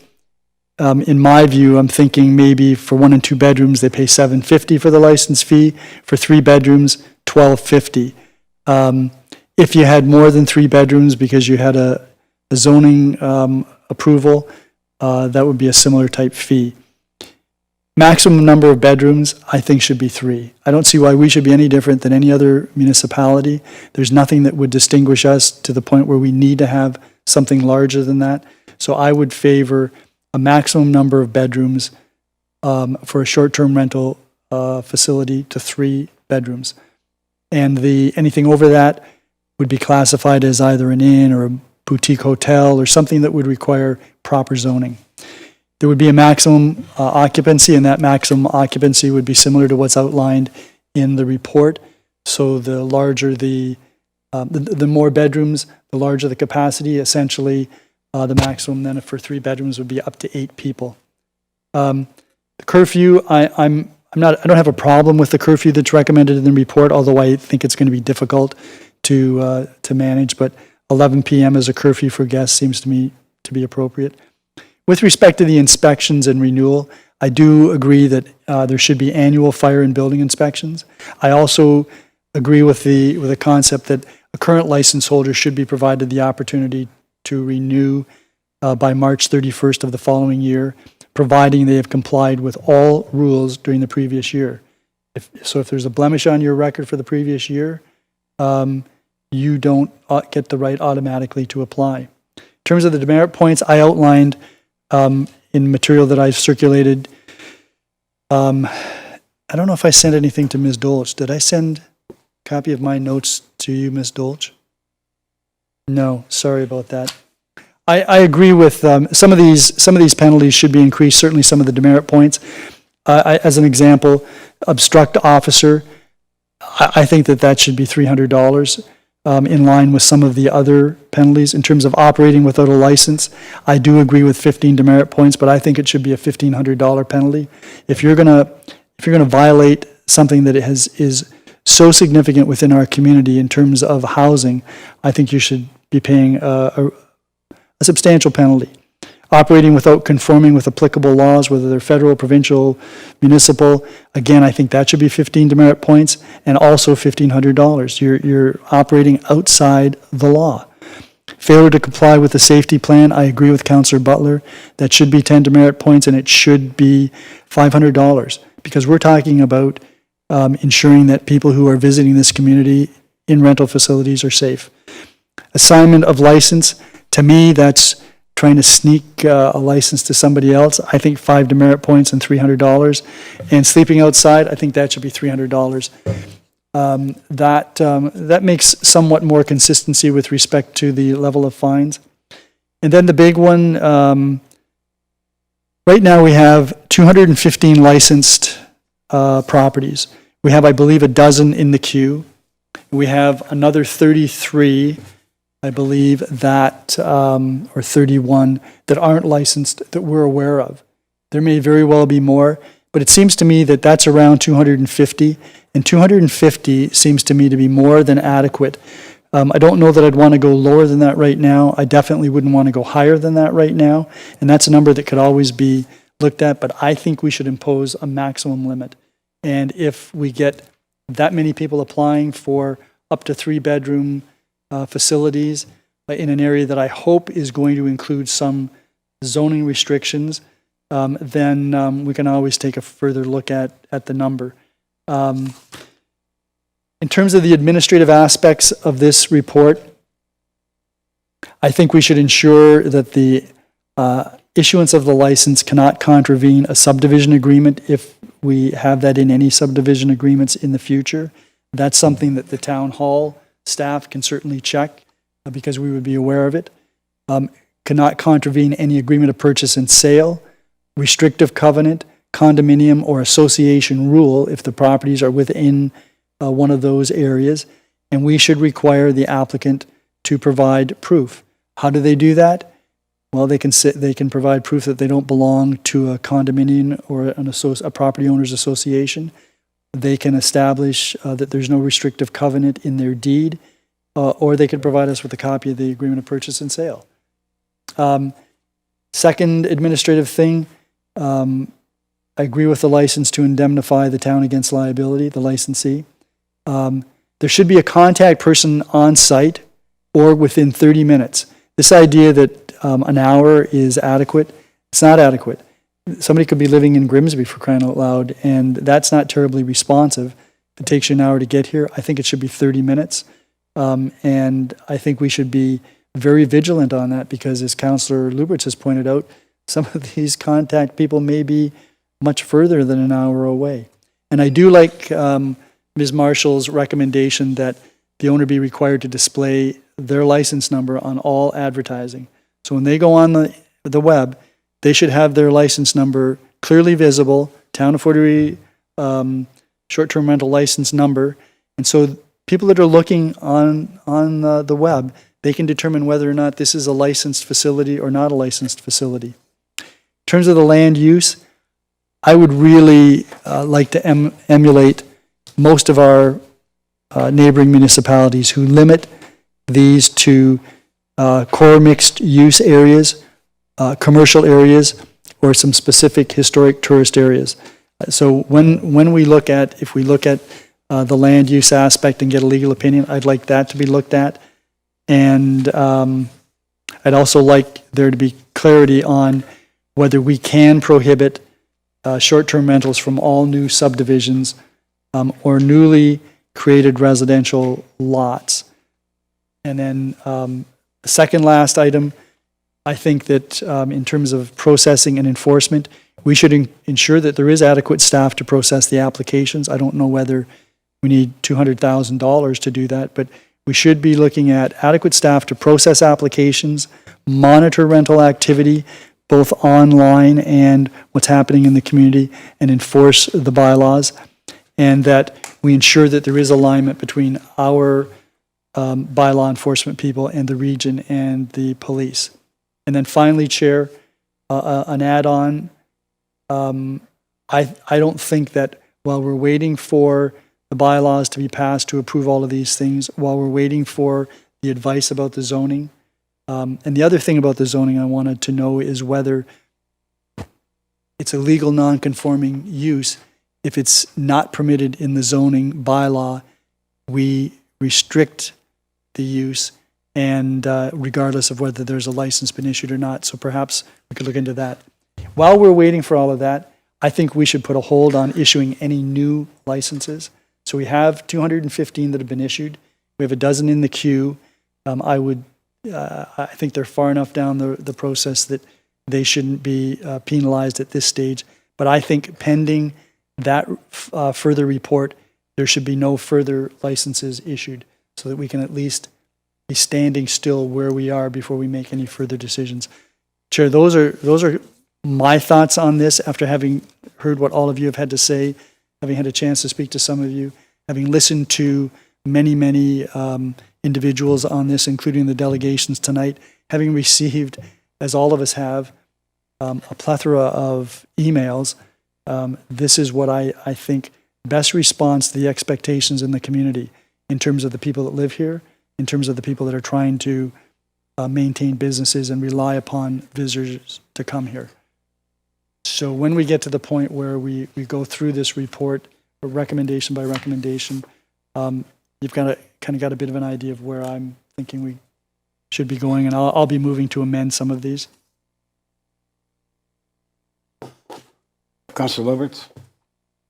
in my view, I'm thinking maybe for 1 and 2 bedrooms, they pay $750 for the license fee. For 3 bedrooms, $1,250. If you had more than 3 bedrooms because you had a zoning approval, that would be a similar type fee. Maximum number of bedrooms, I think, should be 3. I don't see why we should be any different than any other municipality. There's nothing that would distinguish us to the point where we need to have something larger than that. So I would favor a maximum number of bedrooms for a short-term rental facility to 3 bedrooms. And anything over that would be classified as either an inn or a boutique hotel or something that would require proper zoning. There would be a maximum occupancy, and that maximum occupancy would be similar to what's outlined in the report. So the larger the more bedrooms, the larger the capacity. Essentially, the maximum then for 3 bedrooms would be up to 8 people. The curfew, I don't have a problem with the curfew that's recommended in the report, although I think it's going to be difficult to manage. But 11 p.m. as a curfew for guests seems to me to be appropriate. With respect to the inspections and renewal, I do agree that there should be annual fire and building inspections. I also agree with the concept that a current license holder should be provided the opportunity to renew by March 31st of the following year, providing they have complied with all rules during the previous year. If there's a blemish on your record for the previous year, you don't get the right automatically to apply. In terms of the demerit points, I outlined in material that I've circulated. I don't know if I sent anything to Ms. Dolch. Did I send a copy of my notes to you, Ms. Dolch? No, sorry about that. I agree with some of these penalties should be increased, certainly some of the demerit points. As an example, obstruct officer, I think that should be $300. in line with some of the other penalties. In terms of operating without a license, I do agree with 15 demerit points, but I think it should be a $1,500 penalty. If you're gonna violate something that is so significant within our community in terms of housing, I think you should be paying a substantial penalty. Operating without conforming with applicable laws, whether they're federal, provincial, municipal, again, I think that should be 15 demerit points and also $1,500. You're operating outside the law. Failure to comply with the safety plan, I agree with Councillor Butler. That should be 10 demerit points and it should be $500 because we're talking about ensuring that people who are visiting this community in rental facilities are safe. Assignment of license, to me, that's trying to sneak a license to somebody else. I think 5 demerit points and $300. And sleeping outside, I think that should be $300. That makes somewhat more consistency with respect to the level of fines. And then the big one, right now we have 215 licensed properties. We have, I believe, a dozen in the queue. We have another 33, I believe, that, or 31, that aren't licensed that we're aware of. There may very well be more, but it seems to me that that's around 250, and 250 seems to me to be more than adequate. I don't know that I'd want to go lower than that right now. I definitely wouldn't want to go higher than that right now, and that's a number that could always be looked at, but I think we should impose a maximum limit. And if we get that many people applying for up to 3-bedroom facilities in an area that I hope is going to include some zoning restrictions, then we can always take a further look at the number. In terms of the administrative aspects of this report, I think we should ensure that the issuance of the license cannot contravene a subdivision agreement if we have that in any subdivision agreements in the future. That's something that the town hall staff can certainly check because we would be aware of it. Cannot contravene any agreement of purchase and sale, restrictive covenant, condominium, or association rule if the properties are within one of those areas. And we should require the applicant to provide proof. How do they do that? Well, they can provide proof that they don't belong to a condominium or a property owners association. They can establish that there's no restrictive covenant in their deed, or they could provide us with a copy of the agreement of purchase and sale. Second administrative thing, I agree with the license to indemnify the town against liability, the licensee. There should be a contact person on site or within 30 minutes. This idea that an hour is adequate, it's not adequate. Somebody could be living in Grimsby for crying out loud, and that's not terribly responsive. If it takes you an hour to get here, I think it should be 30 minutes. And I think we should be very vigilant on that because, as Councillor Lubberts has pointed out, some of these contact people may be much further than an hour away. And I do like Ms. Marshall's recommendation that the owner be required to display their license number on all advertising. So when they go on the web, they should have their license number clearly visible, Town of Fort Erie short-term rental license number. And so people that are looking on the web, they can determine whether or not this is a licensed facility or not a licensed facility. In terms of the land use, I would really like to emulate most of our neighboring municipalities who limit these to core mixed use areas, commercial areas, or some specific historic tourist areas. So when we look at, if we look at the land use aspect and get a legal opinion, I'd like that to be looked at. And I'd also like there to be clarity on whether we can prohibit short-term rentals from all new subdivisions or newly created residential lots. And then the second last item, I think that in terms of processing and enforcement, we should ensure that there is adequate staff to process the applications. I don't know whether we need $200,000 to do that, but we should be looking at adequate staff to process applications, monitor rental activity, both online and what's happening in the community, and enforce the bylaws, and that we ensure that there is alignment between our by law enforcement people and the region and the police. And then finally, Chair, an add-on. I don't think that while we're waiting for the bylaws to be passed to approve all of these things, while we're waiting for the advice about the zoning, and the other thing about the zoning I wanted to know is whether it's a legal non-conforming use. If it's not permitted in the zoning bylaw, we restrict the use, and regardless of whether there's a license been issued or not. So perhaps we could look into that. While we're waiting for all of that, I think we should put a hold on issuing any new licenses. So we have 215 that have been issued. We have a dozen in the queue. I think they're far enough down the process that they shouldn't be penalized at this stage. But I think pending that further report, there should be no further licenses issued so that we can at least be standing still where we are before we make any further decisions. Chair, those are my thoughts on this after having heard what all of you have had to say, having had a chance to speak to some of you, having listened to many individuals on this, including the delegations tonight, having received, as all of us have, a plethora of emails. This is what I think best responds to the expectations in the community in terms of the people that live here, in terms of the people that are trying to maintain businesses and rely upon visitors to come here. So when we get to the point where we go through this report, recommendation by recommendation, you've got a bit of an idea of where I'm thinking we should be going, and I'll be moving to amend some of these. Councillor Lubberts?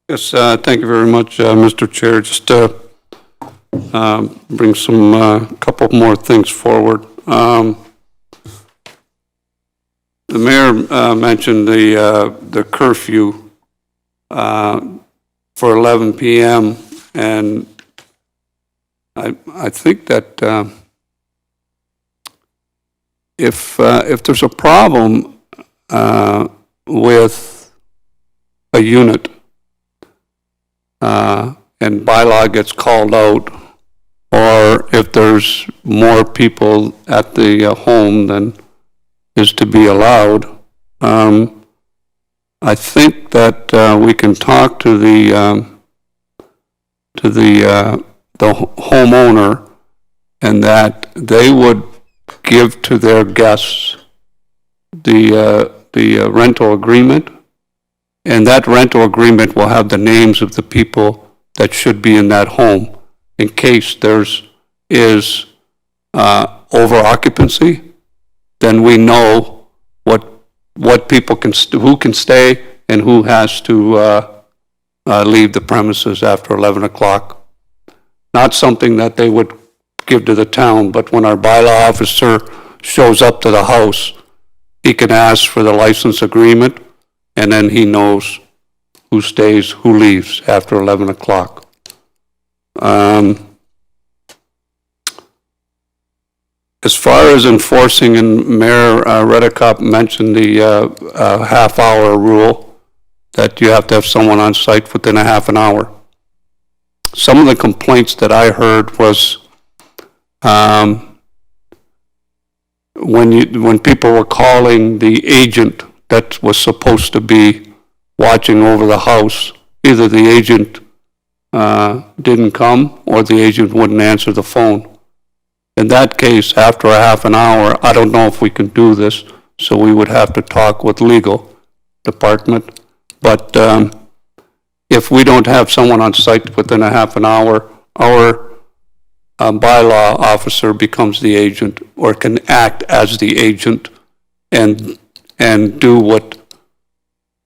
Yes, thank you very much, Mr. Chair. Just to bring some couple more things forward. The mayor mentioned the curfew for 11 p.m. and I think that if there's a problem with a unit and bylaw gets called out, or if there's more people at the home than is to be allowed, I think that we can talk to the homeowner, and that they would give to their guests the rental agreement, and that rental agreement will have the names of the people that should be in that home in case is over occupancy. Then we know what people who can stay and who has to leave the premises after 11 o'clock. Not something that they would give to the town, but when our bylaw officer shows up to the house, he can ask for the license agreement, and then he knows who stays, who leaves after 11 o'clock. As far as enforcing, and Mayor Redekop mentioned the half-hour rule, that you have to have someone on site within a half an hour. Some of the complaints that I heard was when people were calling the agent that was supposed to be watching over the house, either the agent didn't come or the agent wouldn't answer the phone. In that case, after a half an hour, I don't know if we can do this, so we would have to talk with legal department. But if we don't have someone on site within a half an hour, our bylaw officer becomes the agent, or can act as the agent and do what,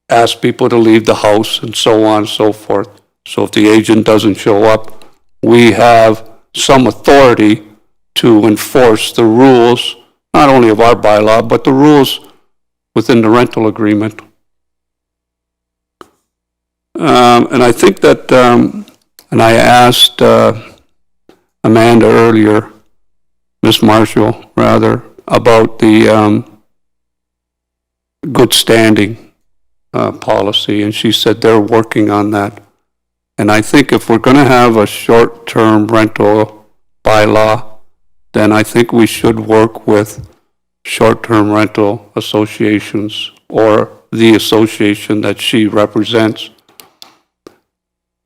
ask people to leave the house and so on and so forth. So if the agent doesn't show up, we have some authority to enforce the rules, not only of our bylaw, but the rules within the rental agreement. And I think that, and I asked Amanda earlier, Miss Marshall, rather, about the good standing policy, and she said they're working on that. And I think if we're going to have a short-term rental bylaw, then I think we should work with short-term rental associations or the association that she represents.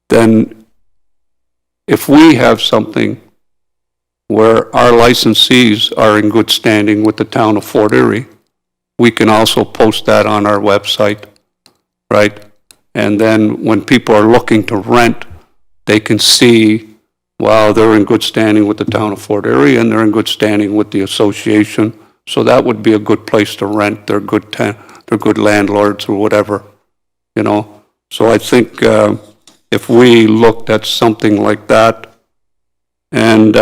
Then if we have something where our licensees are in good standing with the town of Fort Erie, we can also post that on our website, right? And then when people are looking to rent, they can see, wow, they're in good standing with the town of Fort Erie and they're in good standing with the association. So that would be a good place to rent. They're good landlords or whatever, you know. So I think if we looked at something like that, and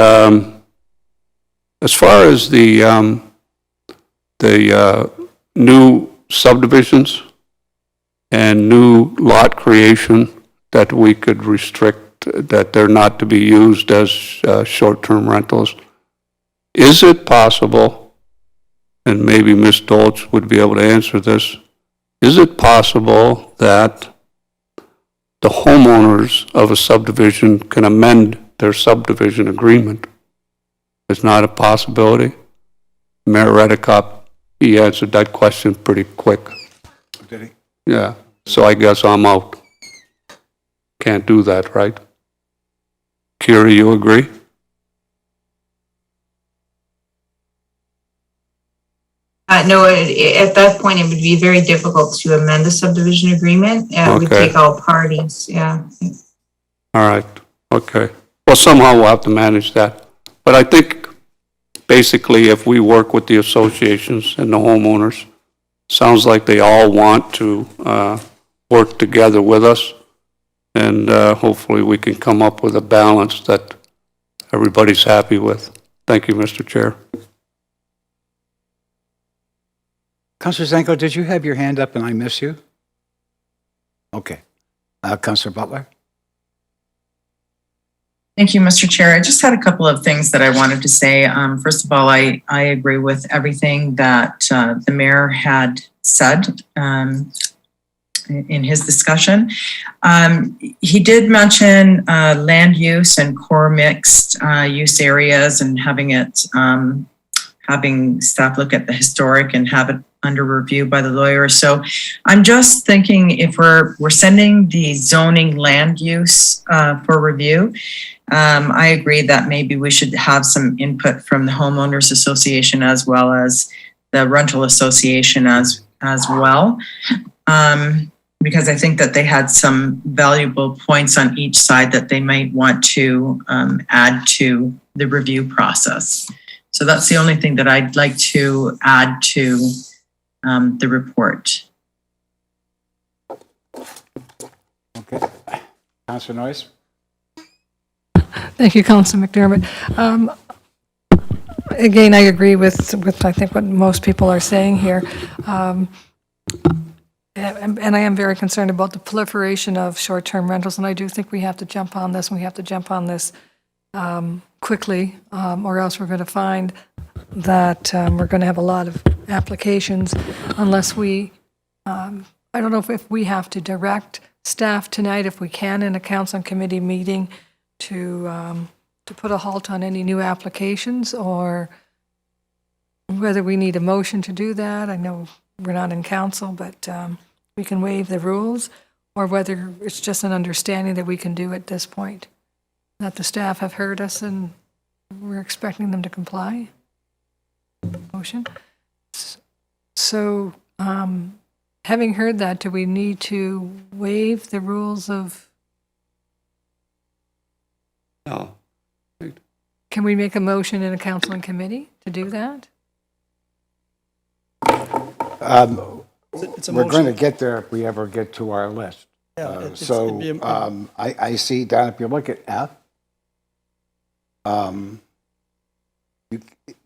as far as the new subdivisions and new lot creation, that we could restrict that they're not to be used as short-term rentals. Is it possible, and maybe Ms. Dolch would be able to answer this, is it possible that the homeowners of a subdivision can amend their subdivision agreement? It's not a possibility. Mayor Redekop, he answered that question pretty quick. Did he? Yeah, so I guess I'm out. Can't do that, right? Kira, you agree? No, at that point, it would be very difficult to amend the subdivision agreement. It would Okay. take all parties, yeah. All right, okay. Well, somehow we'll have to manage that. But I think basically if we work with the associations and the homeowners, sounds like they all want to work together with us. And hopefully we can come up with a balance that everybody's happy with. Thank you, Mr. Chair. Councillor Zanko, did you have your hand up and I miss you? Okay. Councillor Butler? Thank you, Mr. Chair. I just had a couple of things that I wanted to say. First of all, I agree with everything that the mayor had said in his discussion. He did mention land use and core mixed use areas and having staff look at the historic and have it under review by the lawyer. So I'm just thinking if we're sending the zoning land use for review, I agree that maybe we should have some input from the homeowners association as well as the rental association as well. Because I think that they had some valuable points on each side that they might want to add to the review process. So that's the only thing that I'd like to add to the report. Okay. Councillor Noyes? Thank you, Councillor McDermott. Again, I agree with I think what most people are saying here. And I am very concerned about the proliferation of short-term rentals, and I do think we have to jump on this, and we have to jump on this quickly, or else we're going to find that we're going to have a lot of applications unless we, I don't know if we have to direct staff tonight, if we can, in a council and committee meeting to put a halt on any new applications, or whether we need a motion to do that. I know we're not in council, but we can waive the rules, or whether it's just an understanding that we can do at this point, that the staff have heard us and we're expecting them to comply. Motion. So, having heard that, do we need to waive the rules of? No. Can we make a motion in a council and committee to do that? It's a We're motion. going to get there if we ever get to our list. Yeah, it'd be I see down, if you look at F,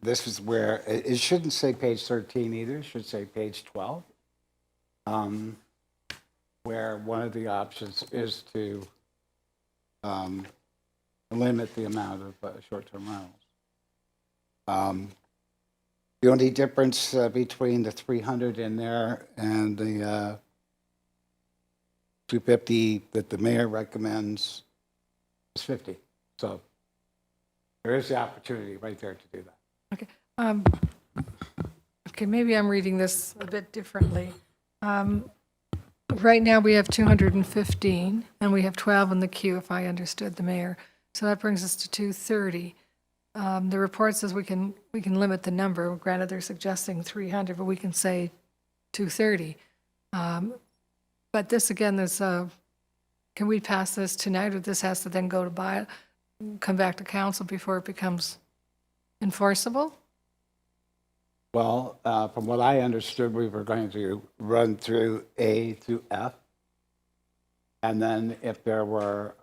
this is where, it shouldn't say page 13 either, it should say page 12, where one of the options is to limit the amount of short-term rentals. The only difference between the 300 in there and the 250 that the mayor recommends is 50. So There is the opportunity right there to do that. Um, Okay, maybe I'm reading this a bit differently. Right now, we have 215, and we have 12 in the queue, if I understood the mayor. So that brings us to 230. The report says we can limit the number. Granted, they're suggesting 300, but we can say 230. But this, again, can we pass this tonight, or this has to then go to come back to council before it becomes enforceable? Well, from what I understood, we were going to run through A through F. And then if there were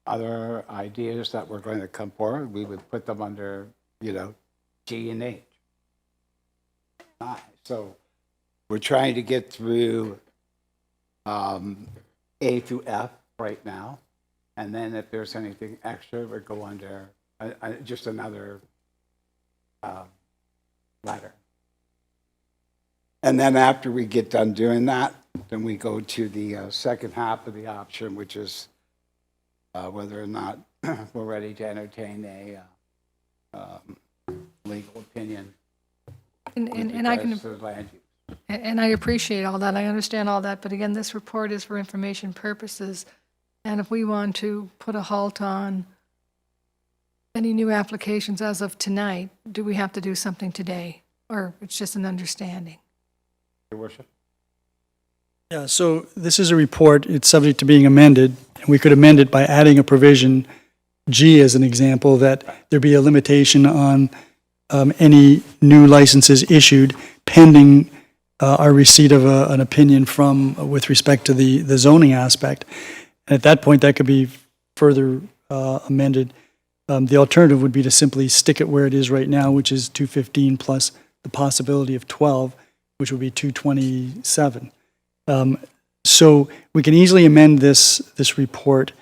other ideas that were going to come forward, we would put them under, G and H. So we're trying to get through A through F right now. And then if there's anything extra, we'd go under just another ladder. And then after we get done doing that, then we go to the second half of the option, which is whether or not we're ready to entertain a legal opinion. And I can, and I appreciate all that. I understand all that. But again, this report is for information purposes. And if we want to put a halt on any new applications as of tonight, do we have to do something today? Or it's just an understanding? Your worship? Yeah, so this is a report. It's subject to being amended, and we could amend it by adding a provision, G as an example, that there be a limitation on any new licenses issued pending our receipt of an opinion with respect to the zoning aspect. And at that point, that could be further amended. The alternative would be to simply stick it where it is right now, which is 215 plus the possibility of 12, which would be 227. So we can easily amend this report,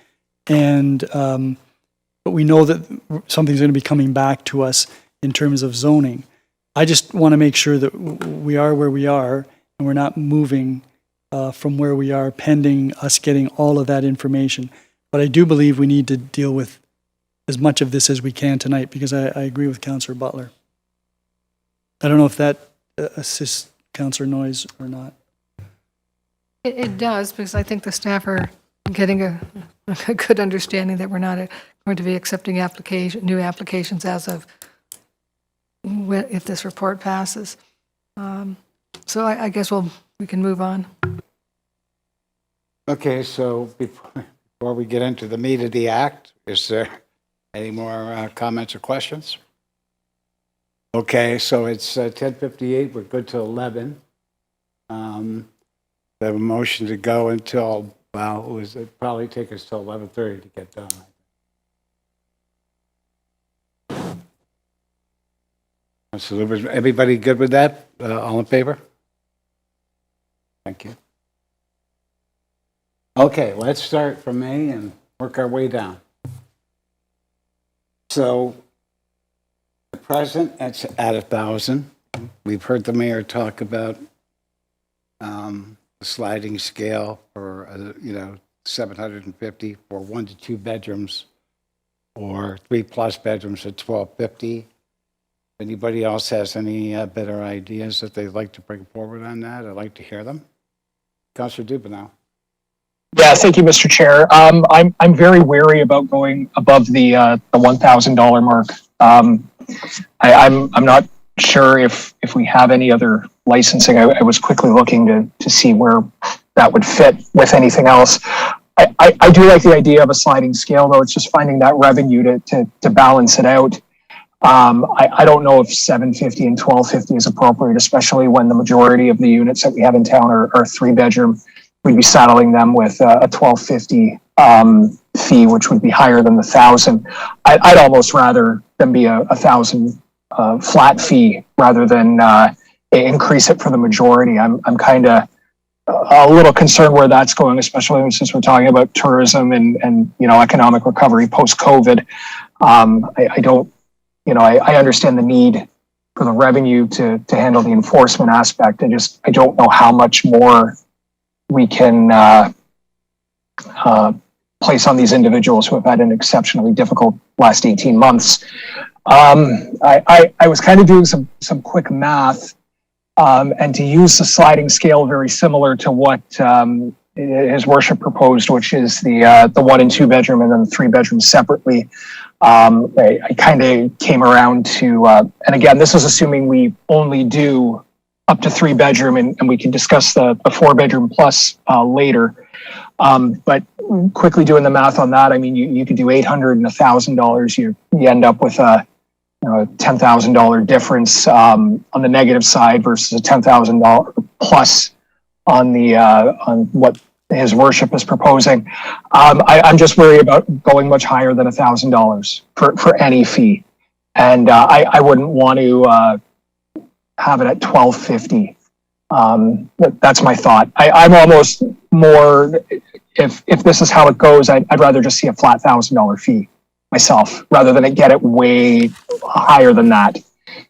and but we know that something's going to be coming back to us in terms of zoning. I just want to make sure that we are where we are, and we're not moving from where we are pending us getting all of that information. But I do believe we need to deal with as much of this as we can tonight, because I agree with Councillor Butler. I don't know if that assists Councillor Noyes or not. It does, because I think the staff are getting a good understanding that we're not going to be accepting new applications as of if this report passes. So I guess we can move on. Okay, so before we get into the meat of the act, is there any more comments or questions? Okay, so it's 10:58. We're good till 11. We have a motion to go until, well, it'd probably take us till 11:30 to get done. So everybody good with that? All in favor? Thank you. Okay, let's start from A and work our way down. So the present, it's at 1,000. We've heard the mayor talk about the sliding scale for 750 for 1 to 2 bedrooms, or 3+ bedrooms at 1,250. Anybody else has any better ideas that they'd like to bring forward on that? I'd like to hear them. Councillor Dubanow. Yeah, thank you, Mr. Chair. I'm very wary about going above the $1,000 mark. I'm not sure if we have any other licensing. I was quickly looking to see where that would fit with anything else. I do like the idea of a sliding scale, though. It's just finding that revenue to balance it out. I don't know if 750 and 1,250 is appropriate, especially when the majority of the units that we have in town are 3-bedroom. We'd be saddling them with a 1,250 fee, which would be higher than the 1,000. I'd almost rather them be a 1,000 flat fee rather than increase it for the majority. I'm kind of a little concerned where that's going, especially since we're talking about tourism and economic recovery post-COVID. I don't. I understand the need for the revenue to handle the enforcement aspect. I don't know how much more we can place on these individuals who have had an exceptionally difficult last 18 months. I was kind of doing some quick math, and to use the sliding scale very similar to what His Worship proposed, which is the 1 and 2 bedroom and then the 3 bedrooms separately. I kind of came around to, and again, this is assuming we only do up to 3 bedroom, and we can discuss the 4 bedroom plus later. But quickly doing the math on that, I mean, you could do $800 and $1,000. You end up with a $10,000 difference on the negative side versus a $10,000 plus on the on what His Worship is proposing. I'm just worried about going much higher than $1,000 for any fee, and I wouldn't want to have it at $1,250. That's my thought. I'm almost more, if this is how it goes, I'd rather just see a flat $1,000 fee myself rather than get it way higher than that.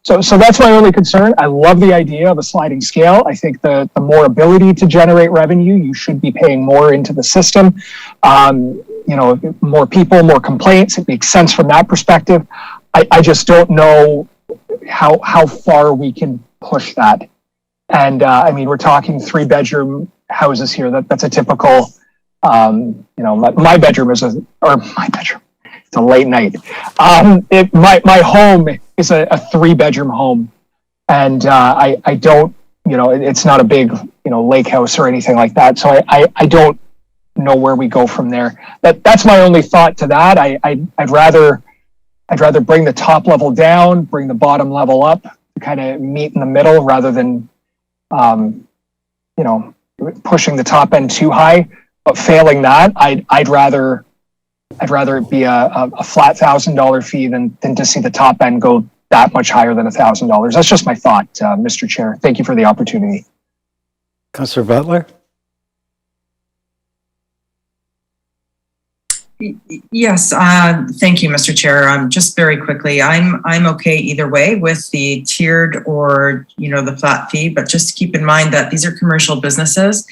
So that's my only concern. I love the idea of a sliding scale. I think the more ability to generate revenue, you should be paying more into the system. More people, more complaints. It makes sense from that perspective. I just don't know how far we can push that. And I mean, we're talking 3 bedroom houses here. That's a typical, my bedroom is my bedroom. It's a late night. My home is a 3 bedroom home, and I don't, it's not a big, lake house or anything like that. So I don't know where we go from there. That's my only thought to that. I'd rather bring the top level down, bring the bottom level up, to kind of meet in the middle rather than, pushing the top end too high. But failing that, I'd rather it be a flat $1,000 fee than to see the top end go that much higher than $1,000. That's just my thought, Mr. Chair. Thank you for the opportunity. Councillor Butler? Yes, thank you, Mr. Chair. Just very quickly, I'm okay either way with the tiered or the flat fee, but just keep in mind that these are commercial businesses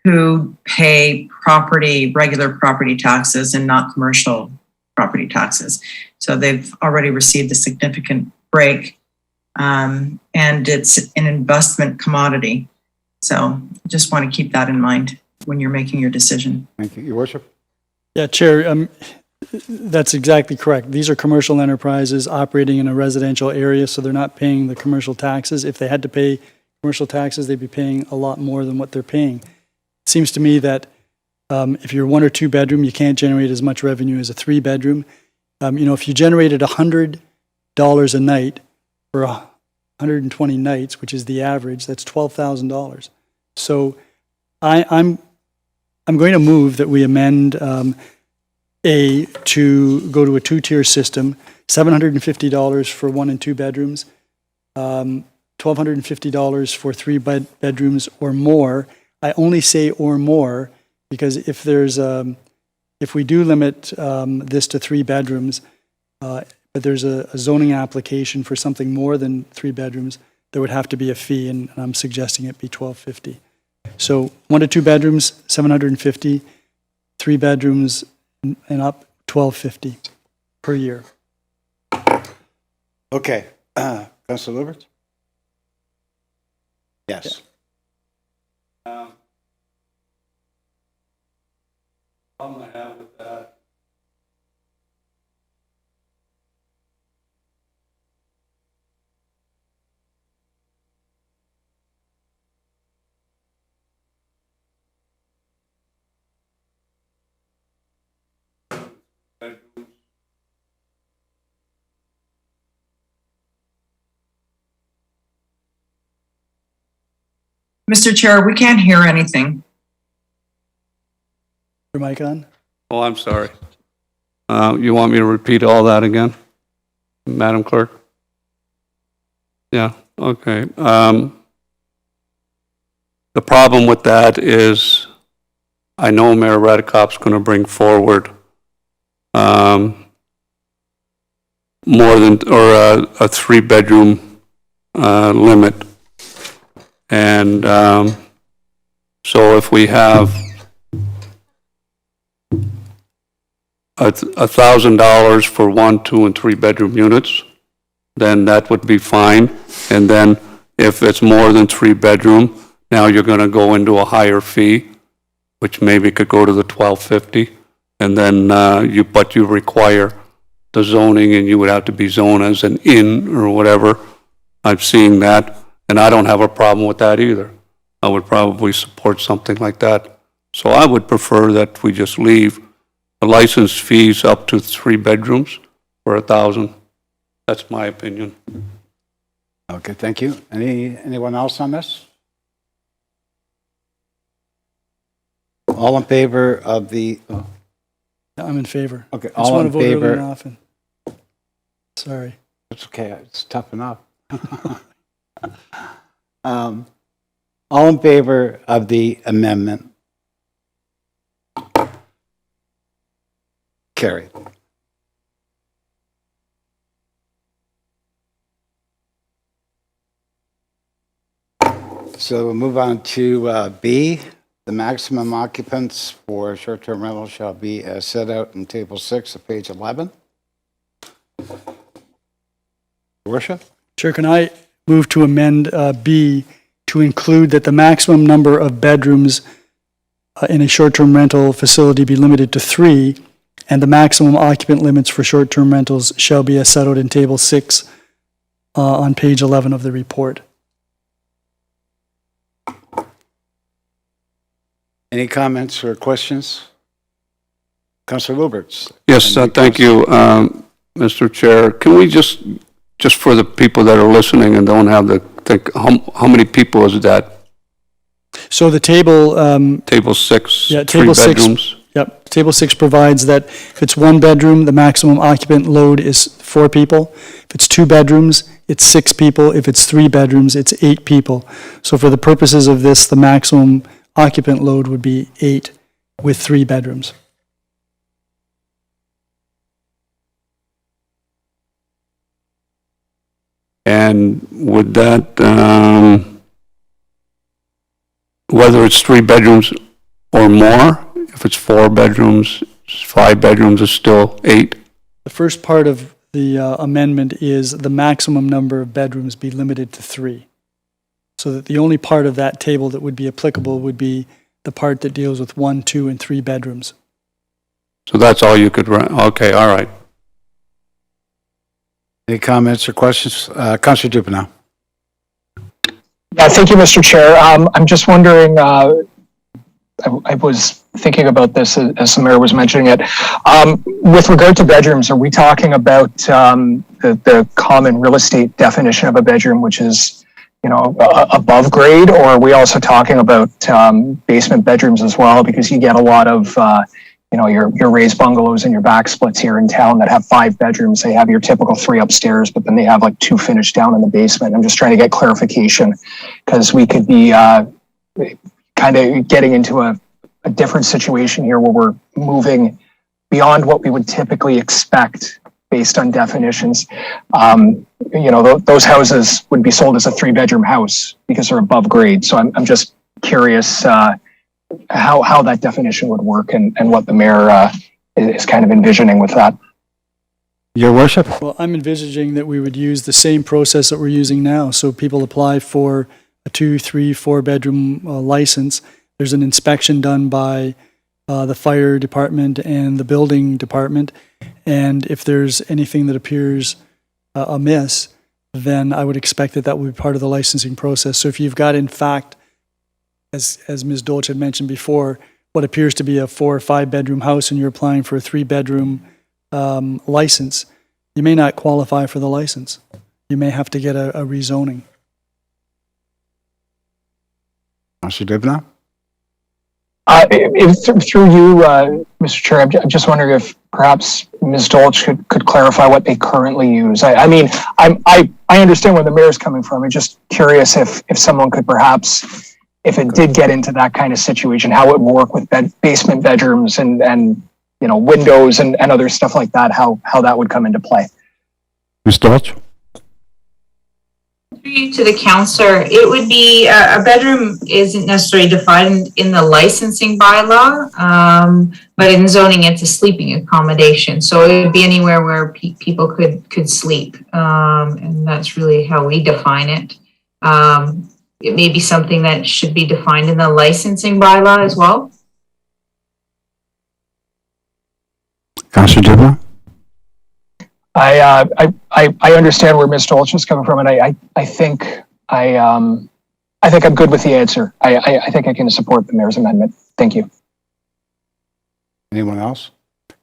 who pay regular property taxes and not commercial property taxes. So they've already received a significant break, and it's an investment commodity. So just want to keep that in mind when you're making your decision. Thank you, Your Worship. Yeah, Chair, that's exactly correct. These are commercial enterprises operating in a residential area, so they're not paying the commercial taxes. If they had to pay commercial taxes, they'd be paying a lot more than what they're paying. It seems to me that if you're 1 or 2 bedroom, you can't generate as much revenue as a 3 bedroom. If you generated $100 a night for 120 nights, which is the average, that's $12,000. So I'm going to move that we amend to go to a 2-tier system, $750 for 1 and 2 bedrooms, $1,250 for 3 bedrooms or more. I only say or more because if we do limit this to 3 bedrooms, but there's a zoning application for something more than 3 bedrooms, there would have to be a fee, and I'm suggesting it be $1,250. So 1 to 2 bedrooms, $750, 3 bedrooms and up, $1,250 per year. Okay. Councillor Lubberts? Yes. Problem I have with that. Mr. Chair, we can't hear anything. Your mic on? Oh, I'm sorry. You want me to repeat all that again, Madam Clerk? Yeah, okay. The problem with that is I know Mayor Redekop's going to bring forward more than, or a 3-bedroom limit. And so if we have $1,000 for 1, 2, and 3 bedroom units, then that would be fine. And then if it's more than 3 bedroom, now you're going to go into a higher fee, which maybe could go to the $1,250. And then but you require the zoning, and you would have to be zoned as an inn or whatever. I've seen that, and I don't have a problem with that either. I would probably support something like that. So I would prefer that we just leave the license fees up to 3 bedrooms for $1,000. That's my opinion. Okay, thank you. Anyone else on this? All in favor of the, I'm in favor. okay, I just all want in to vote early and favor? often. Sorry. It's okay, it's tough enough. All in favor of the amendment? Carried. So we'll move on to B. The maximum occupants for short-term rental shall be as set out in Table 6 of page 11. Your Worship? Chair, can I move to amend B to include that the maximum number of bedrooms in a short-term rental facility be limited to 3, and the maximum occupant limits for short-term rentals shall be as set out in Table 6 on page 11 of the report. Any comments or questions? Councillor Lubberts? Yes, thank you, Mr. Chair. Can we just for the people that are listening and don't have the, think, how many people is that? So the table... Table 6, yeah, 3 Table bedrooms? 6, yep. Table 6 provides that if it's 1 bedroom, the maximum occupant load is 4 people. If it's 2 bedrooms, it's 6 people. If it's 3 bedrooms, it's 8 people. So for the purposes of this, the maximum occupant load would be 8 with 3 bedrooms. And would that, whether it's 3 bedrooms or more, if it's 4 bedrooms, 5 bedrooms, is still 8? The first part of the amendment is the maximum number of bedrooms be limited to 3. So that the only part of that table that would be applicable would be the part that deals with 1, 2, and 3 bedrooms. So that's all you could rent? Okay, all right. Any comments or questions? Councillor Dubanow. Thank you, Mr. Chair. I'm just wondering, I was thinking about this as the mayor was mentioning it. With regard to bedrooms, are we talking about the common real estate definition of a bedroom, which is, you know, above grade, or are we also talking about basement bedrooms as well? Because you get a lot of, you know, your raised bungalows and your back splits here in town that have 5 bedrooms. They have your typical 3 upstairs, but then they have like 2 finished down in the basement. I'm just trying to get clarification because we could be kind of getting into a different situation here where we're moving beyond what we would typically expect based on definitions. You know, those houses would be sold as a 3-bedroom house because they're above grade. So I'm just curious how that definition would work and what the mayor is kind of envisioning with that. Your Worship? Well, I'm envisaging that we would use the same process that we're using now. So people apply for a 2, 3, 4 bedroom license. There's an inspection done by the fire department and the building department. And if there's anything that appears amiss, then I would expect that would be part of the licensing process. So if you've got, in fact, as Ms. Dolch had mentioned before, what appears to be a 4 or 5 bedroom house and you're applying for a 3 bedroom license, you may not qualify for the license. You may have to get a rezoning. Councillor Dubanow? Through you, Mr. Chair, I'm just wondering if perhaps Ms. Dolch could clarify what they currently use. I mean, I understand where the mayor's coming from. I'm just curious if someone could perhaps, if it did get into that kind of situation, how it would work with basement bedrooms and you know, windows and other stuff like that, how that would come into play. Ms. Dolch? To the counselor, it would be a bedroom isn't necessarily defined in the licensing bylaw, but in zoning it's a sleeping accommodation. So it would be anywhere where people could sleep, and that's really how we define it. It may be something that should be defined in the licensing bylaw as well. Councillor Dubanow? I understand where Ms. Dolch is coming from, and I think I'm good with the answer. I think I can support the mayor's amendment. Thank you. Anyone else?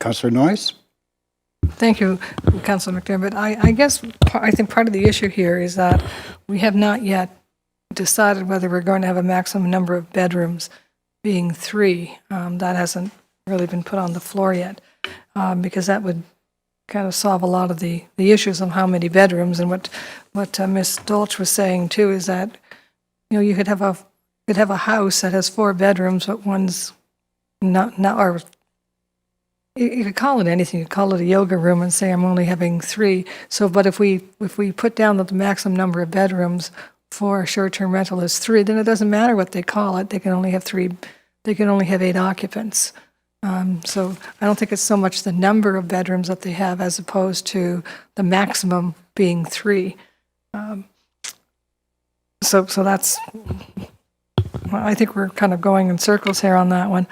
Councillor Noyes? Thank you, Councillor McDermott. I think part of the issue here is that we have not yet decided whether we're going to have a maximum number of bedrooms, being 3. That hasn't really been put on the floor yet, because that would kind of solve a lot of the issues of how many bedrooms. And what Ms. Dolch was saying too is that, you could have a house that has 4 bedrooms, but one's not, or you could call it anything. You could call it a yoga room and say I'm only having 3. So, but if we put down that the maximum number of bedrooms for short-term rental is 3, then it doesn't matter what they call it. They can only have 3. They can only have 8 occupants. So I don't think it's so much the number of bedrooms that they have as opposed to the maximum being 3. So that's, I think we're kind of going in circles here on that one.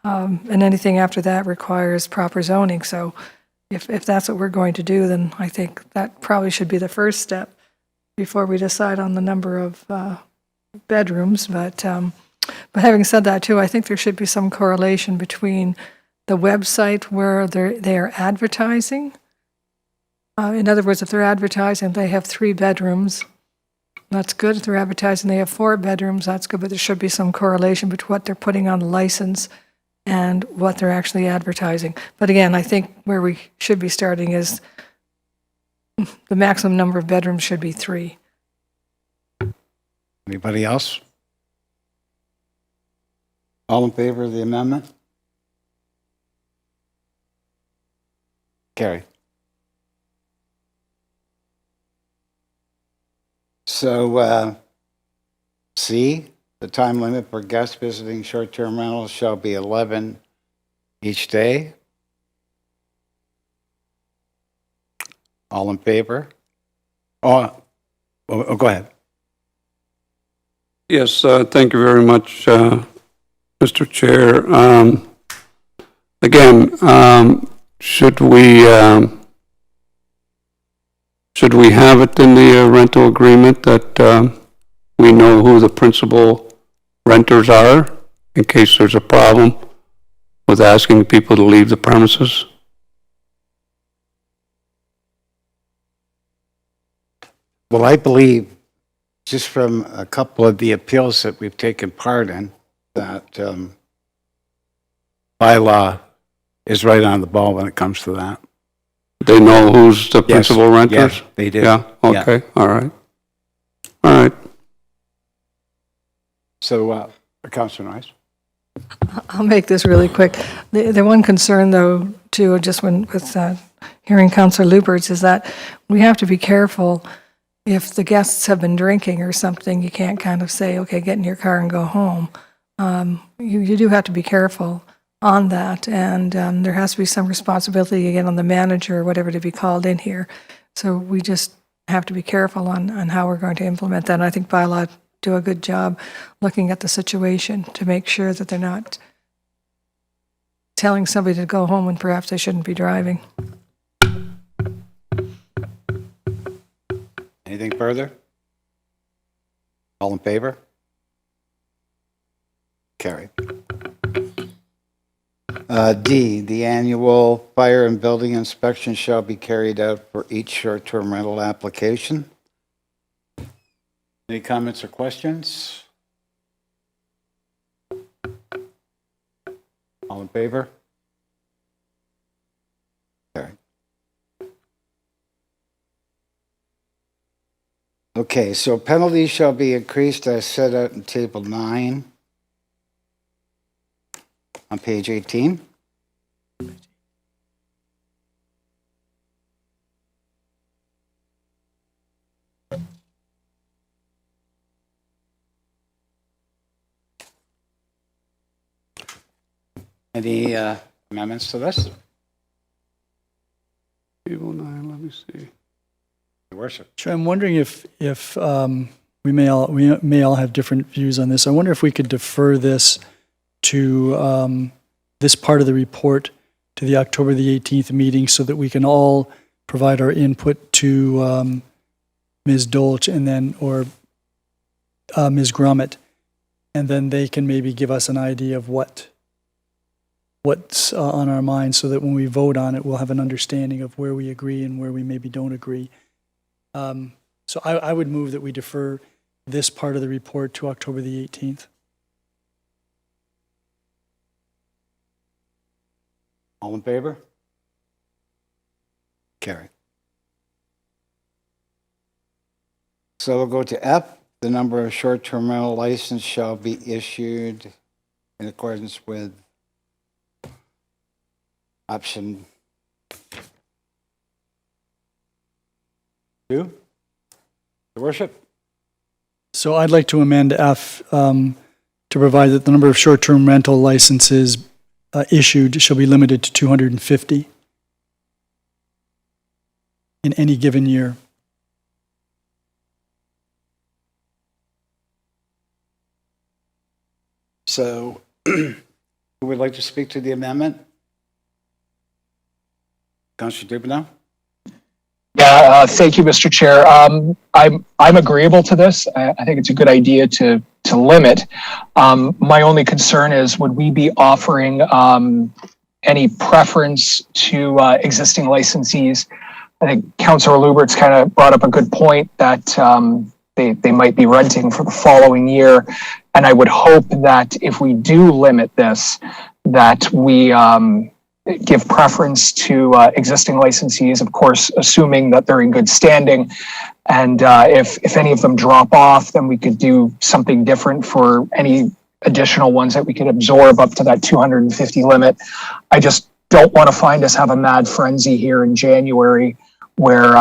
And anything after that requires proper zoning. So if that's what we're going to do, then I think that probably should be the first step before we decide on the number of bedrooms. But having said that too, I think there should be some correlation between the website where they're advertising. In other words, if they're advertising they have 3 bedrooms, that's good. If they're advertising they have 4 bedrooms, that's good. But there should be some correlation between what they're putting on the license and what they're actually advertising. But again, I think where we should be starting is the maximum number of bedrooms should be 3. Anybody else? All in favor of the amendment? Carry. So, C, the time limit for guests visiting short-term rentals shall be 11 each day. All in favor? Go ahead. Yes, thank you very much, Mr. Chair. Again, should we have it in the rental agreement that we know who the principal renters are in case there's a problem with asking people to leave the premises? Well, I believe, just from a couple of the appeals that we've taken part in, that bylaw is right on the ball when it comes to that. They know who's the principal renters? Yes, they do. Yeah, okay, all right. All right. So, Councillor Noyes? I'll make this really quick. The one concern, though, too, just with hearing Councillor Lubberts, is that we have to be careful. If the guests have been drinking or something, you can't kind of say, okay, get in your car and go home. You do have to be careful on that, and there has to be some responsibility, again, on the manager or whatever to be called in here. So we just have to be careful on how we're going to implement that. And I think bylaw do a good job looking at the situation to make sure that they're not telling somebody to go home when perhaps they shouldn't be driving. Anything further? All in favor? Carried. D, the annual fire and building inspection shall be carried out for each short-term rental application. Any comments or questions? All in favor? Carried. Okay, so penalties shall be increased as set out in Table 9 on page 18. Any amendments to this? Table 9, let me see. Your worship. Sure, I'm wondering if we may all have different views on this. I wonder if we could defer this to this part of the report to the October the 18th meeting so that we can all provide our input to Ms. Dolch and then, or Ms. Grummett, and then they can maybe give us an idea of what's on our minds so that when we vote on it, we'll have an understanding of where we agree and where we maybe don't agree. So I would move that we defer this part of the report to October the 18th. All in favor? Carry. So we'll go to F. The number of short-term rental license shall be issued in accordance with option 2. Your worship. So I'd like to amend F to provide that the number of short-term rental licenses issued shall be limited to 250 in any given year. So who would like to speak to the amendment? Councillor Dubanow? Yeah, thank you, Mr. Chair. I'm agreeable to this. I think it's a good idea to limit. My only concern is, would we be offering any preference to existing licensees? I think Councillor Lubberts kind of brought up a good point that they might be renting for the following year. And I would hope that if we do limit this, that we give preference to existing licensees, of course, assuming that they're in good standing. And if any of them drop off, then we could do something different for any additional ones that we could absorb up to that 250 limit. I just don't want to find us have a mad frenzy here in January where,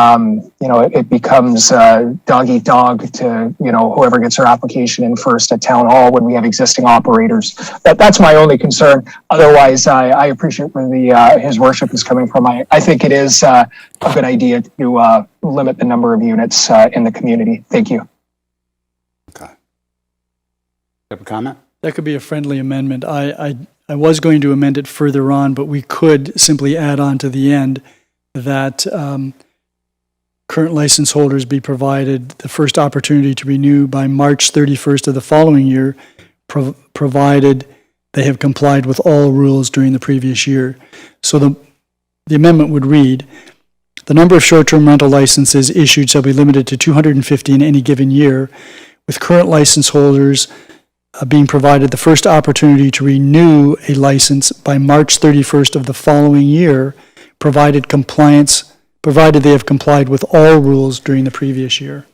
it becomes dog eat dog to, whoever gets their application in first at town hall when we have existing operators. That's my only concern. Otherwise, I appreciate where his worship is coming from. I think it is a good idea to limit the number of units in the community. Thank you. Okay. Have a comment? That could be a friendly amendment. I was going to amend it further on, but we could simply add on to the end that current license holders be provided the first opportunity to renew by March 31st of the following year, provided they have complied with all rules during the previous year. So the amendment would read, the number of short-term rental licenses issued shall be limited to 250 in any given year, with current license holders being provided the first opportunity to renew a license by March 31st of the following year, provided they have complied with all rules during the previous year.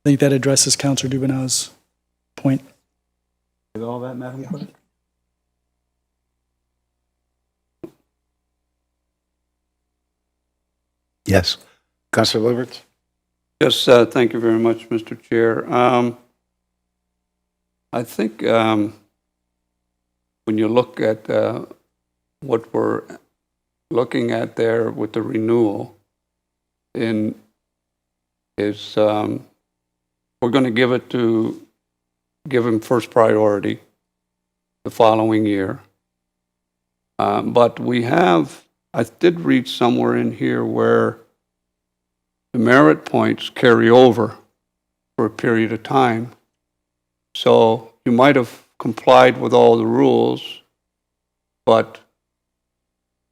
I think that addresses Councillor Dubanow's point. With all that, Madam Clerk? Yes. Councillor Lubberts? Yes, thank you very much, Mr. Chair. I think when you look at what we're looking at there with the renewal, we're going to give him first priority the following year. But I did read somewhere in here where the merit points carry over for a period of time. So you might have complied with all the rules, but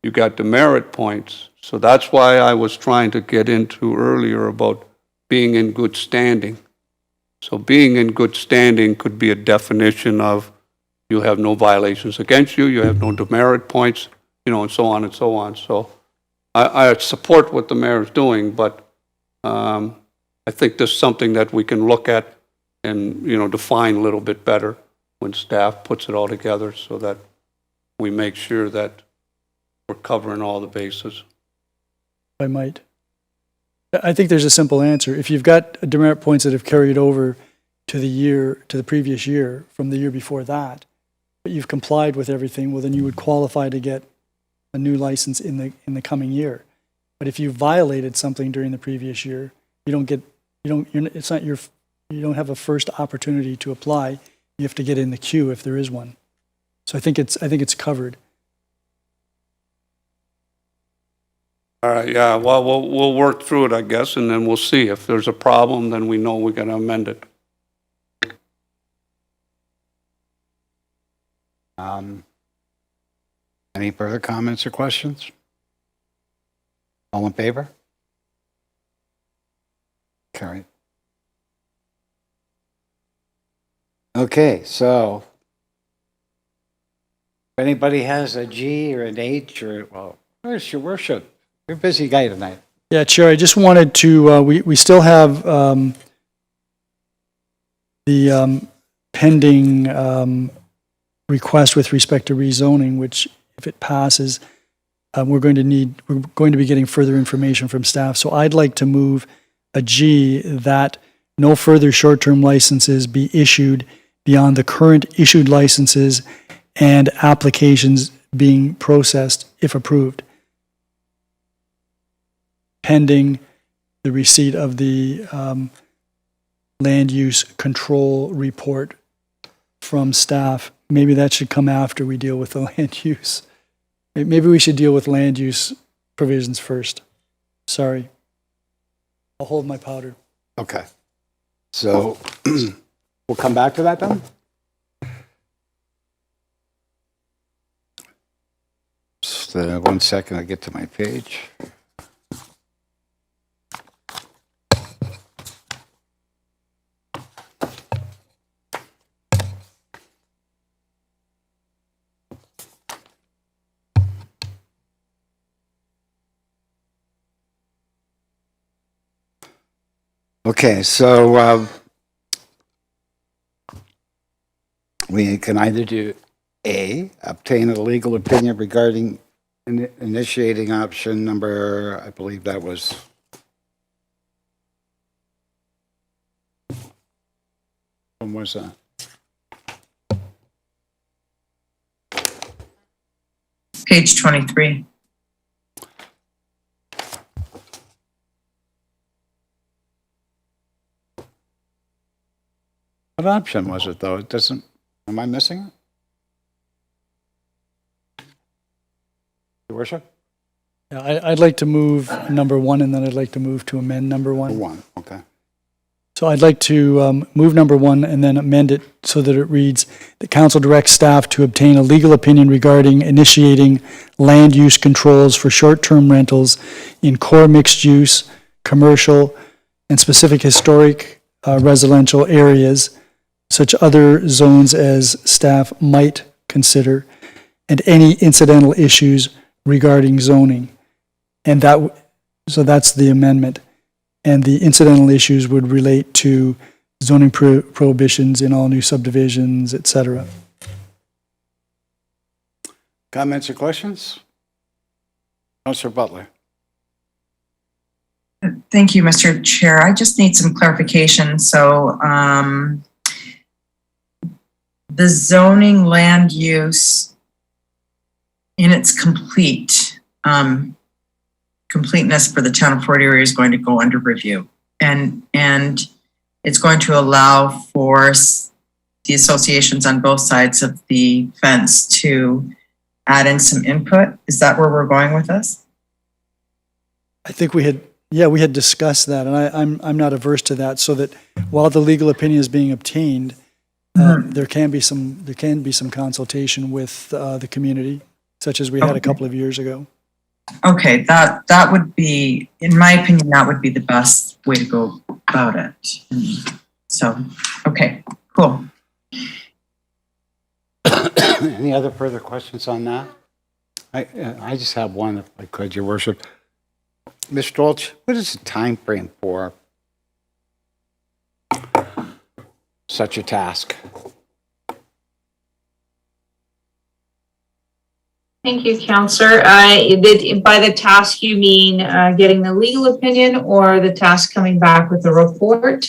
you got demerit points. So that's why I was trying to get into earlier about being in good standing. So being in good standing could be a definition of you have no violations against you, you have no demerit points, and so on and so on. So I support what the mayor is doing, but I think there's something that we can look at and, define a little bit better when staff puts it all together so that we make sure that we're covering all the bases. I might. I think there's a simple answer. If you've got demerit points that have carried over to the previous year, from the year before that, but you've complied with everything, well, then you would qualify to get a new license in the coming year. But if you violated something during the previous year, you don't have a first opportunity to apply. You have to get in the queue if there is one. So I think it's covered. All right, yeah, well, we'll work through it, I guess, and then we'll see. If there's a problem, then we know we got to amend it. Any further comments or questions? All in favor? Carried. Okay, so if anybody has a G or an H or, well, where's your worship? You're a busy guy tonight. Yeah, Chair, I just wanted to, we still have the pending request with respect to rezoning, which if it passes, we're going to be getting further information from staff. So I'd like to move a G that no further short-term licenses be issued beyond the current issued licenses and applications being processed if approved, pending the receipt of the land use control report from staff. Maybe that should come after we deal with the land use. Maybe we should deal with land use provisions first. Sorry. I'll hold my powder. Okay. So we'll come back to that then? Just 1 second, I get to my page. Okay, so we can either do A, obtain a legal opinion regarding initiating option number, I believe that was, when was that? Page 23. What option was it, though? It doesn't, am I missing it? Your worship? Yeah, I'd like to move number 1, and then I'd like to move to amend number 1. 1, okay. So I'd like to move number 1 and then amend it so that it reads, the council directs staff to obtain a legal opinion regarding initiating land use controls for short-term rentals in core mixed-use, commercial, and specific historic residential areas, such other zones as staff might consider, and any incidental issues regarding zoning. And so that's the amendment. And the incidental issues would relate to zoning prohibitions in all new subdivisions, et cetera. Comments or questions? Councillor Butler. Thank you, Mr. Chair. I just need some clarification. So the zoning land use in its completeness for the town of Fort Erie is going to go under review. And it's going to allow for the associations on both sides of the fence to add in some input. Is that where we're going with this? I think we had discussed that, and I'm not averse to that, so that while the legal opinion is being obtained, there can be some consultation with the community, such as we had a couple of years ago. Okay, that would be, in my opinion, that would be the best way to go about it. So, okay, cool. Any other further questions on that? I just have one, if I could, Your Worship. Ms. Strolch, what is the time frame for such a task? Thank you, Councillor. By the task, you mean getting the legal opinion or the task coming back with the report?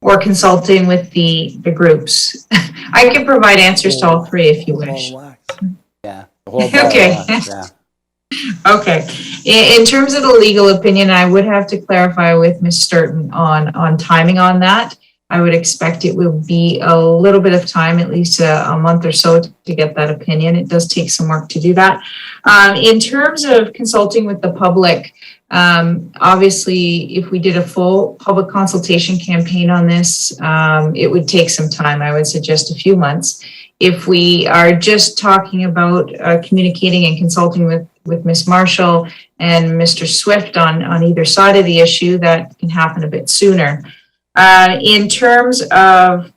or consulting with the groups? I can provide answers to all three if you wish. Yeah. The whole ball of Okay. wax, yeah. Okay. In terms of the legal opinion, I would have to clarify with Ms. Sturton on timing on that. I would expect it will be a little bit of time, at least a month or so, to get that opinion. It does take some work to do that. In terms of consulting with the public, obviously, if we did a full public consultation campaign on this, it would take some time. I would suggest a few months. If we are just talking about communicating and consulting with Ms. Marshall and Mr. Swift on either side of the issue, that can happen a bit sooner. In terms of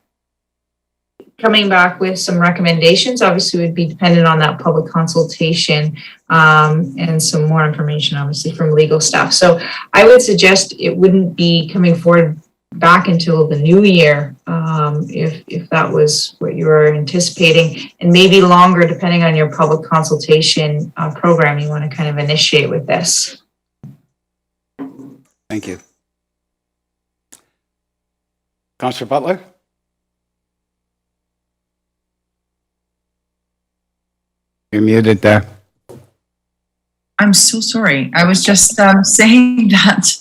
coming back with some recommendations, obviously would be dependent on that public consultation and some more information, obviously, from legal staff. So I would suggest it wouldn't be coming forward back until the new year, if that was what you were anticipating, and maybe longer depending on your public consultation program you want to kind of initiate with this. Thank you. Councillor Butler? You're muted there. I'm so sorry. I was just saying that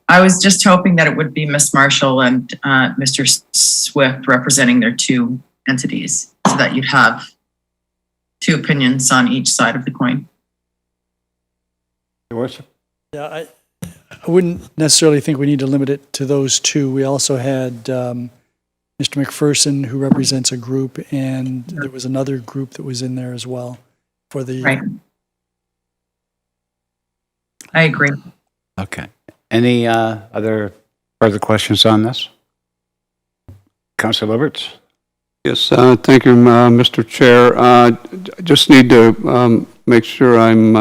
I was just hoping that it would be Miss Marshall and Mr. Swift representing their two entities, so that you'd have two opinions on each side of the coin. Your worship? Yeah, I wouldn't necessarily think we need to limit it to those two. We also had Mr. McPherson, who represents a group, and there was another group that was in there as well for the. Right. I agree. Okay. Any other further questions on this? Councillor Lubberts? Yes, thank you, Mr. Chair. I just need to make sure I'm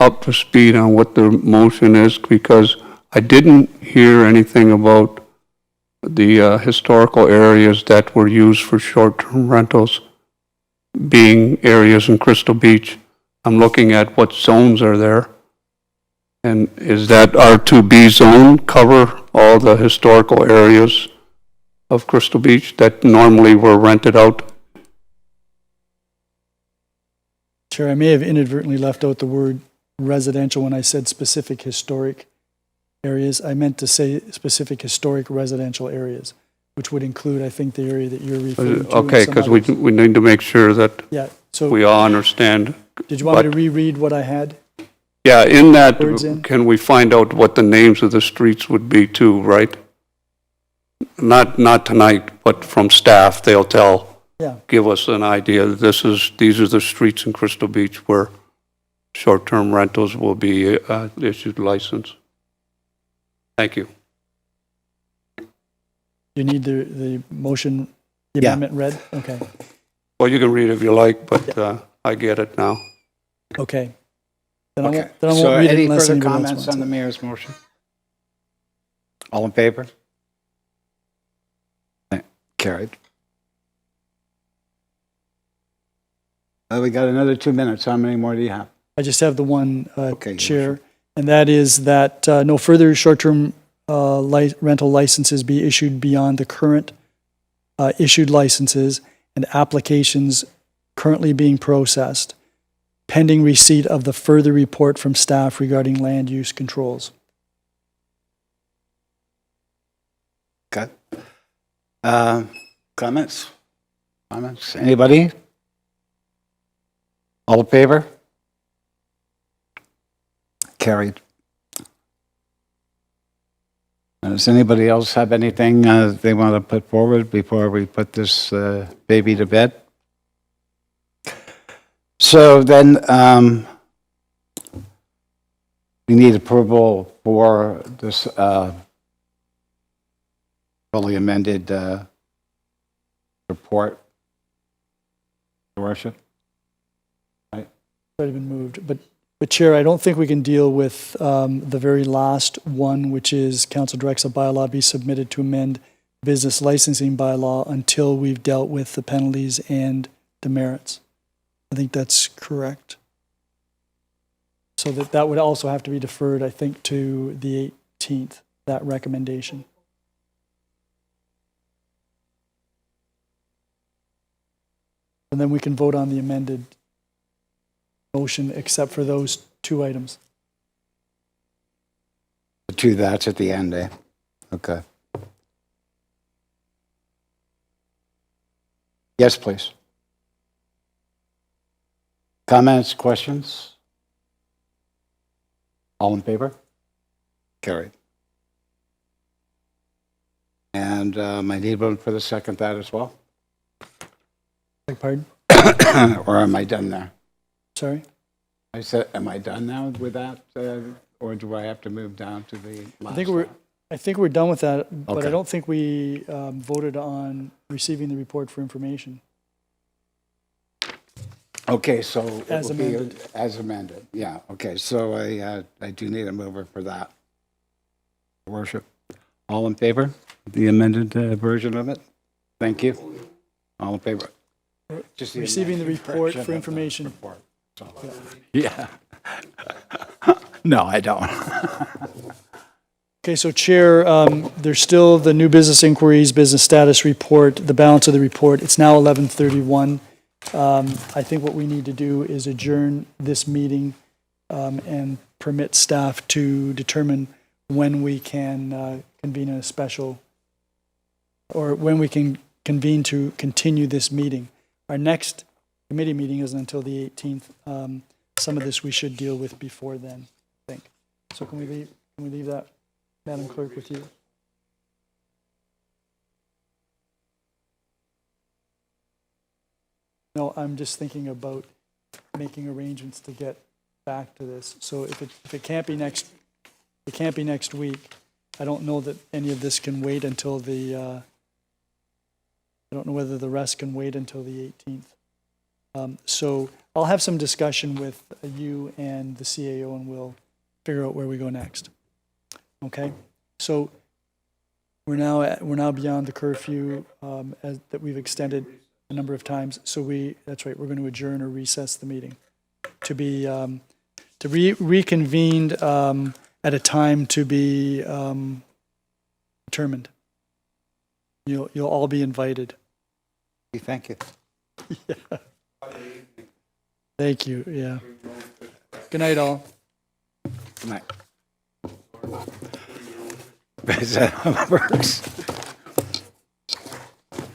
up to speed on what the motion is, because I didn't hear anything about the historical areas that were used for short-term rentals being areas in Crystal Beach. I'm looking at what zones are there. And is that R2B zone cover all the historical areas of Crystal Beach that normally were rented out? Chair, I may have inadvertently left out the word residential when I said specific historic areas. I meant to say specific historic residential areas, which would include, I think, the area that you're referring to. Okay, because we need to make sure that we all understand. Did you want me to reread what I had? Yeah, in that, can we find out what the names of the streets would be too, right? Not tonight, but from staff, they'll give us an idea. These are the streets in Crystal Beach where short-term rentals will be issued license. Thank you. You need the motion, the amendment read? Okay. Well, you can read if you like, but I get it now. Okay. Okay. Then I won't So read it any unless further anybody else comments wants on the it. mayor's motion? All in favor? Carried. We got another 2 minutes. How many more do you have? I just have the one, Chair, and that is that no further short-term rental licenses be issued beyond the current issued licenses and applications currently being processed, pending receipt of the further report from staff regarding land use controls. Okay. Comments? Comments? Anybody? All in favor? Carried. Does anybody else have anything they want to put forward before we put this baby to bed? So then we need approval for this fully amended report, Your Worship. Right. Already been moved, but Chair, I don't think we can deal with the very last one, which is council directs a bylaw be submitted to amend business licensing bylaw until we've dealt with the penalties and demerits. I think that's correct. So that would also have to be deferred, I think, to the 18th, that recommendation. And then we can vote on the amended motion except for those two items. The two that's at the end, eh? Okay. Yes, please. Comments, questions? All in favor? Carried. And I need one for the second that as well? Beg pardon? Or am I done there? Sorry? I said, am I done now with that? Or do I have to move down to the last I think we're done with that, but I Okay. don't think we voted on receiving the report for information. Okay, so it As will be amended. as amended, yeah, okay, so I do need a mover for that. Worship, all in favor, the amended version of it? Thank you. All in favor? Just the Receiving the amended report version for of the information. report. Yeah. No, I don't. Okay, so Chair, there's still the new business inquiries, business status report, the balance of the report. It's now 11:31. I think what we need to do is adjourn this meeting and permit staff to determine when we can convene a special, or when we can convene to continue this meeting. Our next committee meeting isn't until the 18th. Some of this we should deal with before then, I think. So can we leave that, Madam Clerk, with you? No, I'm just thinking about making arrangements to get back to this. So if it can't be next week, I don't know that any of this can wait until the, I don't know whether the rest can wait until the 18th. So I'll have some discussion with you and the CAO and we'll figure out where we go next. Okay? So we're now beyond the curfew that we've extended a number of times. So that's right, we're going to adjourn or recess the meeting to be reconvened at a time to be determined. You'll all be invited. Thank you. Yeah. Thank you. Yeah. Good night, all. Good night. Is that how it works?